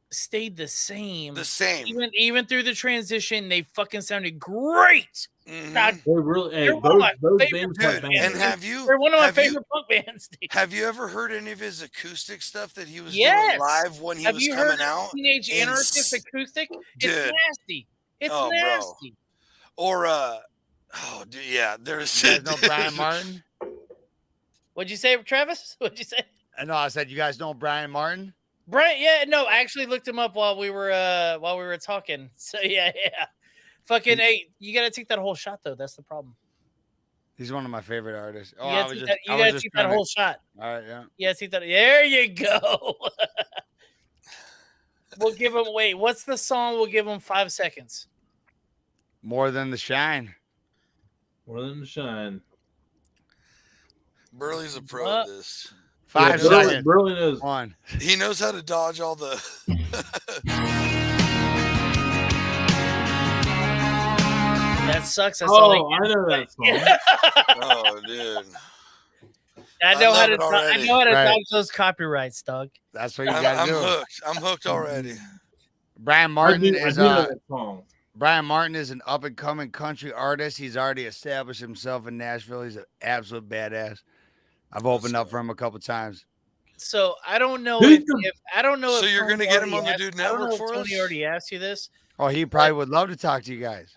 E: stayed the same.
B: the same.
E: Even through the transition, they fucking sounded great.
B: Mhm.
E: God,
A: They really, hey,
E: They're one of my
A: those
E: favorite
A: bands
B: Dude,
A: have
B: and
A: bangers.
E: they're one of my
B: have you-
E: favorite punk bands. Dude.
B: Have you ever heard any of his acoustic stuff that he was
E: Yes.
B: doing live when he
E: Have
B: was
E: you
B: coming
E: heard
B: out?
E: Teenage Anarchist acoustic?
B: Dude.
E: It's nasty. It's
B: Oh, bro.
E: nasty.
B: Or dude, yeah, there's
C: You guys know Brian Martin?
E: What'd you say, Travis? What'd you say?
C: No, I said you guys know Brian Martin.
E: Brian, yeah, no, I actually looked him up while we were talking. So yeah. Fucking hey, you gotta take that whole shot though. That's the problem.
C: He's one of my favorite artists. Oh,
E: You
C: I
E: gotta
C: was
E: take
C: just,
E: that, you gotta take that whole shot.
C: All right, yeah.
E: Yeah, take that. There you go. We'll give him. Wait, what's the song? We'll give him 5 seconds.
C: More Than the Shine.
A: More Than the Shine.
B: Burley's a pro
E: What?
B: at this.
C: 5
A: Burley,
C: seconds.
A: Burley knows.
C: One.
B: He knows how to dodge all the.
E: That sucks. That's all
A: Oh, I know that song.
B: Oh, dude.
E: I know how
B: love
E: to.
B: it already.
E: I know how to
C: Right.
E: dodge those copyrights, dog.
C: That's what you
B: I'm
C: got to do.
B: hooked. I'm hooked already.
C: Brian
A: I
C: Martin
A: do
C: is
A: know that song.
C: Brian Martin is an up and coming country artist. He's already established himself in Nashville. He's an absolute badass. I've opened up for him a couple times.
E: So I don't know
A: Who's
E: if I don't know.
B: So
E: if
B: you're
E: Tony
B: gonna get him
E: already
B: on the
E: asked-
B: Dude
E: I don't know
B: Network
E: if
B: for
E: Tony
B: us?
E: already asked you this.
C: Oh, he probably would love to talk to you guys.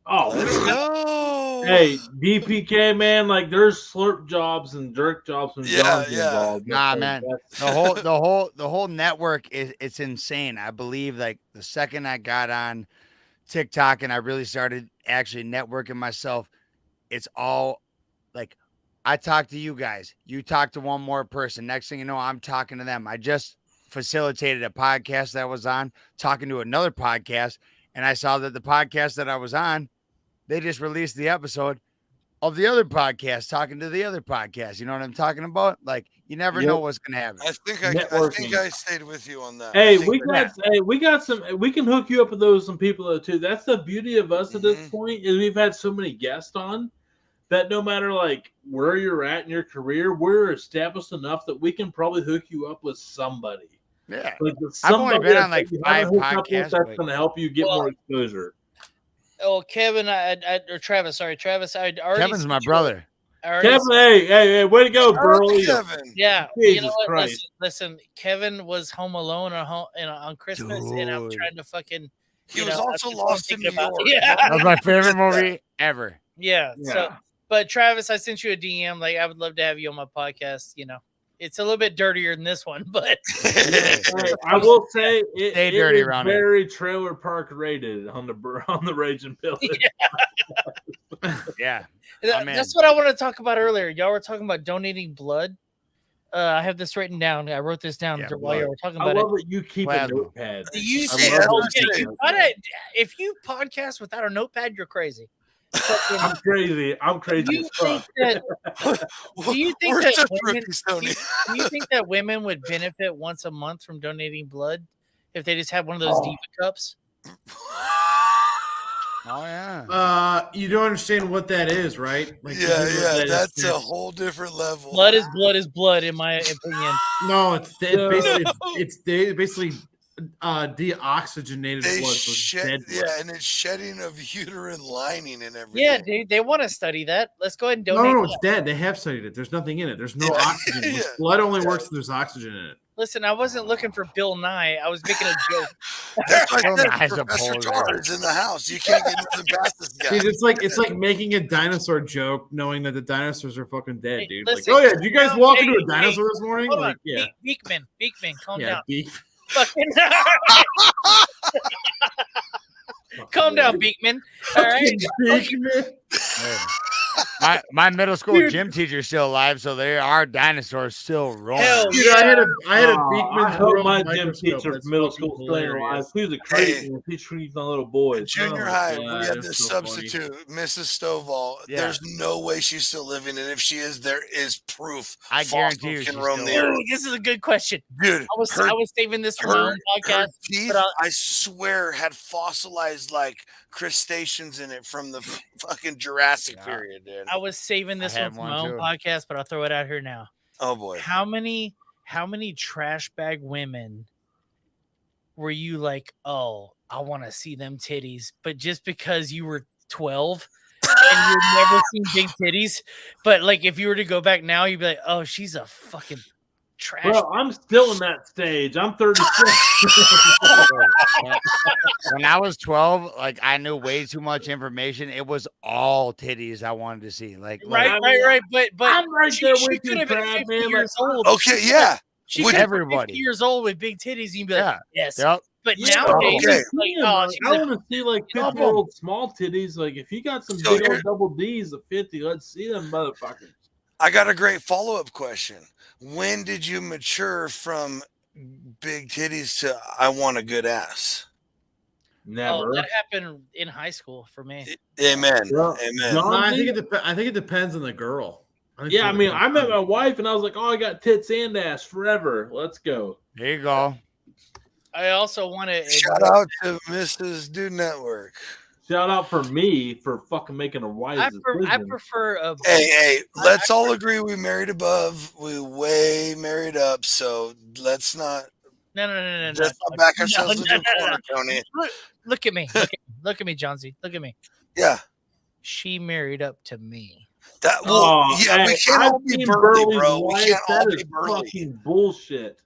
A: Oh,
B: Let's go.
A: hey, DPK man, like there's slurp jobs and jerk jobs and
B: Yeah,
A: jobs
B: yeah.
A: involved.
C: Nah,
A: That's-
C: man.
A: that's-
C: The whole network it's insane. I believe like the second I got on TikTok and I really started actually networking myself, it's all like I talk to you guys, you talk to one more person. Next thing you know, I'm talking to them. I just facilitated a podcast that I was on, talking to another podcast, and I saw that the podcast that I was on, they just released the episode of the other podcast talking to the other podcast. You know what I'm talking about? Like you never know
A: Yep.
C: what's gonna happen.
B: I think
A: Networking.
B: I stayed with you on that.
A: Hey,
B: I think
A: we got some. We can hook you up with some people though too. That's the beauty of us at this
B: Mhm.
A: point is we've had so many guests on that no matter like where you're at in your career, we're established enough that we can probably hook you up with somebody.
C: Yeah.
A: Like with
C: I've only
A: somebody
C: been
A: that
C: on, like,
A: you haven't
C: 5
A: hooked up with
C: podcasts,
A: that's
C: but-
A: going to help you get
E: Well,
A: more exposure.
E: Oh, Kevin, or Travis. Sorry, Travis. I already.
C: Kevin's my
E: sent you-
C: brother.
E: I already
A: Kevin, hey, way to go,
B: Shout out
A: Burley.
B: to Kevin.
E: Yeah,
A: Jesus
E: you know what?
A: Christ.
E: Listen. Kevin was home alone on Christmas, and I'm
C: Dude.
E: trying to fucking.
B: He
E: you
B: was
E: know,
B: also
E: that's what I'm
B: lost in
E: thinking
B: New
E: about.
B: York.
E: Yeah,
C: That was my favorite movie ever.
E: yeah.
A: Yeah.
E: So, but Travis, I sent you a DM. Like, I would love to have you on my podcast. You know, it's a little bit dirtier than this one, but
A: Hey, I will say
C: Stay
A: it
C: dirty
A: is
C: around here.
A: very trailer park rated on the Raging Pill.
C: Yeah.
E: that's what I want to talk about earlier. Y'all were talking about donating blood. I have this written down. I wrote this down
C: Yeah,
E: while you were talking
A: I
E: about
A: love that you keep
C: Plasma.
A: a notepad.
E: it. You
A: I
E: said,
A: love
B: oh,
A: that
B: yeah,
A: you keep
E: you
A: a notepad.
E: if you podcast without a notepad, you're crazy. Fucking-
A: I'm crazy. I'm crazy
E: Do you
A: as
E: think
A: fuck.
E: that? Do you think
B: We're
E: that
B: such
E: women-
B: rookies, Tony.
E: Do you think that women would benefit once a month from donating blood if they just had one of those diva cups?
C: Oh yeah.
F: You don't understand what that is, right? Like, you
B: Yeah,
F: do know
B: yeah,
F: what that
B: that's
F: is.
B: a whole different level.
E: Blood is blood, in my opinion.
F: No, it's
A: No.
F: basically
B: No.
F: it's basically deoxygenated
B: They
F: blood. So it's
B: shed,
F: dead blood.
B: yeah, and it's shedding of uterine lining and everything.
E: Yeah, dude, they want to study that. Let's go ahead and
F: No,
E: donate.
F: no, it's dead. They have studied it. There's nothing in it. There's no
B: Yeah.
F: oxygen. With
B: Yeah.
F: Blood only works if there's oxygen in it.
E: Listen, I wasn't looking for Bill Nye. I was making a joke.
B: That's why
C: Bill
B: I said
C: Nye's a
B: Professor
C: poser.
B: Todd's in the house. You can't get nothing past this guy.
F: Dude, it's like making a dinosaur joke, knowing that the dinosaurs are fucking dead,
E: Hey,
F: dude.
E: listen,
F: like, oh yeah, did you guys walk into a
E: hey,
F: dinosaur this morning?
E: Hold
F: Like,
E: on,
F: yeah,
E: Beekman, calm
F: yeah,
E: down.
F: beef.
E: Fucking calm down, Beekman. All right.
C: My middle school gym teacher's still alive, so there are dinosaurs still roaming.
E: Hell
F: Dude, I had a
A: I
F: Beekman's
A: hope
F: World
A: my gym
F: microscope.
A: teacher
F: That's
A: from middle
F: fucking
A: school staying alive.
F: hilarious.
A: He was a crazy one. He treats on little boys.
B: Junior
A: Oh,
B: high,
F: God,
B: we had
F: it's
B: this
F: so funny.
B: substitute, Mrs. Stovall.
C: Yeah.
B: There's no way she's still living, and if she is, there is proof.
C: I
B: fossils
C: guarantee you
B: can
C: she's
B: roam
C: still
B: the
C: alive.
B: earth.
E: Ooh, this is a good question.
B: Dude,
E: I was saving this for my
B: her
E: own podcast.
B: teeth,
E: but
B: I swear, had fossilized like crustaceans in it from the fucking Jurassic
C: Yeah.
B: period, dude.
E: I was saving this
C: I
E: one
C: had
E: for
C: one
E: my own
C: too.
E: podcast, but I'll throw it out here now.
B: Oh boy.
E: How many trash bag women were you like, oh, I want to see them titties, but just because you were 12 and you'd never seen big titties, but like if you were to go back now, you'd be like, oh, she's a fucking trash.
A: Bro, I'm still in that stage. I'm 36.
C: When I was 12, like I knew way too much information. It was all titties I wanted to see. Like
E: right. But
A: I'm right there
E: she
A: with
E: could
A: you,
E: have been
A: Trav,
E: 50
A: man.
E: years old.
B: Okay, yeah.
E: She
B: Would
E: could have been
C: everybody.
E: 50 years old with big titties, and you'd be like,
C: Yeah.
E: yes.
C: Yep.
E: But
B: Yeah,
E: nowadays,
B: okay.
E: it's like, oh, she's
A: I
E: a-
A: want to see like
C: Dump
A: 50-year-old small titties. Like if you got some
B: So
A: big
B: here-
A: old double D's of 50, let's see them motherfuckers.
B: I got a great follow-up question. When did you mature from big titties to I want a good ass?
A: Never.
E: oh, that happened in high school for me.
B: Amen.
A: Well,
B: Amen.
A: John-
F: No, I think it depends on the girl.
A: Yeah, I mean, I met my wife and I was like, oh, I got tits and ass forever. Let's go.
C: There you go.
E: I also want to
B: Shout out to Mrs. Dude Network.
A: Shout out for me for fucking making a wise
E: I
A: decision.
E: prefer a
B: Hey, let's all agree we married above, we way married up, so let's not
E: no.
B: just not back
E: No,
B: ourselves
E: no,
B: into a
E: no,
B: corner, Tony.
E: Look at me. Look at me, John Z. Look at me.
B: Yeah.
E: She married up to me.
B: That
A: Hey,
B: we can't all
A: I've
B: be
A: seen
B: burly,
A: Burley's
B: bro. We
A: wife.
B: can't all
A: That
B: be
A: is
B: burly.
A: fucking bullshit.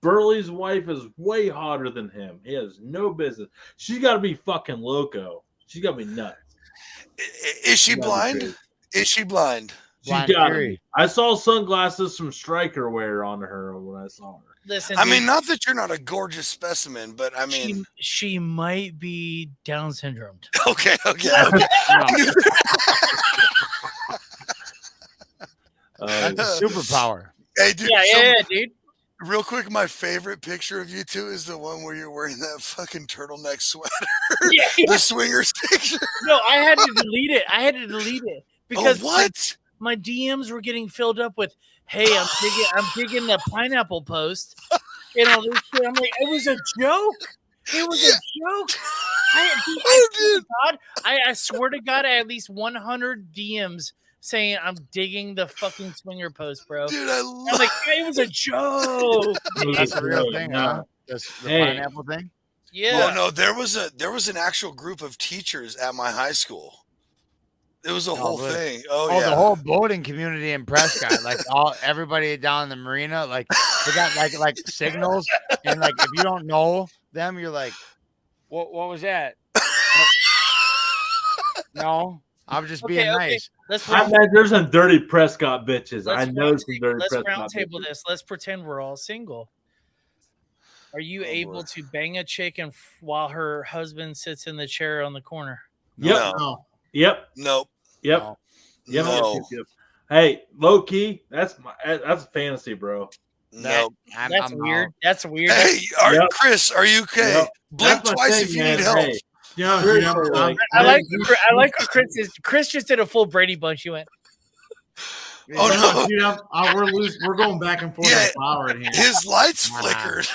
A: Burley's wife is way hotter than him. He has no business. She's got to be fucking loco. She's got to be nuts.
B: Is she
A: Gotta be
B: blind?
A: crazy.
B: Is she blind?
A: She's
C: Blind
A: got
C: Fury.
A: I saw sunglasses from Stryker wear on her when I saw her.
E: Listen,
B: I
E: dude,
B: mean, not that you're not a gorgeous specimen, but I mean,
E: she might be Down syndrome.
B: okay.
C: No. That's a superpower.
B: Hey, dude,
E: Yeah, dude.
B: real quick, my favorite picture of you two is the one where you're wearing that fucking turtleneck sweater.
E: Yeah.
B: The swingers picture.
E: No, I had to delete it because
B: what?
E: my DMs were getting filled up with, "Hey, I'm digging the pineapple post," and all this shit. I'm like, it was a joke. It was a joke. I swear to God, I had at least 100 DMs saying I'm digging the fucking swinger post, bro.
B: Dude, I
E: I'm
B: love
E: like, it was a joke.
C: That's a real thing, huh? The
A: Hey.
C: pineapple thing.
E: Yeah.
B: Oh no, there was an actual group of teachers at my high school. It was a whole
C: really?
B: thing. Oh,
C: Oh,
B: yeah.
C: the whole boating community in Prescott, like everybody down in the marina, like they got like signals, and like if you don't know them, you're like, what was that? No, I'm just being nice.
E: Let's
A: I bet there's some dirty Prescott bitches. I know
E: round
A: some dirty
E: let's
A: Prescott
E: round table
A: bitches.
E: this. Let's pretend we're all single. Are you
B: Oh,
E: able
B: boy.
E: to bang a chick and while her husband sits in the chair on the corner?
A: Yep.
B: No.
F: No.
A: Yep.
B: Nope.
A: Yep.
C: No.
A: Yep.
B: No.
A: Yep. Hey, low key, that's a fantasy, bro.
B: Nope.
E: That's
C: I'm
E: weird.
C: out.
E: That's weird.
B: Hey,
A: Yep.
B: Chris, are you okay?
A: Yep.
B: Blink
A: That's my
B: twice
A: thing,
B: if you
A: man.
B: need help.
A: Hey,
F: Yeah,
A: seriously, like,
E: I like what Chris is. Chris just did a full Brady bunch. You went.
B: Oh, no.
F: We're going back and forth
B: Yeah.
F: on power in here.
B: His lights
C: Wow.
B: flickered.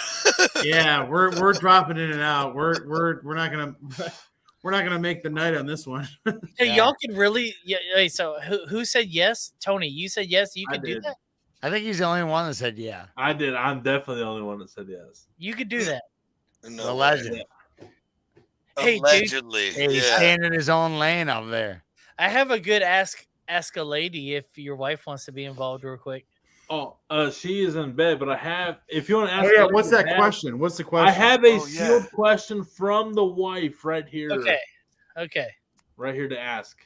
F: Yeah, we're dropping in and out. We're not gonna make the night on this one.
E: Hey,
C: Yeah.
E: y'all could really. Yeah. Hey, so who said yes? Tony, you said yes. You
A: I
E: could do
A: did.
E: that.
C: I think he's the only one that said yeah.
A: I did. I'm definitely the only one that said yes.
E: You could do that.
B: No
C: The
B: way.
C: legend.
E: Hey, dude.
B: Allegedly.
C: Hey, he's
B: yeah.
C: staying in his own lane up there.
E: I have a good ask a lady if your wife wants to be involved real quick.
A: Oh, she is in bed, but I have. If you want to ask,
F: Oh yeah,
A: her,
F: what's that
A: I have-
F: question? What's the question?
A: I have a
B: Oh, yeah.
A: sealed question from the wife right here.
E: Okay.
A: Right here to ask.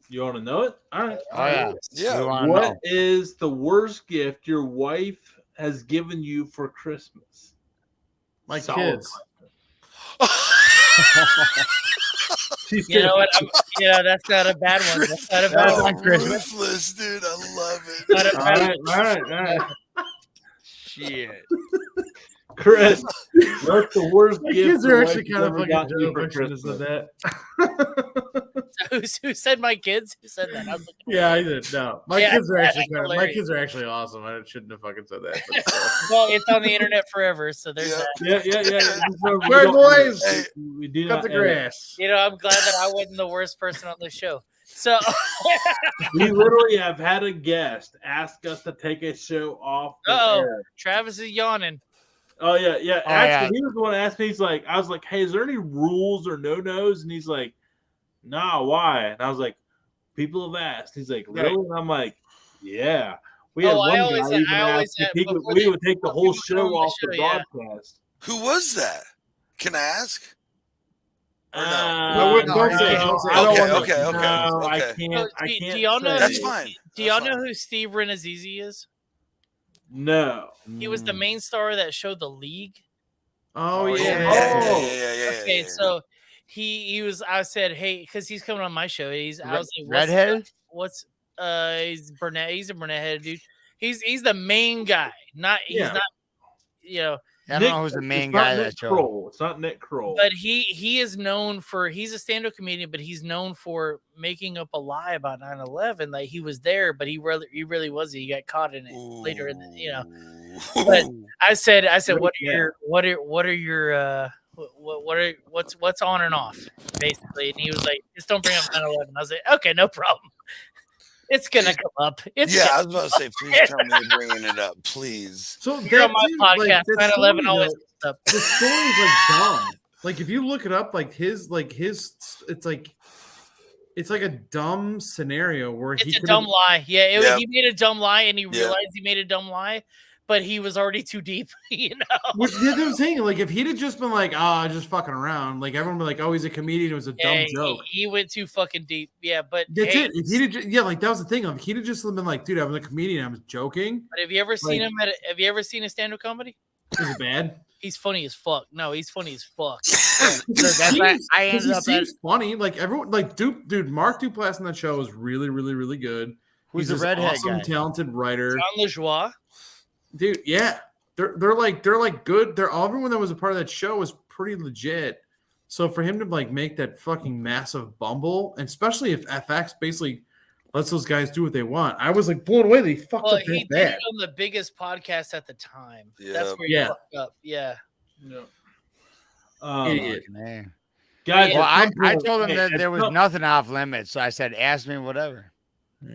A: You want to know it? All right.
C: Oh yeah.
B: Yeah.
C: We wanna
A: What
C: know.
A: is the worst gift your wife has given you for Christmas?
F: My
A: Solid
F: kids.
A: She
E: You know what? That's not a bad one. That's not a bad
B: Oh,
E: one.
C: Christmas.
B: ruthless, dude. I love it.
E: Not a
A: All
E: bad
A: right, all right.
C: Shit.
A: Chris, what's the worst
F: My
A: gift
F: kids
A: your
F: are
A: wife
F: actually
A: has
F: kind of
A: ever
F: fucking
A: gotten you
F: dope.
A: for
F: I shouldn't have said
A: Christmas?
F: that.
E: Who said my kids? Who said that? I was looking-
F: Yeah, I did. No, my
E: Yeah,
F: kids are actually
E: that's
F: my
E: hilarious.
F: kids are actually awesome. I shouldn't have fucking said that. but,
E: Well, it's on the internet forever, so there's
B: Yeah.
E: that.
A: Yeah.
F: All right, boys.
B: Hey,
A: We do
F: Cut
A: not
F: the
A: edit.
F: grass.
E: You know, I'm glad that I wasn't the worst person on the show. So
A: We literally have had a guest ask us to take a show off the
E: Uh-oh.
A: air.
E: Travis is yawning.
A: Oh yeah.
C: Oh,
A: Actually, he was the one that asked me. He's like, I was like, hey, is there any rules or no-nos? And he's like, nah, why? And I was like, people have asked. He's like, really? And I'm like, yeah. We had
E: Oh, I
A: one
E: always-
A: guy even
E: I always
A: asked if
E: had-
A: he could,
E: before
A: we
E: they-
A: would take the
E: before
A: whole
E: people
A: show
E: come on the
A: off the
E: show, yeah.
A: broadcast.
B: Who was that? Can I ask? Or no?
F: I wouldn't. Don't say. Don't say.
B: Okay,
F: I don't want
B: okay,
F: to-
B: okay.
A: No, I
B: okay.
A: can't. I
E: Do
A: can't.
E: y'all know?
A: say.
B: That's fine.
E: Do y'all
B: That's
E: know
B: fine.
E: who Steve Renazizi is?
A: No.
E: He was the main star that showed the league.
F: Oh
B: yeah,
F: yeah.
B: yeah.
E: Okay, so he was. I said, hey, because he's coming on my show. I was like,
C: Redhead?
E: What's he's brunette. He's a brunette headed dude. He's the main guy. He's
F: Yeah.
E: not. You know,
C: I don't know who's the main
A: it's not
C: guy
A: Nick
C: that show.
A: Kroll. It's not Nick Kroll.
E: but he is known for. He's a stand-up comedian, but he's known for making up a lie about 9/11. Like he was there, but he really wasn't. He got caught in it later. In the, But I said, what are your what's on and off, basically? And he was like, just don't bring up 9/11. I was like, okay, no problem. It's gonna come up. It's
B: yeah, I
E: gonna,
B: was about to say, please tell me you're bringing it up, please.
F: So
E: you're on my
F: dude,
E: podcast.
F: that
E: 9/11
F: story,
E: always
F: though,
E: comes up.
F: the story's like dumb. Like if you look it up, it's like a dumb scenario where
E: It's
F: he
E: a
F: could've-
E: dumb lie. Yeah,
B: Yep.
E: he made a dumb lie, and he
B: Yep.
E: realized he made a dumb lie, but he was already too deep.
F: Which that's what I'm saying. Like if he'd have just been like, just fucking around, like everyone would be like, oh, he's a comedian. It was a dumb
E: Yeah,
F: joke.
E: he went too fucking deep. Yeah, but
F: That's
E: hey,
F: it. If he'd have, like that was the thing. Like he'd have just been like, dude, I'm a comedian. I'm joking.
E: But have you ever seen
F: like-
E: him have you ever seen a stand-up comedy?
F: Is it bad?
E: He's funny as fuck. No, he's funny as fuck.
C: That's why I ended
F: he
C: up at
F: seems funny. Like everyone, like dude, Mark Duplass on that show was really, really, really good.
C: Who's
F: He's
C: the
F: this
C: redhead
F: awesome,
C: guy?
F: talented writer.
E: John LaJoie.
F: Dude, yeah. They're like good. Everyone that was a part of that show was pretty legit. So for him to like make that fucking massive bumble, and especially if FX basically lets those guys do what they want, I was like blown away that he fucked
E: Well,
F: up
E: he
F: that
E: did
F: bad.
E: it on the biggest podcast at the time.
B: Yep.
E: That's where he
F: Yeah.
E: fucked up. Yeah.
F: Idiot.
C: Man.
A: Guys,
C: Well,
A: at some
C: I
A: point-
C: told him
A: hey,
C: that
A: at
C: there was
A: some-
C: nothing off limits, so I said, ask me whatever.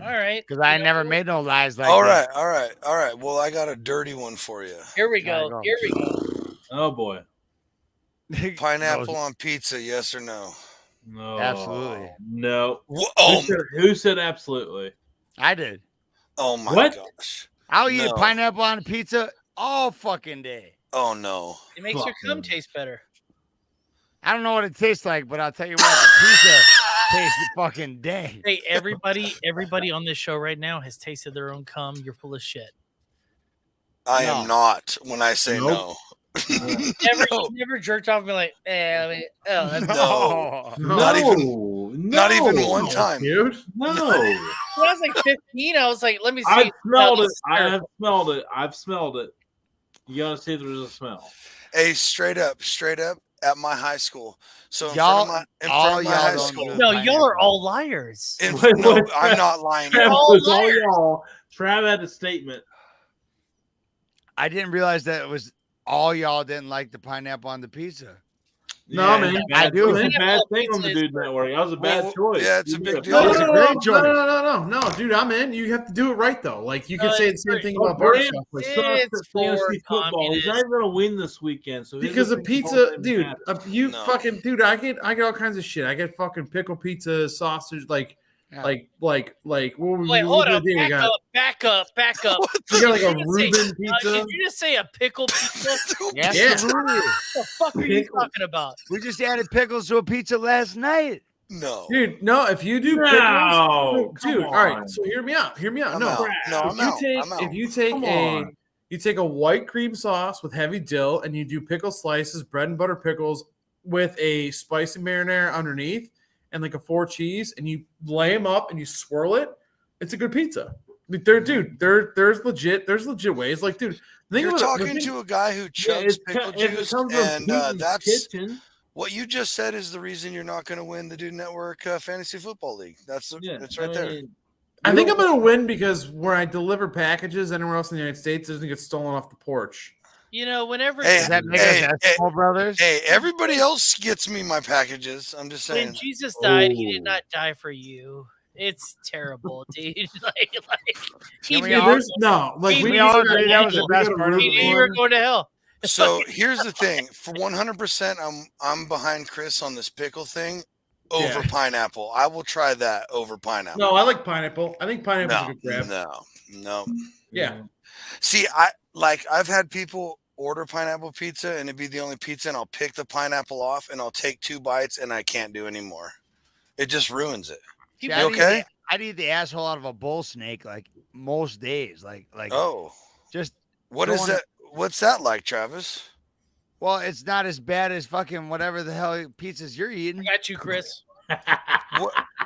E: All right.
C: Because I never made no lies like
B: all
C: that.
B: right. Well, I got a dirty one for you.
E: Here we
C: Gotta
E: go.
C: go.
E: Here we go.
A: Oh boy.
B: Pineapple on pizza, yes or no?
A: No.
C: Absolutely.
A: No.
B: Oh,
A: Who said absolutely?
C: I did.
B: oh my
A: What?
B: gosh.
C: I'll eat
B: No.
C: pineapple on pizza all fucking day.
B: Oh no.
E: It makes your cum
A: Fucking-
E: taste better.
C: I don't know what it tastes like, but I'll tell you what, the pizza tastes fucking day.
E: Hey, everybody on this show right now has tasted their own cum. You're full of shit.
B: I
C: No.
B: am not when I say
F: Nope.
E: Never,
B: No.
E: you never jerked off and be like, oh, that's
B: No.
F: No.
B: Not even- not even
A: no,
B: one time.
F: Dude.
A: No.
E: When I was like 15, I was like, let me see.
A: I've smelled
E: No,
A: it.
E: this is
A: I have
E: terrible.
A: smelled it. I've smelled it. You gotta see if there's a smell.
B: Hey, straight up at my high school. So in
C: Y'all-
B: front of
C: all
B: my
C: y'all
B: high
C: don't
B: school.
C: do
E: No,
C: Pineapple.
E: y'all are all liars.
B: In,
A: Wait,
B: no,
A: what?
B: I'm not lying.
A: Trav
E: all
A: was all
E: liars.
A: y'all. Trav had a statement.
C: I didn't realize that it was all y'all didn't like the pineapple on the pizza.
F: No, man.
C: I do.
A: It's a bad
E: Pineapple
A: thing on the
E: pizza is-
A: Dude Network. That was a bad
B: Well,
A: choice.
B: yeah, it's a
A: You
B: big
A: did
B: deal.
F: No,
C: It's a
F: no,
C: great
F: no,
C: choice.
F: no, dude. I'm in. You have to do it right though. Like you could say the same thing
A: Oh,
F: about bar
A: Grant
F: stuff. Like,
A: sucks at
E: It's
A: fantasy
E: for
A: football. He's not
E: communists.
A: even gonna win this weekend. So his
F: because of
A: opinion
F: pizza,
A: doesn't
F: dude.
A: matter.
F: You
B: No.
F: fucking dude. I get all kinds of shit. I get fucking pickle pizza, sausage, like
C: Yeah.
F: like what would
E: Wait,
F: we
E: hold
F: what
E: up,
F: do we got?
E: back up.
F: We got like a
E: Did you just say-
F: Reuben pizza.
E: Did you just say a pickle pizza?
C: Yeah,
F: Yeah.
C: absolutely.
E: What the fuck are you
A: Pickle.
E: talking about?
C: We just added pickles to a pizza last night.
B: No.
F: Dude, no, if you do
A: No,
F: pickles,
A: come
F: dude, all right,
A: on.
F: so hear me out.
B: I'm
F: No,
B: out. No,
F: if
B: I'm
F: you
B: out.
F: take
B: I'm out.
F: if you take
A: Come
F: a
A: on.
F: you take a white cream sauce with heavy dill and you do pickle slices, bread and butter pickles with a spicy marinara underneath and like a 4 cheese, and you lay them up and you swirl it, it's a good pizza. Like, there's legit ways. Like, dude, think
B: You're
F: about it.
B: talking to a guy who
A: Yeah,
B: chugs pickle
A: if it
B: juice,
A: comes from
B: and
A: Putin's
B: that's
A: kitchen,
B: what you just said is the reason you're not going to win the Dude Network Fantasy Football League. That's
A: yeah,
B: it's right there.
F: I think I'm gonna win because where I deliver packages anywhere else in the United States, it doesn't get stolen off the porch.
E: You know, whenever
B: Hey,
C: Does that make
B: Hey,
C: us
B: hey,
C: Eskimo brothers?
B: Hey, everybody else gets me my packages. I'm just
E: when
B: saying.
E: Jesus died, he did
A: Oh.
E: not die for you. It's terrible, dude. like he
C: Can we
E: knew
C: all-
F: There's no like
E: We
C: We all
F: gotta-
C: agree that was the
F: we
C: best
F: gotta
C: part of
F: root
C: the
E: he knew
F: for
E: you were
F: him.
E: going to hell.
B: So here's the thing: for 100%, I'm behind Chris on this pickle thing over
F: Yeah.
B: pineapple. I will try that over pineapple.
F: No, I like pineapple. I think pineapple's a
B: no,
F: good grab.
B: no.
A: Yeah,
F: Yeah.
B: See, I've had people order pineapple pizza and it'd be the only pizza, and I'll pick the pineapple off and I'll take 2 bites and I can't do anymore. It just ruins it.
C: See,
B: You okay?
C: I'd eat the asshole out of a bull snake like most days. Like
B: Oh,
C: just
B: what is that? What's that like, Travis?
C: well, it's not as bad as fucking whatever the hell pizzas you're
E: I
C: eating.
E: got you, Chris.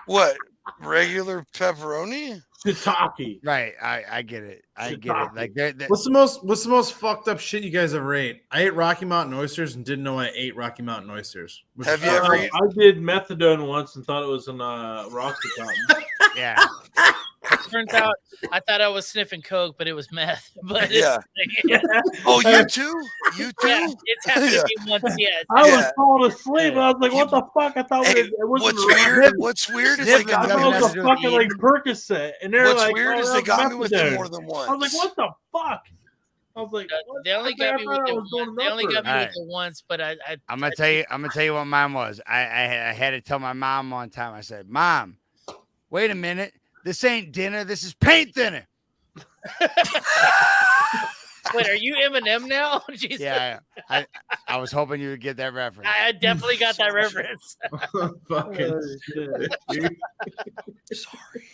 B: What? Regular pepperoni?
A: Shiitake.
C: Right. I get it. I get it. Like
F: What's the most fucked up shit you guys ever ate? I ate Rocky Mountain oysters and didn't know I ate Rocky Mountain oysters.
B: Have you ever eaten?
A: I did methadone once and thought it was an Roxycontin.
C: yeah.
E: Turns out I thought I was sniffing coke, but it was meth. But
B: Yeah. Oh, you too? You too?
E: yeah, it's happened to me once. Yeah,
A: I was
B: Yeah.
A: falling asleep and I was like, "What the fuck?" I thought
B: Hey,
A: it wasn't
B: what's weird is
C: Sniffing
B: they got
A: I
B: me
C: doesn't
A: thought
C: have
A: it was
C: to
A: a
C: do with
A: fucking like
C: eating.
A: Percocet, and they're
B: what's
A: like,
B: weird
A: "Oh,
B: is they
A: that's
B: got me with it
A: methadone."
B: more than once.
A: I was like, "What the fuck?" I was like, what?
E: they only
A: I
E: got me
A: thought
E: with
A: I
E: it
A: was doing
E: once. They only got me
C: Alright.
E: with it once, but I
C: I'm gonna tell you what mine was. I had to tell my mom one time. I said, "Mom, wait a minute. This ain't dinner. This is paint thinner."
E: Wait, are you Eminem now? Jesus.
C: Yeah, I was hoping you would get that reference.
E: I definitely got that reference.
F: Fucking
A: Oh, shit, dude.
B: Sorry.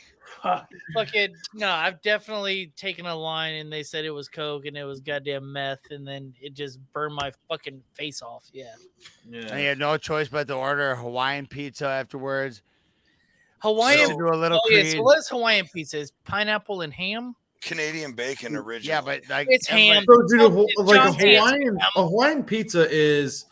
A: Fuck.
E: Fucking no, I've definitely taken a line and they said it was coke and it was goddamn meth, and then it just burned my fucking face off. Yeah,
C: And
A: Yeah.
C: you had no choice but to order a Hawaiian pizza afterwards.
E: Hawaiian.
C: To do a little
E: Oh, yeah,
C: creed.
E: so what is Hawaiian pizza? Is pineapple and ham?
B: Canadian bacon originally.
C: Yeah, but like
E: It's ham.
F: So, dude,
E: It's
F: like
E: John's hands.
F: a Hawaiian pizza is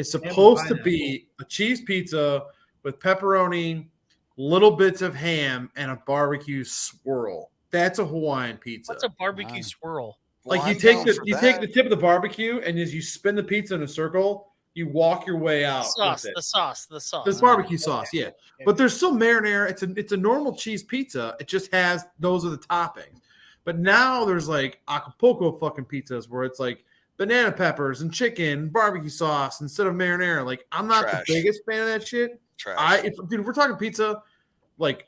F: supposed to be a cheese pizza with pepperoni, little bits of ham, and a barbecue swirl. That's a Hawaiian pizza.
E: What's a barbecue
C: Wow.
E: swirl?
B: Well,
F: Like you
B: I'm
F: take
B: down
F: the
B: for
F: you
B: that.
F: take the tip of the barbecue, and as you spin the pizza in a circle, you walk your way out
E: Sauce,
F: with it.
E: the sauce, the sauce.
F: There's barbecue sauce, yeah. But there's still marinara. It's a normal cheese pizza. It just has those are the toppings. But now there's like Acapulco fucking pizzas where it's like banana peppers and chicken, barbecue sauce instead of marinara. Like I'm not
B: Trash.
F: the biggest fan of that shit.
B: Trash.
F: If we're talking pizza, like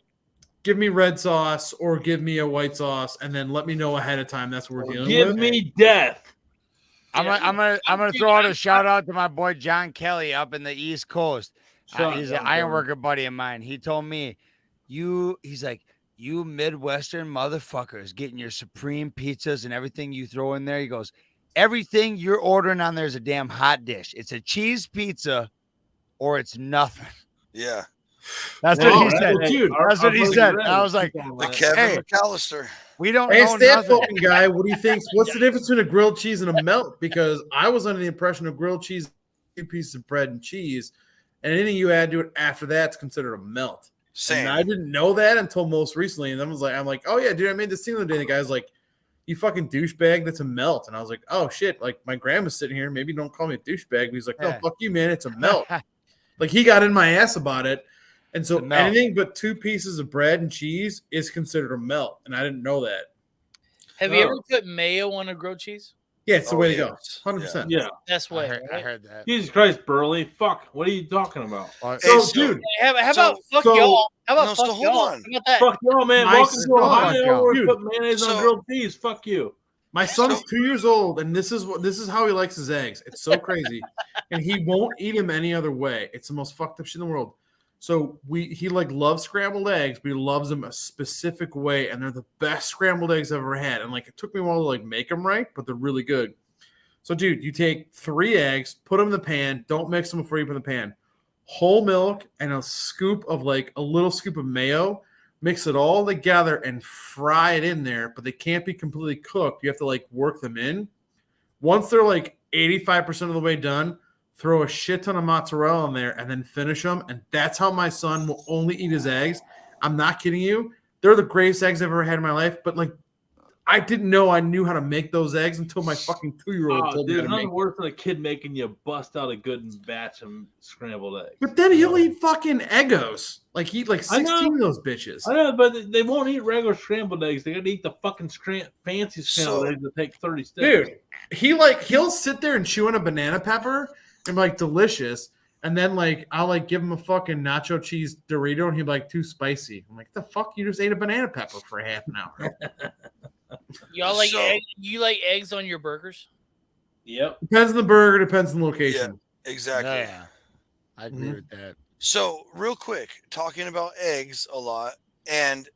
F: give me red sauce or give me a white sauce, and then let me know ahead of time. That's what we're dealing
A: Give
F: with.
A: me death.
C: I'm gonna throw out a shout out to my boy John Kelly up in the East Coast.
A: Shout
C: He's
A: out,
C: an
A: John
C: ironworker buddy of mine. He told me, he's like, you Midwestern motherfuckers getting your supreme pizzas and everything you throw in there. He goes, everything you're ordering on there is a damn hot dish. It's a cheese pizza or it's nothing.
B: Yeah.
C: That's
F: Wow,
C: what he said.
F: dude,
C: That's what he said. I was like,
B: The Kevin
C: Hey.
B: McAllister.
C: we don't
F: Ask
C: know
F: that
C: nothing.
F: fucking guy what he thinks. What's the difference between a grilled cheese and a melt? Because I was under the impression of grilled cheese, 2 pieces of bread and cheese, and anything you add to it after that's considered a melt.
B: Same.
F: And I didn't know that until most recently. And then I'm like, oh yeah, dude, I made this thing the other day. The guy's like, you fucking douchebag, that's a melt. And I was like, oh shit, like my grandma's sitting here. Maybe don't call me a douchebag. But he's like, no,
C: Yeah.
F: fuck you, man. It's a melt. Like he got in my ass about it. And so
C: It's a melt.
F: anything but 2 pieces of bread and cheese is considered a melt. And I didn't know that.
E: Have you ever put mayo on a grilled cheese?
F: Yeah, it's the
B: Oh,
F: way to go.
B: yes.
F: 100%.
A: Yeah.
E: Best
C: I
E: way.
C: heard, I
E: right?
C: heard that.
A: Jesus Christ, Burley. Fuck. What are you talking about?
C: Well,
F: So,
B: Hey,
F: dude,
E: How about fuck
F: so-
E: y'all? How about
B: No,
E: fuck
B: so hold
E: y'all?
B: on.
E: How about that?
A: Fuck y'all, man.
F: Nice.
A: Welcome to
C: Fuck
A: Ohio
C: y'all.
A: where we
F: Dude.
A: put mayonnaise on
B: So-
A: grilled cheese. Fuck you.
F: my son's 2 years old, and this is how he likes his eggs. It's so crazy, and he won't eat them any other way. It's the most fucked up shit in the world. So he like loves scrambled eggs, but he loves them a specific way, and they're the best scrambled eggs I've ever had. And like it took me a while to like make them right, but they're really good. So, dude, you take 3 eggs, put them in the pan. Don't mix them before you put in the pan. Whole milk and a scoop of like a little scoop of mayo. Mix it all together and fry it in there, but they can't be completely cooked. You have to like work them in. Once they're like 85% of the way done, throw a shit ton of mozzarella in there and then finish them. And that's how my son will only eat his eggs. I'm not kidding you. They're the greatest eggs I've ever had in my life, but like I didn't know I knew how to make those eggs until my fucking 2-year-old
A: Oh,
F: told me
A: dude,
F: how to make
A: nothing worse than a kid making you bust out a good batch of scrambled eggs.
F: But then he'll eat fucking Eggos. Like he eat like
A: I know.
F: 16 of those bitches.
A: I know, but they won't eat regular scrambled eggs. They got to eat the fucking fancy scrambled
B: So-
A: eggs that take 30 steps.
F: Dude, he'll sit there and chew on a banana pepper and be like delicious. And then like I'll like give him a fucking nacho cheese Dorito and he'll be like too spicy. I'm like, the fuck? You just ate a banana pepper for half an hour.
E: Y'all like
B: So-
E: you like eggs on your burgers?
A: Yep.
F: Depends on the burger, depends on the location.
B: Exactly.
C: Yeah, I agree
F: Mhm.
C: with that.
B: So, real quick, talking about eggs a lot, and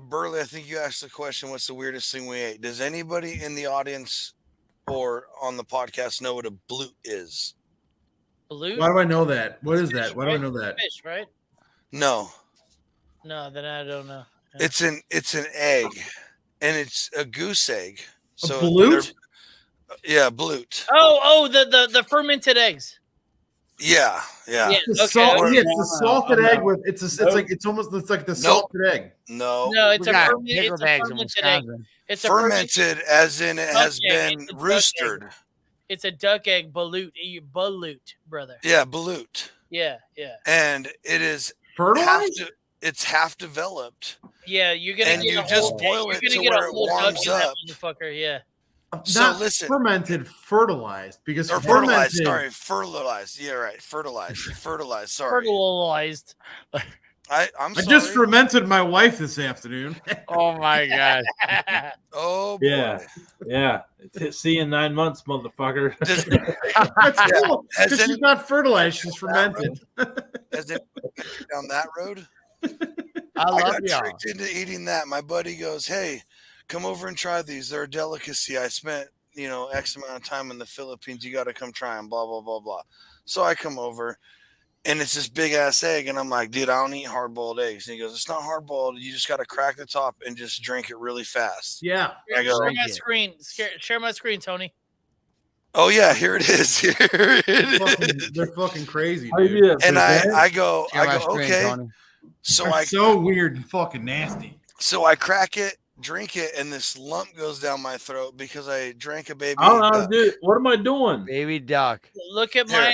B: Burley, I think you asked the question, what's the weirdest thing we ate? Does anybody in the audience or on the podcast know what a blute is?
E: Blue
F: Why do I know that? What is that?
E: Fish,
F: Why do I
E: right?
F: know that?
E: Fish, right?
B: No.
E: No, then I don't know. Yeah.
B: It's an egg, and it's a goose egg.
F: A
B: So
F: blute?
B: yeah, blute.
E: Oh, the fermented eggs.
B: Yeah.
E: Yeah.
F: It's
E: Okay.
F: salt,
B: okay.
F: yeah, it's the salted
A: I'm
F: egg
A: out.
F: with it's like it's almost it's like the
B: Nope.
F: salted egg.
B: No.
E: No, it's
C: We
E: a
C: got
E: fermented
C: pickled eggs in
E: fermented egg.
C: Wisconsin.
E: It's a
B: Fermented, as in it has
E: duck egg.
B: been
E: It's a duck
B: roostered.
E: It's a duck egg balut. Balut, brother.
B: Yeah, blute,
E: Yeah, yeah,
B: and it is
F: Fertilized?
B: it's half developed.
E: yeah. You're gonna
B: And
E: get
B: you
E: a
B: just
E: whole
B: boil
E: You're
B: it
E: gonna
B: to
E: get
B: where
E: a
B: it
E: whole duck
B: warms
E: in that
B: up.
E: motherfucker. Yeah.
B: So
F: Not
B: listen.
F: fermented, fertilized because
B: Or fertilized, sorry, fertilized. Yeah, right. Fertilized. Sorry.
E: Fertilized.
B: I'm
F: I
B: sorry.
F: just fermented my wife this afternoon.
C: Oh my god!
B: Oh boy.
A: Yeah. See you in 9 months, motherfucker.
B: Does,
F: That's cool
B: Has
F: because she's
B: any-
F: not fertilized; she's fermented.
B: has it been down that road?
C: I
B: I
C: love
B: got
C: y'all.
B: tricked into eating that. My buddy goes, "Hey, come over and try these. They're a delicacy. I spent, X amount of time in the Philippines. You got to come try them, blah, blah, blah, blah." So I come over, and it's this big ass egg. And I'm like, "Dude, I don't eat hard boiled eggs." And he goes, "It's not hard boiled. You just got to crack the top and just drink it really fast."
F: Yeah,
B: I go,
E: Share
C: Drink
E: my
C: it.
E: screen. Share my screen, Tony.
B: "Oh, yeah, here it is. Here it
F: fucking,
B: is."
F: they're fucking crazy,
A: How you
F: dude.
A: do that,
B: And
A: present?
B: I go,
C: Share my screen,
B: "Okay."
C: Tony.
B: So
F: They're
B: I
F: so weird and fucking nasty.
B: So I crack it, drink it, and this lump goes down my throat because I drank a baby.
A: I don't know how to
B: duck.
A: do it. What am I doing?
C: Baby duck.
E: Look at
B: Here.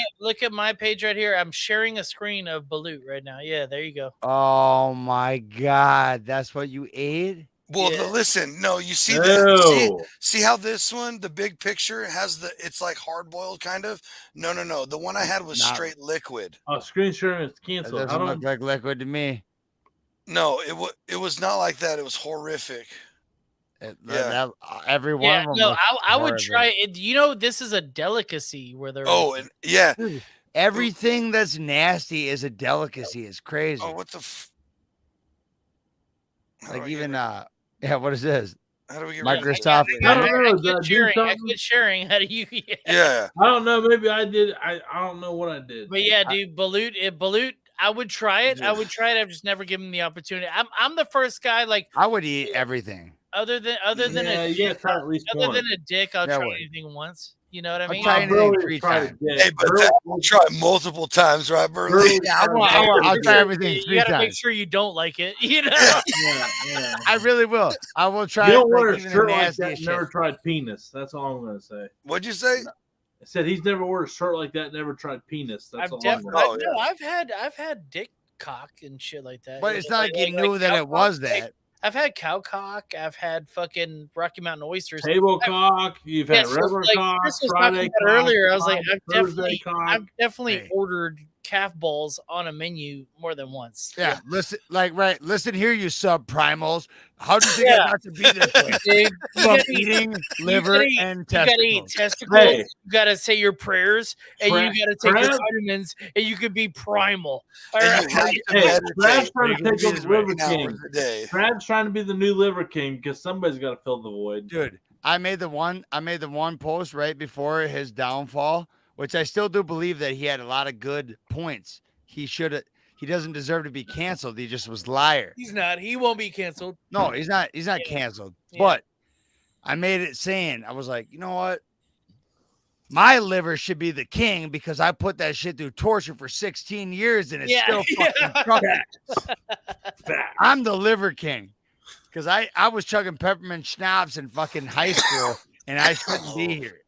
E: my page right here. I'm sharing a screen of Balut right now. Yeah, there you go.
C: Oh my god! That's what you ate?
B: Well,
E: Yeah.
B: listen, no, you see the
A: No.
B: see how this one, the big picture has it's like hard boiled kind of. No. The one I had was
C: Not-
B: straight liquid.
A: Oh, screen sharing is
C: That
A: canceled. How
C: doesn't
A: do
C: look like liquid to me.
B: No, it was not like that. It was horrific. Yeah.
C: Every one
E: Yeah,
C: of them.
E: no,
C: looks
E: I would
C: horrible.
E: try it. This is a delicacy where they're
B: Oh, and yeah.
C: Dude, everything that's nasty is a delicacy. It's crazy.
B: Oh, what the? How do
C: like
B: I get
C: even
B: rid-
C: what is this?
B: How do we get
C: Microsoft.
A: I don't know.
E: I
A: Does that
E: quit
A: do
E: sharing. I
A: something?
E: quit sharing. How do you? Yeah.
B: Yeah.
A: I don't know. Maybe I did. I don't know what I did.
E: But yeah, dude, Balut. I would try it. I
B: Yeah.
E: would try it. I've just never given the opportunity. I'm the first guy. Like
C: I would eat everything.
E: other than
A: Yeah,
E: a
A: you gotta try at least
E: other
A: one.
E: than a dick, I'll
C: Yeah,
E: try
C: would.
E: anything once. You know what I
C: I'll
E: mean?
C: try
A: My
C: anything
A: Burley
C: 3
A: tried
C: times.
A: it.
B: Hey, but
A: Burley-
B: I'll try multiple times, right, Burley?
A: Burley
C: Yeah, I'll
A: tried it.
C: try everything
E: You
C: 3
E: gotta make
C: times.
E: sure you don't like it. You know.
A: Yeah.
C: I really will. I will try.
A: You don't
C: like,
A: wear a
C: even the
A: shirt like that.
C: nastiest shit.
A: Never tried penis. That's all I'm gonna say.
B: What'd you say?
A: I said he's never wore a shirt like that. Never tried penis. That's
E: I've
A: all.
E: definitely.
A: I'm gonna
E: I've had dick cock and shit like that.
C: But
E: You
C: it's
E: know,
C: not like you knew that
E: cow
C: it was
E: cock.
C: that.
E: I've had cow cock. I've had fucking Rocky Mountain oysters.
A: say. Table cock. You've had
E: so,
A: rubber
E: like,
A: cock.
E: Chris was
A: Friday
E: talking
A: cock.
E: about earlier. I was like,
A: Thursday cock.
E: I've definitely
C: Hey.
E: ordered calf balls on a menu more than once.
C: Yeah, listen, listen here, you subprimals. How do you think
E: Yeah.
C: I got to be this way?
E: Dude, you
C: From
E: gotta eat-
C: eating liver
E: gotta eat-
C: and
E: you gotta eat
C: testicles.
E: testicles.
A: Hey.
E: You gotta say your prayers, and
A: Crab-
E: you gotta take your
A: crab-
E: vitamins, and you could be primal. All
B: And you
E: right.
B: have to
A: Hey,
B: meditate
A: Brad's trying
C: Make
A: to
C: it
A: take
C: be
A: over
C: this
A: the
C: way.
A: Liver
B: 8
A: King.
B: hours a day.
A: Brad's trying to be the new Liver King because somebody's got to fill the void.
C: Dude, I made the one post right before his downfall, which I still do believe that he had a lot of good points. He doesn't deserve to be canceled. He just was liar.
E: He's not. He won't be canceled.
C: No, he's not
E: Yeah.
C: canceled.
E: Yeah.
C: But I made it saying, I was like, you know what? My liver should be the king because I put that shit through torture for 16 years and it's
E: Yeah.
C: still fucking chugging.
A: Fact.
C: I'm the liver king. Because I was chugging peppermint schnapps in fucking high school and I shouldn't be here.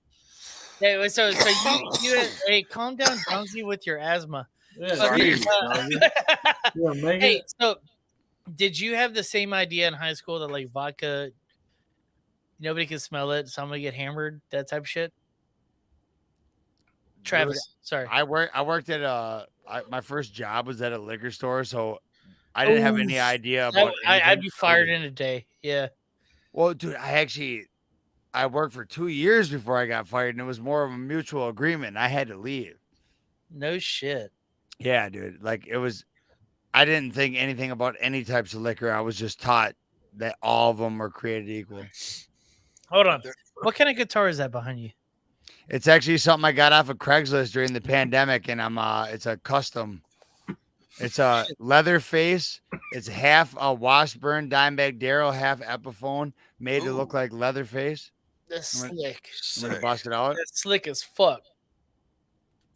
E: Hey, so you hey, calm down, Jonesy, with your asthma.
A: Yeah,
E: But,
A: geez,
E: uh,
A: Johnny. You wanna make
E: Hey,
A: it?
E: so did you have the same idea in high school that like vodka, nobody can smell it, so I'm gonna get hammered, that type of shit? Travis, sorry.
C: I worked at my first job was at a liquor store, so I didn't have any idea about
E: I'd be
C: anything.
E: fired in a day. Yeah.
C: Well, dude, I worked for 2 years before I got fired, and it was more of a mutual agreement. I had to leave.
E: No shit.
C: Yeah, dude. Like it was. I didn't think anything about any types of liquor. I was just taught that all of them were created equal.
E: Hold on. What kind of guitar is that behind you?
C: It's actually something I got off of Craigslist during the pandemic, and it's a custom. It's a leather face. It's half a Washburn Dimebag Darrell, half Epiphone, made to look like Leatherface.
E: That's
C: I'm
E: slick.
C: I'm gonna bust it out.
E: That's slick as fuck.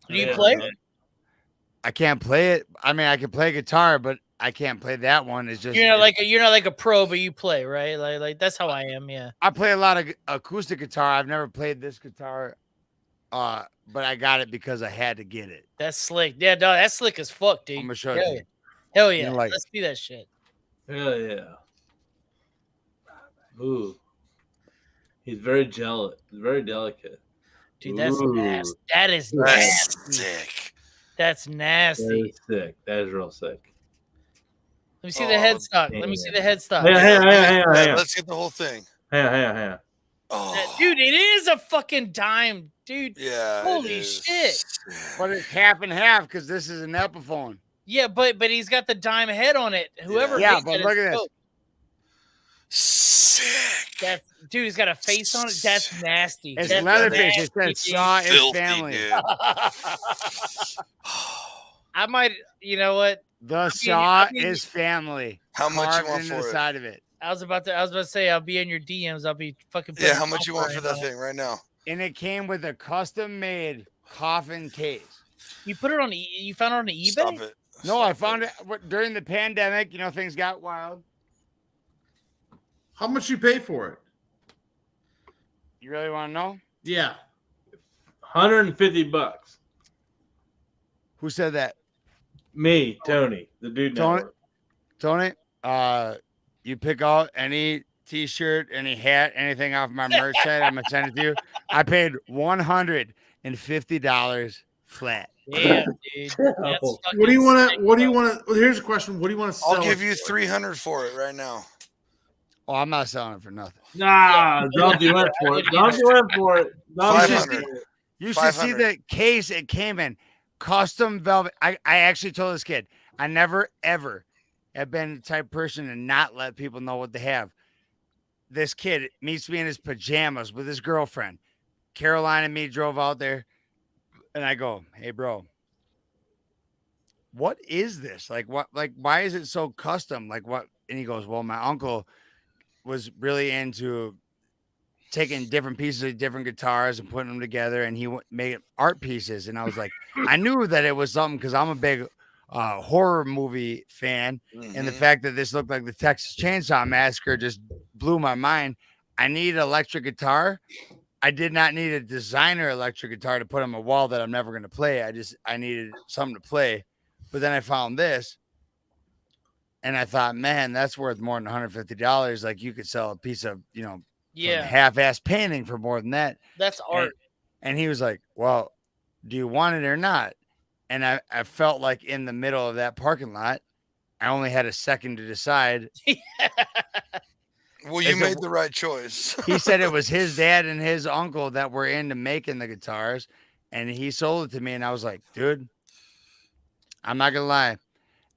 E: Do you
A: Yeah,
E: play?
A: man.
C: I can't play it. I mean, I can play guitar, but I can't play that one. It's just
E: You're not like a pro, but you play, right? Like that's how I am. Yeah.
C: I play a lot of acoustic guitar. I've never played this guitar, but I got it because I had to get it.
E: That's slick. Yeah, no, that's slick as fuck, dude.
C: I'm gonna show it
E: Hell
C: to
E: yeah.
C: you.
E: Hell yeah.
C: You like
E: Let's see that shit.
A: Hell yeah. Ooh. He's very jealous. Very delicate.
E: Dude, that's
A: Ooh.
E: nasty. That is
B: That's
E: nasty.
B: sick.
E: That's
A: That
E: nasty.
A: is sick. That is real sick.
E: Let me see the headstock. Let me see the headstock.
A: Hang on.
B: Let's get the whole thing.
A: Hang on.
B: Oh,
E: Dude, it is a fucking dime, dude.
B: yeah. it
E: Holy
B: is.
E: shit.
C: But it's half and half because this is an Epiphone.
E: Yeah, but he's got the dime head on it. Whoever
C: Yeah,
E: made
C: but
E: that
C: look
E: is
C: at this.
E: dope.
B: Sick.
E: That's dude, he's got a face on it. That's nasty.
C: It's
E: That's
C: Leatherface. It
E: nasty,
C: says
E: dude.
C: Shaw is
B: Filthy,
C: family.
B: dude.
E: I might, you know what?
C: The Shaw
E: I mean-
C: is family.
B: How much you
C: Carved
B: want
C: into
B: for
C: the
B: it?
C: side of it.
E: I was about to say I'll be in your DMs. I'll be fucking.
B: Yeah,
E: putting
B: how much you want for
E: software
B: that
E: in on it.
B: thing right now?
C: And it came with a custom made coffin case.
E: You put it on. You found it on eBay.
B: Stop it.
C: No, I
B: Stop
C: found it during the pandemic. You know, things got wild.
F: How much you pay for it?
C: You really want to know?
F: Yeah.
A: $150.
C: Who said that?
A: Me, Tony, the dude.
C: Tony?
A: Network.
C: Tony, you pick out any t-shirt, any hat, anything off my merch site, I'm gonna send it to you. I paid $150 flat.
E: Damn, dude. That's
A: What
F: What do you want
E: fucking
F: to? What do you
E: sick,
F: want to? Here's a question. What do you want to sell?
B: I'll give
F: it
B: you
F: for?
B: 300 for it right now.
C: Oh, I'm not selling it for nothing.
A: Nah, don't do it for it. Don't do it for it. Don't do
B: 500.
A: it.
C: You should see
B: 500.
C: the case it came in. Custom velvet. I actually told this kid, I never, ever have been the type of person to not let people know what they have. This kid meets me in his pajamas with his girlfriend. Caroline and me drove out there. And I go, hey, bro, what is this? Like, what? Like, why is it so custom? Like, what? And he goes, well, my uncle was really into taking different pieces of different guitars and putting them together, and he made art pieces. And I was like, I knew that it was something because I'm a big horror movie fan, and the
B: Mhm.
C: fact that this looked like the Texas Chainsaw Massacre just blew my mind. I need an electric guitar. I did not need a designer electric guitar to put on my wall that I'm never going to play. I needed something to play. But then I found this, and I thought, man, that's worth more than $150. Like, you could sell a piece of,
E: Yeah,
C: half-ass painting for more than that.
E: that's art.
C: And he was like, well, do you want it or not? And I felt like in the middle of that parking lot, I only had a second to decide.
B: Well, you
C: Is it-
B: made the right choice.
C: He said it was his dad and his uncle that were into making the guitars, and he sold it to me. And I was like, dude, I'm not going to lie.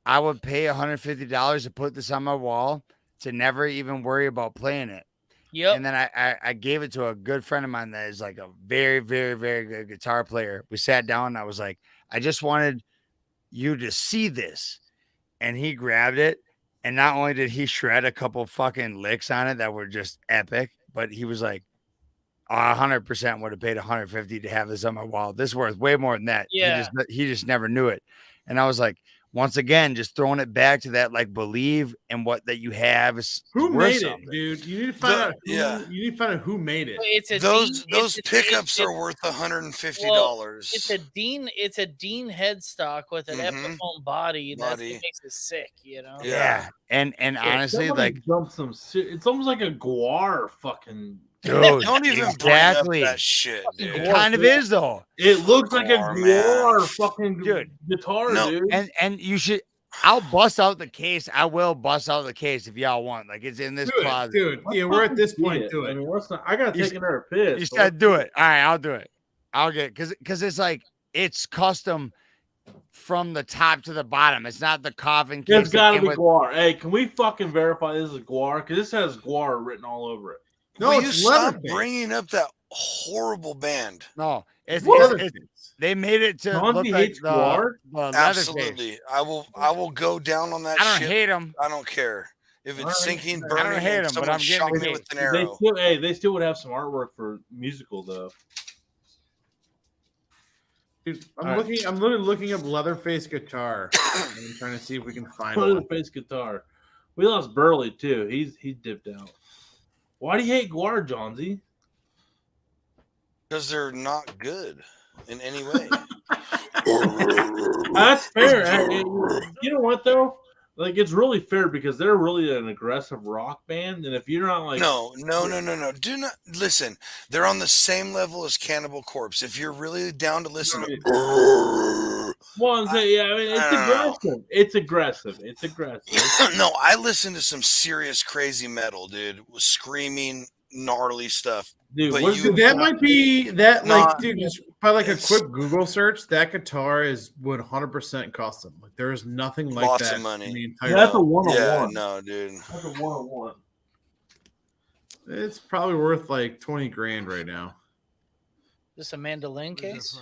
C: I would pay $150 to put this on my wall to never even worry about playing it.
E: Yep.
C: And then I gave it to a good friend of mine that is like a very, very, very good guitar player. We sat down and I was like, I just wanted you to see this. And he grabbed it. And not only did he shred a couple fucking licks on it that were just epic, but he was like, 100% would have paid $150 to have this on my wall. This is worth way more than that.
E: Yeah.
C: He just never knew it. And I was like, once again, just throwing it back to that, like, believe in what that you have is
F: Who
C: worth
F: made
C: something.
F: it, dude? You need to find out.
B: Yeah.
F: You need to find out who made it.
E: It's a
B: Those
E: Dean- it's a-
B: pickups
E: it's-
B: are worth $150.
E: Well, it's a Dean. It's a Dean headstock with an
B: Mhm.
E: Epiphone body. That's what
B: Body.
E: makes it sick, you know.
B: Yeah.
C: And honestly,
A: Somebody
C: like,
A: jumped some. It's almost like a guar fucking.
C: dude,
B: Don't even
C: exactly.
B: bring up that shit,
C: It
B: dude.
C: kind of is though.
A: It looks like a
B: Guar,
A: guar
B: man.
A: fucking
C: Dude.
A: guitar,
B: No,
A: dude.
C: And you should, I'll bust out the case. I will bust out the case if y'all want. Like it's in this
F: Do it,
C: closet.
F: dude.
A: Let's
F: Yeah, we're at
A: fucking
F: this
A: do
F: point.
A: it.
F: Do
A: I
F: it.
A: mean, I gotta
C: You
A: take another piss.
C: You
A: so
C: said
A: let's
C: do it. All right, I'll do it. I'll get because it's like it's custom from the top to the bottom. It's not the coffin case.
A: It's gotta be
C: with,
A: guar. Hey, can we fucking verify this is guar? Because this has guar written all over it.
F: No,
B: Will you
F: it's
B: stop
F: Leatherface.
B: bringing up that horrible band?
C: No, it's
F: Leatherface.
C: they made it to
A: Chauncey
C: look like
A: hates guar?
C: the Leatherface.
B: Absolutely. I will go down on that
C: I don't
B: ship.
C: hate them.
B: I don't care. If
A: All
B: it's
A: right.
B: sinking,
A: I
C: don't
B: burning,
C: hate
B: and
C: 'em, but
B: someone
C: I'm getting
B: shot
C: the
B: me
C: case.
B: with an arrow.
A: They still would have some artwork for musical though.
F: Dude, I'm
A: All right.
F: looking. I'm literally looking up Leatherface guitar. I'm trying to see if we can find
A: Put
F: one.
A: the bass guitar. We lost Burley too. He dipped out. Why do you hate guar, Johnsy?
B: Because they're not good in any way.
A: That's fair. Hey, you know what though? Like it's really fair because they're really an aggressive rock band, and if you're not like
B: No. Do not listen. They're on the same level as Cannibal Corpse. If you're really down to listen to
A: well, I'm saying, yeah, I mean, it's
B: I don't know.
A: aggressive. It's aggressive. It's aggressive.
B: No, I listen to some serious crazy metal, dude, with screaming, gnarly stuff.
A: Dude,
B: But
A: what's
B: you-
F: Dude, that might be that. Like,
B: Not-
F: dude, just by like a
B: it's-
F: quick Google search, that guitar is 100% custom. Like, there is nothing like
B: Lots
F: that
B: of money.
F: in the entire.
A: That's a
F: world.
B: Yeah,
A: 101.
B: no, dude.
A: That's a 101.
F: It's probably worth like 20 grand right now.
E: This a mandolin case?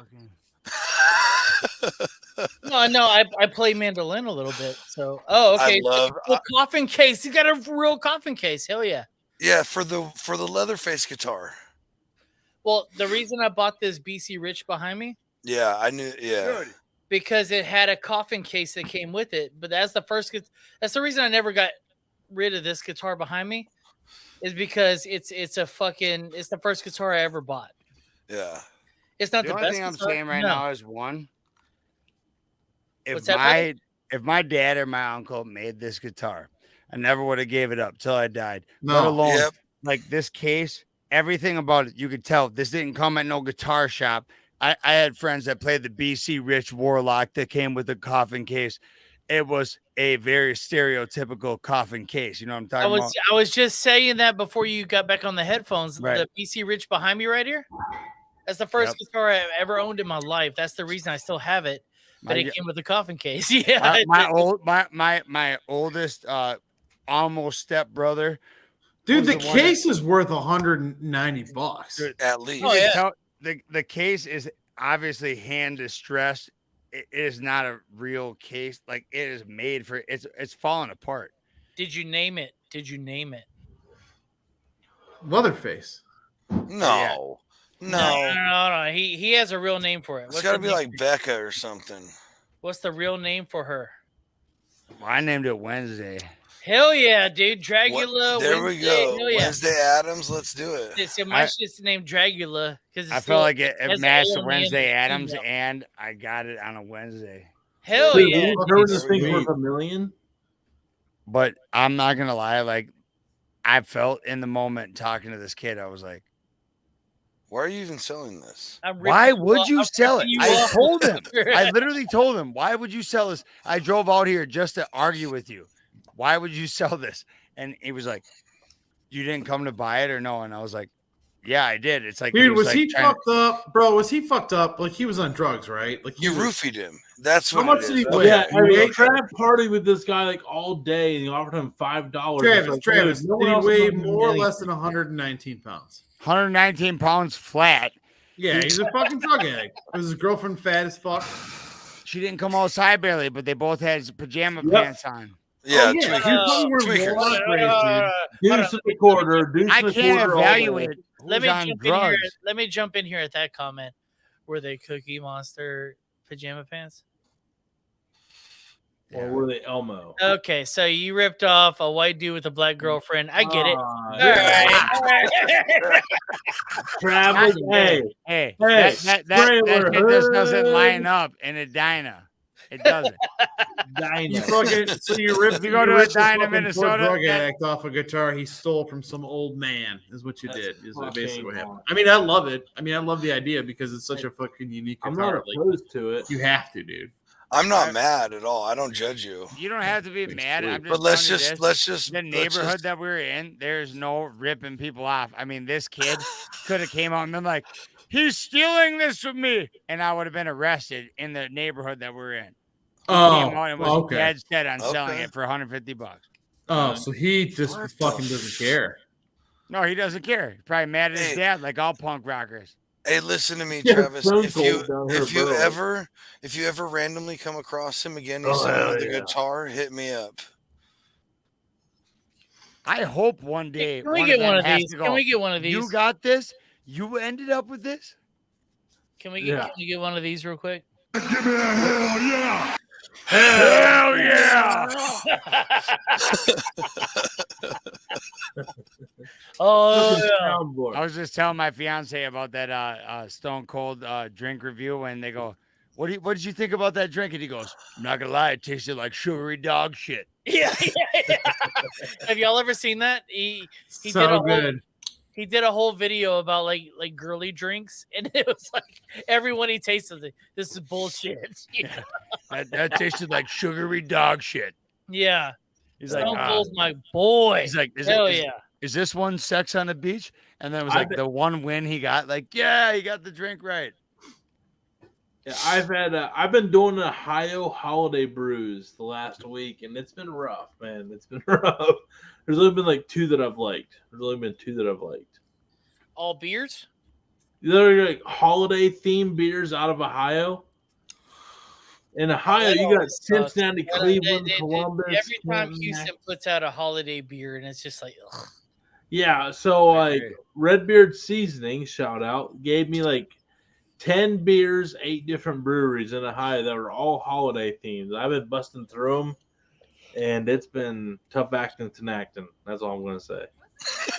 E: No, I play mandolin a little bit. So, okay. So coffin case. You got a real coffin case. Hell yeah.
B: Yeah, for the Leatherface guitar.
E: Well, the reason I bought this BC Rich behind me,
B: Yeah, I knew. Yeah,
E: because it had a coffin case that came with it. But that's the reason I never got rid of this guitar behind me, is because it's the first guitar I ever bought.
B: yeah.
E: It's not
C: The
E: the
C: only
E: best
C: thing I'm
E: guitar.
C: saying right
E: No.
C: now is one.
E: What's that, brother?
C: If my dad or my uncle made this guitar, I never would have gave it up till I died.
F: No.
C: Let alone
B: Yep.
C: like this case, everything about it, you could tell this didn't come at no guitar shop. I had friends that played the BC Rich Warlock that came with the coffin case. It was a very stereotypical coffin case. You know what I'm talking about?
E: I was just saying that before you got back on the headphones.
C: Right.
E: The BC Rich behind me right here. That's the first guitar I ever owned in my life. That's the reason I still have it. But it came with a coffin case. Yeah.
C: My oldest almost stepbrother.
F: Dude,
C: was
F: the
C: one
F: case is worth $190.
B: At least.
E: Oh, yeah.
C: Tell, the case is obviously hand distressed. It is not a real case. Like it is made for it's falling apart.
E: Did you name it?
F: Leatherface.
B: No.
E: No. He has a real name for it.
B: It's got to be like Becca or something.
E: What's the real name for her?
C: Well, I named it Wednesday.
E: Hell yeah, dude. Dragula.
B: There
E: Wednesday.
B: we go.
E: Hell yeah.
B: Wednesday Adams. Let's do it.
E: So my shit's named Dragula because
C: I felt like it
E: has
C: matched
E: an
C: the
E: A on the end
C: Wednesday
E: of the
C: Adams,
E: email.
C: and I got it on a Wednesday.
E: Hell
A: Dude,
E: yeah.
A: there was this
B: There we
A: thing
B: go.
A: worth $1 million.
C: But I'm not gonna lie, like I felt in the moment talking to this kid, I was like,
B: Why are you even selling this?
C: why would you sell it? I
E: off.
C: told him. I literally told him, why would you sell this? I drove out here just to argue with you. Why would you sell this? And he was like, you didn't come to buy it or no? And I was like, yeah, I did. It's like,
F: Dude, was
C: like
F: he
C: trying
F: fucked up? Bro, was he fucked up? Like, he was on drugs, right? Like,
B: You roofied him. That's what
F: How much
B: it
F: did
B: is.
F: he weigh?
A: Yeah, I
F: He
A: mean,
F: weighed-
A: Trav partied with this guy like all day, and he offered him $5.
F: Travis,
A: no
F: did
A: one
F: he
A: else
F: weigh
A: is
F: more or
A: getting-
F: less than 119 pounds?
C: 119 pounds flat.
F: Yeah, he's a fucking drug addict. Was his girlfriend fat as fuck?
C: She didn't come outside barely, but they both had pajama
A: Yep.
C: pants on.
B: Yeah,
F: Oh, yeah.
B: tweakers.
F: He was probably wearing
B: Tweakers.
F: Walmart grades, dude.
A: Deuce in the quarter. Deuce
C: I
A: in the
C: can't
A: quarter all day.
C: evaluate
E: Let
C: who's
E: me
C: on
E: jump in here.
C: drugs.
E: Let me jump in here at that comment. Were they Cookie Monster pajama pants?
A: Or were they Elmo?
E: Okay, so you ripped off a white dude with a black girlfriend. I get it.
A: Ah,
E: All right.
A: Travis, hey,
C: Hey,
A: Hey,
C: that
A: trailer,
C: shit just doesn't
A: hey.
C: line up in a diner. It doesn't.
F: You
A: Dino.
F: fucking so you ripped
C: You go to a
F: ripped
C: diner,
F: fucking
C: Minnesota,
F: drug
C: that-
F: addict off a guitar he stole from some old man. Is what you
A: That's
F: did. Is
A: fucking
F: basically what happened.
A: wrong.
F: I mean, I love it. I mean, I love the idea because it's such a fucking unique
A: I'm
F: guitar.
A: not
F: Like,
A: opposed to it.
F: you have to, dude.
B: I'm not mad at all. I don't judge you.
C: You don't have to be mad. I'm just
B: But let's
C: telling you
B: just
C: this.
B: let's just
C: The neighborhood that we're in, there's no ripping people off. I mean, this kid could have came out and been like, "He's stealing this from me," and I would have been arrested in the neighborhood that we're in. He came out and was dead set on selling it for $150.
F: Oh, so he just fucking doesn't care.
C: No, he doesn't care. He's probably mad at his dad, like all punk rockers.
B: Hey, listen to me,
A: Yeah,
B: Travis.
A: Stone
B: If
A: Cold down here,
B: you
A: bro.
B: ever randomly come across him again, he's
A: Oh,
B: sitting
A: hell
B: with the
A: yeah.
B: guitar, hit me up.
C: I hope one day.
E: Can we get one of these?
C: Go,
E: Can we get one of these?
C: You got this? You ended up with this?
E: Can we get one of these real quick?
C: Give me a hell yeah! Hell yeah!
E: Oh, yeah.
A: Soundboard.
C: I was just telling my fiance about that Stone Cold drink review, and they go, what did you think about that drink? And he goes, I'm not gonna lie, it tasted like sugary dog shit.
E: Yeah. Have y'all ever seen that? He
F: So
E: did a
F: good.
E: He did a whole video about like girly drinks, and it was like everyone he tasted it. This is bullshit.
C: That tasted like sugary dog shit.
E: Yeah.
C: He's
E: Stone
C: like,
E: Cold's my boy.
C: he's like,
E: hell yeah.
C: Is this one Sex on the Beach? And then it was like the one win he got. Like, yeah, he got the drink right.
A: Yeah, I've been doing Ohio holiday brews the last week, and it's been rough, man. It's been rough. There's only been like two that I've liked.
E: All beers?
A: They're like holiday themed beers out of Ohio. In Ohio, you got Cincinnati, Cleveland, Columbus.
E: Every time
A: Canton,
E: Houston puts out a holiday beer, and it's just like, ugh.
A: Yeah, so like Redbeard Seasoning, shout out, gave me like 10 beers, 8 different breweries in Ohio that were all holiday themed. I've been busting through them, and it's been tough acting to acting. That's all I'm going to say.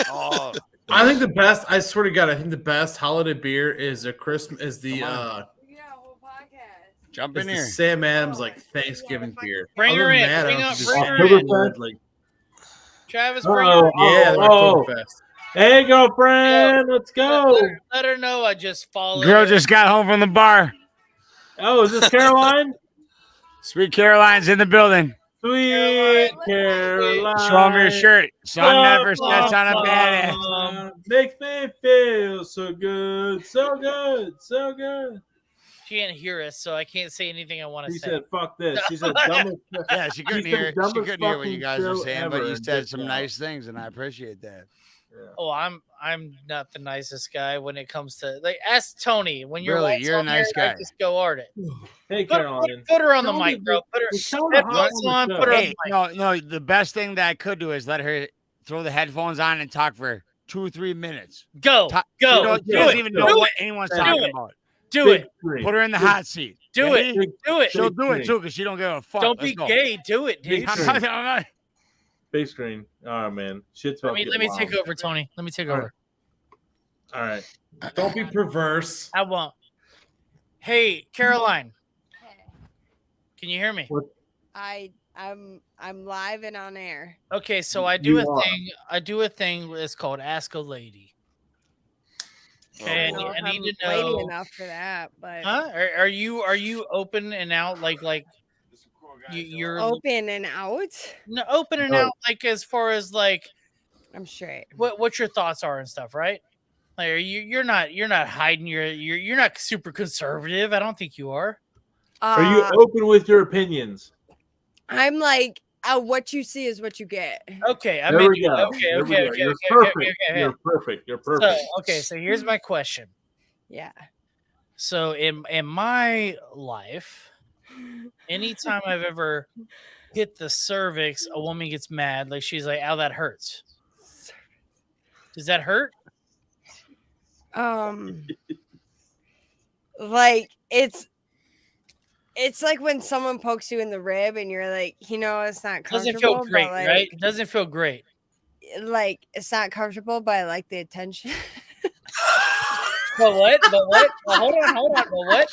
C: Oh,
F: I think the best. I swear to God, I think the best holiday beer is the
C: jump
F: it's
C: in
F: the
C: here.
F: Sam Adams like Thanksgiving beer.
E: Bring
F: Other
E: her
F: than
E: in.
F: that,
E: Bring
F: I
E: her-
F: don't just
E: bring her
F: fucking
E: in.
F: good, like,
E: Travis, bring her in.
F: yeah, the Oktoberfest.
A: Hey, girlfriend, let's go.
E: Let her know I just followed.
C: Girl
E: her.
C: just got home from the bar.
A: Oh, is this Caroline?
C: Sweet Caroline's in the building.
A: Sweet Caroline.
C: Show him your shirt. Son never sets on a bad ass.
A: Makes me feel so good, so good, so good.
E: She can't hear us, so I can't say anything I want to
A: She
E: say.
A: said, "Fuck this." She said, "Dumbest."
C: Yeah, she couldn't
A: She
C: hear.
A: said,
C: She
A: "Dumbest
C: couldn't hear what you
A: fucking
C: guys were
A: show
C: saying, but
A: ever,"
C: you
A: and
C: said
A: dipped
C: some
A: out.
C: nice things, and I appreciate that.
E: Oh, I'm not the nicest guy when it comes to like. Ask Tony when you're.
C: Really,
E: wife's
C: you're a
E: on
C: nice
E: there, I
C: guy.
E: just go at it.
A: Hey, Caroline.
E: Put her on the
A: Tell
E: mic,
A: me
E: bro. Put her.
A: tell her how
E: Headphones
A: on
E: on.
A: the
E: Put her on
C: Hey,
E: the mic.
C: no, the best thing that I could do is let her throw the headphones on and talk for 2 or 3 minutes.
E: Go.
C: She
E: Go.
C: she doesn't even know
E: Do
C: what
E: it.
C: anyone's
E: Do
C: talking
E: it.
C: about.
E: Do
A: Big
E: it.
A: screen.
C: Put her in the hot seat.
E: Do
C: Ready?
E: it. Do it.
C: She'll do it
A: Big
C: too because she don't give a fuck.
E: Don't
C: Let's
E: be
C: go.
E: gay. Do it, dude.
A: Big
C: I'm
A: screen.
C: not-
A: Big screen. All right, man. Shit's
E: Let
A: about
E: me
A: to
E: take
A: get
E: over, Tony. Let me take
A: All
E: over.
A: All right.
F: Don't be perverse.
E: I won't. Hey, Caroline. Can you hear me?
H: I'm live and on air.
E: Okay, so I
A: You
E: do
A: are.
E: a thing that's called Ask a Lady. Okay,
H: I don't know
E: I
H: if
E: need
H: I'm
E: to
H: lady
E: know.
H: enough for that, but
E: Huh? Are you open and out like you're
H: open and out.
E: no, open and
A: Oh.
E: out like as far as like
H: I'm straight.
E: what your thoughts are and stuff, right? Like are you're not hiding you're not super conservative. I don't think you are.
A: Are you open with your opinions?
H: I'm like, what you see is what you get.
E: Okay, I
A: There
E: mean,
A: we go.
E: okay,
A: There we
E: okay,
A: go.
E: okay,
A: You're
E: okay,
A: perfect.
E: okay, okay,
A: You're
E: okay.
A: perfect. You're
E: So,
A: perfect.
E: so here's my question.
H: Yeah.
E: So in my life, anytime I've ever hit the cervix, a woman gets mad. Like she's like, "Ow, that hurts." Does that hurt?
H: Like it's like when someone pokes you in the rib and you're like, it's not
E: Doesn't
H: comfortable.
E: feel great,
H: but, like,
E: right? It doesn't feel great.
H: Like it's not comfortable, but I like the attention.
E: But what? Well, hold on. But what?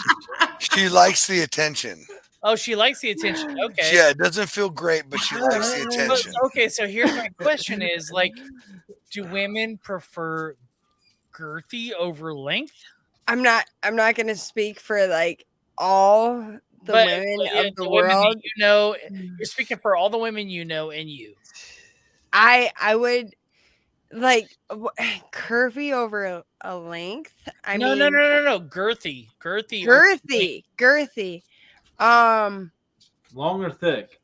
B: She likes the attention.
E: Oh, she likes the attention. Okay.
B: Yeah, it doesn't feel great, but she likes the attention.
E: Okay, so here's my question: is like, do women prefer girthy over length?
H: I'm not gonna speak for like all the
E: But
H: women
E: yeah,
H: of the
E: women that
H: world.
E: you know, you're speaking for all the women you know and you.
H: I would like curvy over a length. I
E: No,
H: mean,
E: girthy.
H: girthy. Um,
A: Long or thick?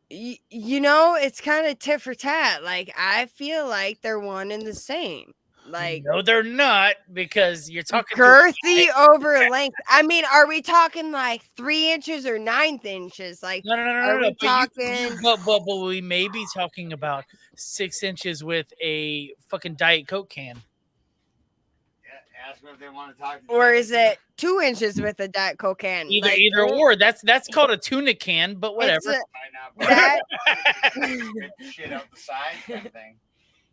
H: you know, it's kind of tit for tat. Like I feel like they're one and the same. Like
E: No, they're not, because you're talking to
H: girthy over length. I mean, are we talking like 3 inches or 9 inches? Like,
E: no.
H: are we talking?
E: But we may be talking about 6 inches with a fucking Diet Coke can.
C: Yeah, ask them if they want to talk.
H: Or is it 2 inches with a Diet Coke can?
E: Either
H: Like,
E: either or. That's called a tuna can, but whatever.
H: That
C: Shit out the side kind of thing.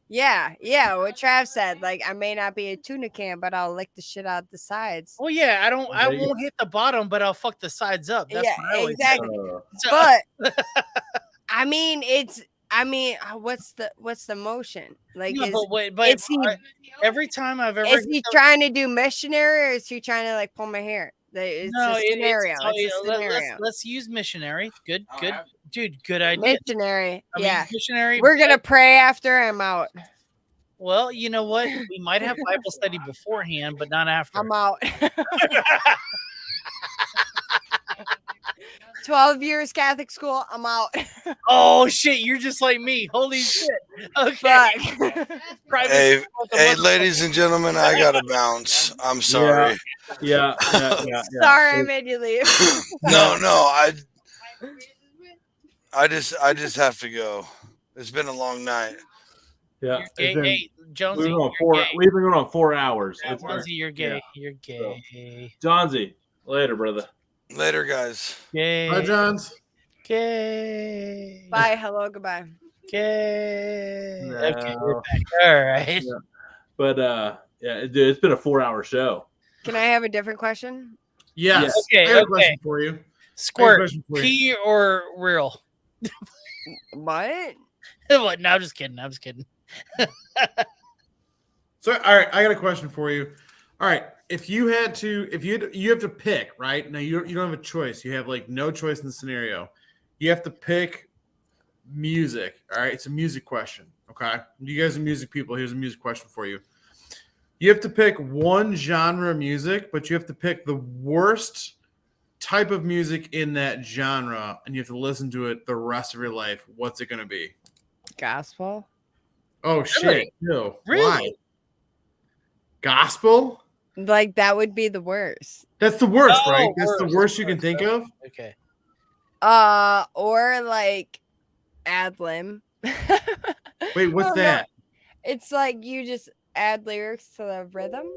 H: yeah, what Trav said. Like, I may not be a tuna can, but I'll lick the shit out the sides.
E: Well, yeah, I won't hit the bottom, but I'll fuck the sides up. That's
H: Yeah,
E: what I always say.
H: exactly.
E: So-
H: But I mean, what's the motion? Like,
E: No,
H: is
E: but every time I've ever
H: is he trying to do missionary, or is he trying to like pull my hair? It's
E: no,
H: a scenario. It's a
E: let's
H: scenario.
E: use missionary. Good,
C: Oh,
E: good,
C: yeah.
E: dude. Good idea.
H: Missionary.
E: I mean,
H: Yeah.
E: missionary.
H: We're gonna pray after I'm out.
E: Well, you know what? We might have Bible study beforehand, but not after.
H: I'm out. 12 years Catholic school. I'm out.
E: Oh shit! You're just like me. Holy shit! Okay.
H: Fuck.
E: Private
B: Hey,
E: school with a
B: hey,
E: motherfucker.
B: ladies and gentlemen, I gotta bounce. I'm sorry.
A: Yeah.
H: Sorry, I made you leave.
B: No, I just have to go. It's been a long night.
A: Yeah.
E: You're gay. Hey, Jonesy,
A: We've
E: you're gay.
A: been going on 4 hours. It's
E: Jonesy, you're gay.
A: Yeah.
E: You're gay.
A: Johnsy, later, brother.
B: Later, guys.
E: Gay.
F: Bye, Johns.
E: Gay.
H: Bye. Hello. Goodbye.
E: Gay.
A: No.
E: Okay, we're back. All right.
A: Yeah. But yeah, dude, it's been a 4-hour show.
H: Can I have a different question?
F: Yes.
E: Okay,
F: I have a
E: okay.
F: question for you.
E: Squirt.
F: question for you.
E: Pee or real?
H: What?
E: What? No, I'm just kidding. I'm just kidding.
F: So, all right, I got a question for you. All right, if you have to pick, right? Now you don't have a choice. You have like no choice in the scenario. You have to pick music. All right, it's a music question. Okay, you guys are music people. Here's a music question for you. You have to pick one genre of music, but you have to pick the worst type of music in that genre, and you have to listen to it the rest of your life. What's it going to be?
H: Gospel?
F: Oh shit!
E: Really?
F: No.
E: Really?
F: Why? Gospel?
H: Like that would be the worst.
F: That's the worst,
E: Oh,
F: right? That's the
E: worst,
F: worst you can think of.
E: Okay.
H: Or like ad lib.
F: Wait, what's
H: Oh, no.
F: that?
H: It's like you just add lyrics to the rhythm.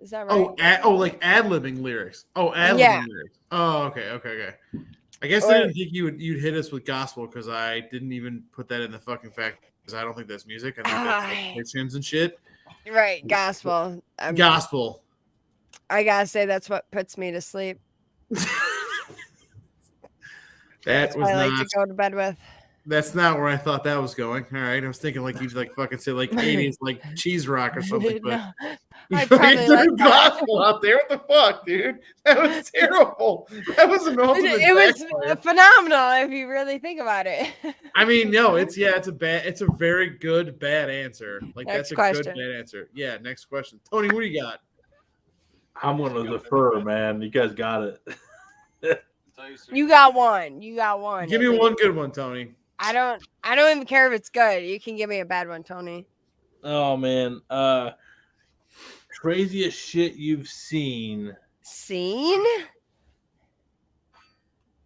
H: Is that right?
F: Like ad-libbing lyrics. Oh, ad-libbing
H: Yeah.
F: lyrics. Oh, okay. I guess
H: Or-
F: I didn't think you'd hit us with gospel because I didn't even put that in the fucking fact because I don't think that's music. I think that's like Christians and shit.
H: Right, gospel.
F: Gospel.
H: I gotta say that's what puts me to sleep.
F: That was
H: I like
F: not.
H: to go to bed with.
F: That's not where I thought that was going. All right, I was thinking like you'd like fucking say like 80s like cheese rock or something, but
H: No,
F: you
H: I
F: fucking
H: probably
F: threw
H: like that.
F: gospel out there. What the fuck, dude? That was terrible. That was an ultimate.
H: It was
F: backfire.
H: phenomenal if you really think about it.
F: I mean, no, it's a very good bad answer. Like
H: Next
F: that's a
H: question.
F: good bad answer. Yeah, next question. Tony, what do you got?
A: I'm gonna defer, man. You guys got it.
H: You got one. You got one.
F: Give me one good one, Tony.
H: I don't even care if it's good. You can give me a bad one, Tony.
A: Oh man. Craziest shit you've seen.
H: Seen?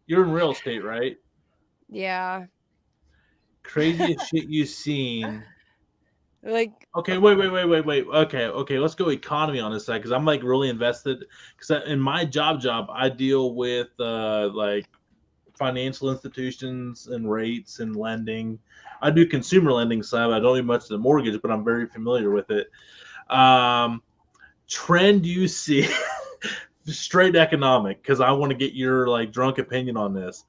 A: You're in real estate, right?
H: Yeah.
A: Craziest shit you've seen.
H: Like
A: Okay, wait. Okay, let's go economy on this side because I'm like really invested. Because in my job, I deal with like financial institutions and rates and lending. I do consumer lending side. I don't do much of the mortgage, but I'm very familiar with it. Trend you see, straight economic, because I want to get your like drunk opinion on this.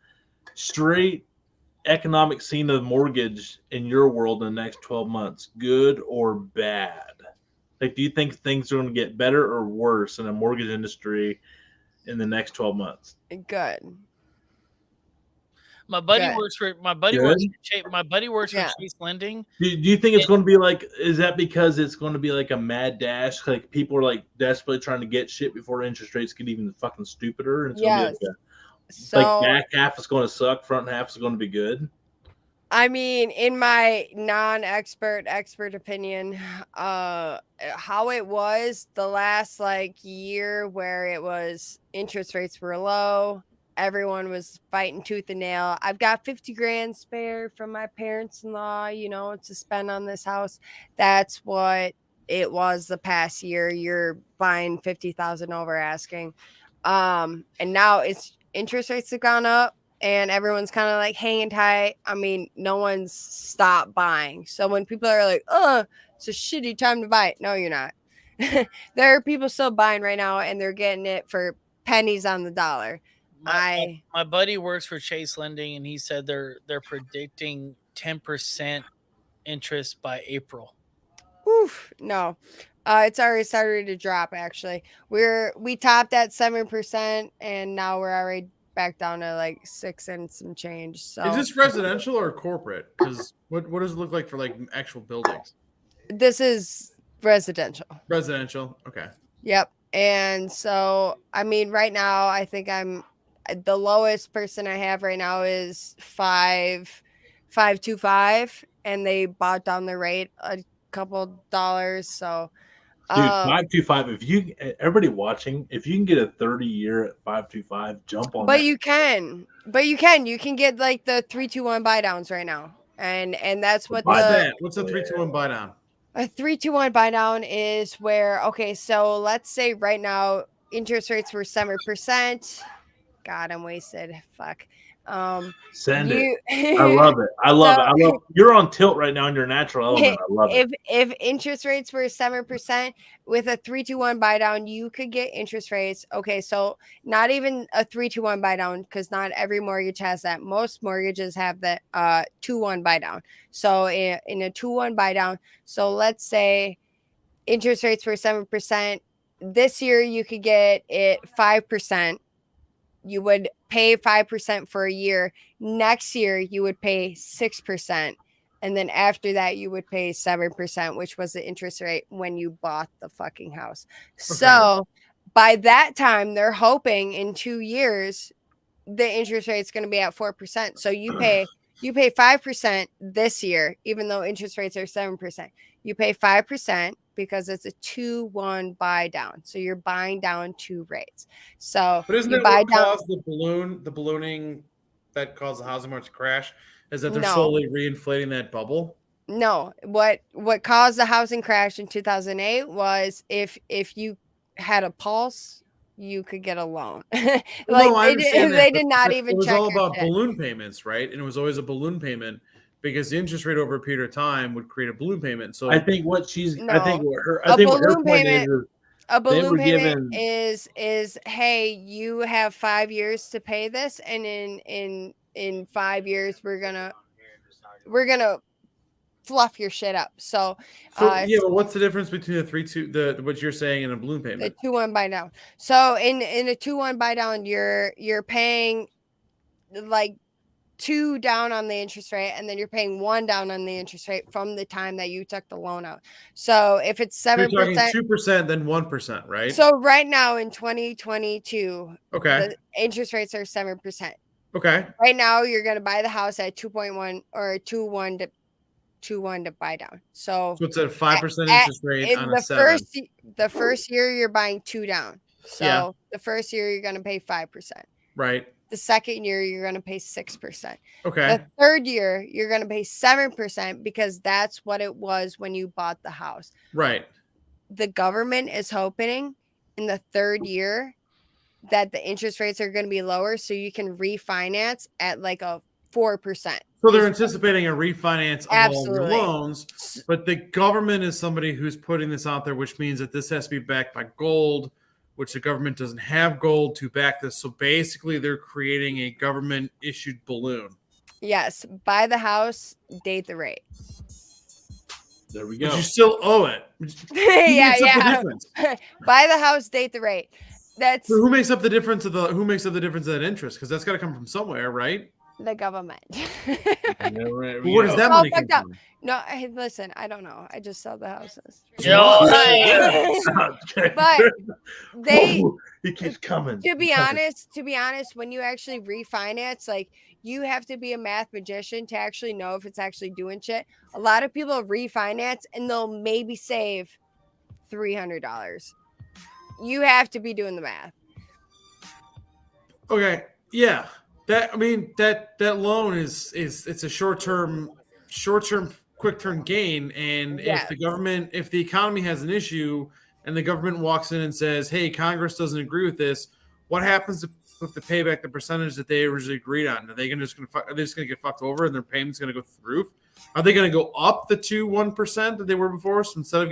A: Straight economic scene of mortgage in your world in the next 12 months, good or bad? Like, do you think things are going to get better or worse in the mortgage industry in the next 12 months.
H: Good.
E: My buddy
H: Good.
E: works for my buddy
A: Good.
E: works for Chase, my buddy works
H: Yeah.
E: for Chase Lending.
A: Do you think it's going to be like? Is that because it's going to be like a mad dash? Like people are like desperately trying to get shit before interest rates get even fucking stupider. And it's gonna
H: Yes.
A: be like,
H: So
A: like back half is going to suck, front half is going to be good.
H: I mean, in my non-expert opinion, how it was the last like year where it was interest rates were low, everyone was fighting tooth and nail. I've got 50 grand spare from my parents-in-law, to spend on this house. That's what it was the past year. You're buying 50,000 over asking. And now it's interest rates have gone up. And everyone's kind of like hanging tight. I mean, no one's stopped buying. So when people are like, "Oh, it's a shitty time to buy," no, you're not. There are people still buying right now, and they're getting it for pennies on the dollar.
E: My buddy works for Chase Lending, and he said they're predicting 10% interest by April.
H: Oof, no. It's already started to drop. Actually, we topped at 7%, and now we're already back down to like 6 and some change. So
F: Is this residential or corporate? Because what does it look like for like actual buildings?
H: this is residential.
F: Residential. Okay.
H: Yep. And so, I mean, right now, I think the lowest person I have right now is 5.25, and they bought down the rate a couple dollars. So,
A: Dude, 5.25. If you everybody watching, if you can get a 30-year at 5.25, jump on.
H: But
A: that.
H: you can get like the 3-2-1 buy downs right now, and that's what
F: Buy that. What's a 3-2-1 buy down?
H: A 3-2-1 buy down is where, okay, so let's say right now interest rates were 7%. God, I'm wasted. Fuck.
A: Send it. I love it. I love it. You're on tilt right now in your natural element. I love it.
H: If interest rates were 7% with a 3-2-1 buy down, you could get interest rates. Okay, so not even a 3-2-1 buy down, because not every mortgage has that. Most mortgages have the 2-1 buy down. So in a 2-1 buy down, so let's say interest rates were 7%. This year you could get it 5%. You would pay 5% for a year. Next year, you would pay 6%. And then after that, you would pay 7%, which was the interest rate when you bought the fucking house. Okay. So by that time, they're hoping in 2 years, the interest rate is going to be at 4%. So you pay 5% this year, even though interest rates are 7%. You pay 5% because it's a 2-1 buy down. So you're buying down 2 rates. So
F: but isn't that what caused the ballooning that caused the housing market to crash? Is that they're slowly reinflating that bubble?
H: No. What caused the housing crash in 2008 was if you had a pulse, you could get a loan. Like they did not even check.
F: It was all about balloon payments, right? And it was always a balloon payment because the interest rate over a period of time would create a balloon payment. So
A: I think what her
H: balloon payment is hey, you have 5 years to pay this, and in 5 years we're gonna fluff your shit up. So
F: but what's the difference between what you're saying and a balloon payment?
H: The 2-1 buy down. So in a 2-1 buy down, you're paying like 2 down on the interest rate, and then you're paying 1 down on the interest rate from the time that you took the loan out. So if it's 7%,
F: you're talking 2%, then 1%, right?
H: So right now in 2022,
F: okay,
H: the interest rates are 7%.
F: Okay.
H: Right now you're going to buy the house at 2.1 or 2.1 to buy down. So
F: it's at a 5% interest rate on a 7.
H: The first year you're buying 2 down. So the first year you're going to pay 5%.
F: Right.
H: The second year you're going to pay 6%.
F: Okay.
H: The third year you're going to pay 7% because that's what it was when you bought the house.
F: Right.
H: The government is hoping in the third year that the interest rates are going to be lower so you can refinance at like a 4%.
F: So they're anticipating a refinance of
H: Absolutely.
F: all your loans, but the government is somebody who's putting this out there, which means that this has to be backed by gold, which the government doesn't have gold to back this. So basically they're creating a government issued balloon.
H: Yes. Buy the house, date the rate.
A: There we go.
F: But you still owe it.
H: Yeah. Buy the house, date the rate. That's
F: So who makes up the difference of that interest? Because that's got to come from somewhere, right?
H: the government.
F: Where does that
H: Oh,
F: money come
H: fucked up.
F: from?
H: No, hey, listen, I don't know. I just sell the houses.
E: Yo,
H: But they,
A: he keeps coming.
H: to be honest, when you actually refinance, like you have to be a math magician to actually know if it's actually doing shit. A lot of people refinance and they'll maybe save $300. You have to be doing the math.
F: Okay, yeah. That loan is it's a short-term quick-term gain, and
H: Yes.
F: if the economy has an issue and the government walks in and says, "Hey, Congress doesn't agree with this," what happens if they pay back the percentage that they originally agreed on? Are they just going to get fucked over and their payment's going to go through the roof? Are they going to go up the 1% that they were before? So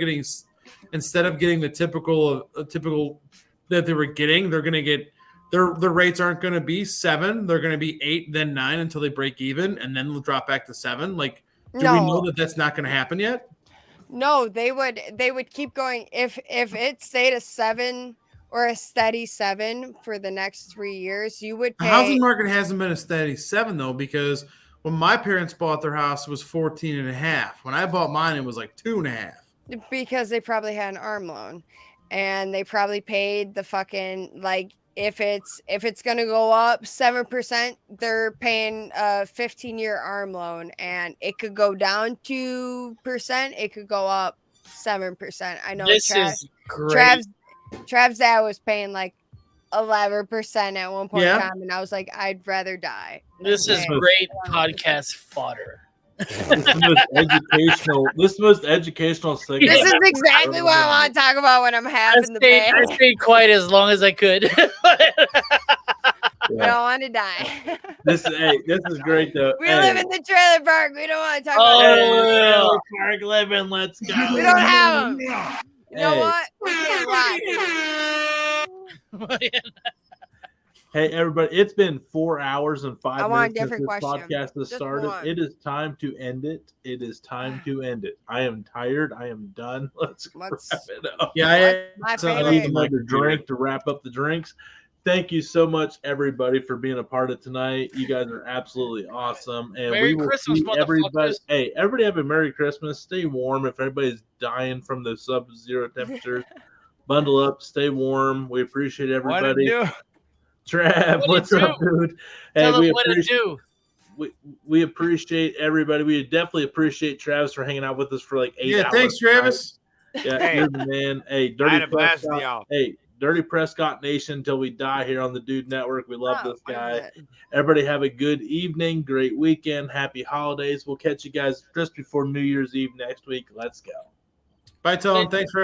F: instead of getting the typical that they were getting, they're going to get their rates aren't going to be 7. They're going to be 8, then 9 until they break even, and then they'll drop back to 7. Like, do we know that that's not going to happen yet?
H: No, they would keep going if it stayed a 7 or a steady 7 for the next 3 years. You would pay.
F: The housing market hasn't been a steady 7 though, because when my parents bought their house, it was 14.5. When I bought mine, it was like 2.5.
H: Because they probably had an ARM loan, and they probably paid the fucking like. If it's gonna go up 7%, they're paying a 15-year ARM loan, and it could go down 2%. It could go up 7%. I know
E: this is great.
H: Trav's dad was paying like 11% at one point in
F: Yeah.
H: time, and I was like, I'd rather die.
E: This is great podcast fodder.
A: This is the most educational segment.
H: This is exactly what I want to talk about when I'm having the bag.
E: I stayed quiet as long as I could.
H: We don't want to die.
A: This is great though.
H: We live in the trailer park. We don't want to talk about
E: Oh,
A: Park living. Let's go.
H: We don't have them. You know
A: Hey.
H: what? We can't lie.
A: Hey everybody, it's been 4 hours and 5
H: I want a
A: minutes since this
H: different question.
A: podcast has
H: Just
A: started.
H: one.
A: It is time to end it. It is time to end it. I am tired. I am done. Let's wrap it up.
F: Yeah,
H: My
A: I need
H: favorite.
A: another drink to wrap up the drinks. Thank you so much, everybody, for being a part of tonight. You guys are absolutely awesome, and
E: Merry
A: we will
E: Christmas,
A: see everybody.
E: motherfuckers.
A: Hey, everybody, have a Merry Christmas. Stay warm. If everybody's dying from the sub-zero temperatures, bundle up. Stay warm. We appreciate
C: What
A: everybody.
C: to do?
A: Trav, what's up, dude? Hey,
E: Tell
A: we
E: them what to
A: appreciate
E: do.
A: we appreciate everybody. We definitely appreciate Travis for hanging out with us for like 8 hours.
F: Yeah, thanks, Travis.
A: Yeah,
C: Hey.
A: you're the man. Hey,
C: I
A: Dirty
C: had a blast with
A: Prescott.
C: y'all.
A: Hey, Dirty Prescott Nation until we die here on the Dude Network. We love
H: Oh,
A: this guy.
H: what is it?
A: Everybody have a good evening, great weekend, happy holidays. We'll catch you guys just before New Year's Eve next week. Let's go.
F: Bye, Tom. Thanks for everything.